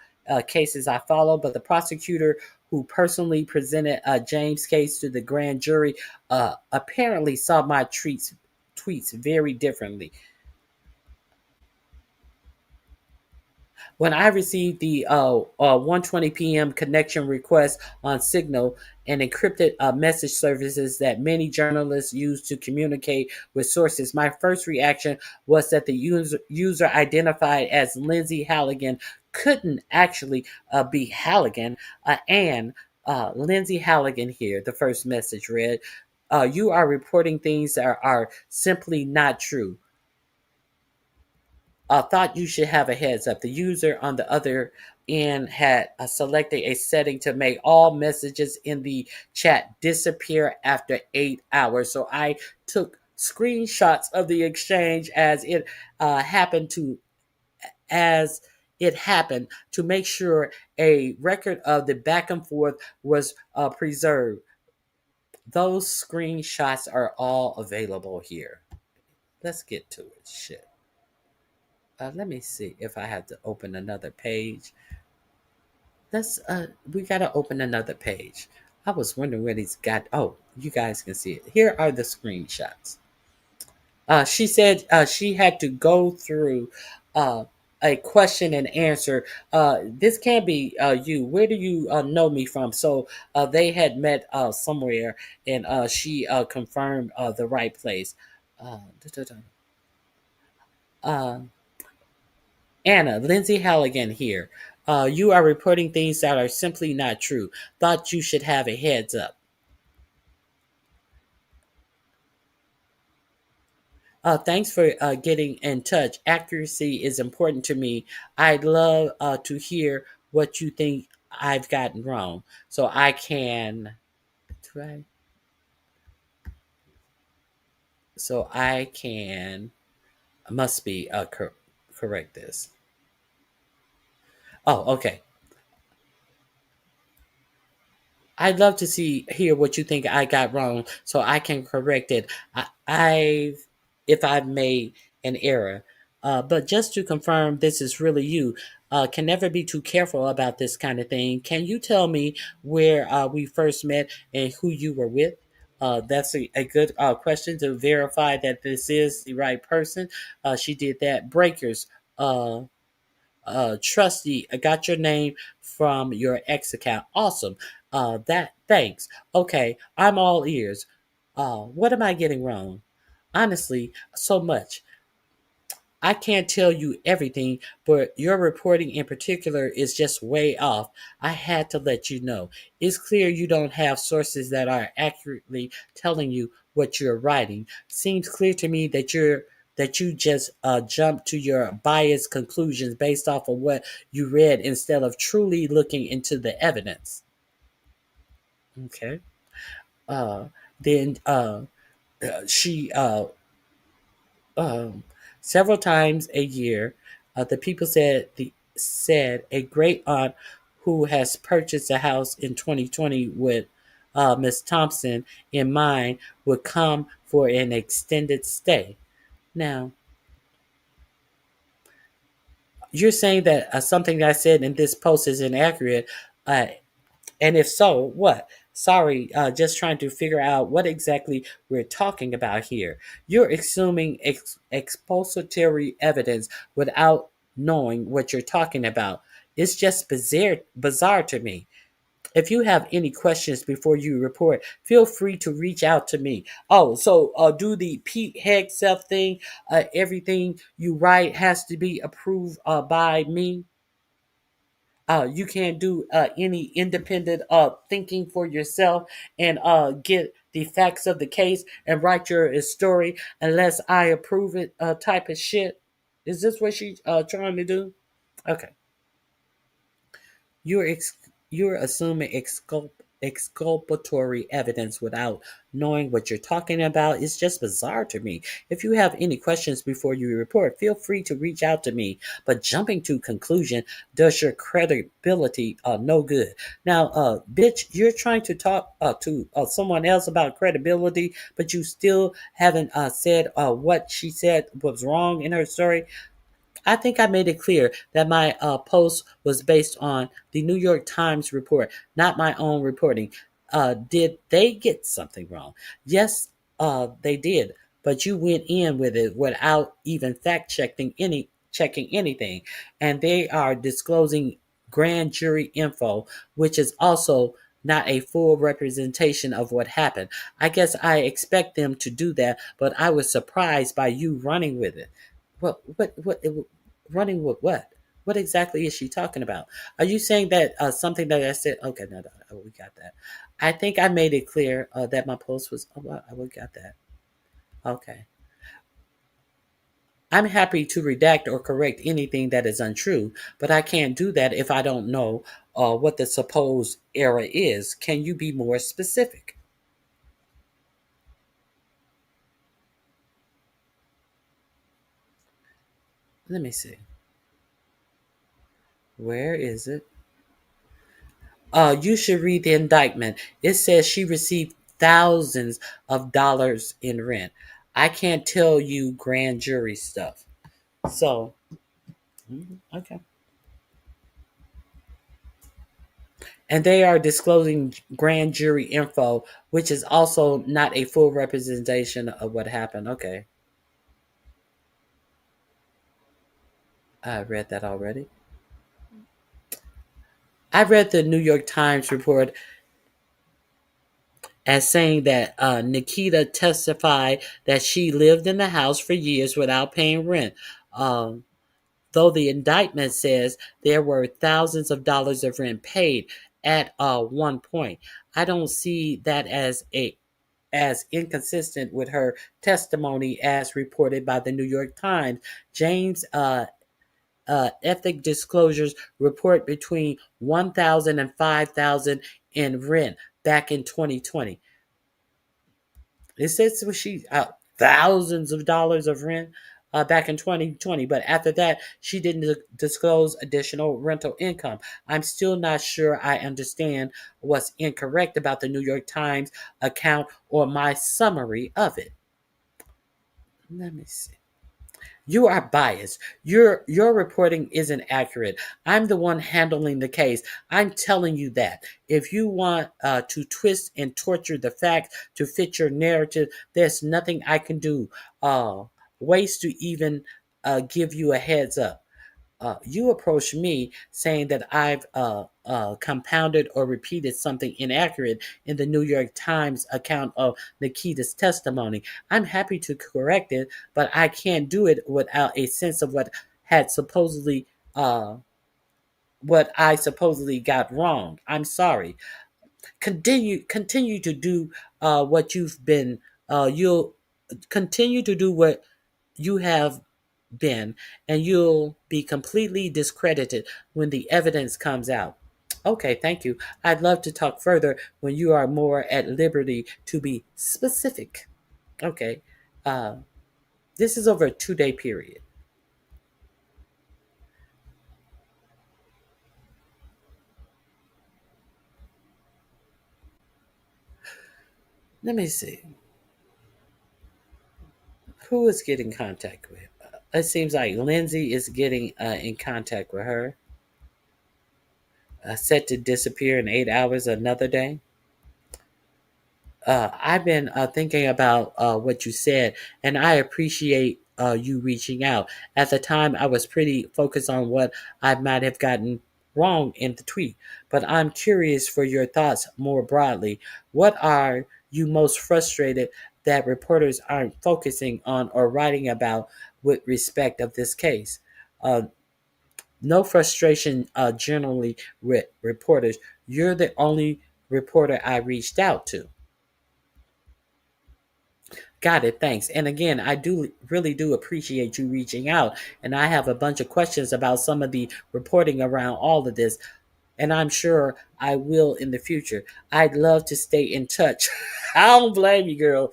cases I follow. But the prosecutor who personally presented James' case to the grand jury apparently saw my tweets very differently. When I received the 1:20 p.m. connection request on Signal, an encrypted message services that many journalists use to communicate with sources, my first reaction was that the user identified as Lindsay Halligan couldn't actually be Halligan, and Lindsay Halligan here. The first message read, "You are reporting things that are simply not true. Thought you should have a heads up." The user on the other end had selected a setting to make all messages in the chat disappear after 8 hours. So I took screenshots of the exchange happened to as it happened to make sure a record of the back and forth was preserved. Those screenshots are all available here. Let's get to it. Shit. Let me see if I have to open another page. We gotta open another page. I was wondering where these got. Oh, you guys can see it. Here are the screenshots. She said she had to go through a question and answer. This can't be you. Where do you know me from? So they had met somewhere, and she confirmed the right place. Uh, da, da, da. Anna, Lindsay Halligan here. You are reporting things that are simply not true. Thought you should have a heads up. Thanks for getting in touch. Accuracy is important to me. I'd love to hear what you think I've gotten wrong, so I can try. So I can must be correct this. Oh, okay. I'd love to hear what you think I got wrong, so I can correct it. If I've made an error. But just to confirm, this is really you. Can never be too careful about this kind of thing. Can you tell me where we first met and who you were with? That's a good question to verify that this is the right person. She did that. Breakers. Trusty, I got your name from your X account. Awesome. That thanks. Okay, I'm all ears. What am I getting wrong? Honestly, so much. I can't tell you everything, but your reporting in particular is just way off. I had to let you know. It's clear you don't have sources that are accurately telling you what you're writing. Seems clear to me that you just jump to your biased conclusions based off of what you read instead of truly looking into the evidence. Okay. Uh, then she um, several times a year. The people said a great aunt who has purchased a house in 2020 with Miss Thompson in mind would come for an extended stay. Now, you're saying that something that I said in this post is inaccurate, uh, and if so, what? Sorry, just trying to figure out what exactly we're talking about here. You're assuming expository evidence without knowing what you're talking about. It's just bizarre to me. If you have any questions before you report, feel free to reach out to me. Oh, so do the Pete Hegseth thing. Everything you write has to be approved by me. You can't do any independent thinking for yourself and get the facts of the case and write your story unless I approve it type of shit. Is this what she's trying to do? Okay. You're you're assuming exculpatory evidence without knowing what you're talking about. It's just bizarre to me. If you have any questions before you report, feel free to reach out to me. But jumping to conclusion does your credibility no good. Now, bitch, you're trying to talk to someone else about credibility, but you still haven't said what she said was wrong in her story. I think I made it clear that my post was based on the New York Times report, not my own reporting. Did they get something wrong? Yes, they did. But you went in with it without even checking anything, and they are disclosing grand jury info, which is also not a full representation of what happened. I guess I expect them to do that, but I was surprised by you running with it. What? Running with what? What exactly is she talking about? Are you saying that something that I said? Okay, no, we got that. I think I made it clear that my post was. Oh, we got that. Okay. I'm happy to redact or correct anything that is untrue, but I can't do that if I don't know what the supposed error is. Can you be more specific? Let me see. Where is it? You should read the indictment. It says she received thousands of dollars in rent. I can't tell you grand jury stuff. So, okay. And they are disclosing grand jury info, which is also not a full representation of what happened. Okay. I read that already. I read the New York Times report as saying that Nikita testified that she lived in the house for years without paying rent. Though the indictment says there were thousands of dollars of rent paid at one point. I don't see that as inconsistent with her testimony as reported by the New York Times. James ethic disclosures report between 1,000 and 5,000 in rent back in 2020. It says she thousands of dollars of rent back in 2020, but after that, she didn't disclose additional rental income. I'm still not sure I understand what's incorrect about the New York Times account or my summary of it. Let me see. You are biased. Your reporting isn't accurate. I'm the one handling the case. I'm telling you that. If you want to twist and torture the facts to fit your narrative, there's nothing I can do. Ways to even give you a heads up. You approached me saying that I've compounded or repeated something inaccurate in the New York Times account of Nikita's testimony. I'm happy to correct it, but I can't do it without a sense of what I supposedly got wrong. I'm sorry. Continue to do what you've been. You'll continue to do what you have been, and you'll be completely discredited when the evidence comes out. Okay, thank you. I'd love to talk further when you are more at liberty to be specific. Okay. This is over a 2-day period. Let me see. Who is getting contact with? It seems like Lindsay is getting in contact with her. Set to disappear in 8 hours another day. I've been thinking about what you said, and I appreciate you reaching out. At the time, I was pretty focused on what I might have gotten wrong in the tweet, but I'm curious for your thoughts more broadly. What are you most frustrated that reporters aren't focusing on or writing about with respect of this case? No frustration generally with reporters. You're the only reporter I reached out to. Got it. Thanks. And again, I really do appreciate you reaching out. And I have a bunch of questions about some of the reporting around all of this. And I'm sure I will in the future. I'd love to stay in touch. I don't blame you, girl.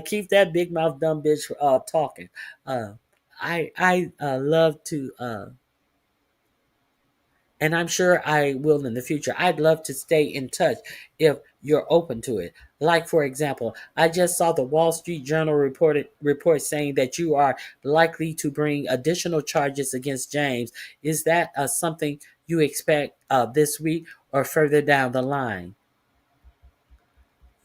Keep that big mouth dumb bitch talking. I love to and I'm sure I will in the future. I'd love to stay in touch if you're open to it. Like, for example, I just saw the Wall Street Journal report saying that you are likely to bring additional charges against James. Is that something you expect this week or further down the line?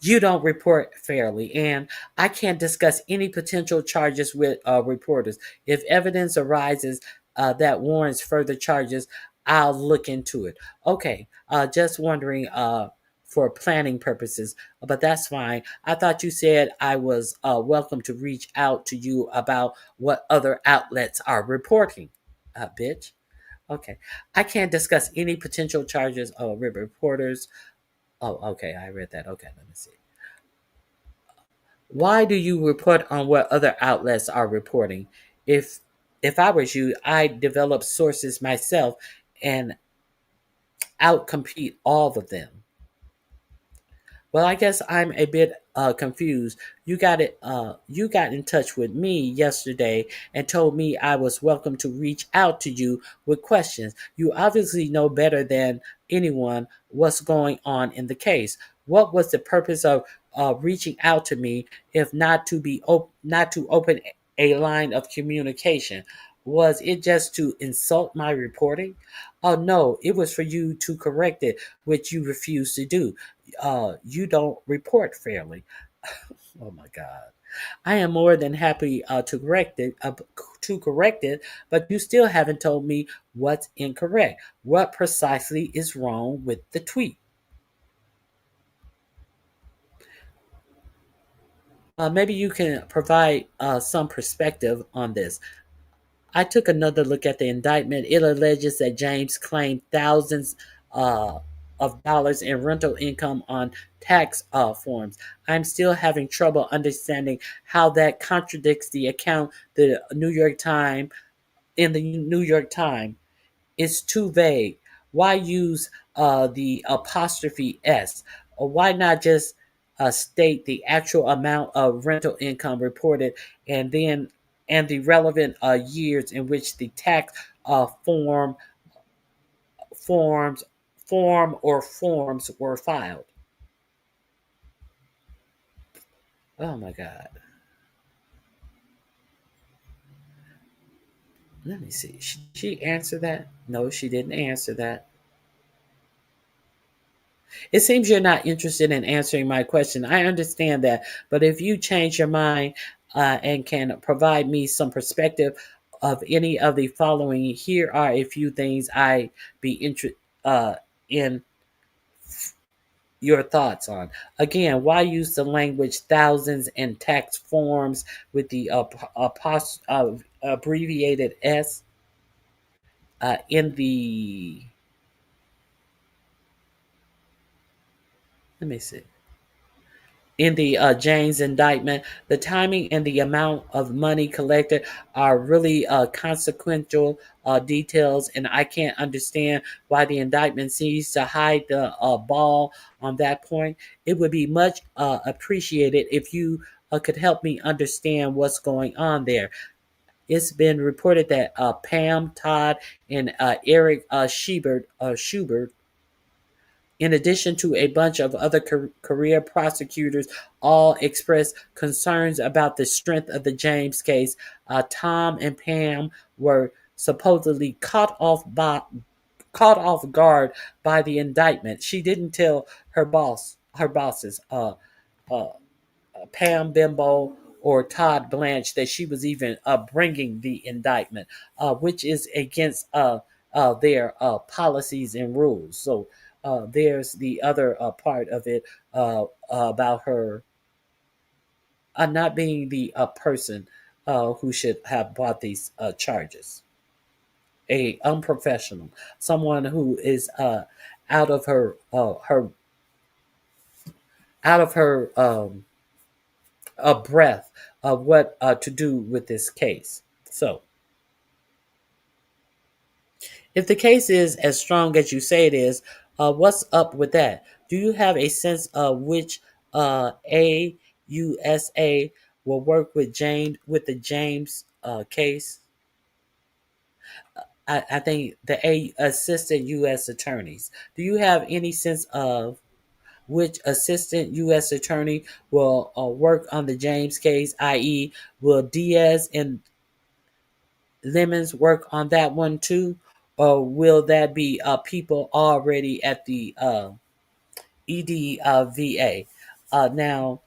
You don't report fairly, and I can't discuss any potential charges with reporters. If evidence arises that warrants further charges, I'll look into it. Okay, just wondering for planning purposes, but that's fine. I thought you said I was welcome to reach out to you about what other outlets are reporting, bitch. Okay. I can't discuss any potential charges of reporters. Oh, okay. I read that. Okay, let me see. Why do you report on what other outlets are reporting? If if I was you, I'd develop sources myself and outcompete all of them. Well, I guess I'm a bit confused. You got in touch with me yesterday and told me I was welcome to reach out to you with questions. You obviously know better than anyone what's going on in the case. What was the purpose of reaching out to me if not to open a line of communication? Was it just to insult my reporting? Oh no, it was for you to correct it, which you refused to do. You don't report fairly. Oh my God. I am more than happy to correct it, but you still haven't told me what's incorrect. What precisely is wrong with the tweet? Maybe you can provide some perspective on this. I took another look at the indictment. It alleges that James claimed thousands uh, of dollars in rental income on tax forms. I'm still having trouble understanding how that contradicts the account the New York Times. It's too vague. Why use the apostrophe S? Or why not just state the actual amount of rental income reported and then and the relevant years in which the tax form forms form or forms were filed? Oh my God. Let me see. She answer that? No, she didn't answer that. It seems you're not interested in answering my question. I understand that, but if you change your mind and can provide me some perspective of any of the following, here are a few things I be interested in your thoughts on. Again, why use the language thousands and tax forms with the abbreviated S in the? Let me see. In the James indictment, the timing and the amount of money collected are really consequential details, and I can't understand why the indictment seems to hide the ball on that point. It would be much appreciated if you could help me understand what's going on there. It's been reported that Pam, Todd, and Eric Schubert, in addition to a bunch of other career prosecutors, all expressed concerns about the strength of the James case. Tom and Pam were supposedly caught off guard by the indictment. She didn't tell her bosses, uh, Pam Bimbo or Todd Blanche, that she was even bringing the indictment, which is against their policies and rules. So there's the other part of it about her not being the person who should have brought these charges. A unprofessional, someone who is out of her out of her a breath of what to do with this case. So, if the case is as strong as you say it is, what's up with that? Do you have a sense of which AUSA will work with the James case? I think the assistant U.S. attorneys. Do you have any sense of which assistant U.S. attorney will work on the James case, i.e., will Diaz and Lemons work on that one too? Or will that be people already at the EDVA? Now,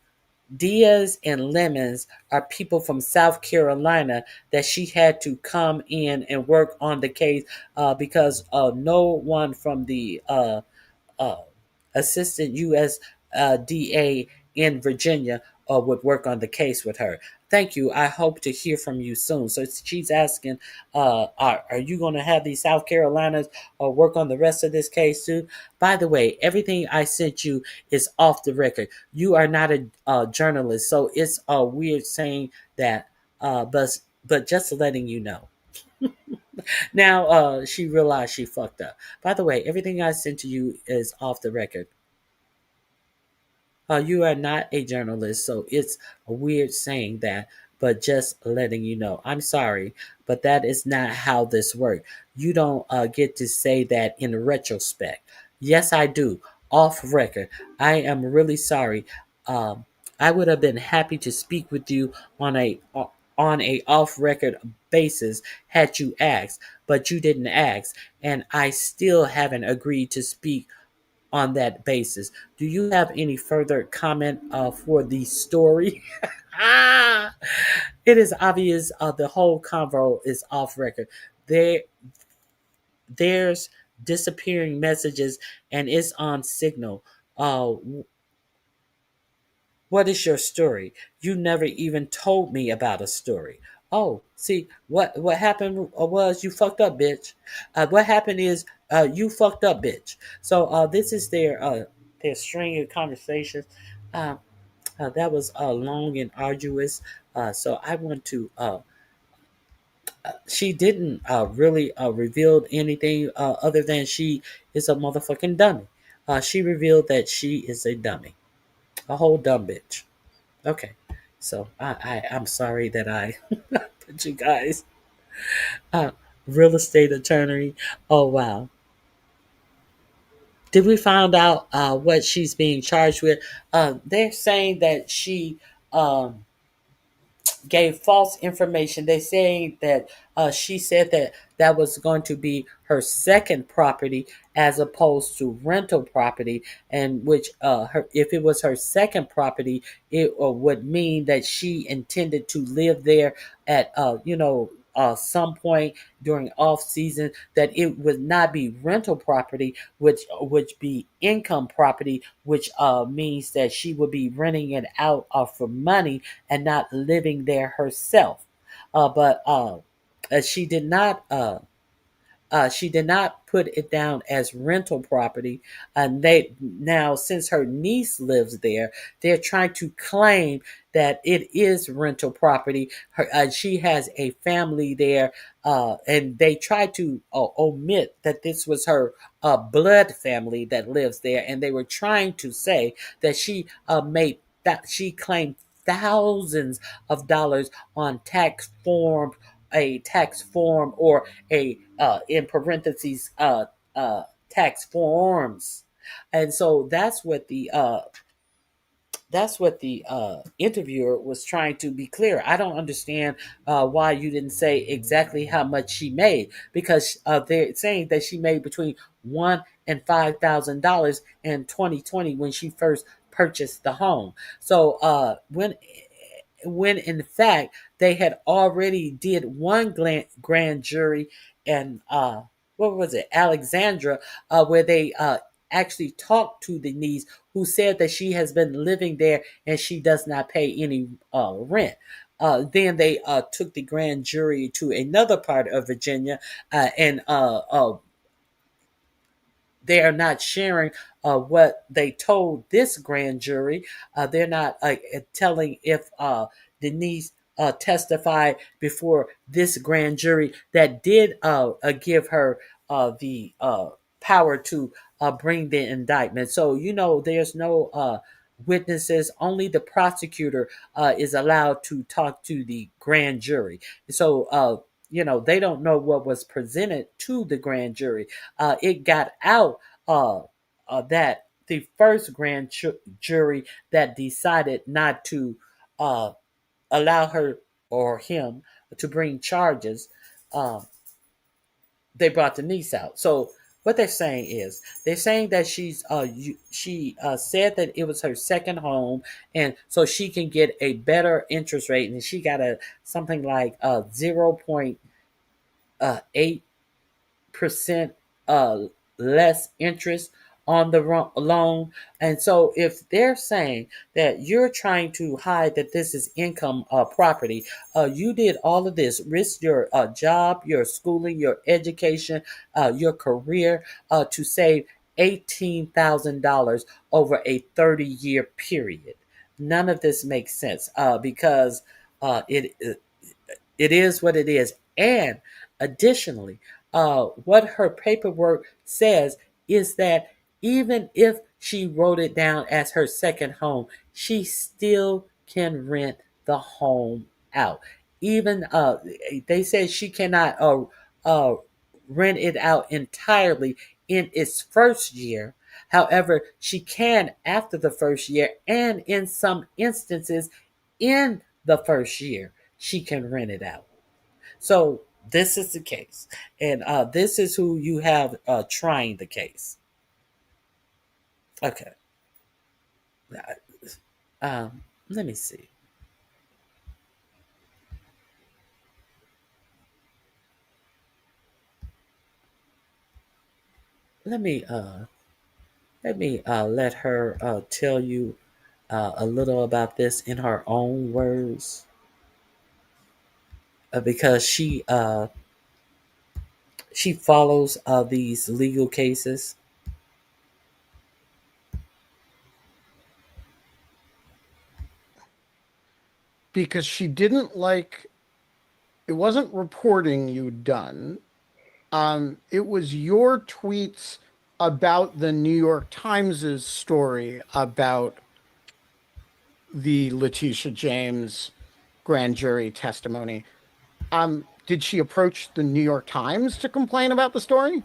Diaz and Lemons are people from South Carolina that she had to come in and work on the case because no one from the uh, assistant U.S. DA in Virginia would work on the case with her. Thank you. I hope to hear from you soon. So she's asking, are you going to have these South Carolinas work on the rest of this case too? By the way, everything I sent you is off the record. You are not a journalist, so it's weird saying that. But just letting you know. Now she realized she fucked up. By the way, everything I sent to you is off the record. You are not a journalist, so it's a weird saying that, but just letting you know. I'm sorry, but that is not how this works. You don't get to say that in retrospect. Yes, I do. Off record. I am really sorry. Um, I would have been happy to speak with you on a off record basis had you asked, but you didn't ask, and I still haven't agreed to speak on that basis. Do you have any further comment for the story? It is obvious the whole convo is off record. There, there's disappearing messages, and it's on Signal. What is your story? You never even told me about a story. Oh, see, what happened was you fucked up, bitch. What happened is you fucked up, bitch. So this is their string of conversations. Uh, that was long and arduous. So I want to. She didn't really reveal anything other than she is a motherfucking dummy. She revealed that she is a dummy, a whole dumb bitch. Okay, so I'm sorry that I put you guys. Uh, Real estate attorney. Oh wow. Did we find out what she's being charged with? They're saying that she um, gave false information. They're saying that she said that that was going to be her second property as opposed to rental property, and which if it was her second property, it would mean that she intended to live there at some point during off season, that it would not be rental property, which would be income property, which means that she would be renting it out for money and not living there herself. But she did not. She did not put it down as rental property. And they now, since her niece lives there, they're trying to claim that it is rental property. She has a family there, and they try to omit that this was her blood family that lives there, and they were trying to say that she claimed thousands of dollars on a tax form, or a in parentheses tax forms. And so that's what the interviewer was trying to be clear. I don't understand why you didn't say exactly how much she made, because they're saying that she made between $1,000 and $5,000 in 2020 when she first purchased the home. So when in fact they had already did one grand jury, and what was it, Alexandra, where they actually talked to the niece, who said that she has been living there and she does not pay any rent. Then they took the grand jury to another part of Virginia, and they are not sharing what they told this grand jury. They're not telling if Denise testified before this grand jury that did give her the power to bring the indictment. So, there's no witnesses. Only the prosecutor is allowed to talk to the grand jury. So, they don't know what was presented to the grand jury. It got out that the first grand jury that decided not to allow her or him to bring charges, they brought the niece out. So what they're saying is, they're saying that she said that it was her second home, and so she can get a better interest rate, and she got something like 0.8% less interest on the loan. And so if they're saying that you're trying to hide that this is income property, you did all of this, risk your job, your schooling, your education, your career to save $18,000 over a 30-year period. None of this makes sense because it is what it is. And additionally, what her paperwork says is that even if she wrote it down as her second home, she still can rent the home out. Even they said she cannot rent it out entirely in its first year. However, she can after the first year, and in some instances, in the first year, she can rent it out. So this is the case, and this is who you have trying the case. Okay. Let me see. Let me let her tell you a little about this in her own words, because she follows these legal cases. Because she didn't like, it wasn't reporting you'd done. It was your tweets about the New York Times' story about the Letitia James grand jury testimony. Did she approach the New York Times to complain about the story?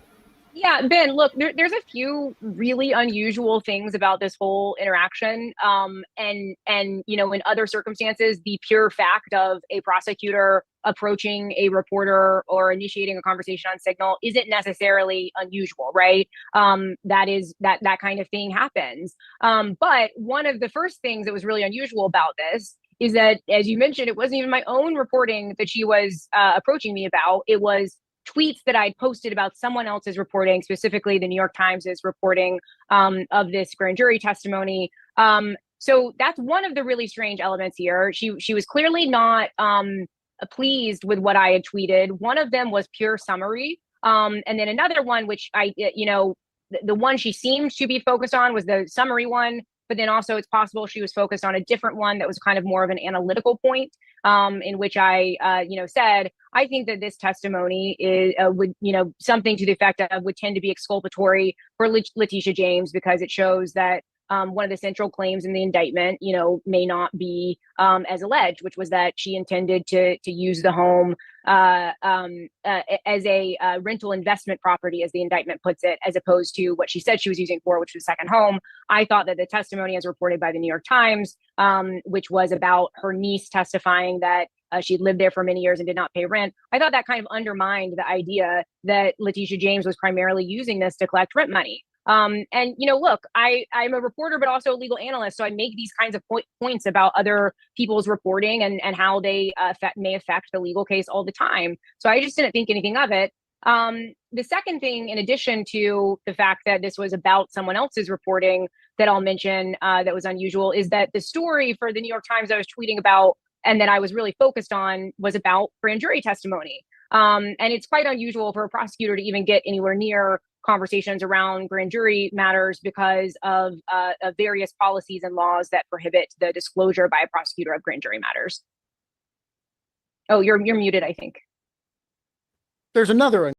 Yeah, Ben, look, there's a few really unusual things about this whole interaction. And you know, in other circumstances, the pure fact of a prosecutor approaching a reporter or initiating a conversation on Signal isn't necessarily unusual, right? That kind of thing happens. But one of the first things that was really unusual about this is that, as you mentioned, it wasn't even my own reporting that she was approaching me about. It was tweets that I'd posted about someone else's reporting, specifically the New York Times' reporting of this grand jury testimony. So that's one of the really strange elements here. She was clearly not pleased with what I had tweeted. One of them was pure summary. And then another one, which the one she seemed to be focused on was the summary one. But then also it's possible she was focused on a different one that was kind of more of an analytical point, in which I, said, I think that this testimony is something to the effect of would tend to be exculpatory for Letitia James, because it shows that one of the central claims in the indictment, may not be as alleged, which was that she intended to use the home as a rental investment property, as the indictment puts it, as opposed to what she said she was using for, which was a second home. I thought that the testimony, as reported by the New York Times, which was about her niece testifying that she'd lived there for many years and did not pay rent, I thought that kind of undermined the idea that Letitia James was primarily using this to collect rent money. Look, I'm a reporter, but also a legal analyst. So I make these kinds of points about other people's reporting and how they may affect the legal case all the time. So I just didn't think anything of it. The second thing, in addition to the fact that this was about someone else's reporting, that I'll mention that was unusual, is that the story for the New York Times I was tweeting about and that I was really focused on was about grand jury testimony. And it's quite unusual for a prosecutor to even get anywhere near conversations around grand jury matters because of various policies and laws that prohibit the disclosure by a prosecutor of grand jury matters. Oh, you're muted, I think. There's another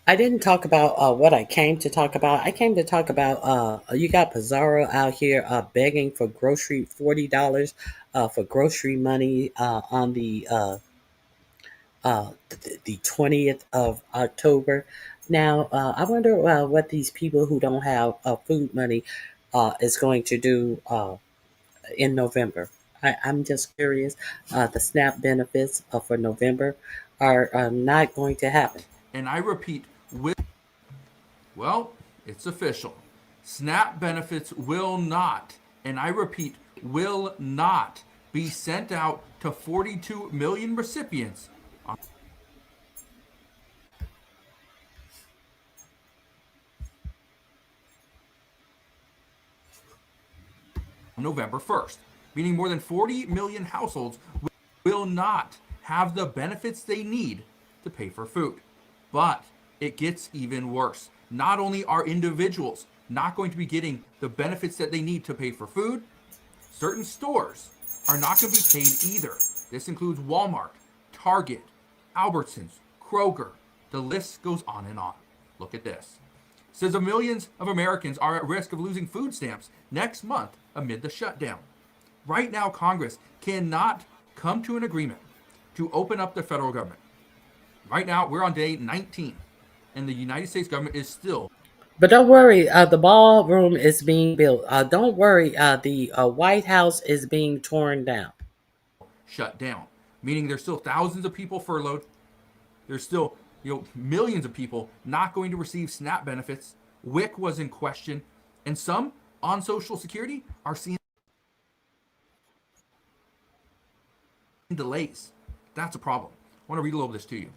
I didn't talk about what I came to talk about. I came to talk about you got Pizarro out here begging for grocery $40 for grocery money on the 20th of October. Now I wonder what these people who don't have food money is going to do in November. I'm just curious. The SNAP benefits for November are not going to happen. And I repeat, well, it's official. SNAP benefits will not, and I repeat, will not be sent out to 42 million recipients on November 1st, meaning more than 40 million households will not have the benefits they need to pay for food. But it gets even worse. Not only are individuals not going to be getting the benefits that they need to pay for food, certain stores are not going to be paid either. This includes Walmart, Target, Albertsons, Kroger. The list goes on and on. Look at this. It says that millions of Americans are at risk of losing food stamps next month amid the shutdown. Right now, Congress cannot come to an agreement to open up the federal government. Right now, we're on day 19, and the United States government is still. But don't worry, the ballroom is being built. Don't worry, the White House is being torn down. Shut down, meaning there's still thousands of people furloughed. There's still millions of people not going to receive SNAP benefits. WIC was in question, and some on Social Security are seeing delays. That's a problem. I want to read a little of this to you.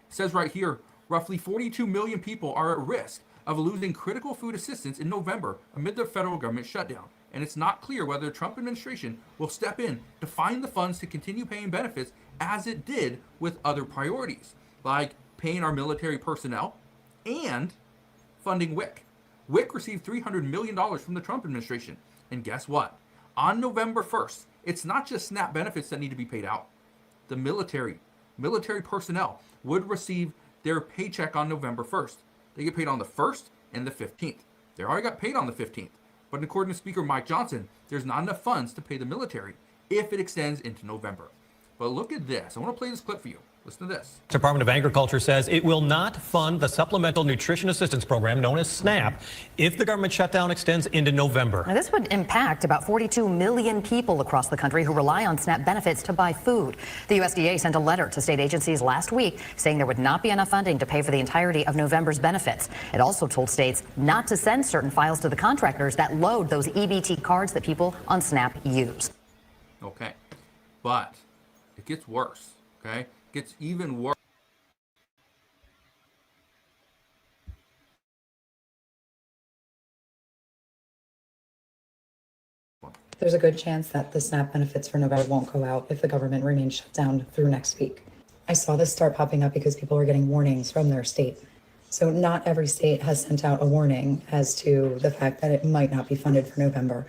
It says right here, roughly 42 million people are at risk of losing critical food assistance in November amid the federal government shutdown. And it's not clear whether the Trump administration will step in to find the funds to continue paying benefits as it did with other priorities, like paying our military personnel and funding WIC. WIC received $300 million from the Trump administration. And guess what? On November 1st, it's not just SNAP benefits that need to be paid out. The military personnel would receive their paycheck on November 1st. They get paid on the 1st and the 15th. They already got paid on the 15th. But according to Speaker Mike Johnson, there's not enough funds to pay the military if it extends into November. But look at this. I want to play this clip for you. Listen to this. Department of Agriculture says it will not fund the Supplemental Nutrition Assistance Program, known as SNAP, if the government shutdown extends into November. Now, this would impact about 42 million people across the country who rely on SNAP benefits to buy food. The USDA sent a letter to state agencies last week saying there would not be enough funding to pay for the entirety of November's benefits. It also told states not to send certain files to the contractors that load those EBT cards that people on SNAP use. Okay, but it gets worse, okay? Gets even worse. There's a good chance that the SNAP benefits for November won't go out if the government remains shut down through next week. I saw this start popping up because people are getting warnings from their state. So not every state has sent out a warning as to the fact that it might not be funded for November.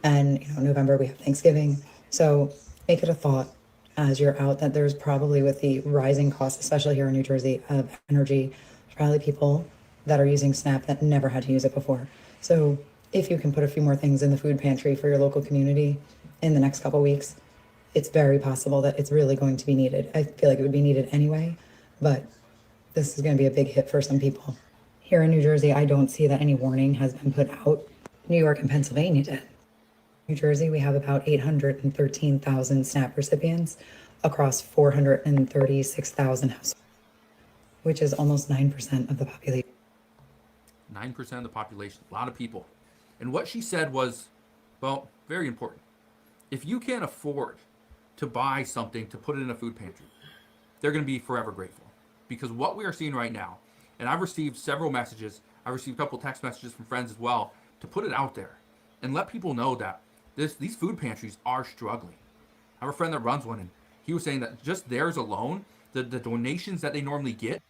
And November we have Thanksgiving. So make it a thought as you're out that there's probably, with the rising costs, especially here in New Jersey, of energy, probably people that are using SNAP that never had to use it before. So if you can put a few more things in the food pantry for your local community in the next couple weeks, it's very possible that it's really going to be needed. I feel like it would be needed anyway, but this is going to be a big hit for some people. Here in New Jersey, I don't see that any warning has been put out. New York and Pennsylvania did. New Jersey, we have about 813,000 SNAP recipients across 436,000 households, which is almost 9% of the population. 9% of the population, a lot of people. And what she said was, well, very important. If you can't afford to buy something to put it in a food pantry, they're going to be forever grateful. Because what we are seeing right now, and I've received several messages, I've received a couple text messages from friends as well, to put it out there and let people know that these food pantries are struggling. I have a friend that runs one, and he was saying that just theirs alone, the donations that they normally get.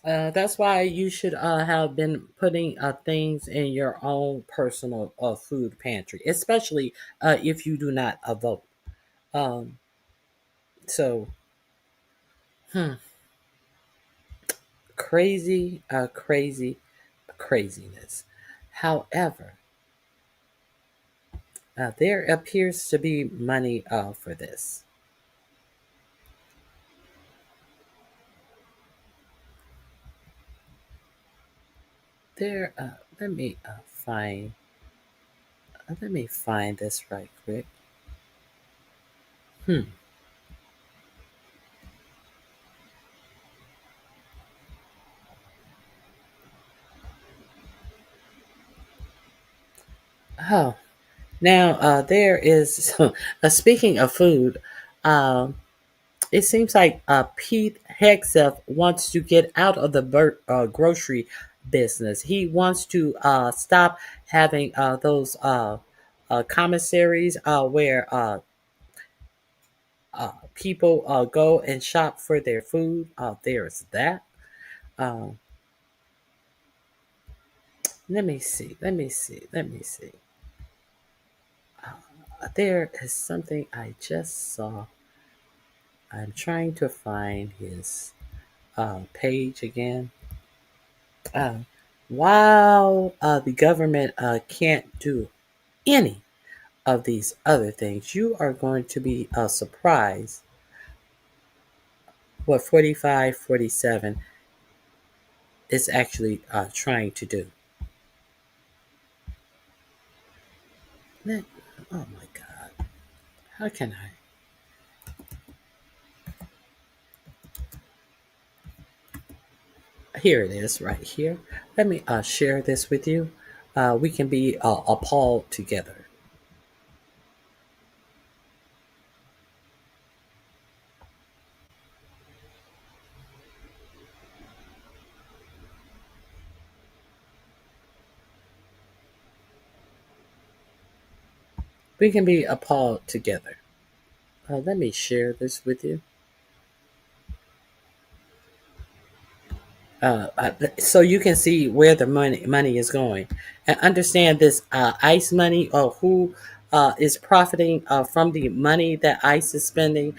That's why you should have been putting things in your own personal food pantry, especially if you do not vote. So, craziness. However, there appears to be money for this. There, let me find. Let me find this right quick. Oh, now there is. Speaking of food, um, it seems like Pete Hegseth wants to get out of the grocery business. He wants to stop having those commissaries where people go and shop for their food. There's that. Um, let me see. There is something I just saw. I'm trying to find his page again. While the government can't do any of these other things, you are going to be surprised what 4547 is actually trying to do. Oh my God. How can I? Here it is right here. Let me share this with you. We can be appalled together. We can be appalled together. Let me share this with you. So you can see where the money is going, and understand this ICE money, or who is profiting from the money that ICE is spending.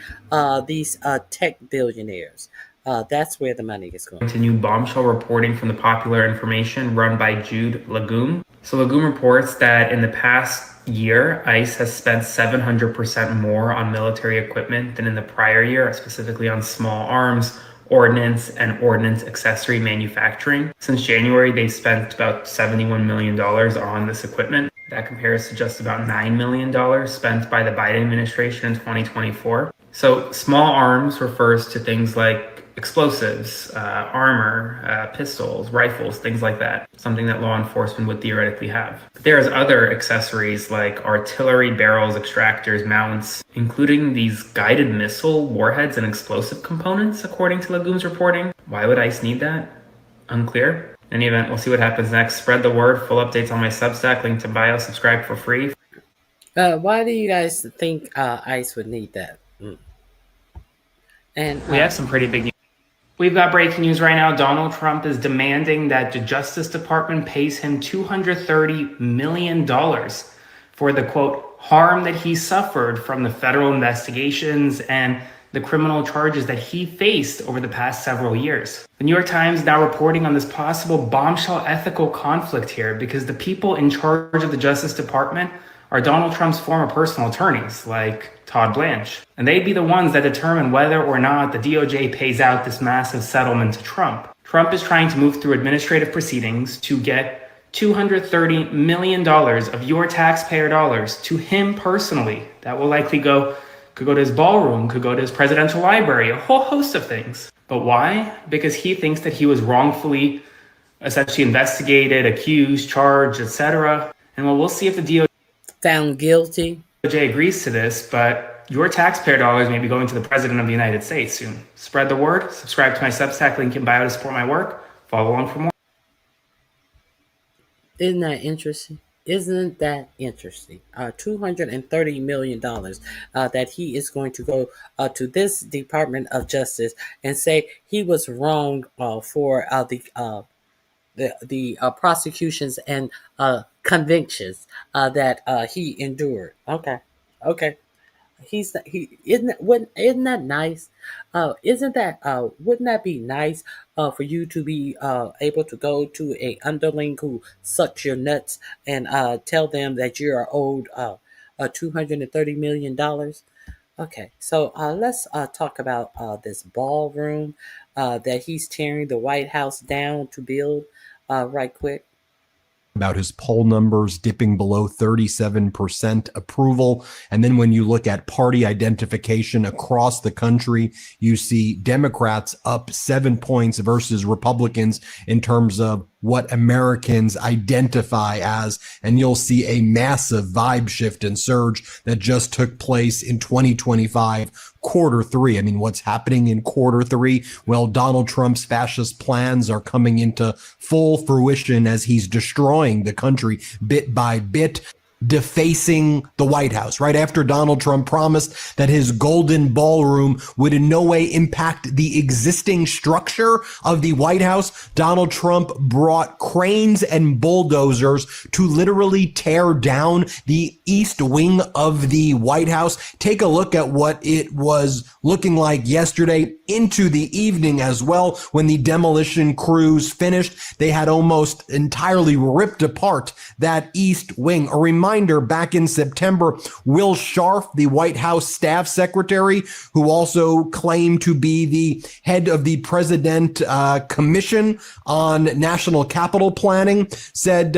These tech billionaires. That's where the money is going. To new bombshell reporting from the Popular Information run by Jude Legume. So Legume reports that in the past year, ICE has spent 700% more on military equipment than in the prior year, specifically on small arms, ordnance, and ordnance accessory manufacturing. Since January, they've spent about $71 million on this equipment. That compares to just about $9 million spent by the Biden administration in 2024. So small arms refers to things like explosives, armor, pistols, rifles, things like that. Something that law enforcement would theoretically have. But there's other accessories like artillery barrels, extractors, mounts, including these guided missile warheads and explosive components, according to Legume's reporting. Why would ICE need that? Unclear. In any event, we'll see what happens next. Spread the word. Full updates on my Substack. Link to bio. Subscribe for free. Why do you guys think ICE would need that? And we have some pretty big news. We've got breaking news right now. Donald Trump is demanding that the Justice Department pays him $230 million for the, quote, harm that he suffered from the federal investigations and the criminal charges that he faced over the past several years. The New York Times now reporting on this possible bombshell ethical conflict here because the people in charge of the Justice Department are Donald Trump's former personal attorneys, like Todd Blanche. And they'd be the ones that determine whether or not the DOJ pays out this massive settlement to Trump. Trump is trying to move through administrative proceedings to get $230 million of your taxpayer dollars to him personally. That will likely could go to his ballroom, could go to his presidential library, a whole host of things. But why? Because he thinks that he was wrongfully essentially investigated, accused, charged, etc. And well, we'll see if the DOJ found guilty. DOJ agrees to this, but your taxpayer dollars may be going to the President of the United States soon. Spread the word. Subscribe to my Substack, link in bio to support my work. Follow along for more. Isn't that interesting? $230 million that he is going to go to this Department of Justice and say he was wrong for the prosecutions and convictions that he endured. Okay. Isn't that nice? Wouldn't that be nice for you to be able to go to a underling who sucks your nuts and tell them that you are owed $230 million? Okay, so let's talk about this ballroom that he's tearing the White House down to build right quick. About his poll numbers dipping below 37% approval. And then when you look at party identification across the country, you see Democrats up 7 points versus Republicans in terms of what Americans identify as. And you'll see a massive vibe shift and surge that just took place in 2025 quarter three. I mean, what's happening in quarter three? Well, Donald Trump's fascist plans are coming into full fruition as he's destroying the country bit by bit, defacing the White House. Right after Donald Trump promised that his golden ballroom would in no way impact the existing structure of the White House, Donald Trump brought cranes and bulldozers to literally tear down the east wing of the White House. Take a look at what it was looking like yesterday into the evening as well. When the demolition crews finished, they had almost entirely ripped apart that east wing. A reminder, back in September, Will Scharf, the White House staff secretary, who also claimed to be the head of the President Commission on National Capital Planning, said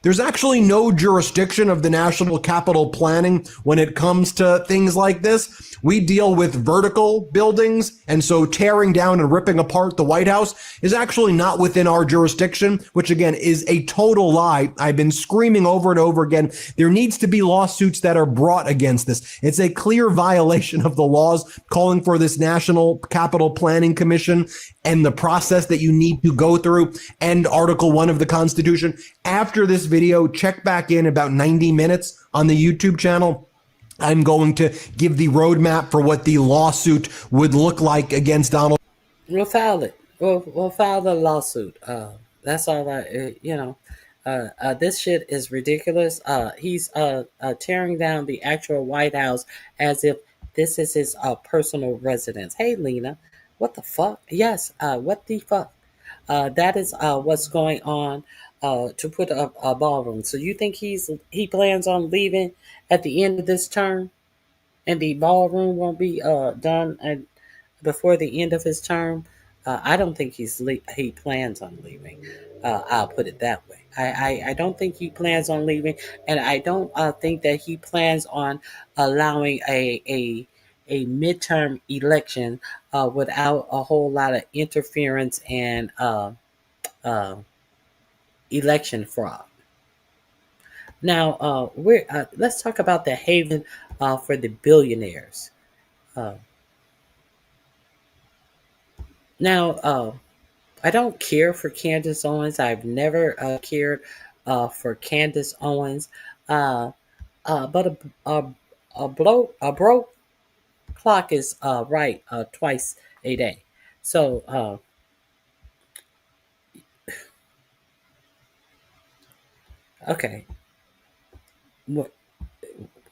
there's actually no jurisdiction of the National Capital Planning when it comes to things like this. We deal with vertical buildings, and so tearing down and ripping apart the White House is actually not within our jurisdiction, which again is a total lie. I've been screaming over and over again, there needs to be lawsuits that are brought against this. It's a clear violation of the laws calling for this National Capital Planning Commission and the process that you need to go through, and Article 1 of the Constitution. After this video, check back in about 90 minutes on the YouTube channel. I'm going to give the roadmap for what the lawsuit would look like against Donald. We'll file it. We'll file the lawsuit. That's all this shit is ridiculous. He's tearing down the actual White House as if this is his personal residence. Hey, Lena, what the fuck? Yes, what the fuck? That is what's going on to put up a ballroom. So you think he plans on leaving at the end of this term, and the ballroom won't be done before the end of his term? I don't think he plans on leaving. I'll put it that way. I don't think he plans on leaving, and I don't think that he plans on allowing a midterm election without a whole lot of interference and election fraud. Now, let's talk about the haven for the billionaires. Now, I don't care for Candace Owens. I've never cared for Candace Owens. But a broke clock is right twice a day. So, okay.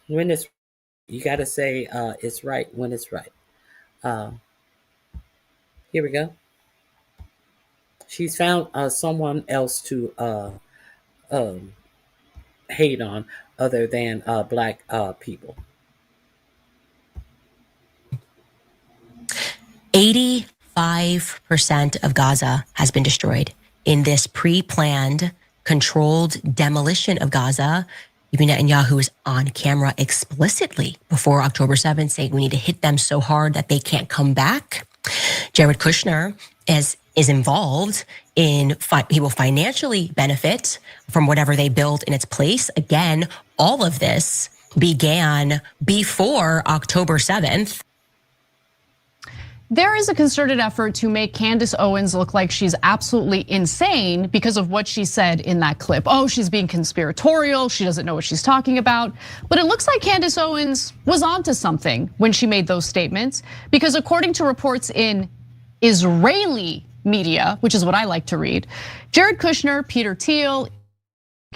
When it's, you got to say it's right when it's right. Here we go. She's found someone else to hate on other than black people. 85% of Gaza has been destroyed in this pre-planned, controlled demolition of Gaza. Bibi Netanyahu was on camera explicitly before October 7th saying we need to hit them so hard that they can't come back. Jared Kushner is involved in, he will financially benefit from whatever they build in its place. Again, all of this began before October 7th. There is a concerted effort to make Candace Owens look like she's absolutely insane because of what she said in that clip. Oh, she's being conspiratorial. She doesn't know what she's talking about. But it looks like Candace Owens was onto something when she made those statements, because according to reports in Israeli media, which is what I like to read, Jared Kushner, Peter Thiel,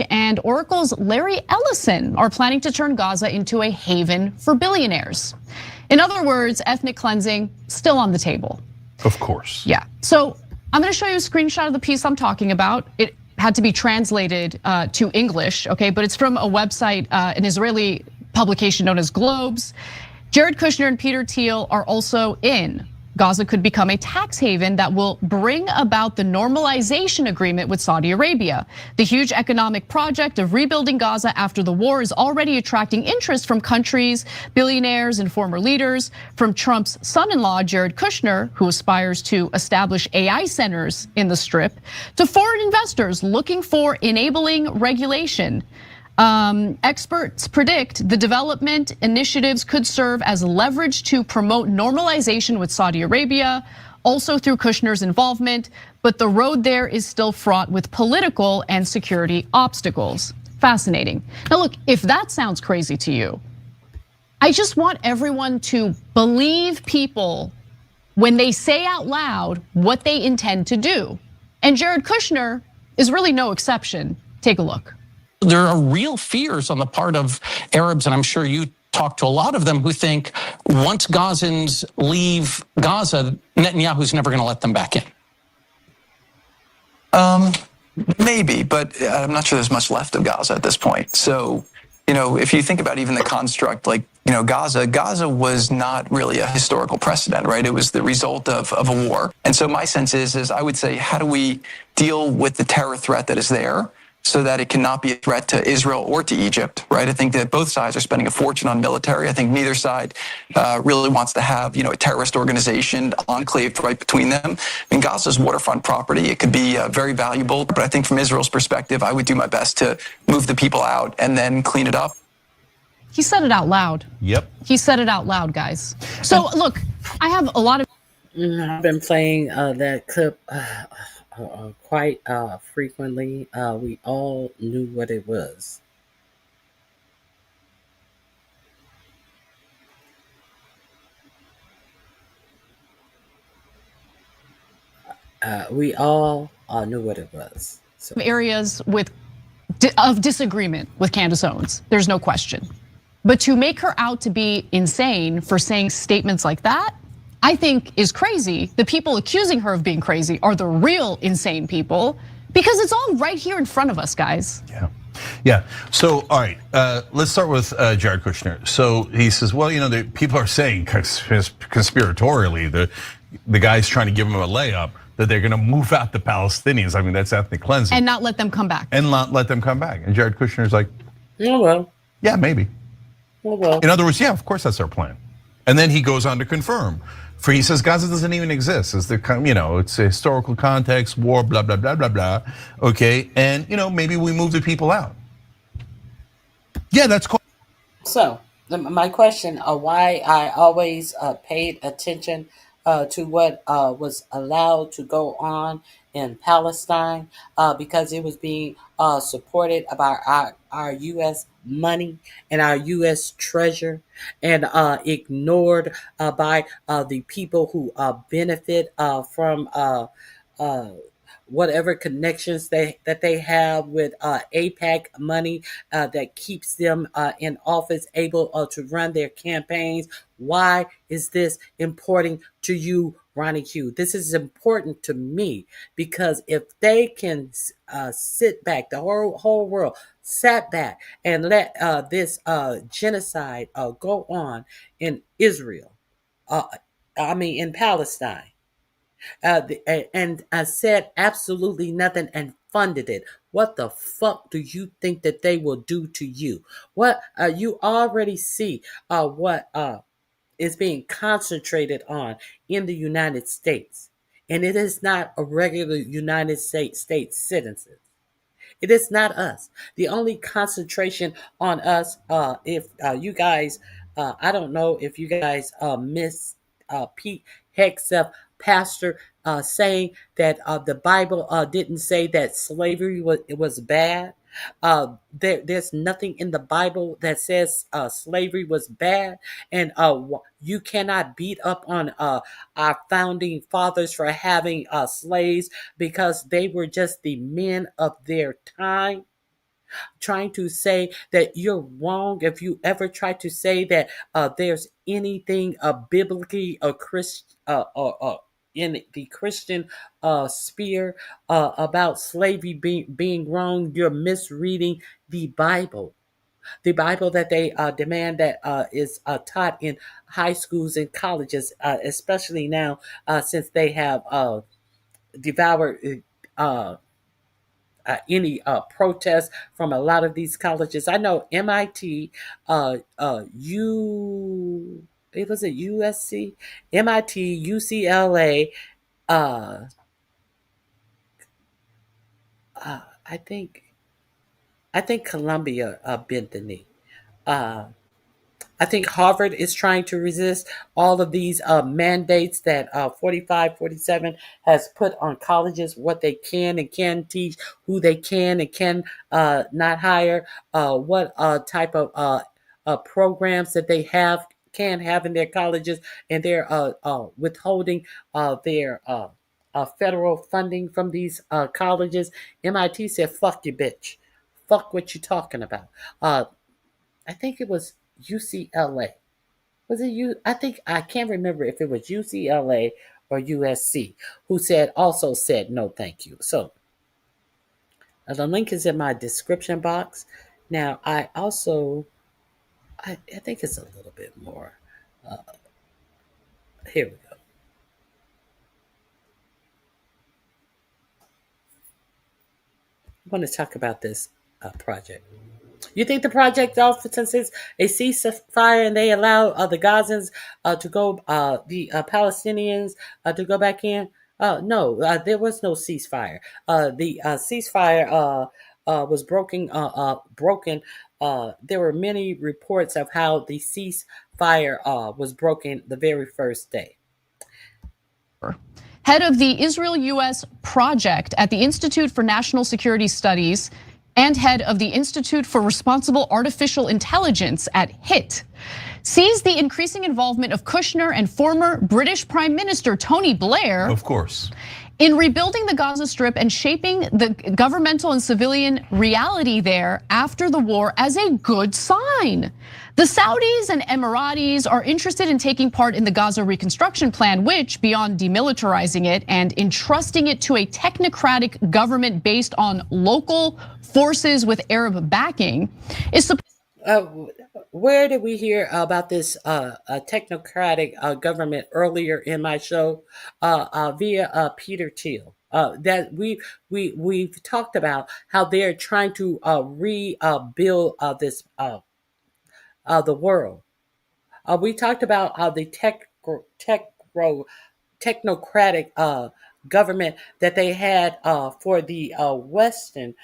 and Oracle's Larry Ellison are planning to turn Gaza into a haven for billionaires. In other words, ethnic cleansing still on the table. Of course. Yeah. So I'm going to show you a screenshot of the piece I'm talking about. It had to be translated to English, okay? But it's from a website, an Israeli publication known as Globes. Jared Kushner and Peter Thiel are also in. Gaza could become a tax haven that will bring about the normalization agreement with Saudi Arabia. The huge economic project of rebuilding Gaza after the war is already attracting interest from countries, billionaires, and former leaders. From Trump's son-in-law, Jared Kushner, who aspires to establish AI centers in the Strip, to foreign investors looking for enabling regulation. Experts predict the development initiatives could serve as leverage to promote normalization with Saudi Arabia, also through Kushner's involvement, but the road there is still fraught with political and security obstacles. Fascinating. Now look, if that sounds crazy to you, I just want everyone to believe people when they say out loud what they intend to do. And Jared Kushner is really no exception. Take a look. There are real fears on the part of Arabs, and I'm sure you talk to a lot of them, who think once Gazans leave Gaza, Netanyahu's never going to let them back in. Maybe, but I'm not sure there's much left of Gaza at this point. So, if you think about even the construct, like, Gaza was not really a historical precedent, right? It was the result of a war. And so my sense is I would say, how do we deal with the terror threat that is there, so that it cannot be a threat to Israel or to Egypt, right? I think that both sides are spending a fortune on military. I think neither side really wants to have, a terrorist organization enclaved right between them. I mean, Gaza's waterfront property. It could be very valuable, but I think from Israel's perspective, I would do my best to move the people out and then clean it up. He said it out loud. Yep. He said it out loud, guys. So look, I have a lot of. I've been playing that clip quite frequently. We all knew what it was. We all knew what it was. So. Areas of disagreement with Candace Owens. There's no question. But to make her out to be insane for saying statements like that, I think is crazy. The people accusing her of being crazy are the real insane people, because it's all right here in front of us, guys. Yeah. So, all right, let's start with Jared Kushner. So he says, well, the people are saying conspiratorially, the guy's trying to give him a layup, that they're going to move out the Palestinians. I mean, that's ethnic cleansing. And not let them come back. And not let them come back. And Jared Kushner's like, oh, well. Yeah, maybe. Oh, well. In other words, yeah, of course that's our plan. And then he goes on to confirm. For he says Gaza doesn't even exist. It's it's a historical context, war, blah, blah, blah, blah, blah. Okay, and maybe we move the people out. Yeah, that's cool. So my question, why I always paid attention to what was allowed to go on in Palestine, because it was being supported by our U.S. money and our U.S. treasure, and ignored by the people who benefit from whatever connections that they have with AIPAC money that keeps them in office, able to run their campaigns. Why is this important to you, Ronnie Q? This is important to me because if they can sit back, the whole world sat back and let this genocide go on in Israel, in Palestine, and said absolutely nothing and funded it, what the fuck do you think that they will do to you? What you already see what is being concentrated on in the United States, and it is not a regular United States citizen. It is not us. The only concentration on us, if you guys, I don't know if you guys miss Pete Hegseth, pastor, saying that the Bible didn't say that slavery was bad. There's nothing in the Bible that says slavery was bad, and you cannot beat up on our founding fathers for having slaves because they were just the men of their time. trying to say that you're wrong if you ever try to say that there's anything biblically or in the Christian sphere about slavery being wrong. You're misreading the Bible. The Bible that they demand that is taught in high schools and colleges, especially now since they have devoured any protest from a lot of these colleges. I know MIT, it was at USC, MIT, UCLA, uh, I think Columbia bent the knee. Uh, I think Harvard is trying to resist all of these mandates that 45, 47 has put on colleges, what they can and can teach, who they can and can not hire, what type of programs that they can have in their colleges, and they're withholding their federal funding from these colleges. MIT said, fuck you, bitch. Fuck what you talking about. I think it was UCLA. Was it you? I think I can't remember if it was UCLA or USC who also said no, thank you. So the link is in my description box. Now I think it's a little bit more. Here we go. I want to talk about this project. You think the project off since it's a ceasefire and they allow the Gazans to go, the Palestinians to go back in? No, there was no ceasefire. The ceasefire was broken. There were many reports of how the ceasefire was broken the very first day. Head of the Israel-US project at the Institute for National Security Studies and head of the Institute for Responsible Artificial Intelligence at HIT, sees the increasing involvement of Kushner and former British Prime Minister Tony Blair, of course, in rebuilding the Gaza Strip and shaping the governmental and civilian reality there after the war as a good sign. The Saudis and Emiratis are interested in taking part in the Gaza reconstruction plan, which, beyond demilitarizing it and entrusting it to a technocratic government based on local forces with Arab backing, is where did we hear about this technocratic government earlier in my show via Peter Thiel? That we've talked about how they're trying to rebuild this the world. We talked about how the technocratic government that they had for the Western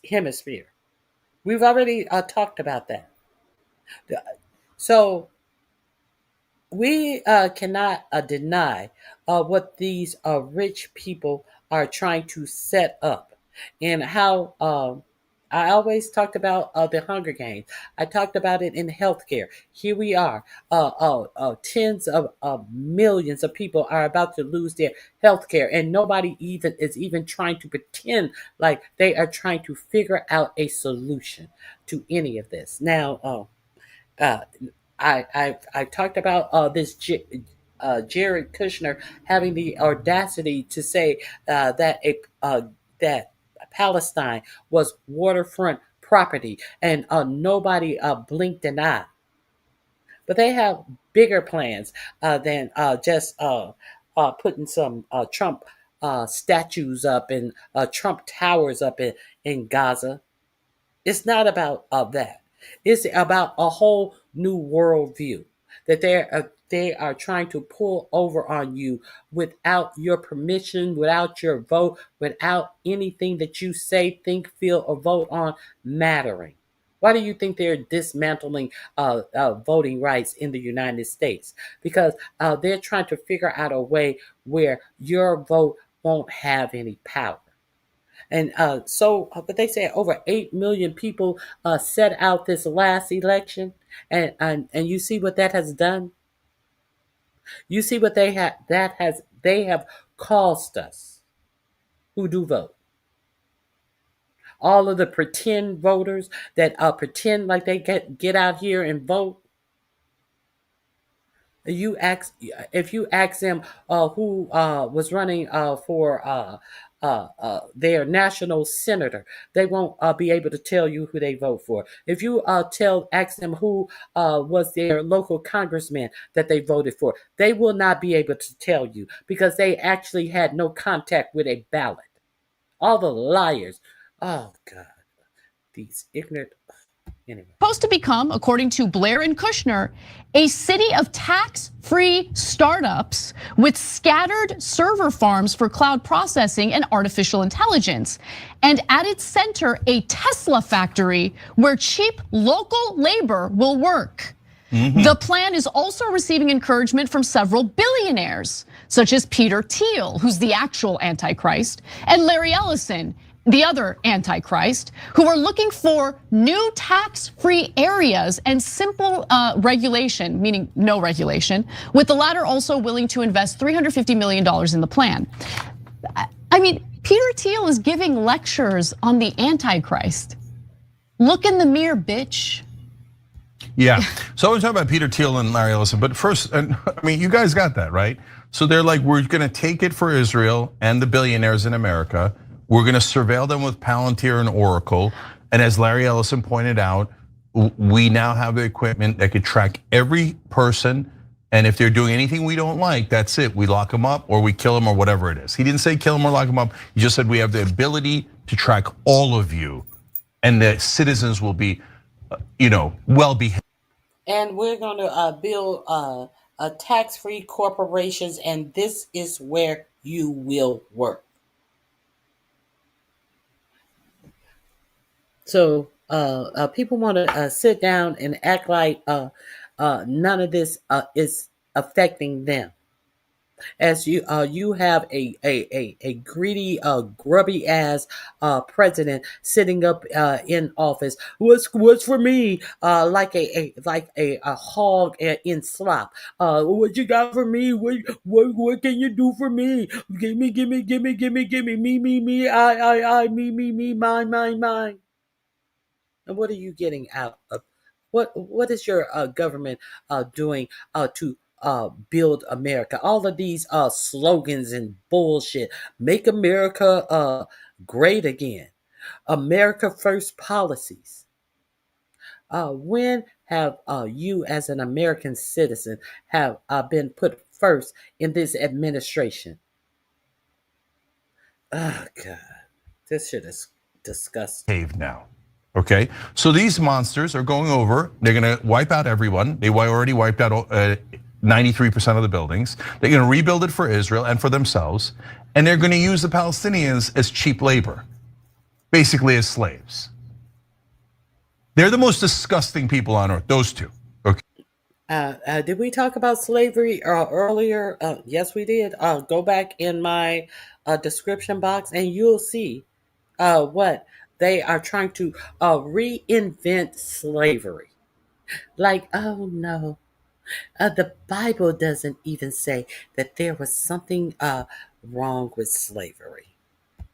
hemisphere. We've already talked about that. So we cannot deny what these rich people are trying to set up and how I always talked about the Hunger Games. I talked about it in healthcare. Here we are. Tens of millions of people are about to lose their healthcare, and nobody is trying to pretend like they are trying to figure out a solution to any of this. Now, I talked about this Jared Kushner having the audacity to say that that Palestine was waterfront property, and nobody blinked an eye. But they have bigger plans than just putting some Trump statues up and Trump towers up in Gaza. It's not about that. It's about a whole new worldview that they are trying to pull over on you without your permission, without your vote, without anything that you say, think, feel, or vote on mattering. Why do you think they're dismantling voting rights in the United States? Because they're trying to figure out a way where your vote won't have any power. And but they say over 8 million people set out this last election, and you see what that has done. You see what they have cost us who do vote. All of the pretend voters that pretend like they get out here and vote. If you ask them who was running for their national senator, they won't be able to tell you who they vote for. If you ask them who was their local congressman that they voted for, they will not be able to tell you because they actually had no contact with a ballot. All the liars. Oh God, these ignorant. Anyway. Supposed to become, according to Blair and Kushner, a city of tax-free startups with scattered server farms for cloud processing and artificial intelligence. And at its center, a Tesla factory where cheap local labor will work. The plan is also receiving encouragement from several billionaires, such as Peter Thiel, who's the actual Antichrist, and Larry Ellison, the other Antichrist, who are looking for new tax-free areas and simple regulation, meaning no regulation, with the latter also willing to invest $350 million in the plan. I mean, Peter Thiel is giving lectures on the Antichrist. Look in the mirror, bitch. Yeah, so I was talking about Peter Thiel and Larry Ellison, but first, I mean, you guys got that, right? So they're like, we're gonna take it for Israel and the billionaires in America. We're going to surveil them with Palantir and Oracle. And as Larry Ellison pointed out, we now have the equipment that could track every person. And if they're doing anything we don't like, that's it. We lock them up or we kill them or whatever it is. He didn't say kill them or lock them up. He just said we have the ability to track all of you and the citizens will be, well behaved. And we're going to build tax-free corporations, and this is where you will work. So people want to sit down and act like none of this is affecting them. As you have a greedy, grubby ass president sitting up in office. What's for me? Like a hog in slop. What you got for me? What can you do for me? Give me, me, I, me, mine. And what are you getting out of? What is your government doing to build America? All of these slogans and bullshit. Make America great again. America first policies. When have you as an American citizen have been put first in this administration? Oh God, this shit is disgusting. Now. Okay, so these monsters are going over. They're going to wipe out everyone. They already wiped out 93% of the buildings. They're going to rebuild it for Israel and for themselves. And they're going to use the Palestinians as cheap labor, basically as slaves. They're the most disgusting people on earth, those two. Okay. Did we talk about slavery earlier? Yes, we did. Go back in my description box and you'll see what they are trying to reinvent slavery. Like, oh no, the Bible doesn't even say that there was something wrong with slavery.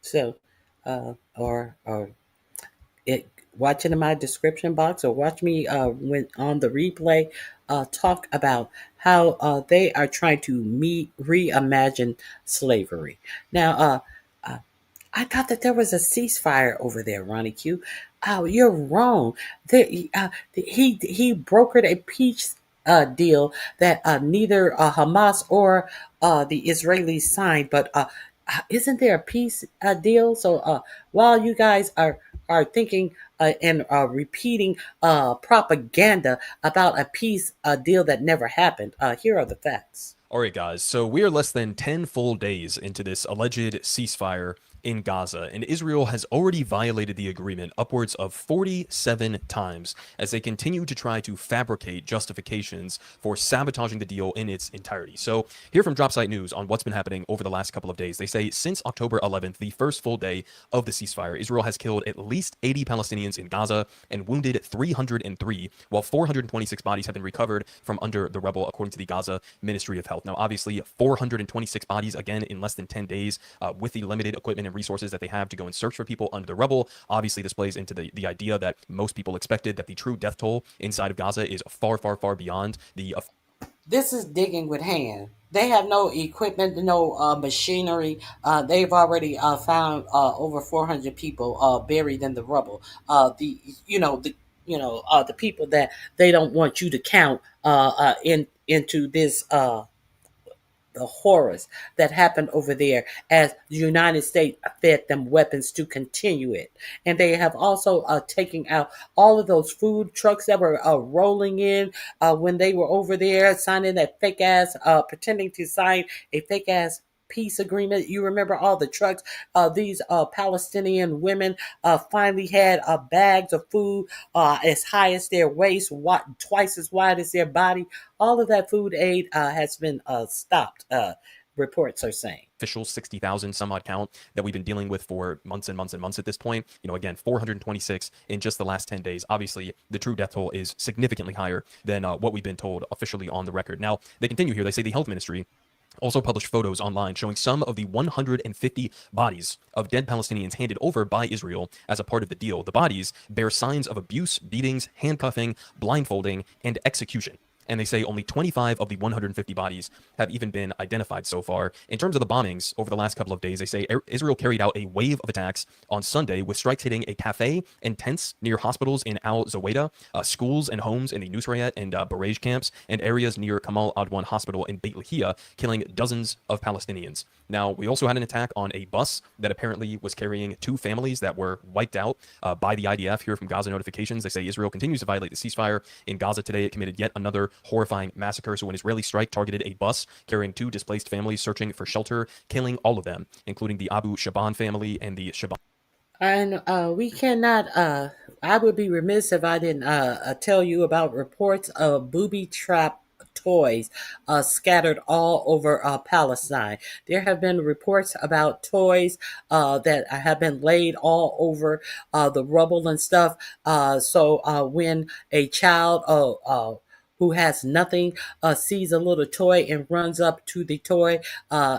So, watch it in my description box or watch me when on the replay talk about how they are trying to reimagine slavery. Now, I thought that there was a ceasefire over there, Ronnie Q. Oh, you're wrong. He brokered a peace deal that neither Hamas or the Israelis signed. But isn't there a peace deal? So while you guys are thinking and repeating propaganda about a peace deal that never happened, here are the facts. All right, guys. So we are less than 10 full days into this alleged ceasefire in Gaza, and Israel has already violated the agreement upwards of 47 times as they continue to try to fabricate justifications for sabotaging the deal in its entirety. So here from Dropsite News on what's been happening over the last couple of days, they say since October 11th, the first full day of the ceasefire, Israel has killed at least 80 Palestinians in Gaza and wounded 303, while 426 bodies have been recovered from under the rubble, according to the Gaza Ministry of Health. Now, obviously, 426 bodies, again, in less than 10 days with the limited equipment and and resources that they have to go and search for people under the rubble. Obviously, this plays into the idea that most people expected, that the true death toll inside of Gaza is far, far, far beyond the. This is digging with hand. They have no equipment, no machinery. They've already found over 400 people buried in the rubble. The people that they don't want you to count into this the horrors that happened over there as the United States fed them weapons to continue it. And they have also taken out all of those food trucks that were rolling in when they were over there signing that fake ass, pretending to sign a fake ass peace agreement. You remember all the trucks. These Palestinian women finally had bags of food as high as their waist, twice as wide as their body. All of that food aid has been stopped. Reports are saying. Official 60,000 some odd count that we've been dealing with for months and months and months at this point. Again, 426 in just the last 10 days. Obviously, the true death toll is significantly higher than what we've been told officially on the record. Now, they continue here. They say the health ministry also published photos online showing some of the 150 bodies of dead Palestinians handed over by Israel as a part of the deal. The bodies bear signs of abuse, beatings, handcuffing, blindfolding, and execution. And they say only 25 of the 150 bodies have even been identified so far. In terms of the bombings over the last couple of days, they say Israel carried out a wave of attacks on Sunday with strikes hitting a cafe and tents near hospitals in Al Zaweda, schools and homes in the Nusrayat and Baraj camps, and areas near Kamal Adwan Hospital in Beit Lahia, killing dozens of Palestinians. Now, we also had an attack on a bus that apparently was carrying 2 families that were wiped out by the IDF. Here from Gaza Notifications, they say Israel continues to violate the ceasefire. In Gaza today, it committed yet another horrifying massacre. So an Israeli strike targeted a bus carrying 2 displaced families searching for shelter, killing all of them, including the Abu Shaban family and the Shaban. And we cannot, I would be remiss if I didn't tell you about reports of booby trap toys scattered all over Palestine. There have been reports about toys that have been laid all over the rubble and stuff. So when a child who has nothing sees a little toy and runs up to the toy,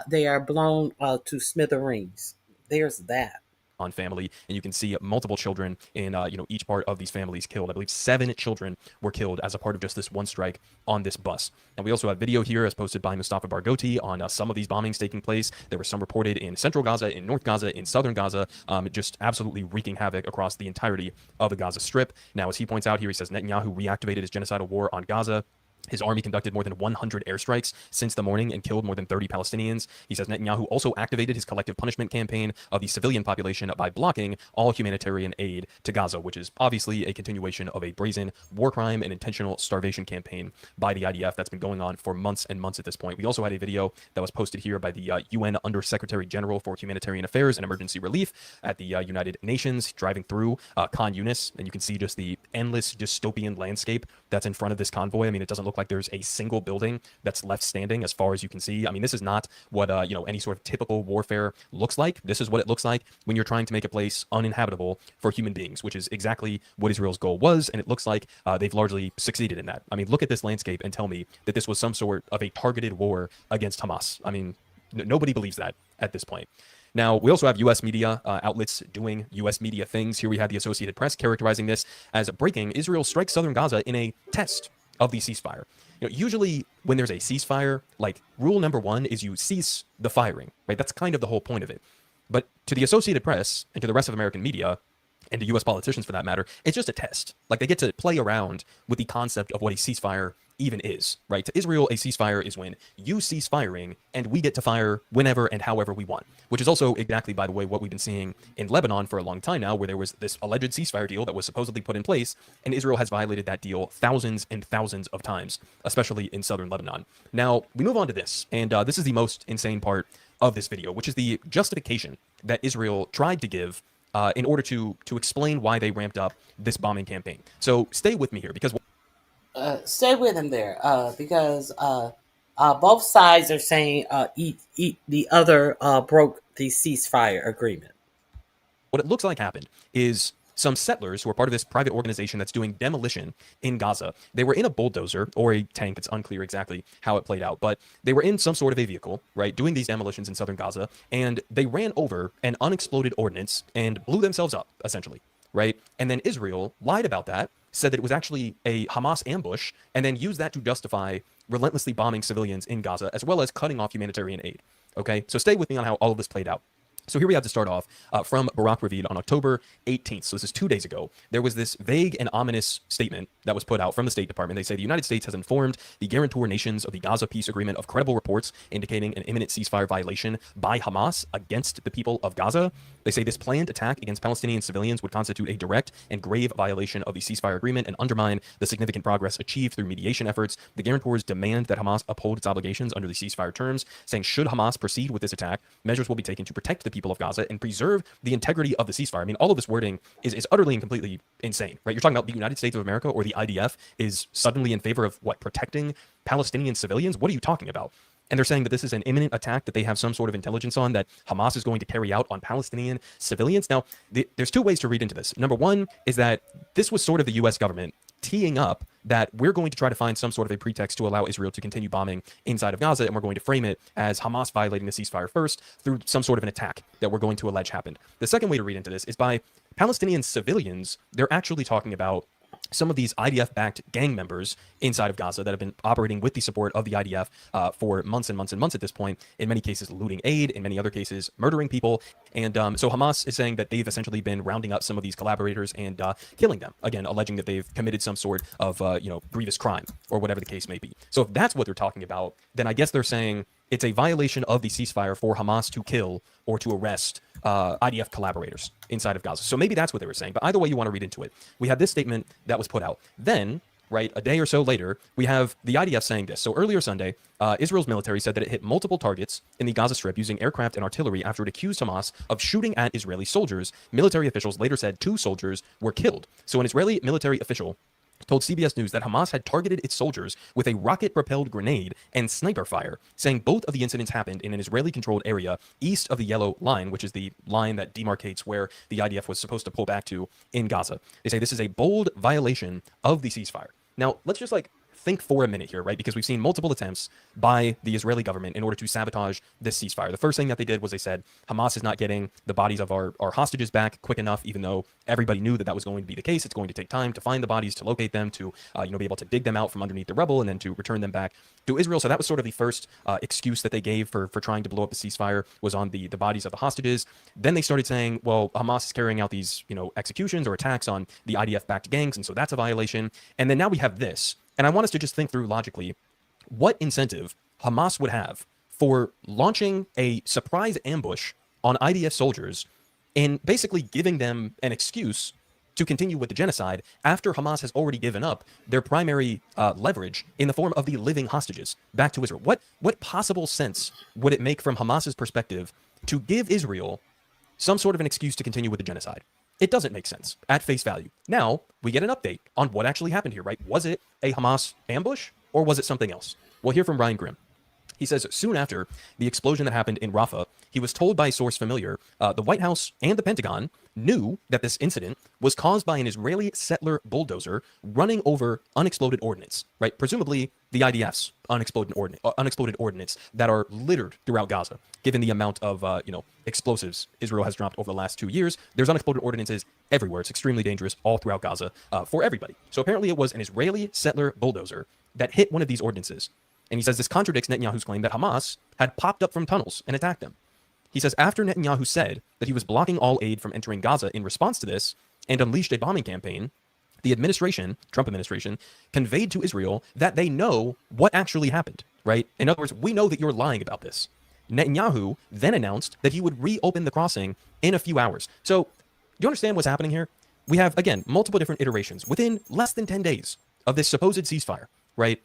they are blown to smithereens. There's that. On family, and you can see multiple children in each part of these families killed. I believe 7 children were killed as a part of just this one strike on this bus. And we also have video here as posted by Mustafa Barghouti on some of these bombings taking place. There were some reported in central Gaza, in North Gaza, in southern Gaza, just absolutely wreaking havoc across the entirety of the Gaza Strip. Now, as he points out here, he says Netanyahu reactivated his genocidal war on Gaza. His army conducted more than 100 airstrikes since the morning and killed more than 30 Palestinians. He says Netanyahu also activated his collective punishment campaign of the civilian population by blocking all humanitarian aid to Gaza, which is obviously a continuation of a brazen war crime and intentional starvation campaign by the IDF that's been going on for months and months at this point. We also had a video that was posted here by the UN Undersecretary General for Humanitarian Affairs and Emergency Relief at the United Nations, driving through Khan Yunis, and you can see just the endless dystopian landscape that's in front of this convoy. I mean, it doesn't look like there's a single building that's left standing as far as you can see. I mean, this is not what any sort of typical warfare looks like. This is what it looks like when you're trying to make a place uninhabitable for human beings, which is exactly what Israel's goal was, and it looks like they've largely succeeded in that. I mean, look at this landscape and tell me that this was some sort of a targeted war against Hamas. I mean, nobody believes that at this point. Now, we also have U.S. media outlets doing U.S. media things. Here we have the Associated Press characterizing this as breaking. Israel strikes southern Gaza in a test of the ceasefire. Usually when there's a ceasefire, like rule number 1 is you cease the firing, right? That's kind of the whole point of it. But to the Associated Press and to the rest of American media, and to U.S. politicians for that matter, it's just a test. Like they get to play around with the concept of what a ceasefire even is, right? To Israel, a ceasefire is when you cease firing and we get to fire whenever and however we want, which is also exactly, by the way, what we've been seeing in Lebanon for a long time now, where there was this alleged ceasefire deal that was supposedly put in place, and Israel has violated that deal thousands and thousands of times, especially in southern Lebanon. Now, we move on to this, and this is the most insane part of this video, which is the justification that Israel tried to give in order to explain why they ramped up this bombing campaign. So stay with me here, because stay with him there, because both sides are saying the other broke the ceasefire agreement. What it looks like happened is some settlers who are part of this private organization that's doing demolition in Gaza. They were in a bulldozer or a tank. It's unclear exactly how it played out, but they were in some sort of a vehicle, right, doing these demolitions in southern Gaza, and they ran over an unexploded ordnance and blew themselves up, essentially, right? And then Israel lied about that, said that it was actually a Hamas ambush, and then used that to justify relentlessly bombing civilians in Gaza, as well as cutting off humanitarian aid. Okay, so stay with me on how all of this played out. So here we have to start off from Barak Ravid on October 18th. So this is 2 days ago. There was this vague and ominous statement that was put out from the State Department. They say the United States has informed the guarantor nations of the Gaza peace agreement of credible reports indicating an imminent ceasefire violation by Hamas against the people of Gaza. They say this planned attack against Palestinian civilians would constitute a direct and grave violation of the ceasefire agreement and undermine the significant progress achieved through mediation efforts. The guarantors demand that Hamas uphold its obligations under the ceasefire terms, saying should Hamas proceed with this attack, measures will be taken to protect the people of Gaza and preserve the integrity of the ceasefire. I mean, all of this wording is utterly and completely insane, right? You're talking about the United States of America or the IDF is suddenly in favor of what? Protecting Palestinian civilians? What are you talking about? And they're saying that this is an imminent attack that they have some sort of intelligence on that Hamas is going to carry out on Palestinian civilians. Now, there's two ways to read into this. Number one is that this was sort of the U.S. government teeing up that we're going to try to find some sort of a pretext to allow Israel to continue bombing inside of Gaza, and we're going to frame it as Hamas violating the ceasefire first through some sort of an attack that we're going to allege happened. The second way to read into this is by Palestinian civilians, they're actually talking about some of these IDF-backed gang members inside of Gaza that have been operating with the support of the IDF for months and months and months at this point, in many cases looting aid, in many other cases murdering people. And so Hamas is saying that they've essentially been rounding up some of these collaborators and killing them, again, alleging that they've committed some sort of grievous crime or whatever the case may be. So if that's what they're talking about, then I guess they're saying it's a violation of the ceasefire for Hamas to kill or to arrest IDF collaborators inside of Gaza. So maybe that's what they were saying. But either way you want to read into it, we had this statement that was put out. Then, right, a day or so later, we have the IDF saying this. So earlier Sunday, Israel's military said that it hit multiple targets in the Gaza Strip using aircraft and artillery after it accused Hamas of shooting at Israeli soldiers. Military officials later said 2 soldiers were killed. So an Israeli military official told CBS News that Hamas had targeted its soldiers with a rocket-propelled grenade and sniper fire, saying both of the incidents happened in an Israeli-controlled area east of the Yellow Line, which is the line that demarcates where the IDF was supposed to pull back to in Gaza. They say this is a bold violation of the ceasefire. Now, let's just think for a minute here, right? Because we've seen multiple attempts by the Israeli government in order to sabotage this ceasefire. The first thing that they did was they said Hamas is not getting the bodies of our hostages back quick enough, even though everybody knew that that was going to be the case. It's going to take time to find the bodies, to locate them, to be able to dig them out from underneath the rubble, and then to return them back to Israel. So that was sort of the first excuse that they gave for trying to blow up the ceasefire, was on the bodies of the hostages. Then they started saying, well, Hamas is carrying out these executions or attacks on the IDF-backed gangs, and so that's a violation. And then now we have this. And I want us to just think through logically what incentive Hamas would have for launching a surprise ambush on IDF soldiers and basically giving them an excuse to continue with the genocide after Hamas has already given up their primary leverage in the form of the living hostages back to Israel. What possible sense would it make from Hamas's perspective to give Israel some sort of an excuse to continue with the genocide? It doesn't make sense at face value. Now, we get an update on what actually happened here, right? Was it a Hamas ambush or was it something else? We'll hear from Ryan Grimm. He says soon after the explosion that happened in Rafah, he was told by a source familiar, the White House and the Pentagon knew that this incident was caused by an Israeli settler bulldozer running over unexploded ordnance, right? Presumably the IDF's unexploded ordnance that are littered throughout Gaza. Given the amount of explosives Israel has dropped over the last 2 years, there's unexploded ordnances everywhere. It's extremely dangerous all throughout Gaza for everybody. So apparently it was an Israeli settler bulldozer that hit one of these ordinances. And he says this contradicts Netanyahu's claim that Hamas had popped up from tunnels and attacked them. He says after Netanyahu said that he was blocking all aid from entering Gaza in response to this and unleashed a bombing campaign, the administration, Trump administration, conveyed to Israel that they know what actually happened, right? In other words, we know that you're lying about this. Netanyahu then announced that he would reopen the crossing in a few hours. So, do you understand what's happening here? We have, again, multiple different iterations within less than 10 days of this supposed ceasefire, right?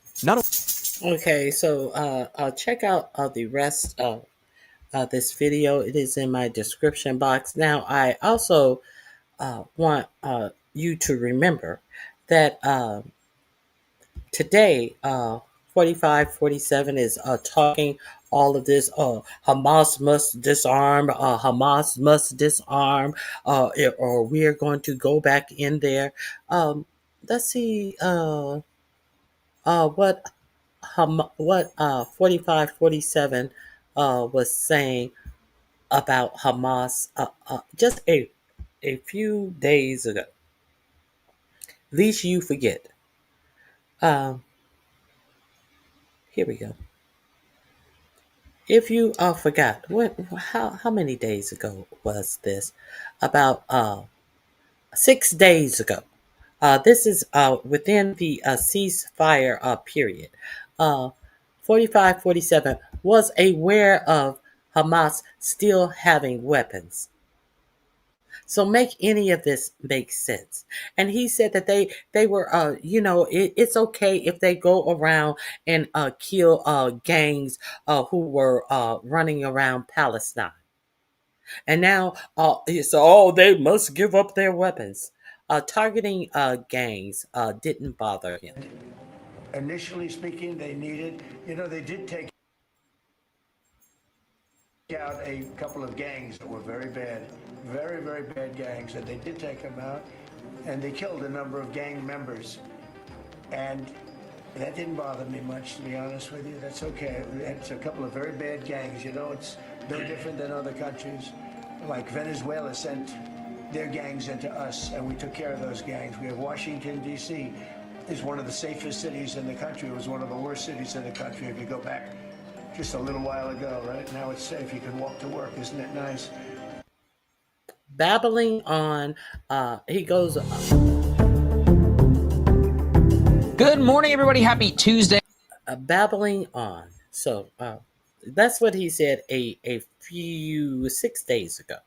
Okay, so check out the rest of this video. It is in my description box. Now, I also want you to remember that today, 4547 is talking all of this. Hamas must disarm. Hamas must disarm. Or we are going to go back in there. Let's see. What 4547 was saying about Hamas just a few days ago. Least you forget. Here we go. If you forgot, how many days ago was this? About 6 days ago. This is within the ceasefire period. 4547 was aware of Hamas still having weapons. So make any of this make sense. And he said that they were, it's okay if they go around and kill gangs who were running around Palestine. And now, they must give up their weapons. Targeting gangs didn't bother him. Initially speaking, they needed, they did take out a couple of gangs that were very bad, very, very bad gangs, and they did take them out, and they killed a number of gang members. And that didn't bother me much, to be honest with you. That's okay. It's a couple of very bad gangs. It's no different than other countries. Like Venezuela sent their gangs into us, and we took care of those gangs. We have Washington, D.C. is one of the safest cities in the country. It was one of the worst cities in the country if you go back just a little while ago, right? Now it's safe. You can walk to work. Isn't it nice? Babbling on, he goes... Good morning, everybody. Happy Tuesday. Babbling on. So that's what he said a few 6 days ago.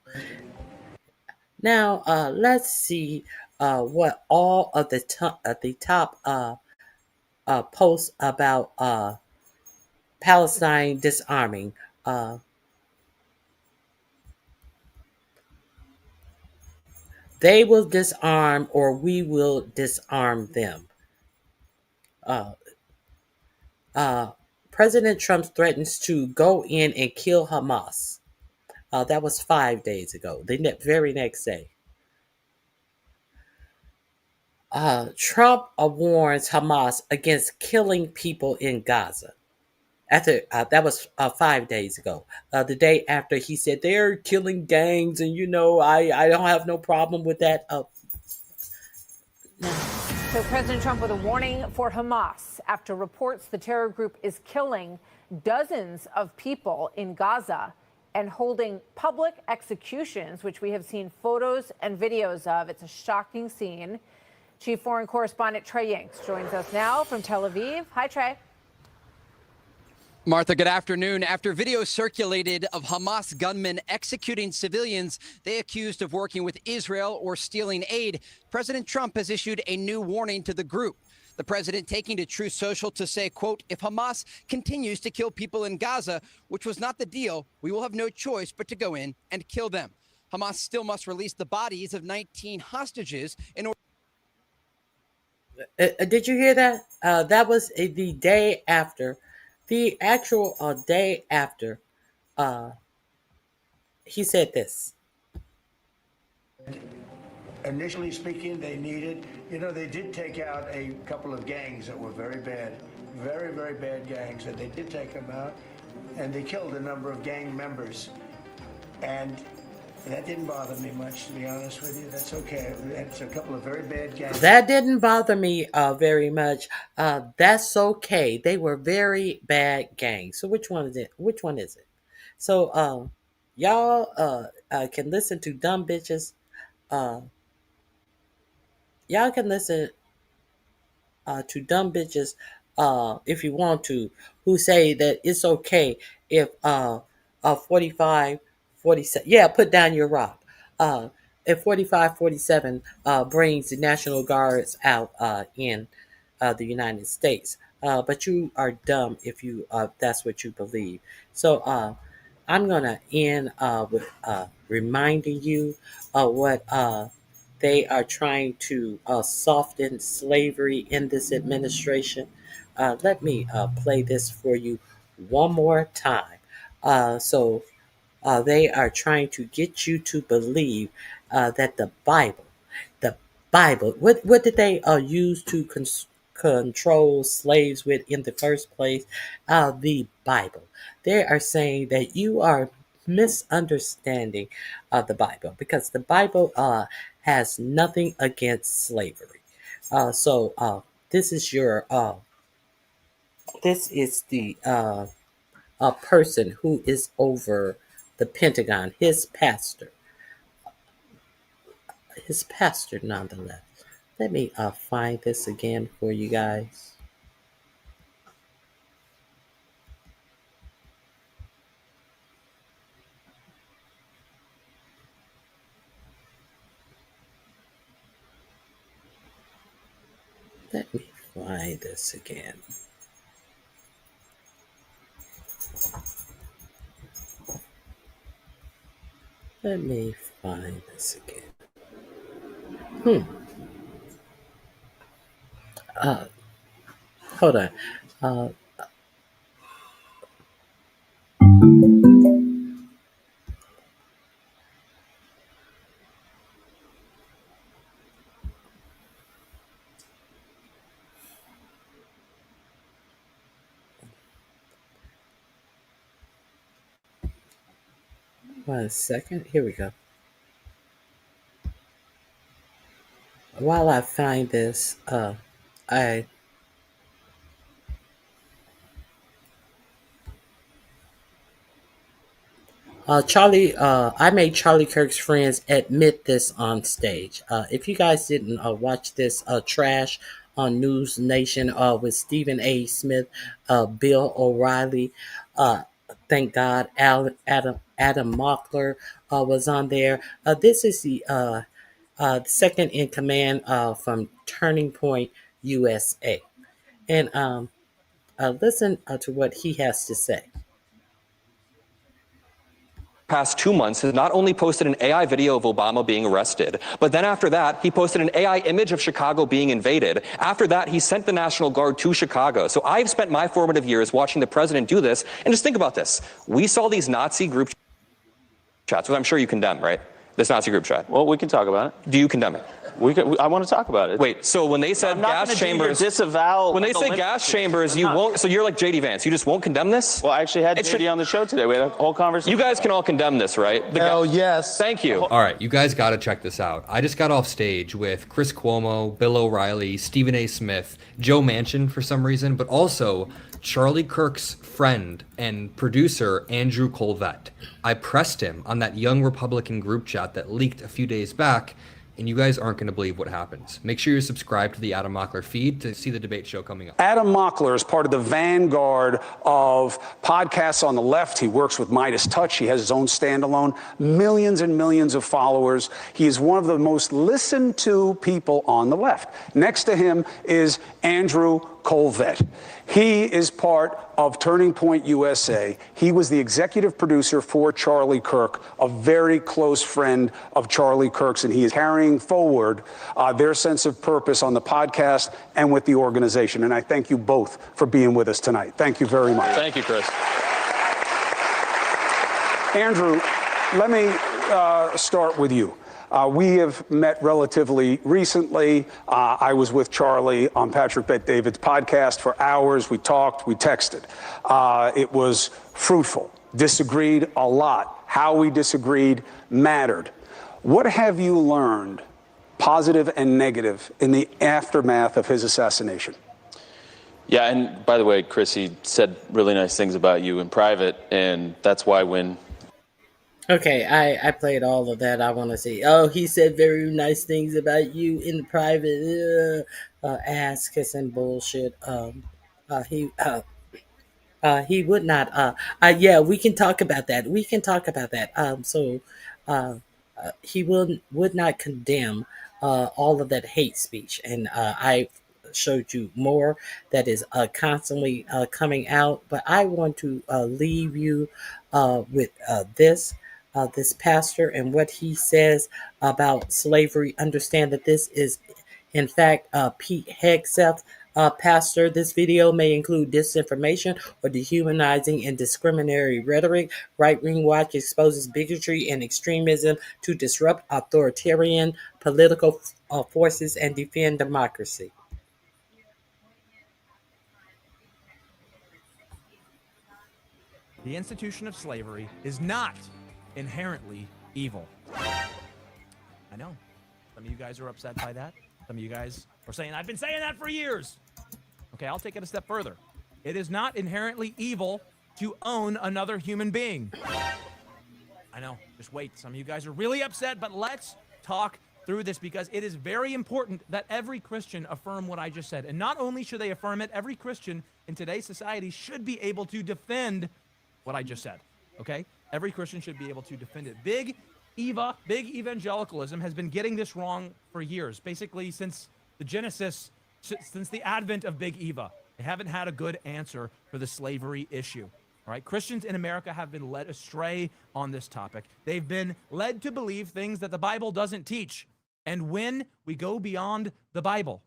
Now let's see what all of the top posts about Palestine disarming. They will disarm, or we will disarm them. President Trump threatens to go in and kill Hamas. That was 5 days ago, the very next day. Trump warns Hamas against killing people in Gaza. After that was 5 days ago. The day after, he said they're killing gangs, and I don't have no problem with that. So President Trump with a warning for Hamas after reports the terror group is killing dozens of people in Gaza and holding public executions, which we have seen photos and videos of. It's a shocking scene. Chief Foreign Correspondent Trey Yanks joins us now from Tel Aviv. Hi, Trey. Martha, good afternoon. After video circulated of Hamas gunmen executing civilians they accused of working with Israel or stealing aid, President Trump has issued a new warning to the group. The president taking to Truth Social to say, quote, if Hamas continues to kill people in Gaza, which was not the deal, we will have no choice but to go in and kill them. Hamas still must release the bodies of 19 hostages in order. Did you hear that? That was the day after. The actual day after, he said this. Initially speaking, they needed, they did take out a couple of gangs that were very bad, very, very bad gangs, and they did take them out, and they killed a number of gang members. And that didn't bother me much, to be honest with you. That's okay. It's a couple of very bad gangs. That didn't bother me very much. That's okay. They were very bad gangs. So which one is it? Which one is it? So y'all can listen to dumb bitches. Y'all can listen to dumb bitches if you want to, who say that it's okay if 45, 47, yeah, put down your rock. If 4547 brings the National Guards out in the United States. But you are dumb if you that's what you believe. So I'm going to end with reminding you of what they are trying to soften slavery in this administration. Let me play this for you one more time. So they are trying to get you to believe that the Bible, what did they use to control slaves with in the first place? The Bible. They are saying that you are misunderstanding the Bible, because the Bible has nothing against slavery. So this is your this is the person who is over the Pentagon, his pastor nonetheless. Let me find this again for you guys. Let me find this again. Let me find this again. Hold on. 1 second. Here we go. While I find this, I I made Charlie Kirk's friends admit this on stage. If you guys didn't watch this trash on News Nation with Stephen A. Smith, Bill O'Reilly, thank God, Adam Mockler was on there. This is the second in command from Turning Point USA, and listen to what he has to say. Past 2 months has not only posted an AI video of Obama being arrested, but then after that, he posted an AI image of Chicago being invaded. After that, he sent the National Guard to Chicago. So I've spent my formative years watching the president do this. And just think about this. We saw these Nazi group chats, which I'm sure you condemn, right? This Nazi group chat. Well, we can talk about it. Do you condemn it? I want to talk about it. Wait, so when they said gas chambers, disavow. When they say gas chambers, you won't. So you're like JD Vance. You just won't condemn this. Well, I actually had JD on the show today. We had a whole conversation. You guys can all condemn this, right? Hell yes. Thank you. All right, you guys got to check this out. I just got off stage with Chris Cuomo, Bill O'Reilly, Stephen A. Smith, Joe Manchin for some reason, but also Charlie Kirk's friend and producer, Andrew Colvett. I pressed him on that young Republican group chat that leaked a few days back, and you guys aren't going to believe what happens. Make sure you're subscribed to the Adam Mockler feed to see the debate show coming up. Adam Mockler is part of the vanguard of podcasts on the left. He works with Midas Touch. He has his own standalone, millions and millions of followers. He is one of the most listened to people on the left. Next to him is Andrew Colvett. He is part of Turning Point USA. He was the executive producer for Charlie Kirk, a very close friend of Charlie Kirk's, and he is carrying forward their sense of purpose on the podcast and with the organization. And I thank you both for being with us tonight. Thank you very much. Thank you, Chris. Andrew, let me start with you. We have met relatively recently. I was with Charlie on Patrick Bet-David's podcast for hours. We talked, we texted. It was fruitful, disagreed a lot. How we disagreed mattered. What have you learned, positive and negative, in the aftermath of his assassination? Yeah, and by the way, Chris, he said really nice things about you in private, and that's why when... Okay, I played all of that. I want to see. Oh, he said very nice things about you in private. Ass kissing bullshit. He would not. Yeah, we can talk about that. We can talk about that. He would not condemn all of that hate speech, and I showed you more that is constantly coming out. But I want to leave you with this. This pastor and what he says about slavery. Understand that this is, in fact, Pete Hegseth Pastor, this video may include disinformation or dehumanizing and discriminatory rhetoric. Right Wing Watch exposes bigotry and extremism to disrupt authoritarian political forces and defend democracy. The institution of slavery is not inherently evil. I know. Some of you guys are upset by that. Some of you guys are saying, I've been saying that for years. Okay, I'll take it a step further. It is not inherently evil to own another human being. I know. Just wait. Some of you guys are really upset, but let's talk through this because it is very important that every Christian affirm what I just said. And not only should they affirm it, every Christian in today's society should be able to defend what I just said, okay? Every Christian should be able to defend it. Big evangelicalism has been getting this wrong for years, basically since the Genesis, since the advent of Big Eva. They haven't had a good answer for the slavery issue, all right? Christians in America have been led astray on this topic. They've been led to believe things that the Bible doesn't teach. And when we go beyond the Bible,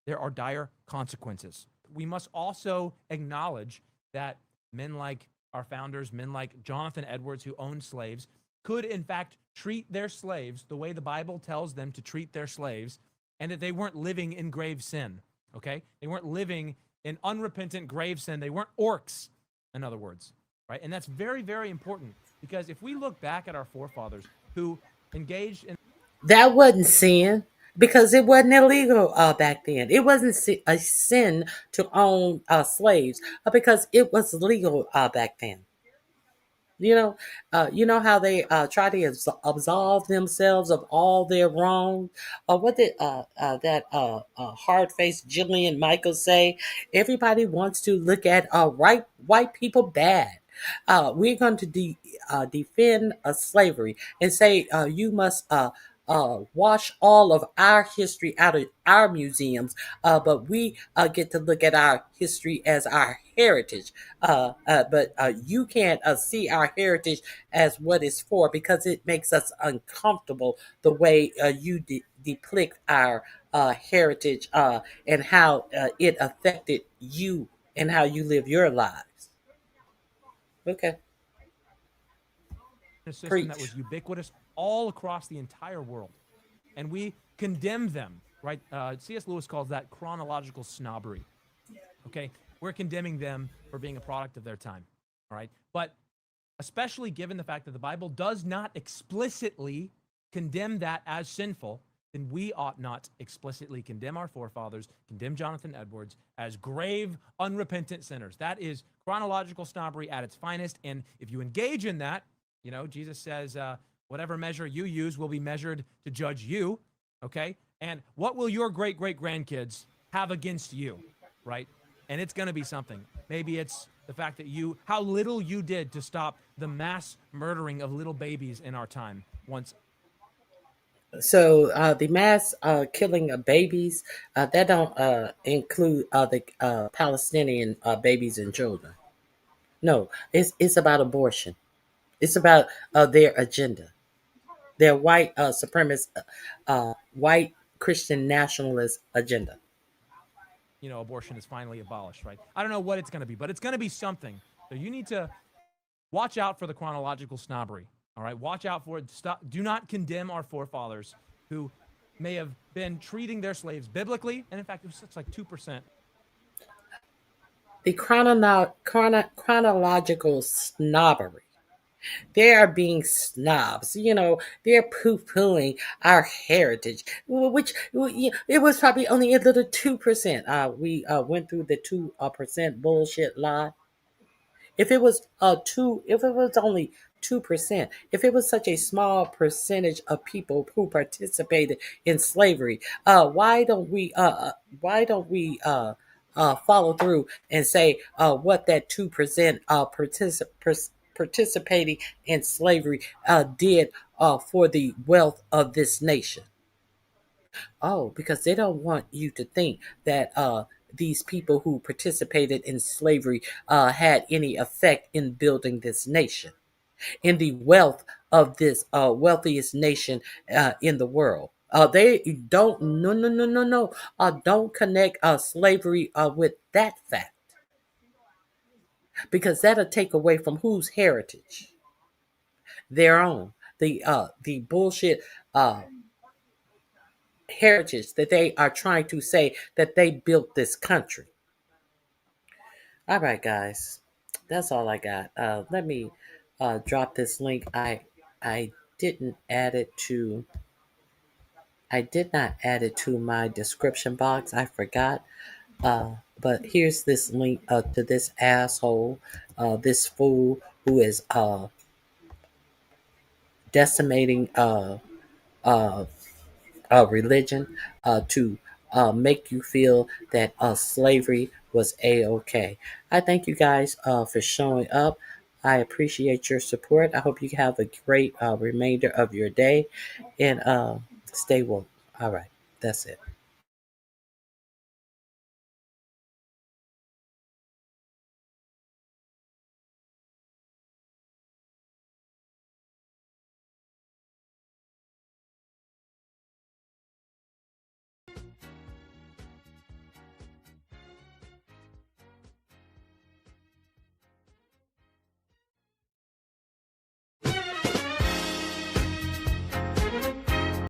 there are dire consequences. We must also acknowledge that men like our founders, men like Jonathan Edwards, who owned slaves, could in fact treat their slaves the way the Bible tells them to treat their slaves, and that they weren't living in grave sin, okay? They weren't living in unrepentant grave sin. They weren't orcs, in other words, right? And that's very, very important because if we look back at our forefathers who engaged in... That wasn't sin because it wasn't illegal back then. It wasn't a sin to own slaves because it was legal back then. You know how they try to absolve themselves of all their wrong. What did that hard-faced Jillian Michaels say? Everybody wants to look at white people bad. We're going to defend slavery and say you must wash all of our history out of our museums, but we get to look at our history as our heritage. But you can't see our heritage as what it's for because it makes us uncomfortable the way you depict our heritage and how it affected you and how you live your lives. Okay. A system that was ubiquitous all across the entire world. And we condemn them, right? C.S. Lewis calls that chronological snobbery. Okay? We're condemning them for being a product of their time, all right? But especially given the fact that the Bible does not explicitly condemn that as sinful, then we ought not explicitly condemn our forefathers, condemn Jonathan Edwards as grave, unrepentant sinners. That is chronological snobbery at its finest. And if you engage in that, you know, Jesus says, whatever measure you use will be measured to judge you, okay? And what will your great-great-grandkids have against you, right? And it's going to be something. Maybe it's the fact that how little you did to stop the mass murdering of little babies in our time once. So the mass killing of babies, that don't include the Palestinian babies and children. No, it's about abortion. It's about their agenda. Their white supremacist, white Christian nationalist agenda. You know, abortion is finally abolished, right? I don't know what it's going to be, but it's going to be something. So you need to watch out for the chronological snobbery, all right? Watch out for it. Do not condemn our forefathers who may have been treating their slaves biblically, and in fact, it was such like 2%. The chronological snobbery. They are being snobs. You know, they're poo-pooing our heritage, which it was probably only a little 2%. We went through the 2% bullshit lie. If it was if it was only 2%, if it was such a small percentage of people who participated in slavery, why don't we follow through and say what that 2% participating in slavery did for the wealth of this nation? Oh, because they don't want you to think that these people who participated in slavery had any effect in building this nation, in the wealth of this wealthiest nation in the world. They don't. No. Don't connect slavery with that fact, because that'll take away from whose heritage? Their own. The bullshit heritage that they are trying to say that they built this country. All right, guys, that's all I got. Let me drop this link. I didn't add it to. I did not add it to my description box. I forgot. But here's this link to this asshole, this fool who is decimating religion to make you feel that slavery was a-okay. I thank you guys for showing up. I appreciate your support. I hope you have a great remainder of your day, and stay woke. All right, that's it.